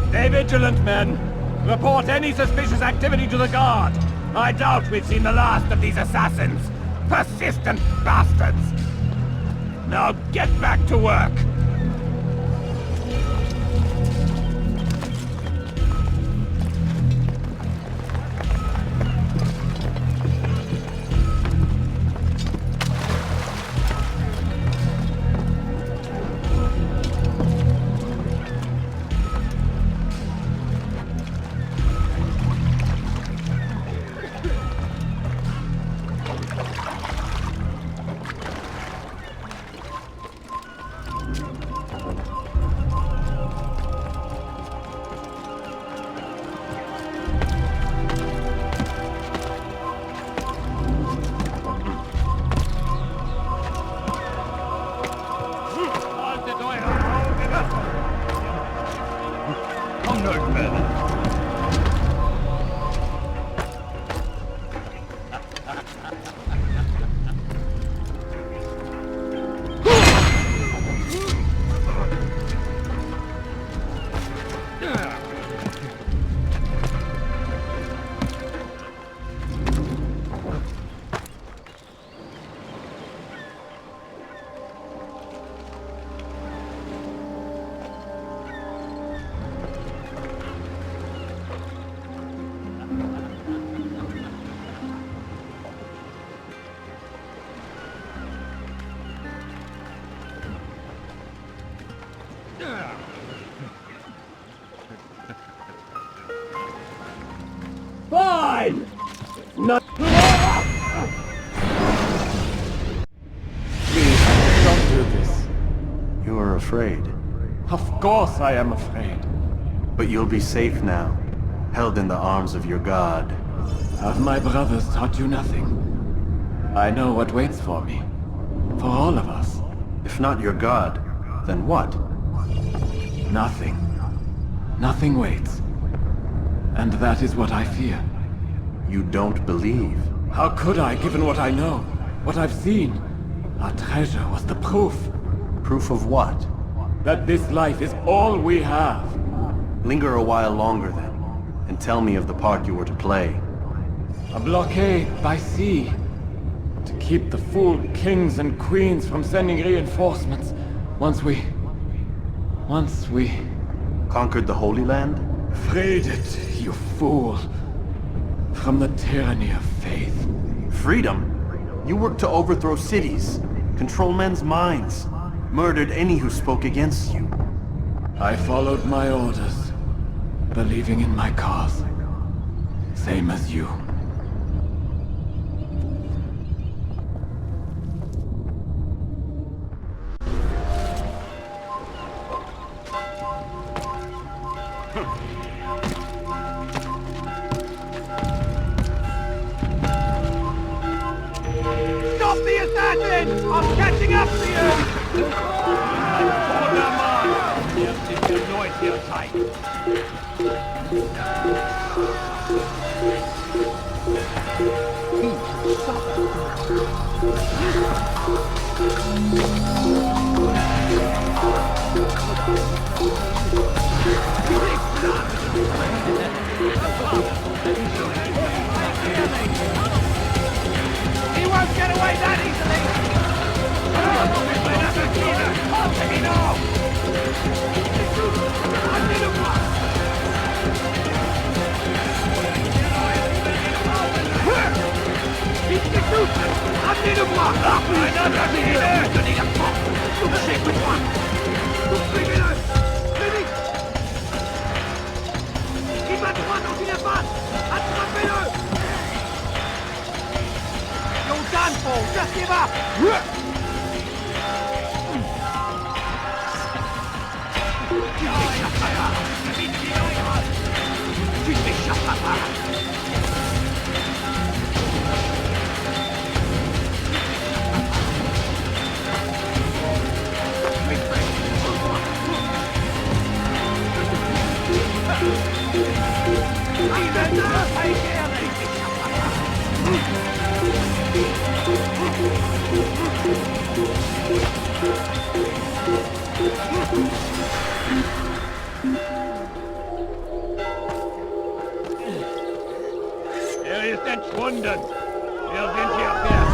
Stay vigilant, men. Report any suspicious activity to the guard. I doubt we've seen the last of these assassins. Persistent bastards. Now get back to work. afraid. Of course I am afraid. But you'll be safe now, held in the arms of your god. Have my brothers taught you nothing? I know what waits for me. For all of us. If not your god, then what? Nothing. Nothing waits. And that is what I fear. You don't believe? How could I, given what I know? What I've seen? Our treasure was the proof. Proof of what? That this life is all we have. Linger a while longer then, and tell me of the part you were to play. A blockade by sea. To keep the fool kings and queens from sending reinforcements. Once we... Conquered the Holy Land? Freed it, you fool. From the tyranny of faith. Freedom? You worked to overthrow cities, control men's minds, murdered any who spoke against you. I followed my orders, believing in my cause. Same as you. Stop the assassins! I'm catching up to you! He won't get away that easily! Il va droit dans une impasse! Attrapez-le! You're done for! Just give up! Tu n'échapperas pas! Er ist entschwunden. Wir sind hier fertig.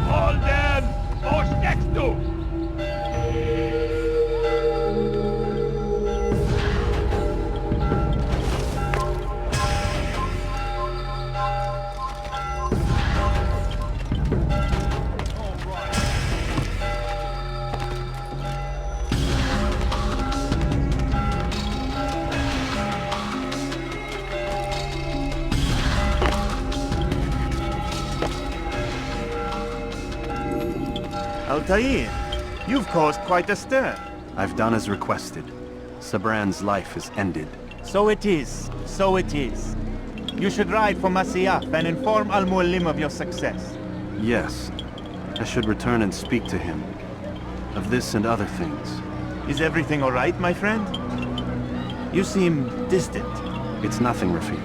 Holden! Wo steckst du? Altair, you've caused quite a stir. I've done as requested. Sabran's life is ended. So it is. So it is. You should ride for Masyaf and inform Al-Mualim of your success. Yes. I should return and speak to him. Of this and other things. Is everything all right, my friend? You seem distant. It's nothing, Rafiq.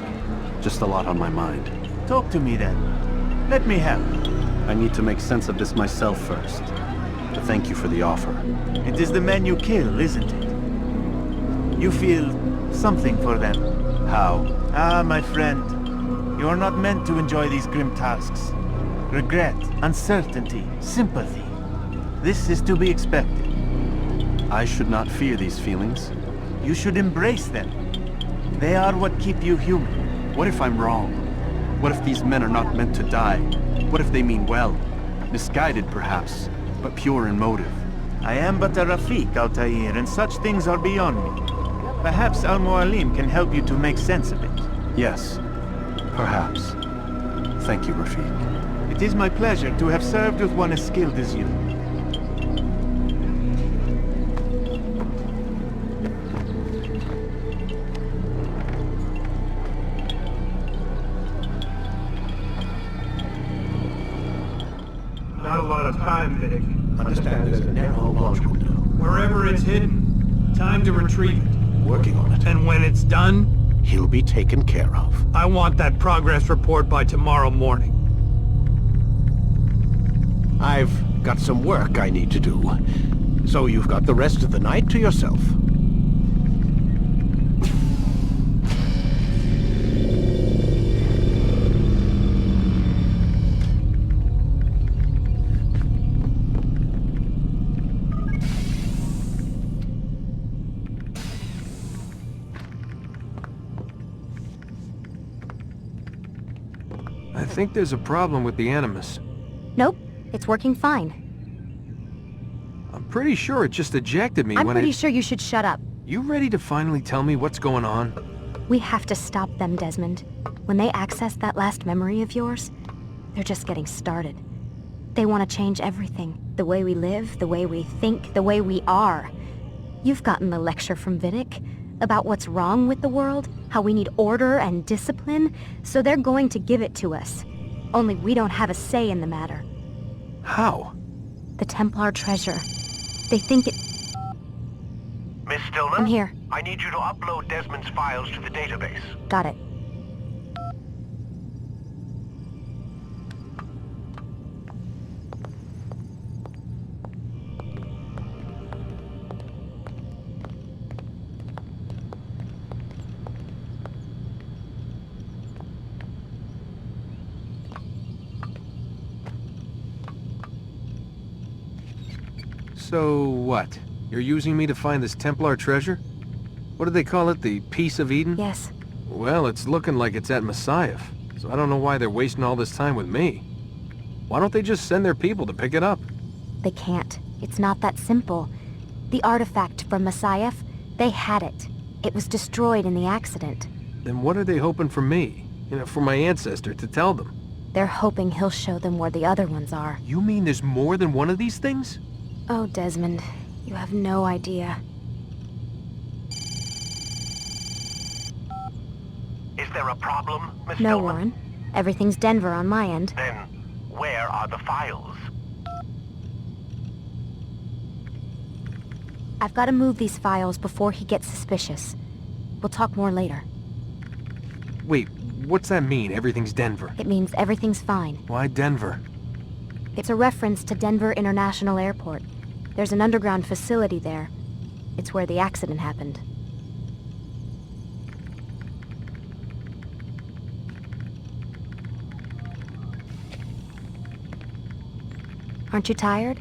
Just a lot on my mind. Talk to me then. Let me help. I need to make sense of this myself first. But thank you for the offer. It is the men you kill, isn't it? You feel something for them. How? Ah, my friend. You are not meant to enjoy these grim tasks. Regret, uncertainty, sympathy. This is to be expected. I should not fear these feelings. You should embrace them. They are what keep you human. What if I'm wrong? What if these men are not meant to die? What if they mean well? Misguided, perhaps, but pure in motive. I am but a Rafiq, Altair, and such things are beyond me. Perhaps Al-Mualim can help you to make sense of it. Yes, perhaps. Thank you, Rafiq. It is my pleasure to have served with one as skilled as you. Not a lot of time, Vic. Understand there's a narrow launch window. Wherever it's hidden, time to retrieve it. Working on it. And when it's done, He'll be taken care of. I want that progress report by tomorrow morning. I've got some work I need to do. So you've got the rest of the night to yourself. I think there's a problem with the Animus. Nope, it's working fine. I'm pretty sure it just ejected me I'm when pretty sure you should shut up. You ready to finally tell me what's going on? We have to stop them, Desmond. When they access that last memory of yours, they're just getting started. They want to change everything. The way we live, the way we think, the way we are. You've gotten the lecture from Vidic about what's wrong with the world, how we need order and discipline, so they're going to give it to us. Only we don't have a say in the matter. How? The Templar treasure. They think it... Miss Stillman? I'm here. I need you to upload Desmond's files to the database. Got it. So what? You're using me to find this Templar treasure? What do they call it, the Piece of Eden? Yes. Well, it's looking like it's at Messiah, so I don't know why they're wasting all this time with me. Why don't they just send their people to pick it up? They can't. It's not that simple. The artifact from Messiah, they had it. It was destroyed in the accident. Then what are they hoping for me? You know, for my ancestor to tell them? They're hoping he'll show them where the other ones are. You mean there's more than one of these things? Oh, Desmond, you have no idea. Is there a problem, Miss No, Stillman? Warren. Everything's Denver on my end. Then, where are the files? I've got to move these files before he gets suspicious. We'll talk more later. Wait, what's that mean, everything's Denver? It means everything's fine. Why Denver? It's a reference to Denver International Airport. There's an underground facility there. It's where the accident happened. Aren't you tired?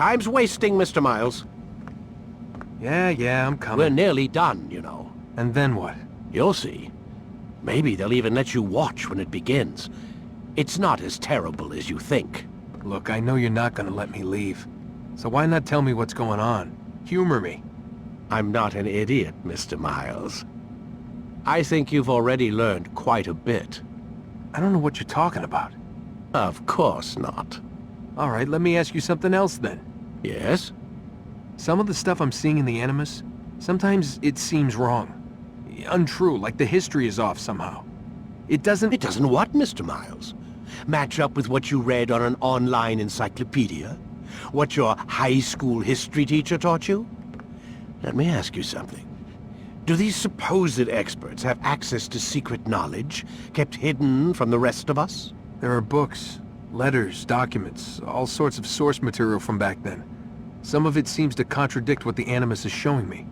Time's wasting, Mr. Miles. Yeah, I'm coming. We're nearly done, you know. And then what? You'll see. Maybe they'll even let you watch when it begins. It's not as terrible as you think. Look, I know you're not gonna let me leave. So why not tell me what's going on? Humor me. I'm not an idiot, Mr. Miles. I think you've already learned quite a bit. I don't know what you're talking about. Of course not. All right, let me ask you something else then. Yes? Some of the stuff I'm seeing in the Animus, sometimes it seems wrong. Untrue, like the history is off somehow. It doesn't... It doesn't what, Mr. Miles? Match up with what you read on an online encyclopedia? What your high school history teacher taught you? Let me ask you something. Do these supposed experts have access to secret knowledge, kept hidden from the rest of us? There are books, letters, documents, all sorts of source material from back then. Some of it seems to contradict what the Animus is showing me.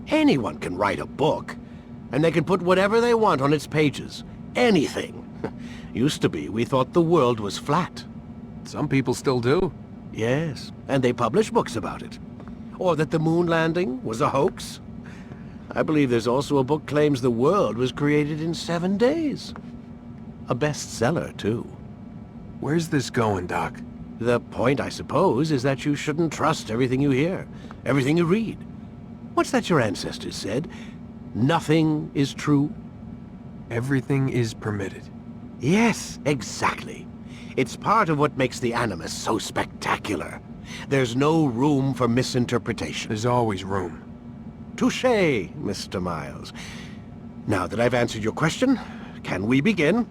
Anyone can write a book, and they can put whatever they want on its pages. Anything. Used to be, we thought the world was flat. Some people still do. Yes, and they publish books about it. Or that the moon landing was a hoax. I believe there's also a book claims the world was created in 7 days. A bestseller, too. Where's this going, Doc? The point, I suppose, is that you shouldn't trust everything you hear, everything you read. What's that your ancestors said? Nothing is true? Everything is permitted. Yes, exactly. It's part of what makes the Animus so spectacular. There's no room for misinterpretation. There's always room. Touché, Mr. Miles. Now that I've answered your question, can we begin?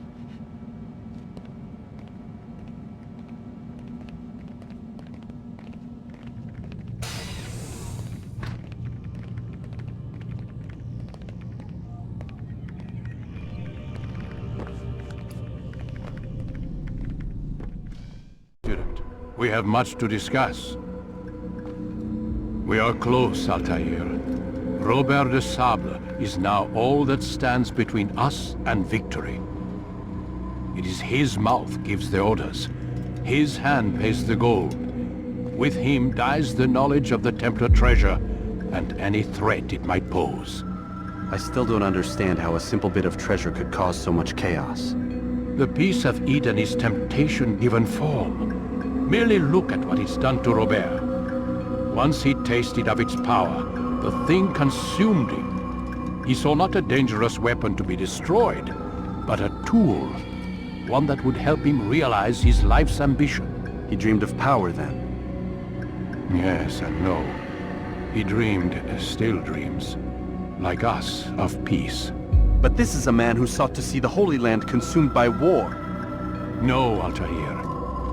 We have much to discuss. We are close, Altair. Robert de Sable is now all that stands between us and victory. It is his mouth gives the orders. His hand pays the gold. With him dies the knowledge of the Templar treasure and any threat it might pose. I still don't understand how a simple bit of treasure could cause so much chaos. The peace of Eden is temptation given form. Merely look at what it's done to Robert. Once he tasted of its power, the thing consumed him. He saw not a dangerous weapon to be destroyed, but a tool. One that would help him realize his life's ambition. He dreamed of power then? Yes and no. He dreamed, still dreams, like us, of peace. But this is a man who sought to see the Holy Land consumed by war. No, Altair.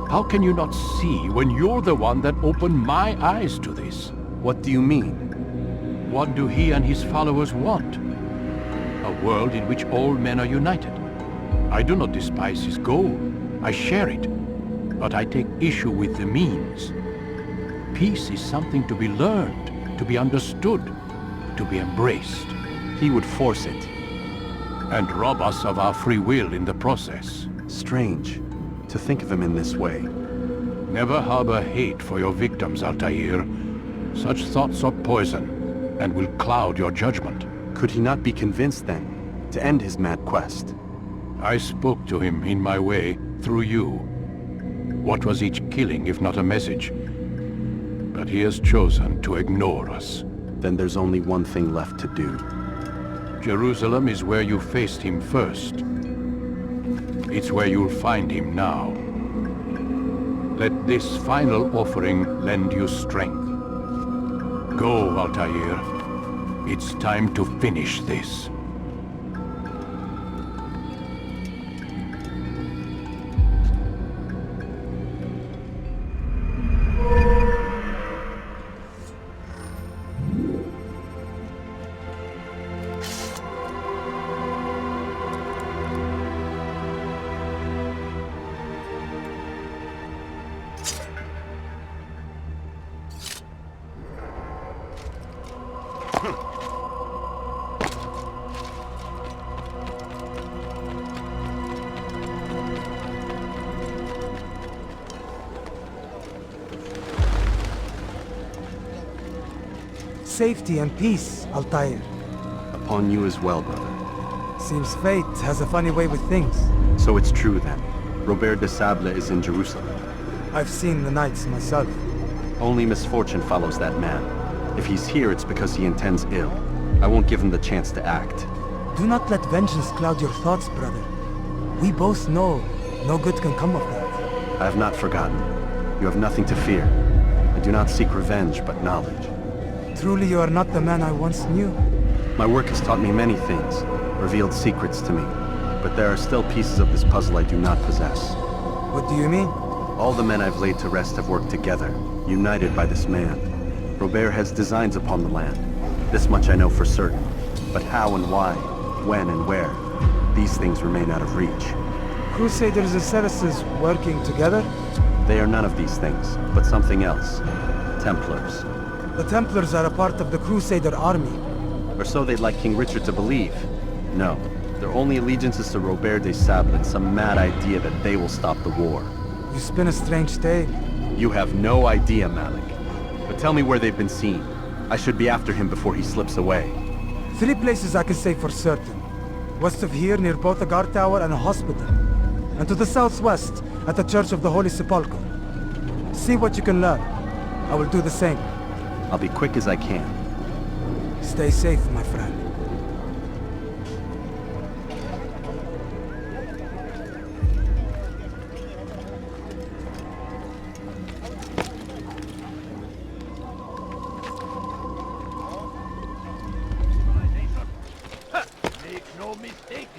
How can you not see when you're the one that opened my eyes to this? What do you mean? What do he and his followers want? A world in which all men are united. I do not despise his goal. I share it. But I take issue with the means. Peace is something to be learned, to be understood, to be embraced. He would force it. And rob us of our free will in the process. Strange to think of him in this way. Never harbor hate for your victims, Altair. Such thoughts are poison, and will cloud your judgment. Could he not be convinced, then, to end his mad quest? I spoke to him in my way, through you. What was each killing, if not a message? But he has chosen to ignore us. Then there's only one thing left to do. Jerusalem is where you faced him first. It's where you'll find him now. Let this final offering lend you strength. Go, Altair. It's time to finish this. safety and peace, Altair. Upon you as well, brother. Seems fate has a funny way with things. So it's true then. Robert de Sable is in Jerusalem. I've seen the knights myself. Only misfortune follows that man. If he's here, it's because he intends ill. I won't give him the chance to act. Do not let vengeance cloud your thoughts, brother. We both know no good can come of that. I have not forgotten. You have nothing to fear. I do not seek revenge, but knowledge. Truly you are not the man I once knew. My work has taught me many things, revealed secrets to me. But there are still pieces of this puzzle I do not possess. What do you mean? All the men I've laid to rest have worked together, united by this man. Robert has designs upon the land. This much I know for certain. But how and why, when and where, these things remain out of reach. Crusaders and Saracens working together? They are none of these things, but something else. Templars. The Templars are a part of the Crusader army. Or so they'd like King Richard to believe. No, their only allegiance is to Robert de Sable and some mad idea that they will stop the war. You spin a strange tale. You have no idea, Malik. But tell me where they've been seen. I should be after him before he slips away. 3 places I can say for certain. West of here, near both a guard tower and a hospital. And to the southwest, at the Church of the Holy Sepulchre. See what you can learn. I will do the same. I'll be quick as I can. Stay safe, my friend. Make no mistake,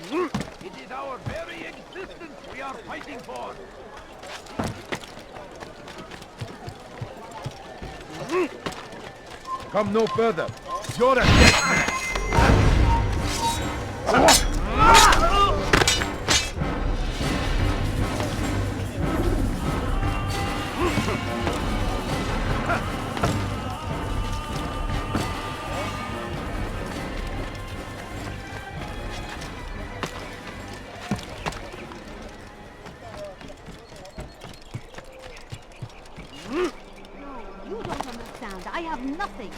it is our very existence we are fighting for. Come no further. You're a dead man. You don't understand. I have nothing.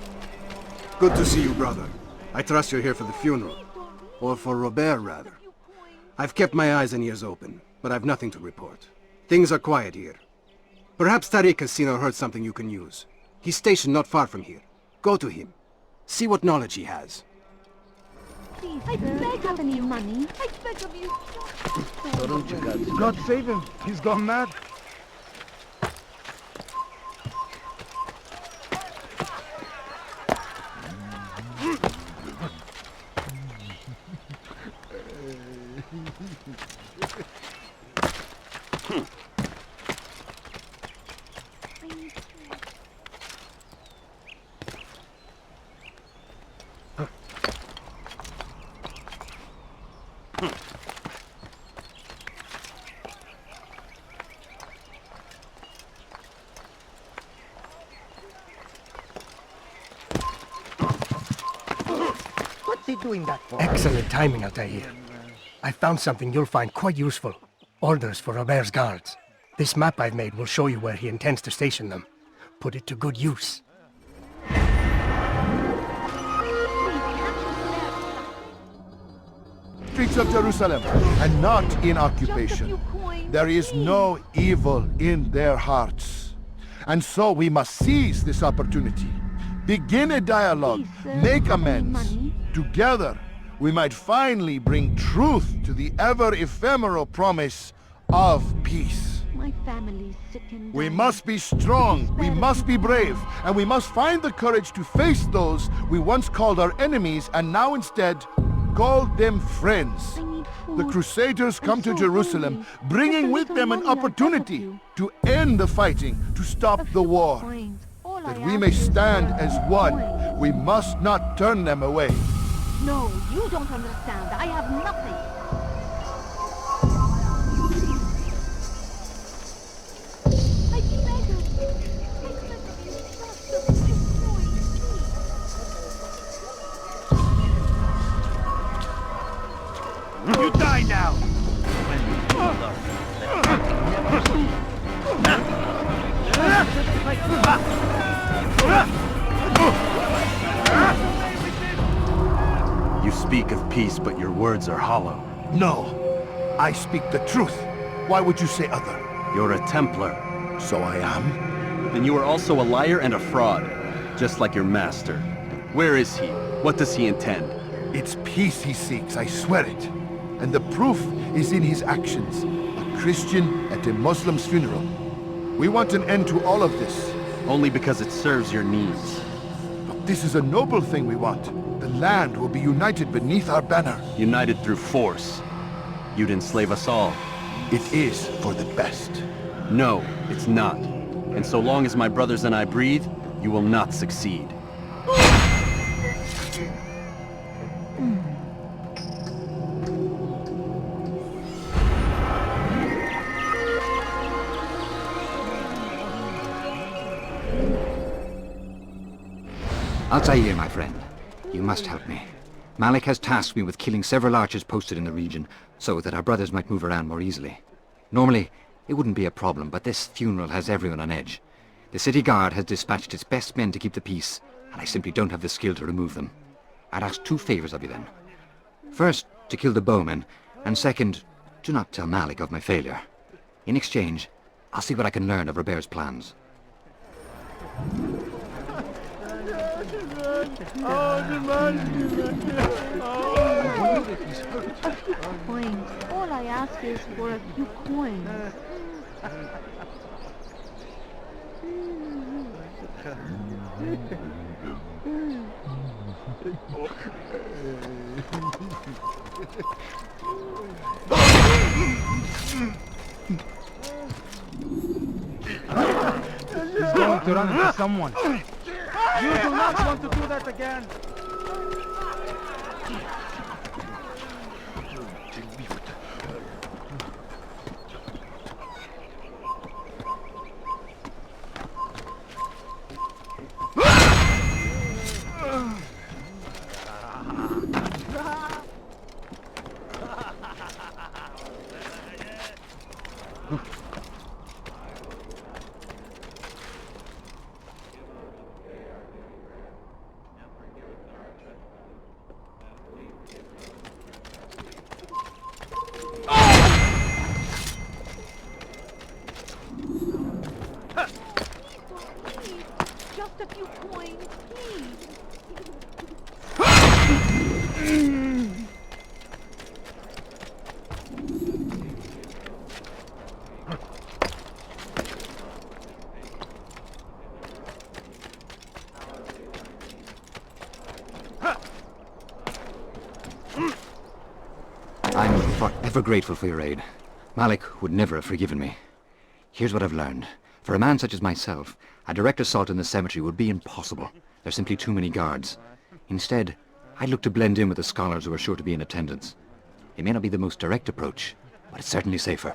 Good to see you, brother. I trust you're here for the funeral. Or for Robert, rather. I've kept my eyes and ears open, but I've nothing to report. Things are quiet here. Perhaps Tariq has seen or heard something you can use. He's stationed not far from here. Go to him. See what knowledge he has. Please, I beg of you. Money. I beg of you. So don't you guys... God save him. He's gone mad. What's he doing that for? Excellent timing, Altair. I found something you'll find quite useful. Orders for Robert's guards. This map I've made will show you where he intends to station them. Put it to good use. Streets of Jerusalem, and not in occupation. There is no evil in their hearts. And so we must seize this opportunity. Begin a dialogue, make amends. Together, we might finally bring truth to the ever-ephemeral promise of peace. My family's sick and We must be strong, we must be brave, and we must find the courage to face those we once called our enemies and now instead call them friends. The Crusaders come to Jerusalem, bringing with them an opportunity to end the fighting, to stop the war. That we may stand as one, we must not turn them away. No, you don't understand. I have nothing. I beg of you. Stop destroying me. You die now! speak of peace, but your words are hollow. No. I speak the truth. Why would you say other? You're a Templar. So I am? Then you are also a liar and a fraud, just like your master. Where is he? What does he intend? It's peace he seeks, I swear it. And the proof is in his actions. A Christian at a Muslim's funeral. We want an end to all of this. Only because it serves your needs. But this is a noble thing we want. The land will be united beneath our banner. United through force. You'd enslave us all. It is for the best. No, it's not. And so long as my brothers and I breathe, you will not succeed. Altair, my friend. You must help me. Malik has tasked me with killing several archers posted in the region, so that our brothers might move around more easily. Normally, it wouldn't be a problem, but this funeral has everyone on edge. The city guard has dispatched its best men to keep the peace, and I simply don't have the skill to remove them. I'd ask 2 favors of you then. First, to kill the bowmen, and second, do not tell Malik of my failure. In exchange, I'll see what I can learn of Robert's plans. Coins. All I ask is for a few coins. He's going to run into someone. You do not want to do that again. Just a few coins, please. I'm forever grateful for your aid. Malik would never have forgiven me. Here's what I've learned. For a man such as myself, a direct assault in the cemetery would be impossible. There's simply too many guards. Instead, I'd look to blend in with the scholars who are sure to be in attendance. It may not be the most direct approach, but it's certainly safer.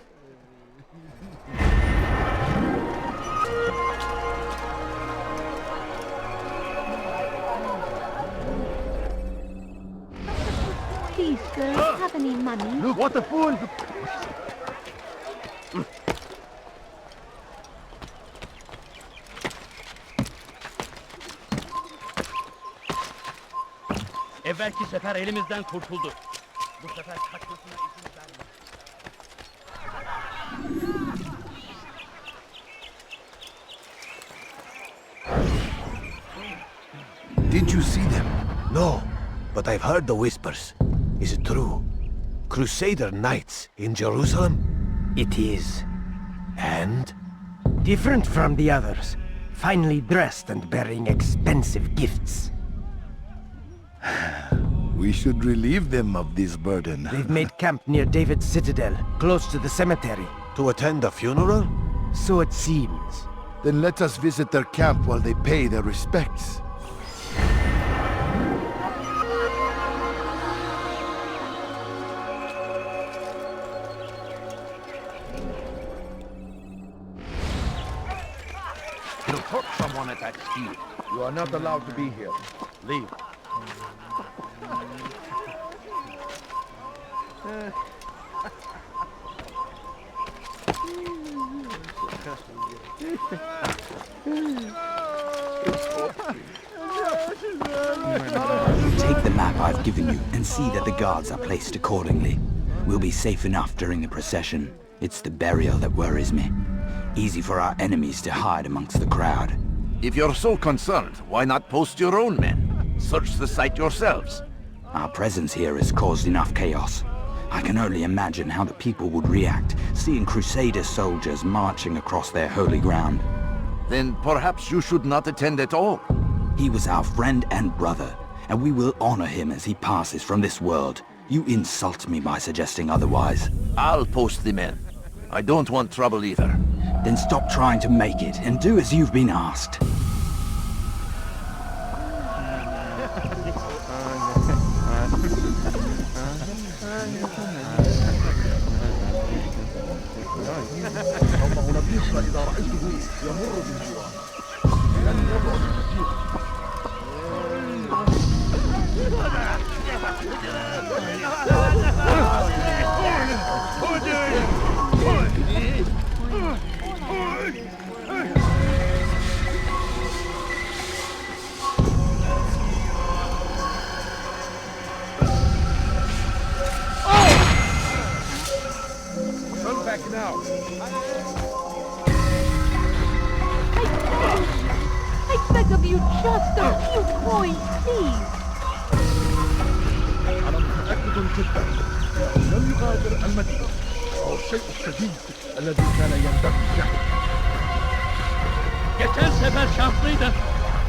Please, sir, have any money? Look, what a fool! Evvelki sefer elimizden kurtuldu. Bu sefer kaçmasına izin verme. Did you see them? No, but I've heard the whispers. Is it true? Crusader knights in Jerusalem? It is. And? Different from the others. Finely dressed and bearing expensive gifts. We should relieve them of this burden. They've made camp near David's citadel, close to the cemetery. To attend a funeral? So it seems. Then let us visit their camp while they pay their respects. He'll hurt someone at that speed. You are not allowed to be here. Leave. Take the map I've given you and see that the guards are placed accordingly. We'll be safe enough during the procession. It's the burial that worries me. Easy for our enemies to hide amongst the crowd. If you're so concerned, why not post your own men? Search the site yourselves. Our presence here has caused enough chaos. I can only imagine how the people would react, seeing Crusader soldiers marching across their holy ground. Then perhaps you should not attend at all. He was our friend and brother, and we will honor him as he passes from this world. You insult me by suggesting otherwise. I'll post the men. I don't want trouble either. Then stop trying to make it, and do as you've been asked. Turn back now. I beg of you, just a few coins, please. أنا متأكد جدا أنه لم يغادر المدينة. هو الشيء الشديد الذي كان ينبغي فعله. Geçen sefer şanslıydı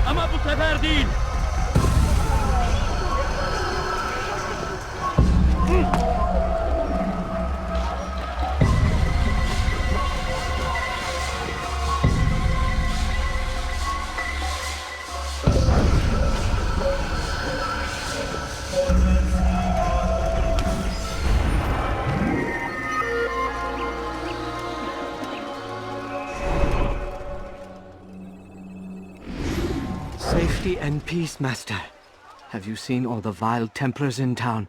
ama bu sefer değil. Safety and peace, Master. Have you seen all the vile Templars in town?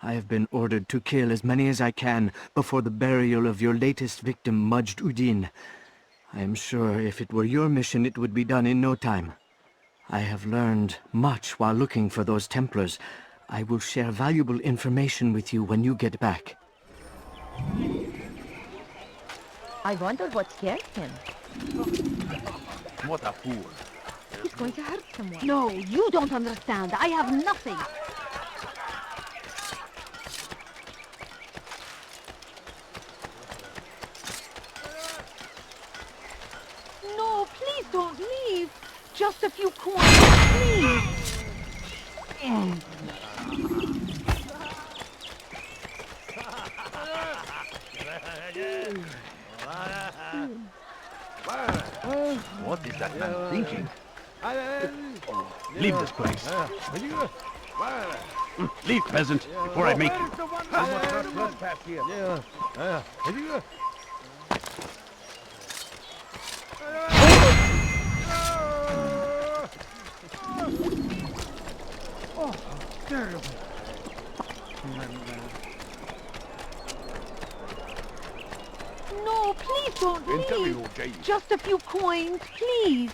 I have been ordered to kill as many as I can before the burial of your latest victim, Majd Udin. I am sure if it were your mission, it would be done in no time. I have learned much while looking for those Templars. I will share valuable information with you when you get back. I wonder what scared him. What a fool. He's going to hurt someone. No, you don't understand. I have nothing. No, please don't leave. Just a few coins, please. What is that man thinking? Leave this place. Leave, peasant, before I make you. Oh, terrible. No, please don't leave. Just a few coins, please.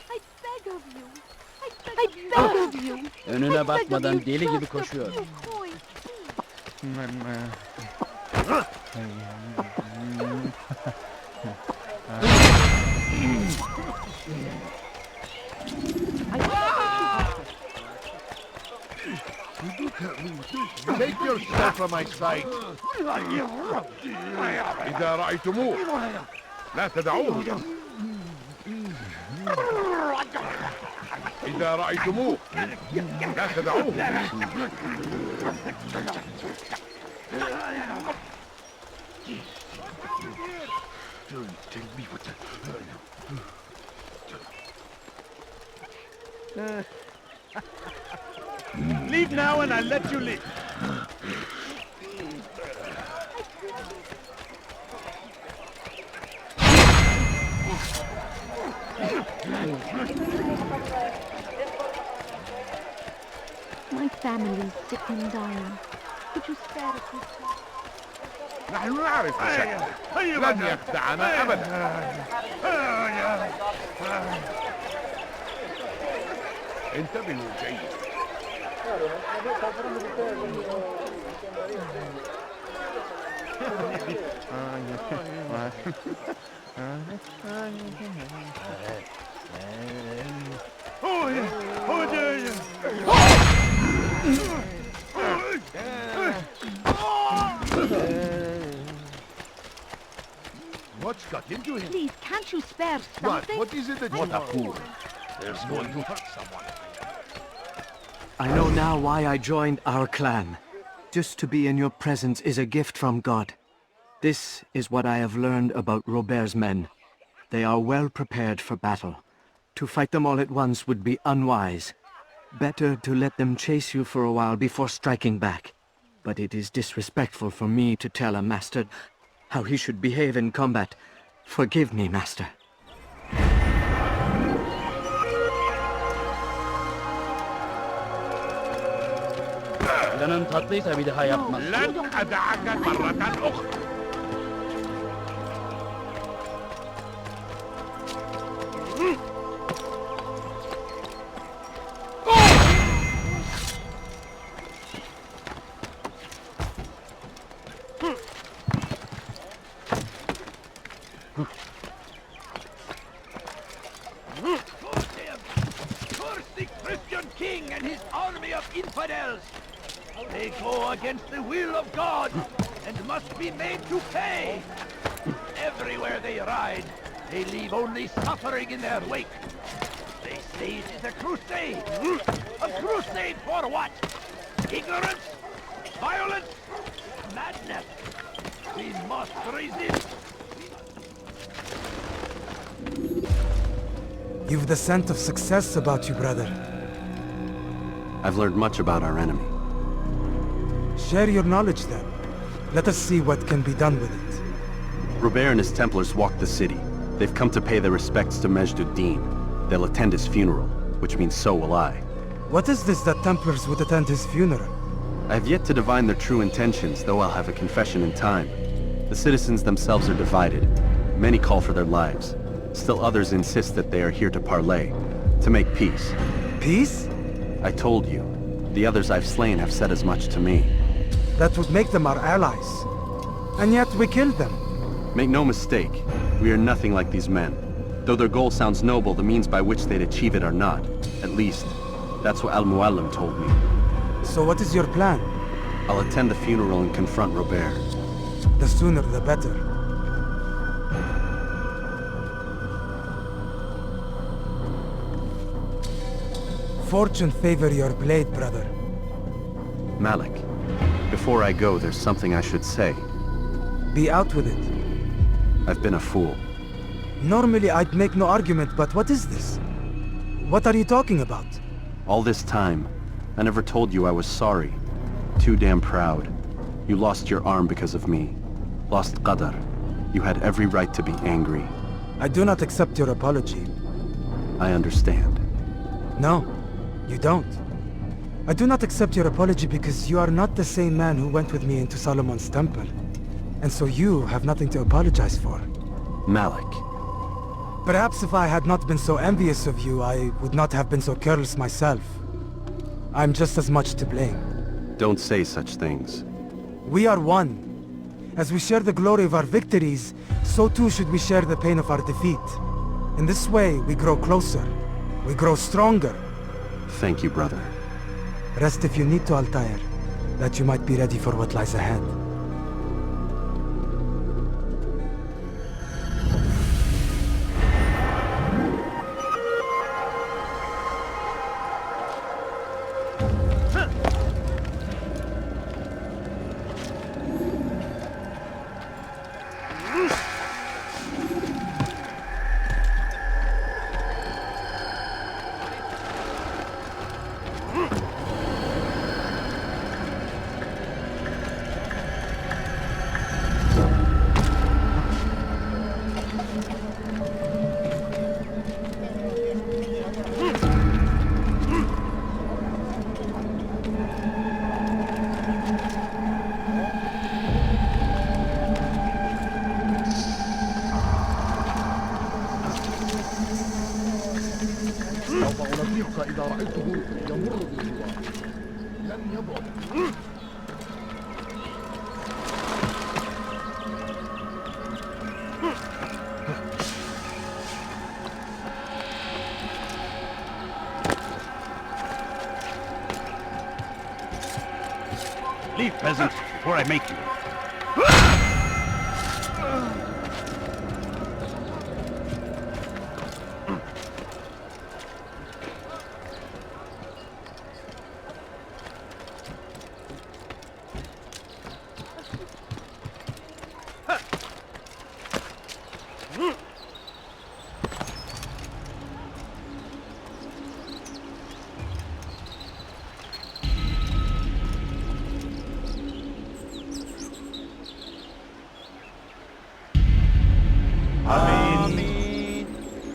I beg of you. I beg of you. Önüne bakmadan deli gibi koşuyor. Take yourself from my sight. إذا رأيتموه لا تدعوه. إذا رأيتموه لا تدعوه. Tell me what Leave now and I'll let you live. My family's sick and dying. Could you spare a few coins? نحن نعرف شكله لن يخدعنا أبدا. انتبهوا جيدا. What's got into him? Please, can't you spare something? What is it that... What a fool. There's going to hurt someone. I know now why I joined our clan. Just to be in your presence is a gift from God. This is what I have learned about Robert's men. They are well prepared for battle. To fight them all at once would be unwise. Better to let them chase you for a while before striking back. But it is disrespectful for me to tell a master how he should behave in combat. Forgive me, master. لن تطليت بدها يطمس. لن أدعك مرة أخرى. Curse the Christian king and his army of infidels! They go against the will of God and must be made to pay. Everywhere they ride, they leave only suffering in their wake. They say it is a crusade. A crusade for what? Ignorance? Violence? Madness? We must resist. You've the scent of success about you, brother. I've learned much about our enemy. Share your knowledge then. Let us see what can be done with it. Robert and his Templars walked the city. They've come to pay their respects to Majd-ud-Din. They'll attend his funeral, which means so will I. What is this that Templars would attend his funeral? I have yet to divine their true intentions, though I'll have a confession in time. The citizens themselves are divided. Many call for their lives. Still others insist that they are here to parley, to make peace. Peace? I told you. The others I've slain have said as much to me. That would make them our allies. And yet we killed them. Make no mistake, we are nothing like these men. Though their goal sounds noble, the means by which they'd achieve it are not. At least, that's what Al-Muallim told me. So what is your plan? I'll attend the funeral and confront Robert. The sooner the better. Fortune favor your blade, brother. Malik, before I go, there's something I should say. Be out with it. I've been a fool. Normally I'd make no argument, but what is this? What are you talking about? All this time, I never told you I was sorry. Too damn proud. You lost your arm because of me. Lost Qadar. You had every right to be angry. I do not accept your apology. I understand. No, you don't. I do not accept your apology because you are not the same man who went with me into Solomon's temple. And so you have nothing to apologize for. Malik. Perhaps if I had not been so envious of you, I would not have been so careless myself. I'm just as much to blame. Don't say such things. We are one. As we share the glory of our victories, so too should we share the pain of our defeat. In this way, we grow closer. We grow stronger. Thank you, brother. Rest if you need to, Altair, that you might be ready for what lies ahead. Leave, peasant, before I make you.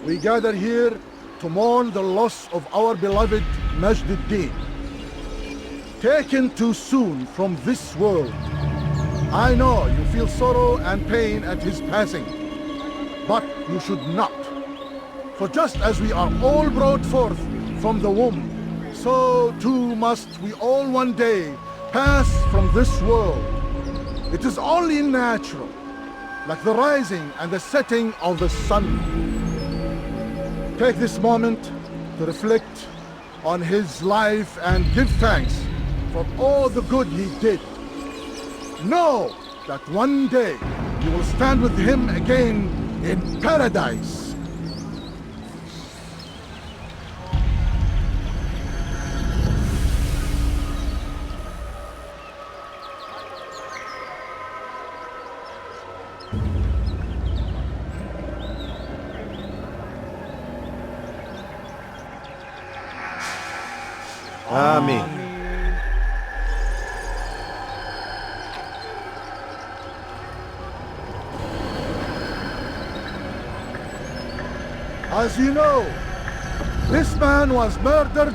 We gather here to mourn the loss of our beloved Majd-ud-Din. Taken too soon from this world. I know you feel sorrow and pain at his passing, but you should not. For just as we are all brought forth from the womb, so too must we all one day pass from this world. It is only natural, like the rising and the setting of the sun. Take this moment to reflect on his life and give thanks for all the good he did. Know that one day you will stand with him again in paradise. Amen. As you know, this man was murdered.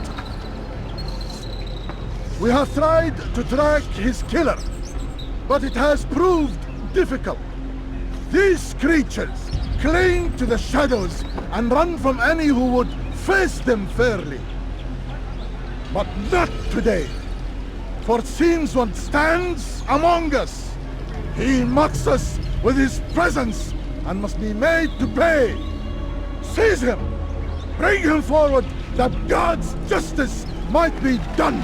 We have tried to track his killer, but it has proved difficult. These creatures cling to the shadows and run from any who would face them fairly. But not today, for it seems one stands among us. He mocks us with his presence and must be made to pay. Seize him! Bring him forward that God's justice might be done!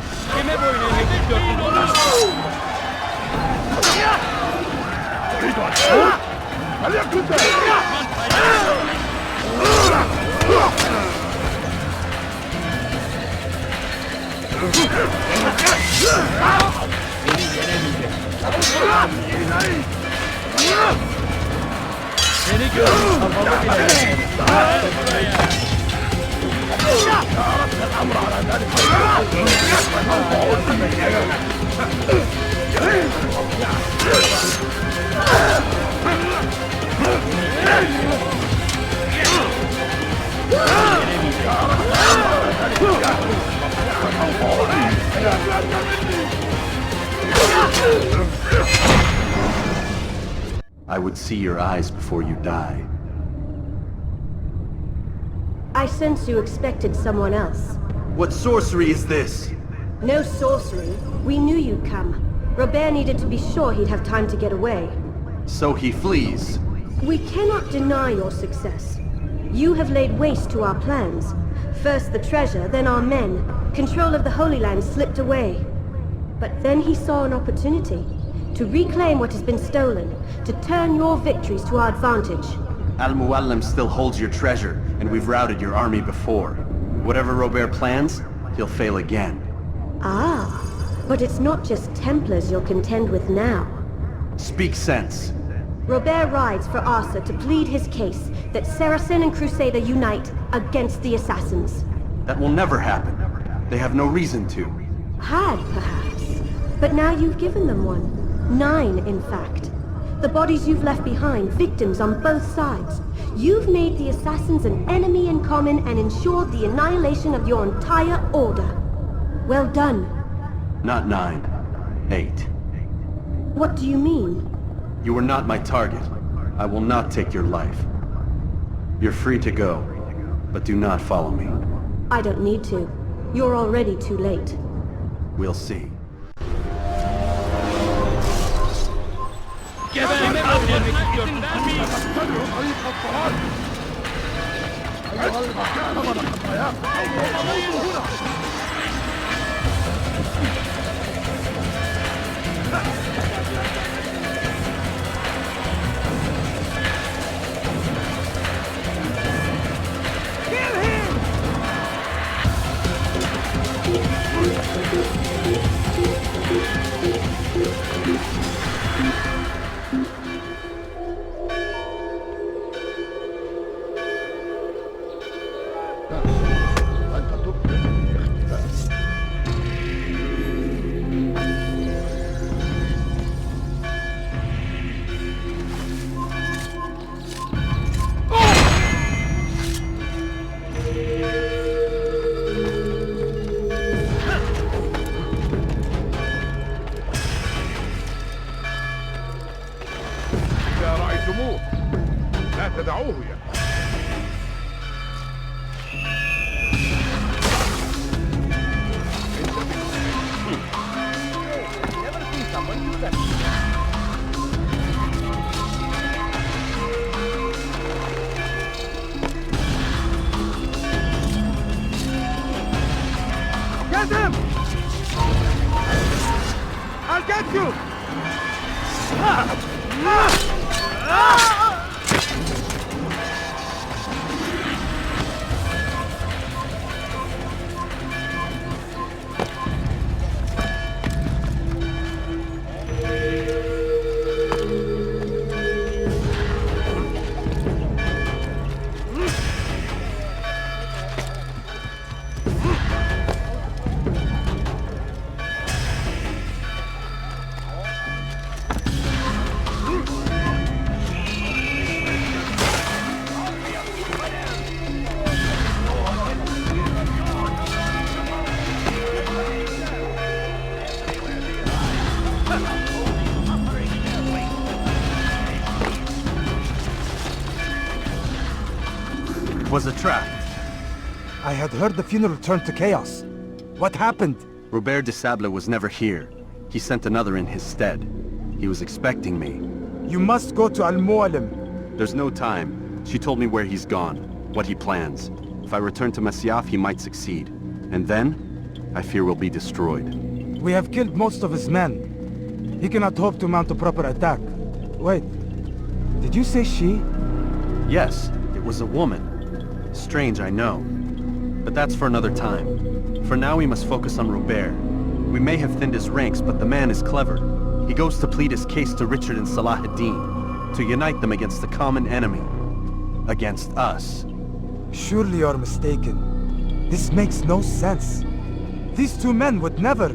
I would see your eyes before you die. I sense you expected someone else. What sorcery is this? No sorcery. We knew you'd come. Robert needed to be sure he'd have time to get away. So he flees. We cannot deny your success. You have laid waste to our plans. First the treasure, then our men. Control of the Holy Land slipped away. But then he saw an opportunity to reclaim what has been stolen, to turn your victories to our advantage. Al-Muallim still holds your treasure, and we've routed your army before. Whatever Robert plans, he'll fail again. Ah, but it's not just Templars you'll contend with now. Speak sense. Robert rides for Arthur to plead his case that Saracen and Crusader unite against the Assassins. That will never happen. They have no reason to. Had, perhaps. But now you've given them one. 9, in fact. The bodies you've left behind, victims on both sides. You've made the Assassins an enemy in common and ensured the annihilation of your entire order. Well done. Not 9. 8. What do you mean? You were not my target. I will not take your life. You're free to go, but do not follow me. I don't need to. You're already too late. We'll see. إذا رأيتموه لا تدعوه يدخل. Get him! I'll get you! It was a trap. I had heard the funeral turned to chaos. What happened? Robert de Sable was never here. He sent another in his stead. He was expecting me. You must go to Al-Mualim. There's no time. She told me where he's gone, what he plans. If I return to Masyaf, he might succeed. And then, I fear we'll be destroyed. We have killed most of his men. He cannot hope to mount a proper attack. Wait, did you say she? Yes, it was a woman. Strange, I know. But that's for another time. For now, we must focus on Robert. We may have thinned his ranks, but the man is clever. He goes to plead his case to Richard and Salah ad-Din, to unite them against the common enemy. Against us. Surely you're mistaken. This makes no sense. These two men would never...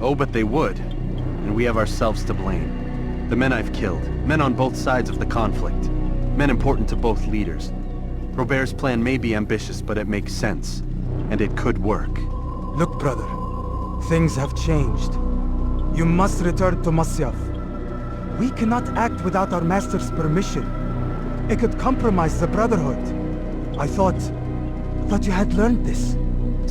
Oh, but they would. And we have ourselves to blame. The men I've killed, men on both sides of the conflict. Men important to both leaders. Robert's plan may be ambitious, but it makes sense. And it could work. Look, brother. Things have changed. You must return to Masyaf. We cannot act without our master's permission. It could compromise the Brotherhood. I thought you had learned this.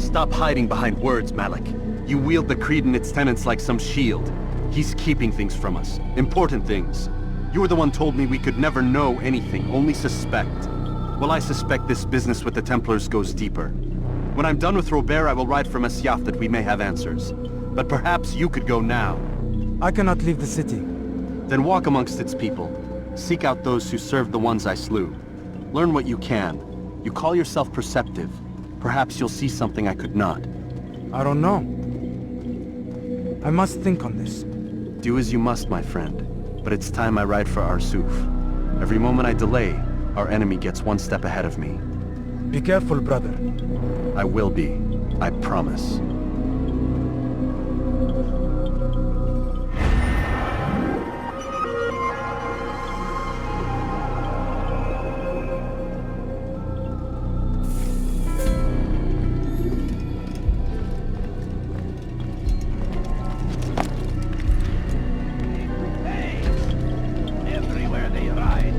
Stop hiding behind words, Malik. You wield the creed and its tenets like some shield. He's keeping things from us. Important things. You were the one told me we could never know anything, only suspect. Well, I suspect this business with the Templars goes deeper. When I'm done with Robert, I will ride for Masyaf that we may have answers. But perhaps you could go now. I cannot leave the city. Then walk amongst its people. Seek out those who served the ones I slew. Learn what you can. You call yourself perceptive. Perhaps you'll see something I could not. I don't know. I must think on this. Do as you must, my friend. But it's time I ride for Arsuf. Every moment I delay, our enemy gets one step ahead of me. Be careful, brother. I will be. I promise. Everywhere they ride.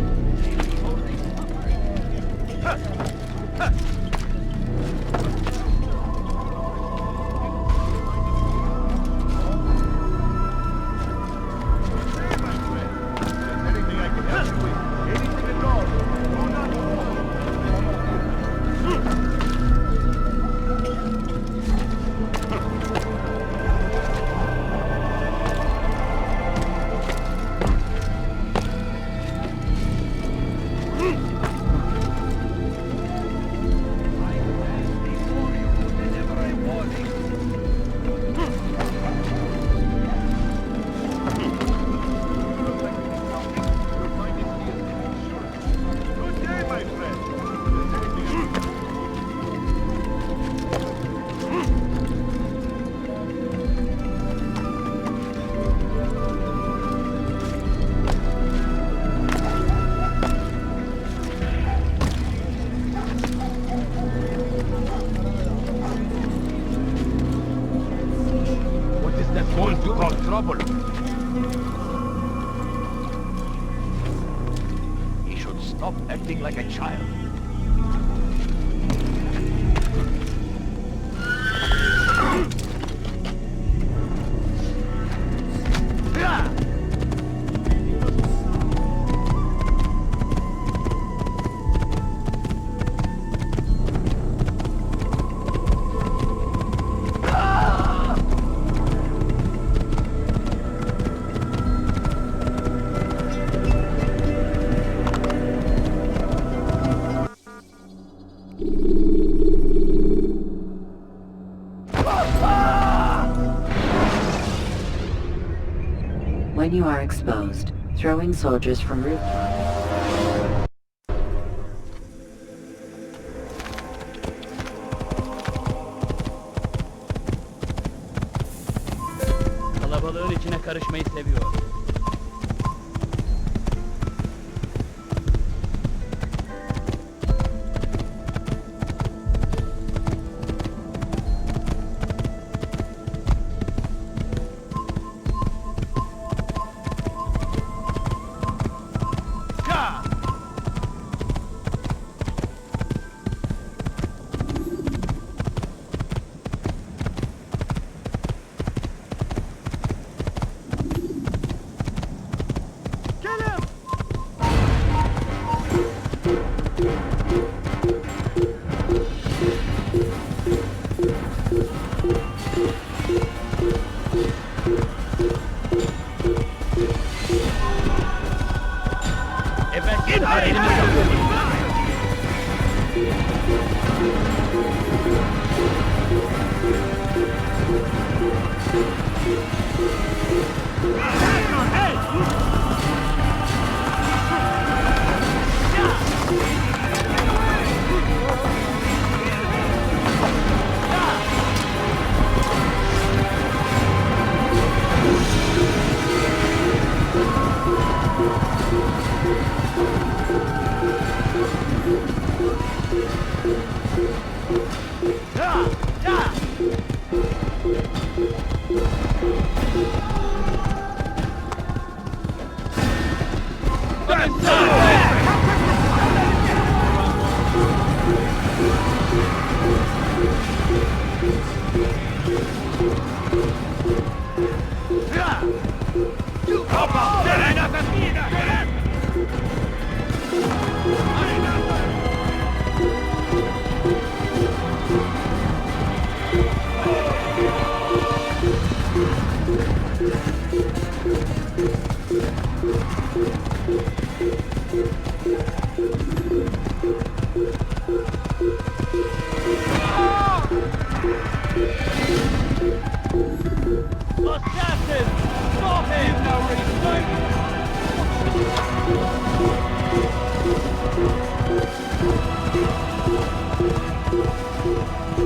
Like a child. When you are exposed, throwing soldiers from rooftops. Kalabalığın içine karışmayı seviyor.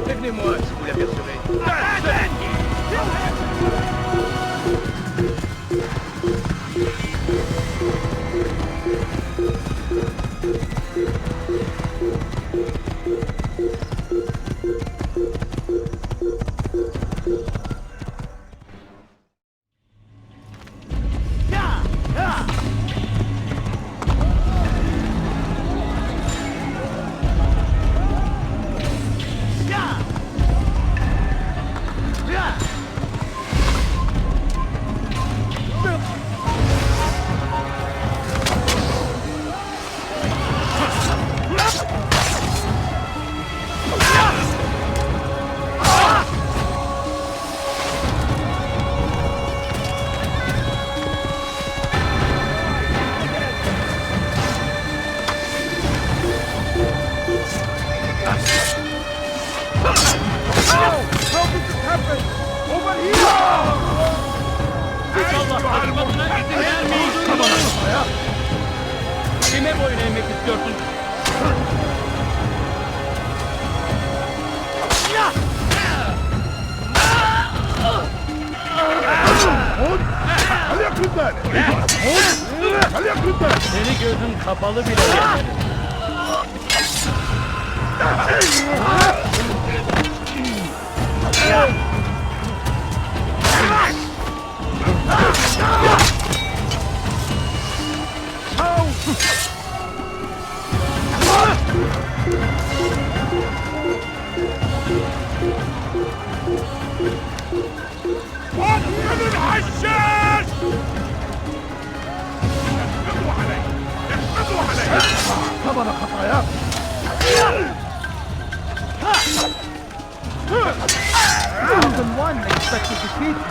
Prévenez-moi si vous l'apercevez. Kırmasına izin vermeyin. Kime boyun eğmek istiyorsun? Seni gözün kapalı bile yemedim. Durdurun onu! How can one expect to defeat me?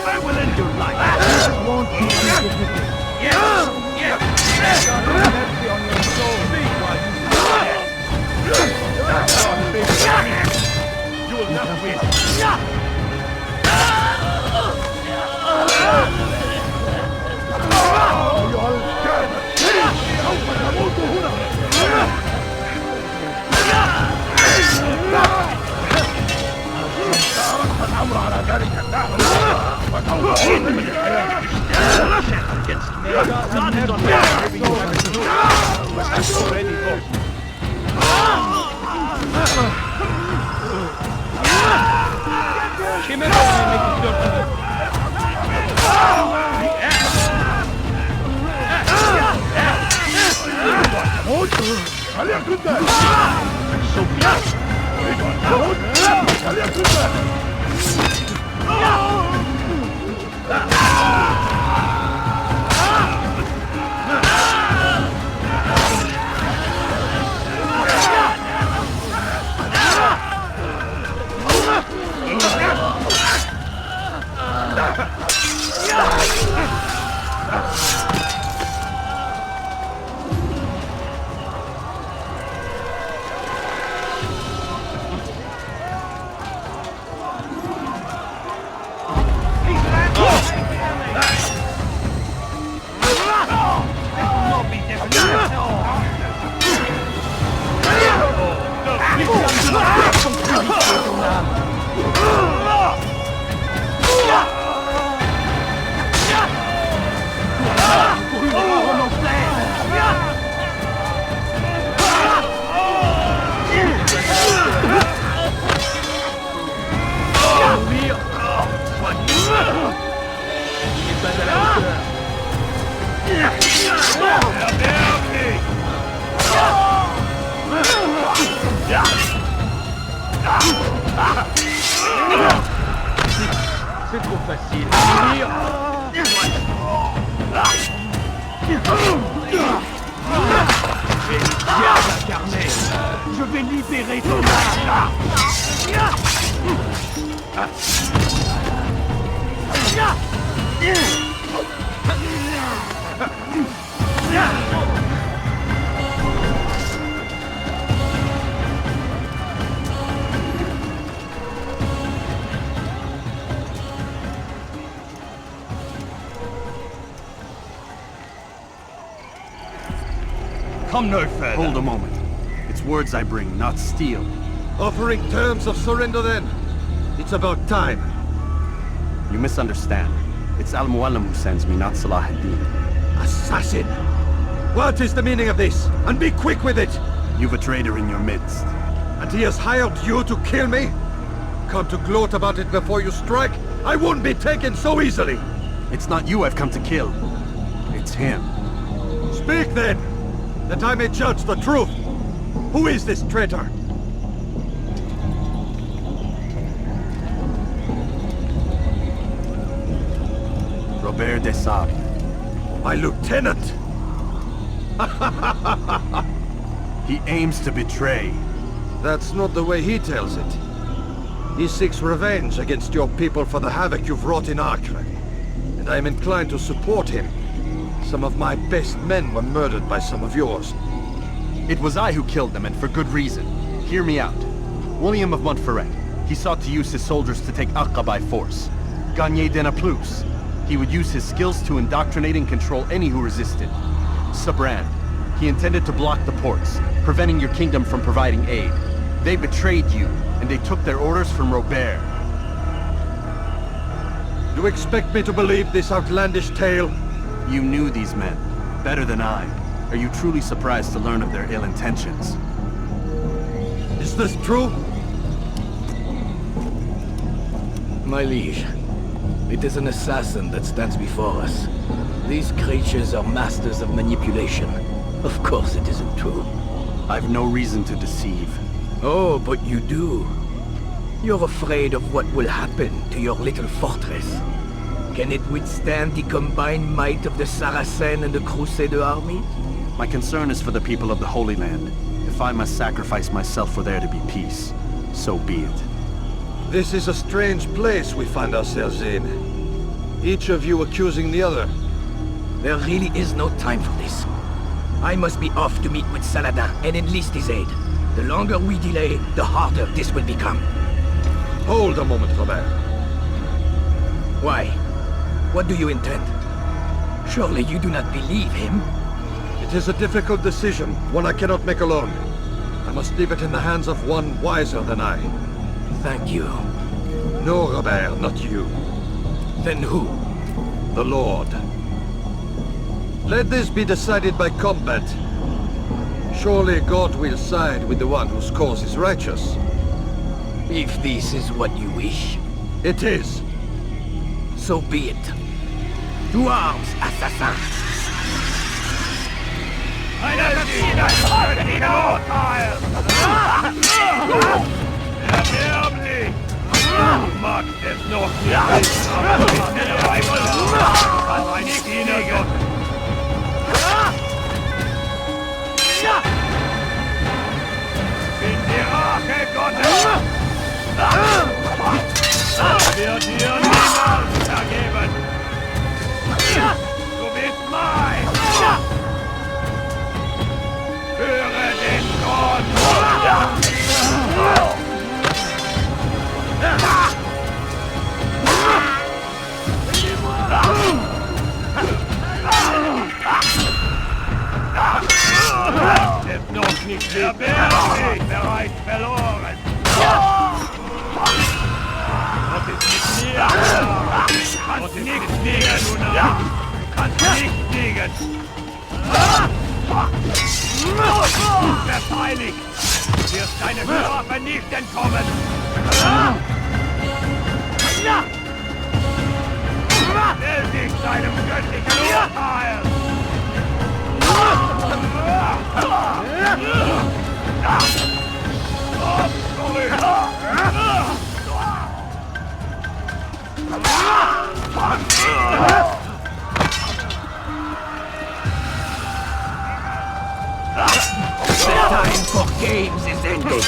I will end your life. This won't be easy. God have mercy on your soul. You will not win. Kime vermek istiyorsunuz? C'est trop facile. J'ai le diable incarné. Je vais libérer ton âme. Come no further. Hold a moment. It's words I bring, not steel. Offering terms of surrender then. It's about time. You misunderstand. It's Al-Muallim who sends me, not Salahuddin. Assassin! What is the meaning of this? And be quick with it! You've a traitor in your midst. And he has hired you to kill me? Come to gloat about it before you strike? I won't be taken so easily! It's not you I've come to kill. It's him. Speak then! That I may judge the truth! Who is this traitor? Robert de Sable. My lieutenant! He aims to betray. That's not the way he tells it. He seeks revenge against your people for the havoc you've wrought in Acre. And I am inclined to support him. Some of my best men were murdered by some of yours. It was I who killed them, and for good reason. Hear me out. William of Montferrat. He sought to use his soldiers to take Acre by force. Gagner de Naplouse. He would use his skills to indoctrinate and control any who resisted. Sabrand. He intended to block the ports, preventing your kingdom from providing aid. They betrayed you, and they took their orders from Robert. You expect me to believe this outlandish tale? You knew these men, better than I. Are you truly surprised to learn of their ill intentions? Is this true? My liege, it is an assassin that stands before us. These creatures are masters of manipulation. Of course it isn't true. I've no reason to deceive. Oh, but you do. You're afraid of what will happen to your little fortress. Can it withstand the combined might of the Saracen and the Crusader army? My concern is for the people of the Holy Land. If I must sacrifice myself for there to be peace, so be it. This is a strange place we find ourselves in. Each of you accusing the other. There really is no time for this. I must be off to meet with Saladin and enlist his aid. The longer we delay, the harder this will become. Hold a moment, Robert. Why? What do you intend? Surely you do not believe him? It is a difficult decision, one I cannot make alone. I must leave it in the hands of one wiser than I. Thank you. No, Robert, not you. Then who? The Lord. Let this be decided by combat. Surely God will side with the one whose cause is righteous. If this is what you wish. It is. So be it. To arms, assassin! I never seen a hardy Urteil! Erbärmlich! Mag es noch nicht aber ich Ihnen in die Rache Gottes! Wird dir niemals vergeben! Du bist mein! Höre den Gott! Ist noch nicht erbärmlich, bereits verloren! Was ist mit mir? Kannst nicht liegen, Luna! Kannst nicht liegen! Verteidigt! Wirst deine Strafe nicht entkommen! Stell dich deinem göttlichen Urteil! The time for games is ended.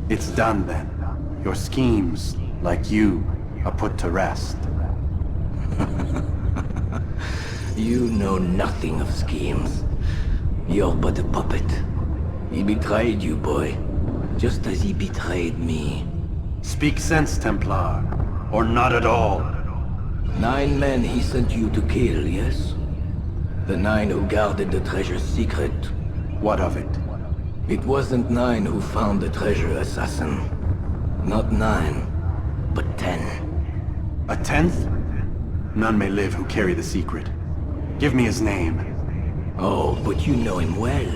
It's done then. Your schemes, like you, are put to rest. You know nothing of schemes. You're but a puppet. He betrayed you, boy. Just as he betrayed me. Speak sense, Templar. Or not at all. 9 men he sent you to kill, yes? The 9 who guarded the treasure's secret. What of it? It wasn't 9 who found the treasure, assassin. Not 9, but 10. A 10th? None may live who carry the secret. Give me his name. Oh, but you know him well.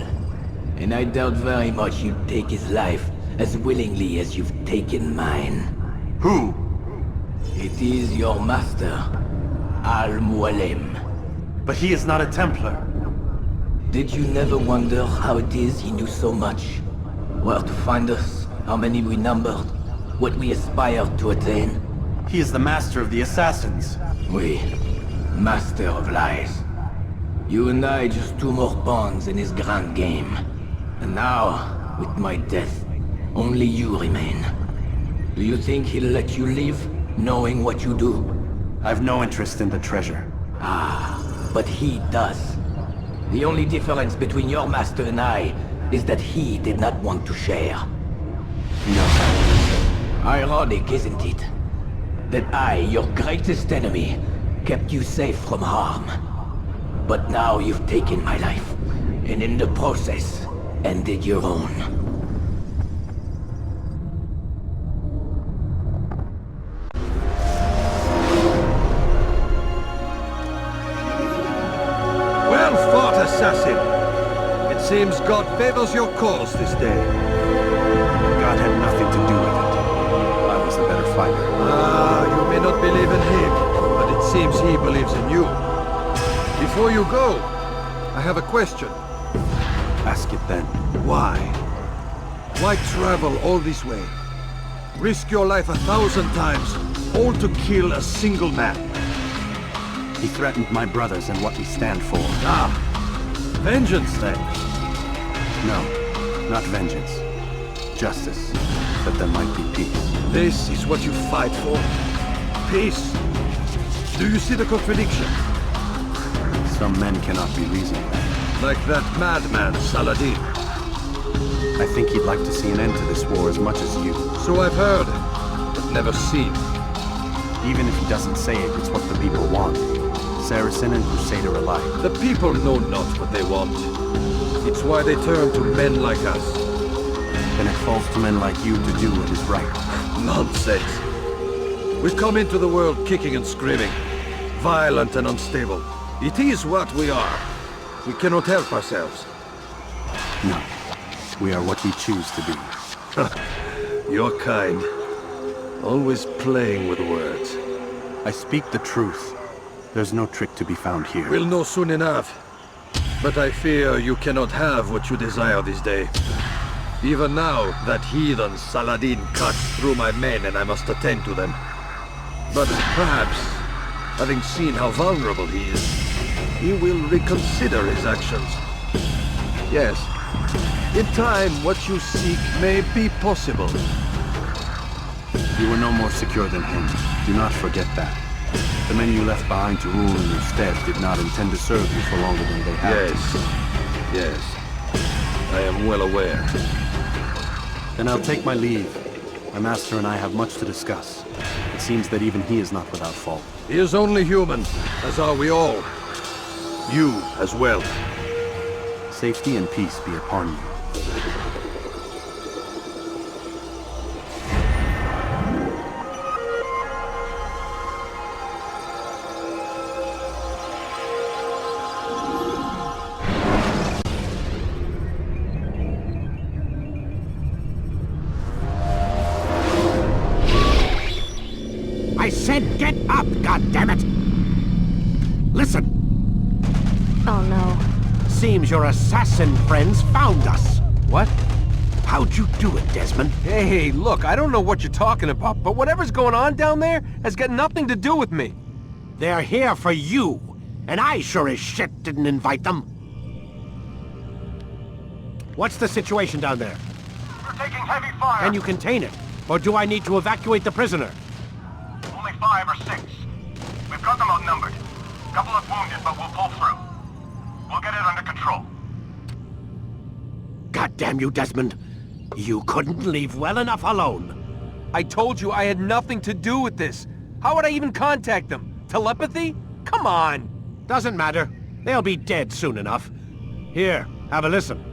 And I doubt very much you'd take his life as willingly as you've taken mine. Who? It is your master, Al-Mualim. But he is not a Templar. Did you never wonder how it is he knew so much? Where to find us, how many we numbered, what we aspired to attain? He is the master of the assassins. Oui, master of lies. You and I just 2 more pawns in his grand game. And now, with my death, only you remain. Do you think he'll let you live, knowing what you do? I've no interest in the treasure. Ah, but he does. The only difference between your master and I is that he did not want to share. No. Ironic, isn't it? That I, your greatest enemy, kept you safe from harm. But now you've taken my life, and in the process, ended your own. Well fought, assassin. It seems God favors your cause this day. God had nothing to do with it. I was the better fighter. Ah, you may not believe in him, but it seems he believes in you. Before you go, I have a question. Ask it then. Why? Why travel all this way? Risk your life 1,000 times, all to kill a single man. He threatened my brothers and what we stand for. Ah, vengeance then? No, not vengeance. Justice, that there might be peace. This is what you fight for? Peace? Do you see the contradiction? Some men cannot be reasoned with. Like that madman, Saladin. I think he'd like to see an end to this war as much as you. So I've heard, but never seen. Even if he doesn't say it, it's what the people want. Saracen and Crusader alike. The people know not what they want. It's why they turn to men like us. Then it falls to men like you to do what is right. Nonsense. We come into the world kicking and screaming, violent and unstable. It is what we are. We cannot help ourselves. No. We are what we choose to be. Your kind. Always playing with words. I speak the truth. There's no trick to be found here. We'll know soon enough. But I fear you cannot have what you desire this day. Even now, that heathen Saladin cuts through my men and I must attend to them. But perhaps, having seen how vulnerable he is, he will reconsider his actions. Yes, in time what you seek may be possible. You were no more secure than him. Do not forget that. The men you left behind to rule in your stead did not intend to serve you for longer than they had to. Yes. I am well aware. Then I'll take my leave. My master and I have much to discuss. It seems that even he is not without fault. He is only human, as are we all. You as well. Safety and peace be upon you. I said get up, goddammit! Listen. Oh no. Seems your assassin friends found us. What? How'd you do it, Desmond? Hey, look, I don't know what you're talking about, but whatever's going on down there has got nothing to do with me. They're here for you, and I sure as shit didn't invite them. What's the situation down there? We're taking heavy fire. Can you contain it? Or do I need to evacuate the prisoner? Only 5 or 6. We've got them outnumbered. Couple of wounded, but we'll pull through. We'll get it under control. God damn you, Desmond. You couldn't leave well enough alone. I told you I had nothing to do with this. How would I even contact them? Telepathy? Come on. Doesn't matter. They'll be dead soon enough. Here, have a listen.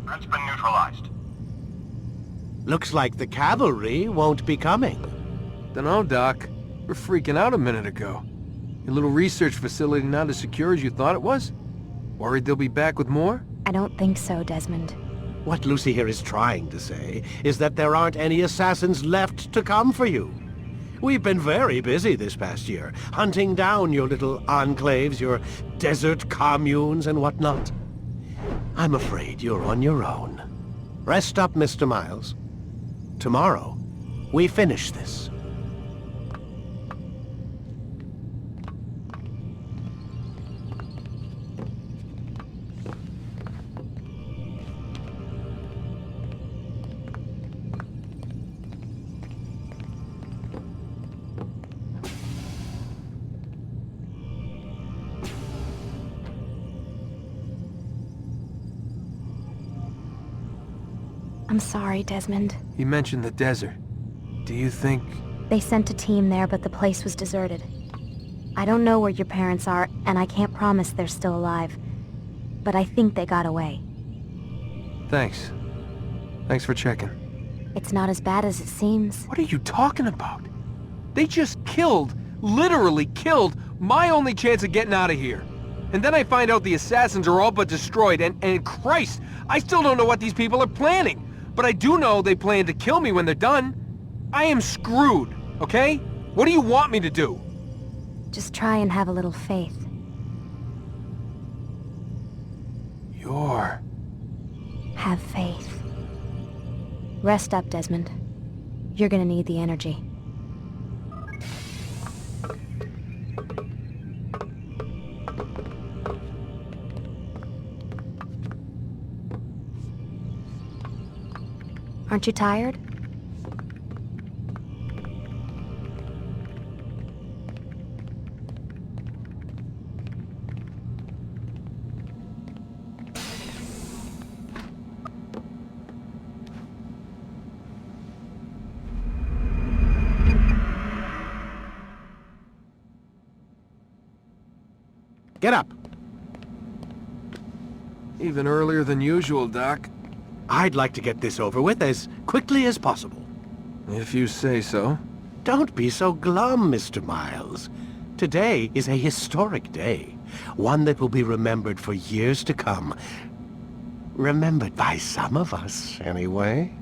Threat's been neutralized. Looks like the cavalry won't be coming. Dunno, Doc. We're freaking out a minute ago. Your little research facility not as secure as you thought it was? Worried they'll be back with more? I don't think so, Desmond. What Lucy here is trying to say is that there aren't any assassins left to come for you. We've been very busy this past year, hunting down your little enclaves, your desert communes and whatnot. I'm afraid you're on your own. Rest up, Mr. Miles. Tomorrow, we finish this. I'm sorry, Desmond. You mentioned the desert. Do you think... They sent a team there, but the place was deserted. I don't know where your parents are, and I can't promise they're still alive. But I think they got away. Thanks. Thanks for checking. It's not as bad as it seems. What are you talking about? They just killed, literally killed, my only chance of getting out of here. And then I find out the assassins are all but destroyed, and Christ, I still don't know what these people are planning. But I do know they plan to kill me when they're done. I am screwed, okay? What do you want me to do? Just try and have a little faith. Have faith. Rest up, Desmond. You're gonna need the energy. Aren't you tired? Get up. Even earlier than usual, Doc. I'd like to get this over with as quickly as possible. If you say so. Don't be so glum, Mr. Miles. Today is a historic day. One that will be remembered for years to come. Remembered by some of us, anyway.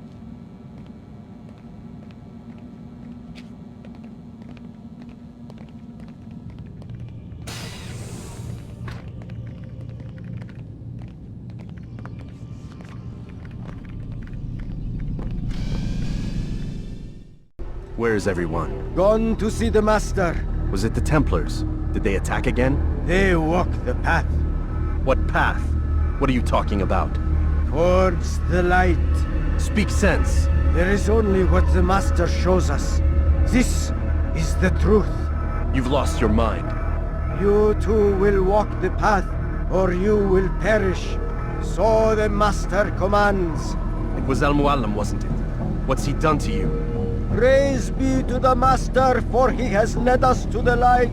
Where is everyone? Gone to see the Master. Was it the Templars? Did they attack again? They walk the path. What path? What are you talking about? Towards the light. Speak sense. There is only what the Master shows us. This is the truth. You've lost your mind. You too will walk the path, or you will perish. So the Master commands. It was Al-Mualim, wasn't it? What's he done to you? Praise be to the Master, for he has led us to the light.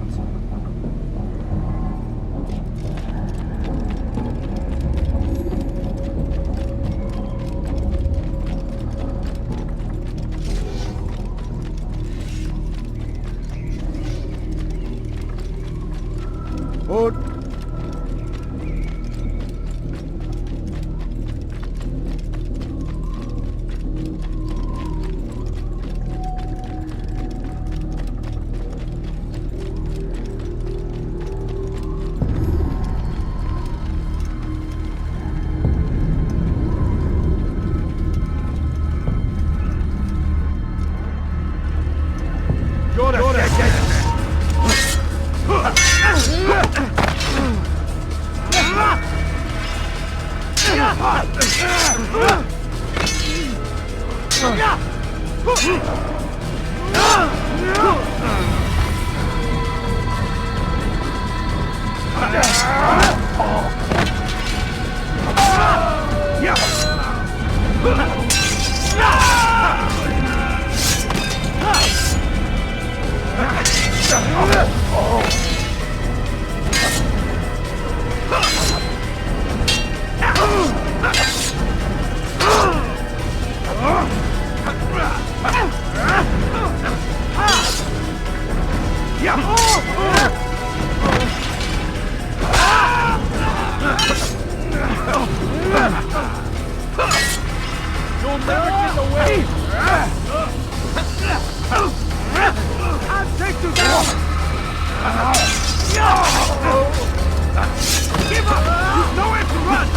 You'll never get away! I'll take you down! Give up! You've nowhere to run!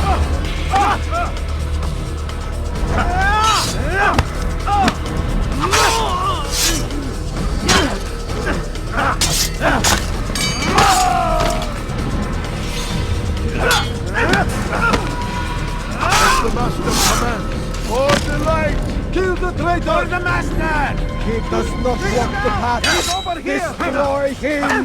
The master commands. For the light! Kill the traitor! For the master! He does not walk the path. He's over here! Destroy him!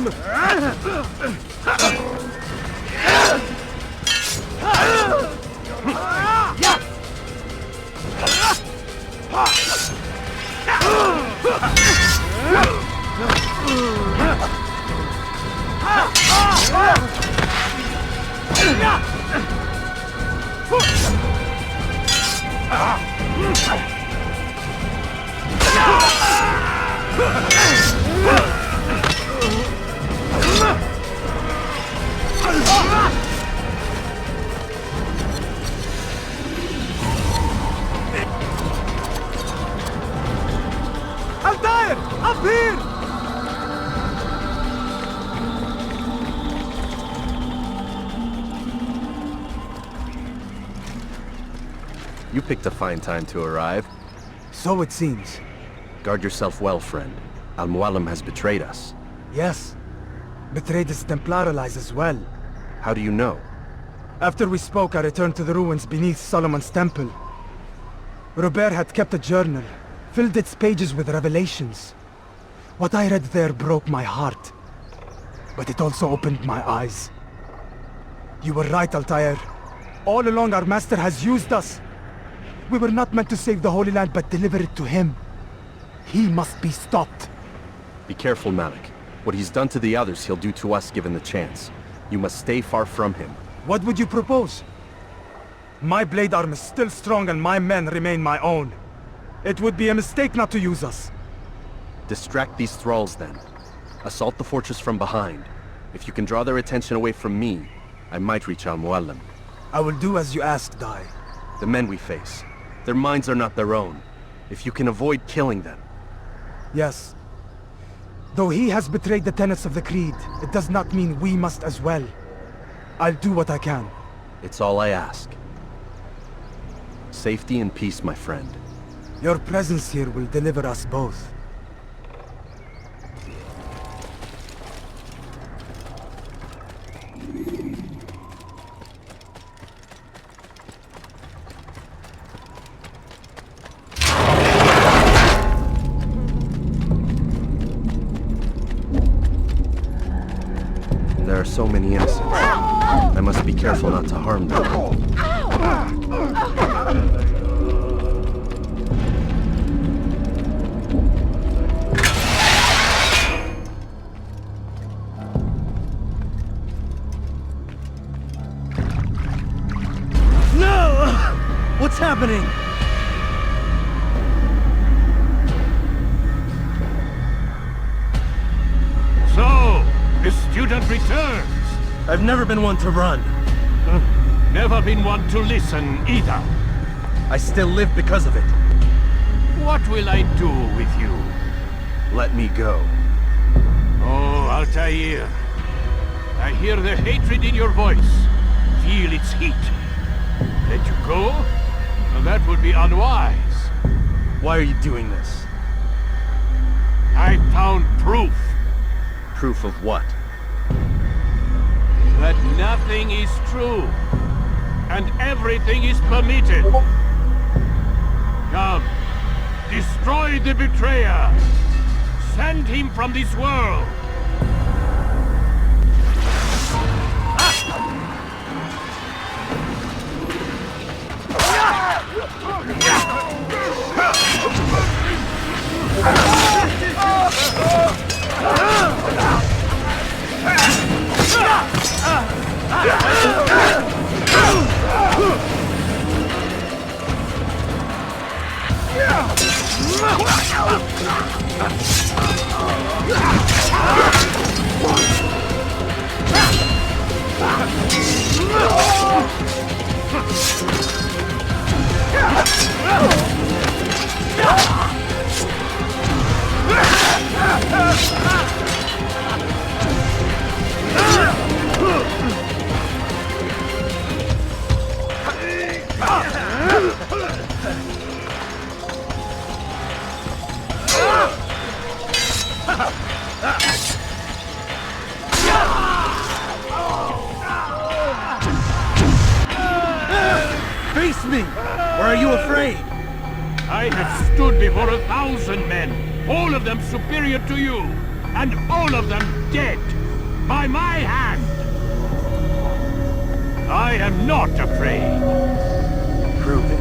Altair! Up here! You picked a fine time to arrive. So it seems. Guard yourself well, friend. Al-Mualim has betrayed us. Yes. Betrayed his Templar allies as well. How do you know? After we spoke, I returned to the ruins beneath Solomon's temple. Robert had kept a journal, filled its pages with revelations. What I read there broke my heart. But it also opened my eyes. You were right, Altair. All along our master has used us. We were not meant to save the Holy Land, but deliver it to him. He must be stopped. Be careful, Malik. What he's done to the others, he'll do to us given the chance. You must stay far from him. What would you propose? My blade arm is still strong and my men remain my own. It would be a mistake not to use us. Distract these thralls, then. Assault the fortress from behind. If you can draw their attention away from me, I might reach Al-Mualim. I will do as you ask, Dai. The men we face, their minds are not their own. If you can avoid killing them. Yes. Though he has betrayed the tenets of the Creed, it does not mean we must as well. I'll do what I can. It's all I ask. Safety and peace, my friend. Your presence here will deliver us both. There are so many innocents. I must be careful not to harm them. No! What's happening? So, the student returns. I've never been one to run. Never been one to listen either. I still live because of it. What will I do with you? Let me go. Oh, Altair. I hear the hatred in your voice. Feel its heat. Let you go? Well, that would be unwise. Why are you doing this? I found proof. Proof of what? That nothing is true. and everything is permitted. Come, destroy the betrayer. Send him from this world. Face me! Or are you afraid? I have stood before 1,000 men, all of them superior to you, and all of them dead, by my hand. I am not afraid. Prove it.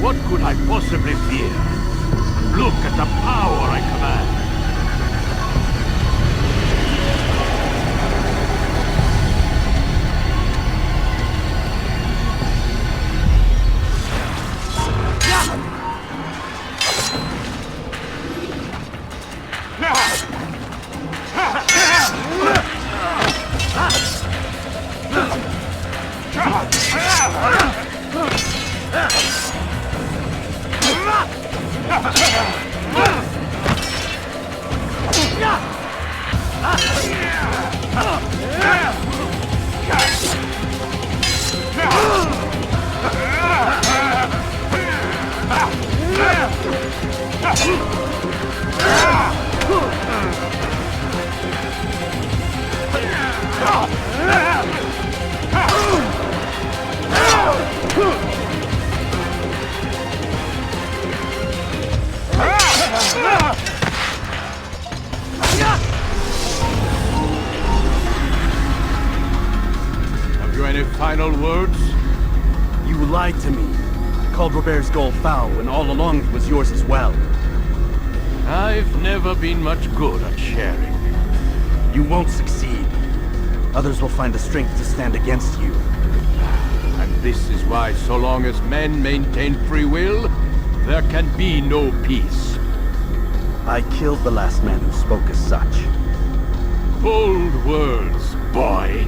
What could I possibly fear? Look at the power I command. Have you any final words? You lied to me. Called Robert's goal foul when all along it was yours as well. I've never been much good at sharing. You won't succeed. Others will find the strength to stand against you. And this is why, so long as men maintain free will, there can be no peace. I killed the last man who spoke as such. Bold words, boy.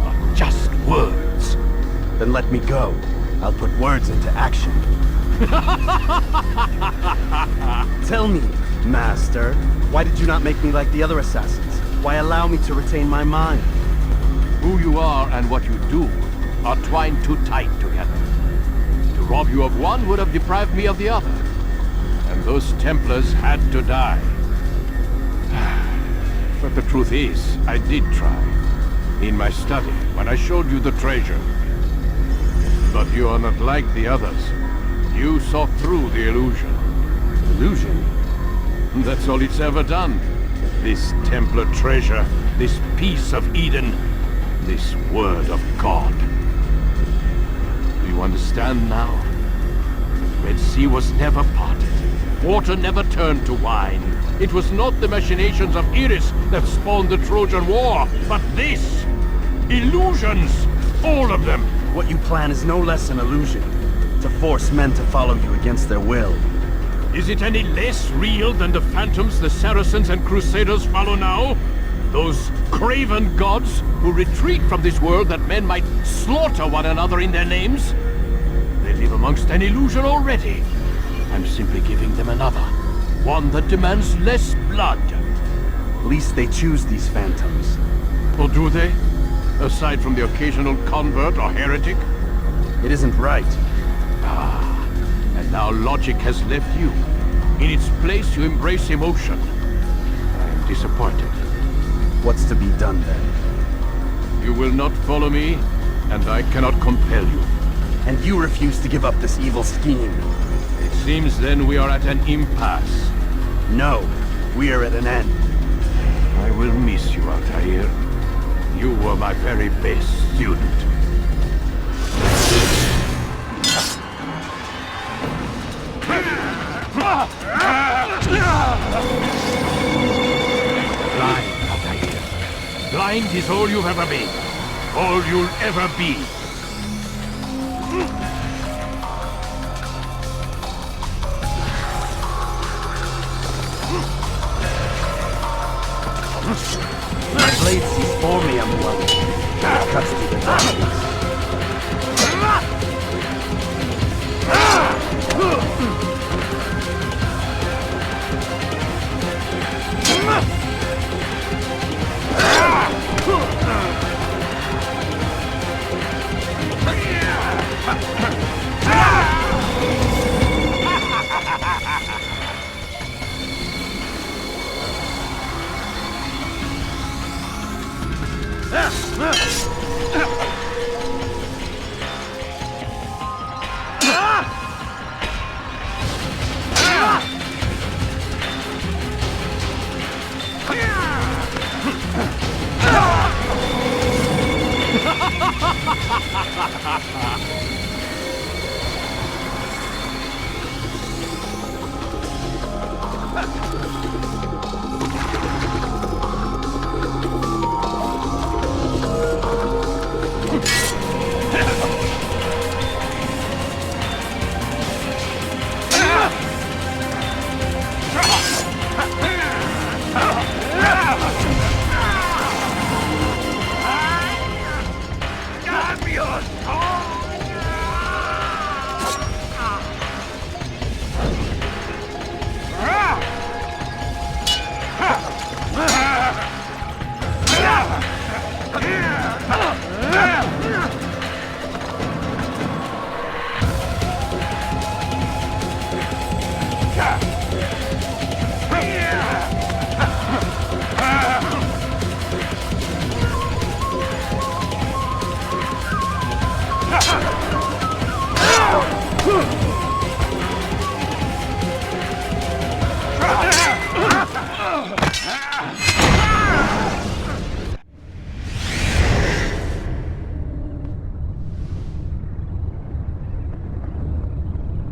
But just words. Then let me go. I'll put words into action. Tell me, Master, why did you not make me like the other assassins? Why allow me to retain my mind? Who you are and what you do are twined too tight together. To rob you of one would have deprived me of the other. And those Templars had to die. But the truth is, I did try. In my study, when I showed you the treasure. But you are not like the others. You saw through the illusion. Illusion? That's all it's ever done. This Templar treasure, this piece of Eden, this word of God. Do you understand now? The Red Sea was never parted. Water never turned to wine. It was not the machinations of Iris that spawned the Trojan War, but this! Illusions! All of them! What you plan is no less an illusion. To force men to follow you against their will. Is it any less real than the phantoms the Saracens and Crusaders follow now? Those craven gods who retreat from this world that men might slaughter one another in their names? They live amongst an illusion already. I'm simply giving them another. One that demands less blood. At least they choose these phantoms. Or do they? Aside from the occasional convert or heretic? It isn't right. Ah, and now logic has left you. In its place, you embrace emotion. I am disappointed. What's to be done then? You will not follow me, and I cannot compel you. And you refuse to give up this evil scheme. It seems then we are at an impasse. No, we are at an end. I will miss you, Altair. You were my very best student. Blind, Altair. Blind is all you've ever been. All you'll ever be. My blade sees for me, I'm one. It cuts through the darkness.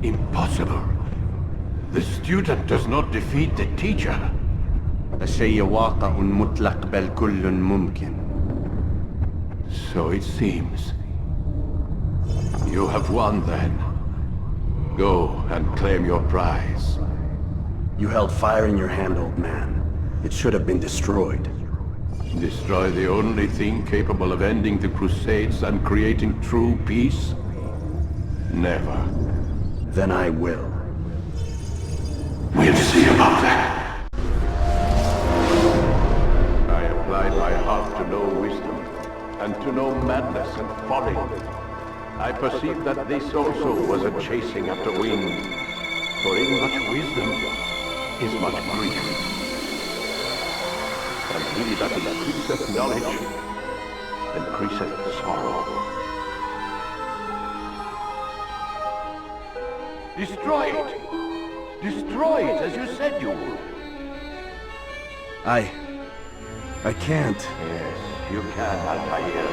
Impossible. The student does not defeat the teacher. الشيء واقع مطلق بل كل ممكن. So it seems. You have won then. Go and claim your prize. You held fire in your hand, old man. It should have been destroyed. Destroy the only thing capable of ending the Crusades and creating true peace? Never. Then I will. We'll see about that. I applied my heart to know wisdom, and to know madness and folly. I perceived that this also was a chasing after wind, for in much wisdom is much grief. And he that increaseth knowledge increaseth sorrow. Destroy it! Destroy it as you said you would. I can't. Yes, you can, Altair.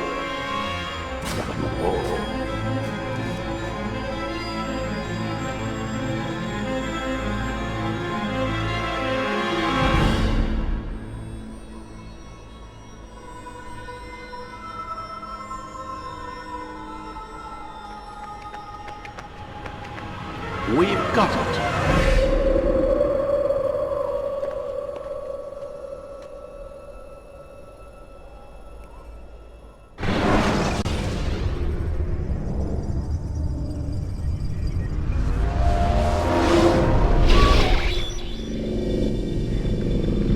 Oh. We've got it.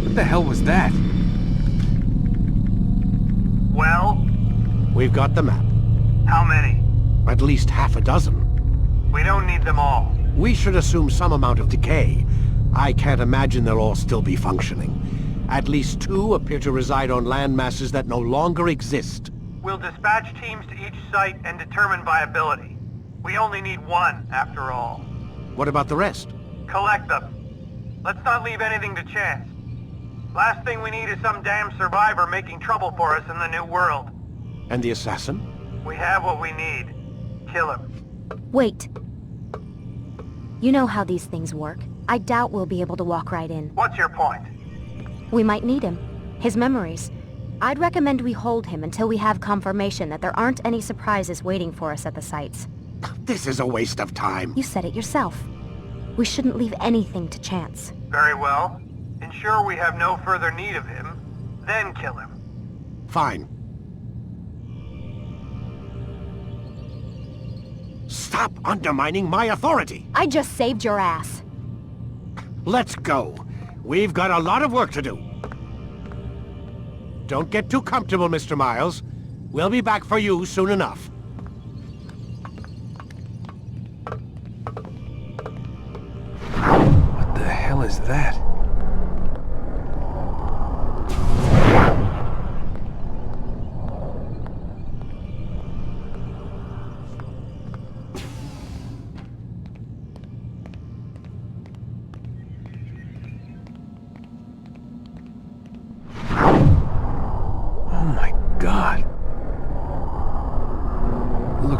What the hell was that? Well? We've got the map. How many? At least half a dozen. We don't need them all. We should assume some amount of decay. I can't imagine they'll all still be functioning. At least 2 appear to reside on land masses that no longer exist. We'll dispatch teams to each site and determine viability. We only need one, after all. What about the rest? Collect them. Let's not leave anything to chance. Last thing we need is some damn survivor making trouble for us in the new world. And the assassin? We have what we need. Kill him. Wait. You know how these things work. I doubt we'll be able to walk right in. What's your point? We might need him. His memories. I'd recommend we hold him until we have confirmation that there aren't any surprises waiting for us at the sites. This is a waste of time. You said it yourself. We shouldn't leave anything to chance. Very well. Ensure we have no further need of him, then kill him. Fine. Stop undermining my authority! I just saved your ass. Let's go. We've got a lot of work to do. Don't get too comfortable, Mr. Miles. We'll be back for you soon enough. What the hell is that?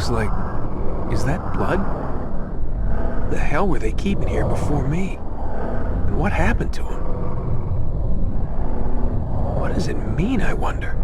Like, is that blood? The hell were they keeping here before me? And what happened to him? What does it mean, I wonder?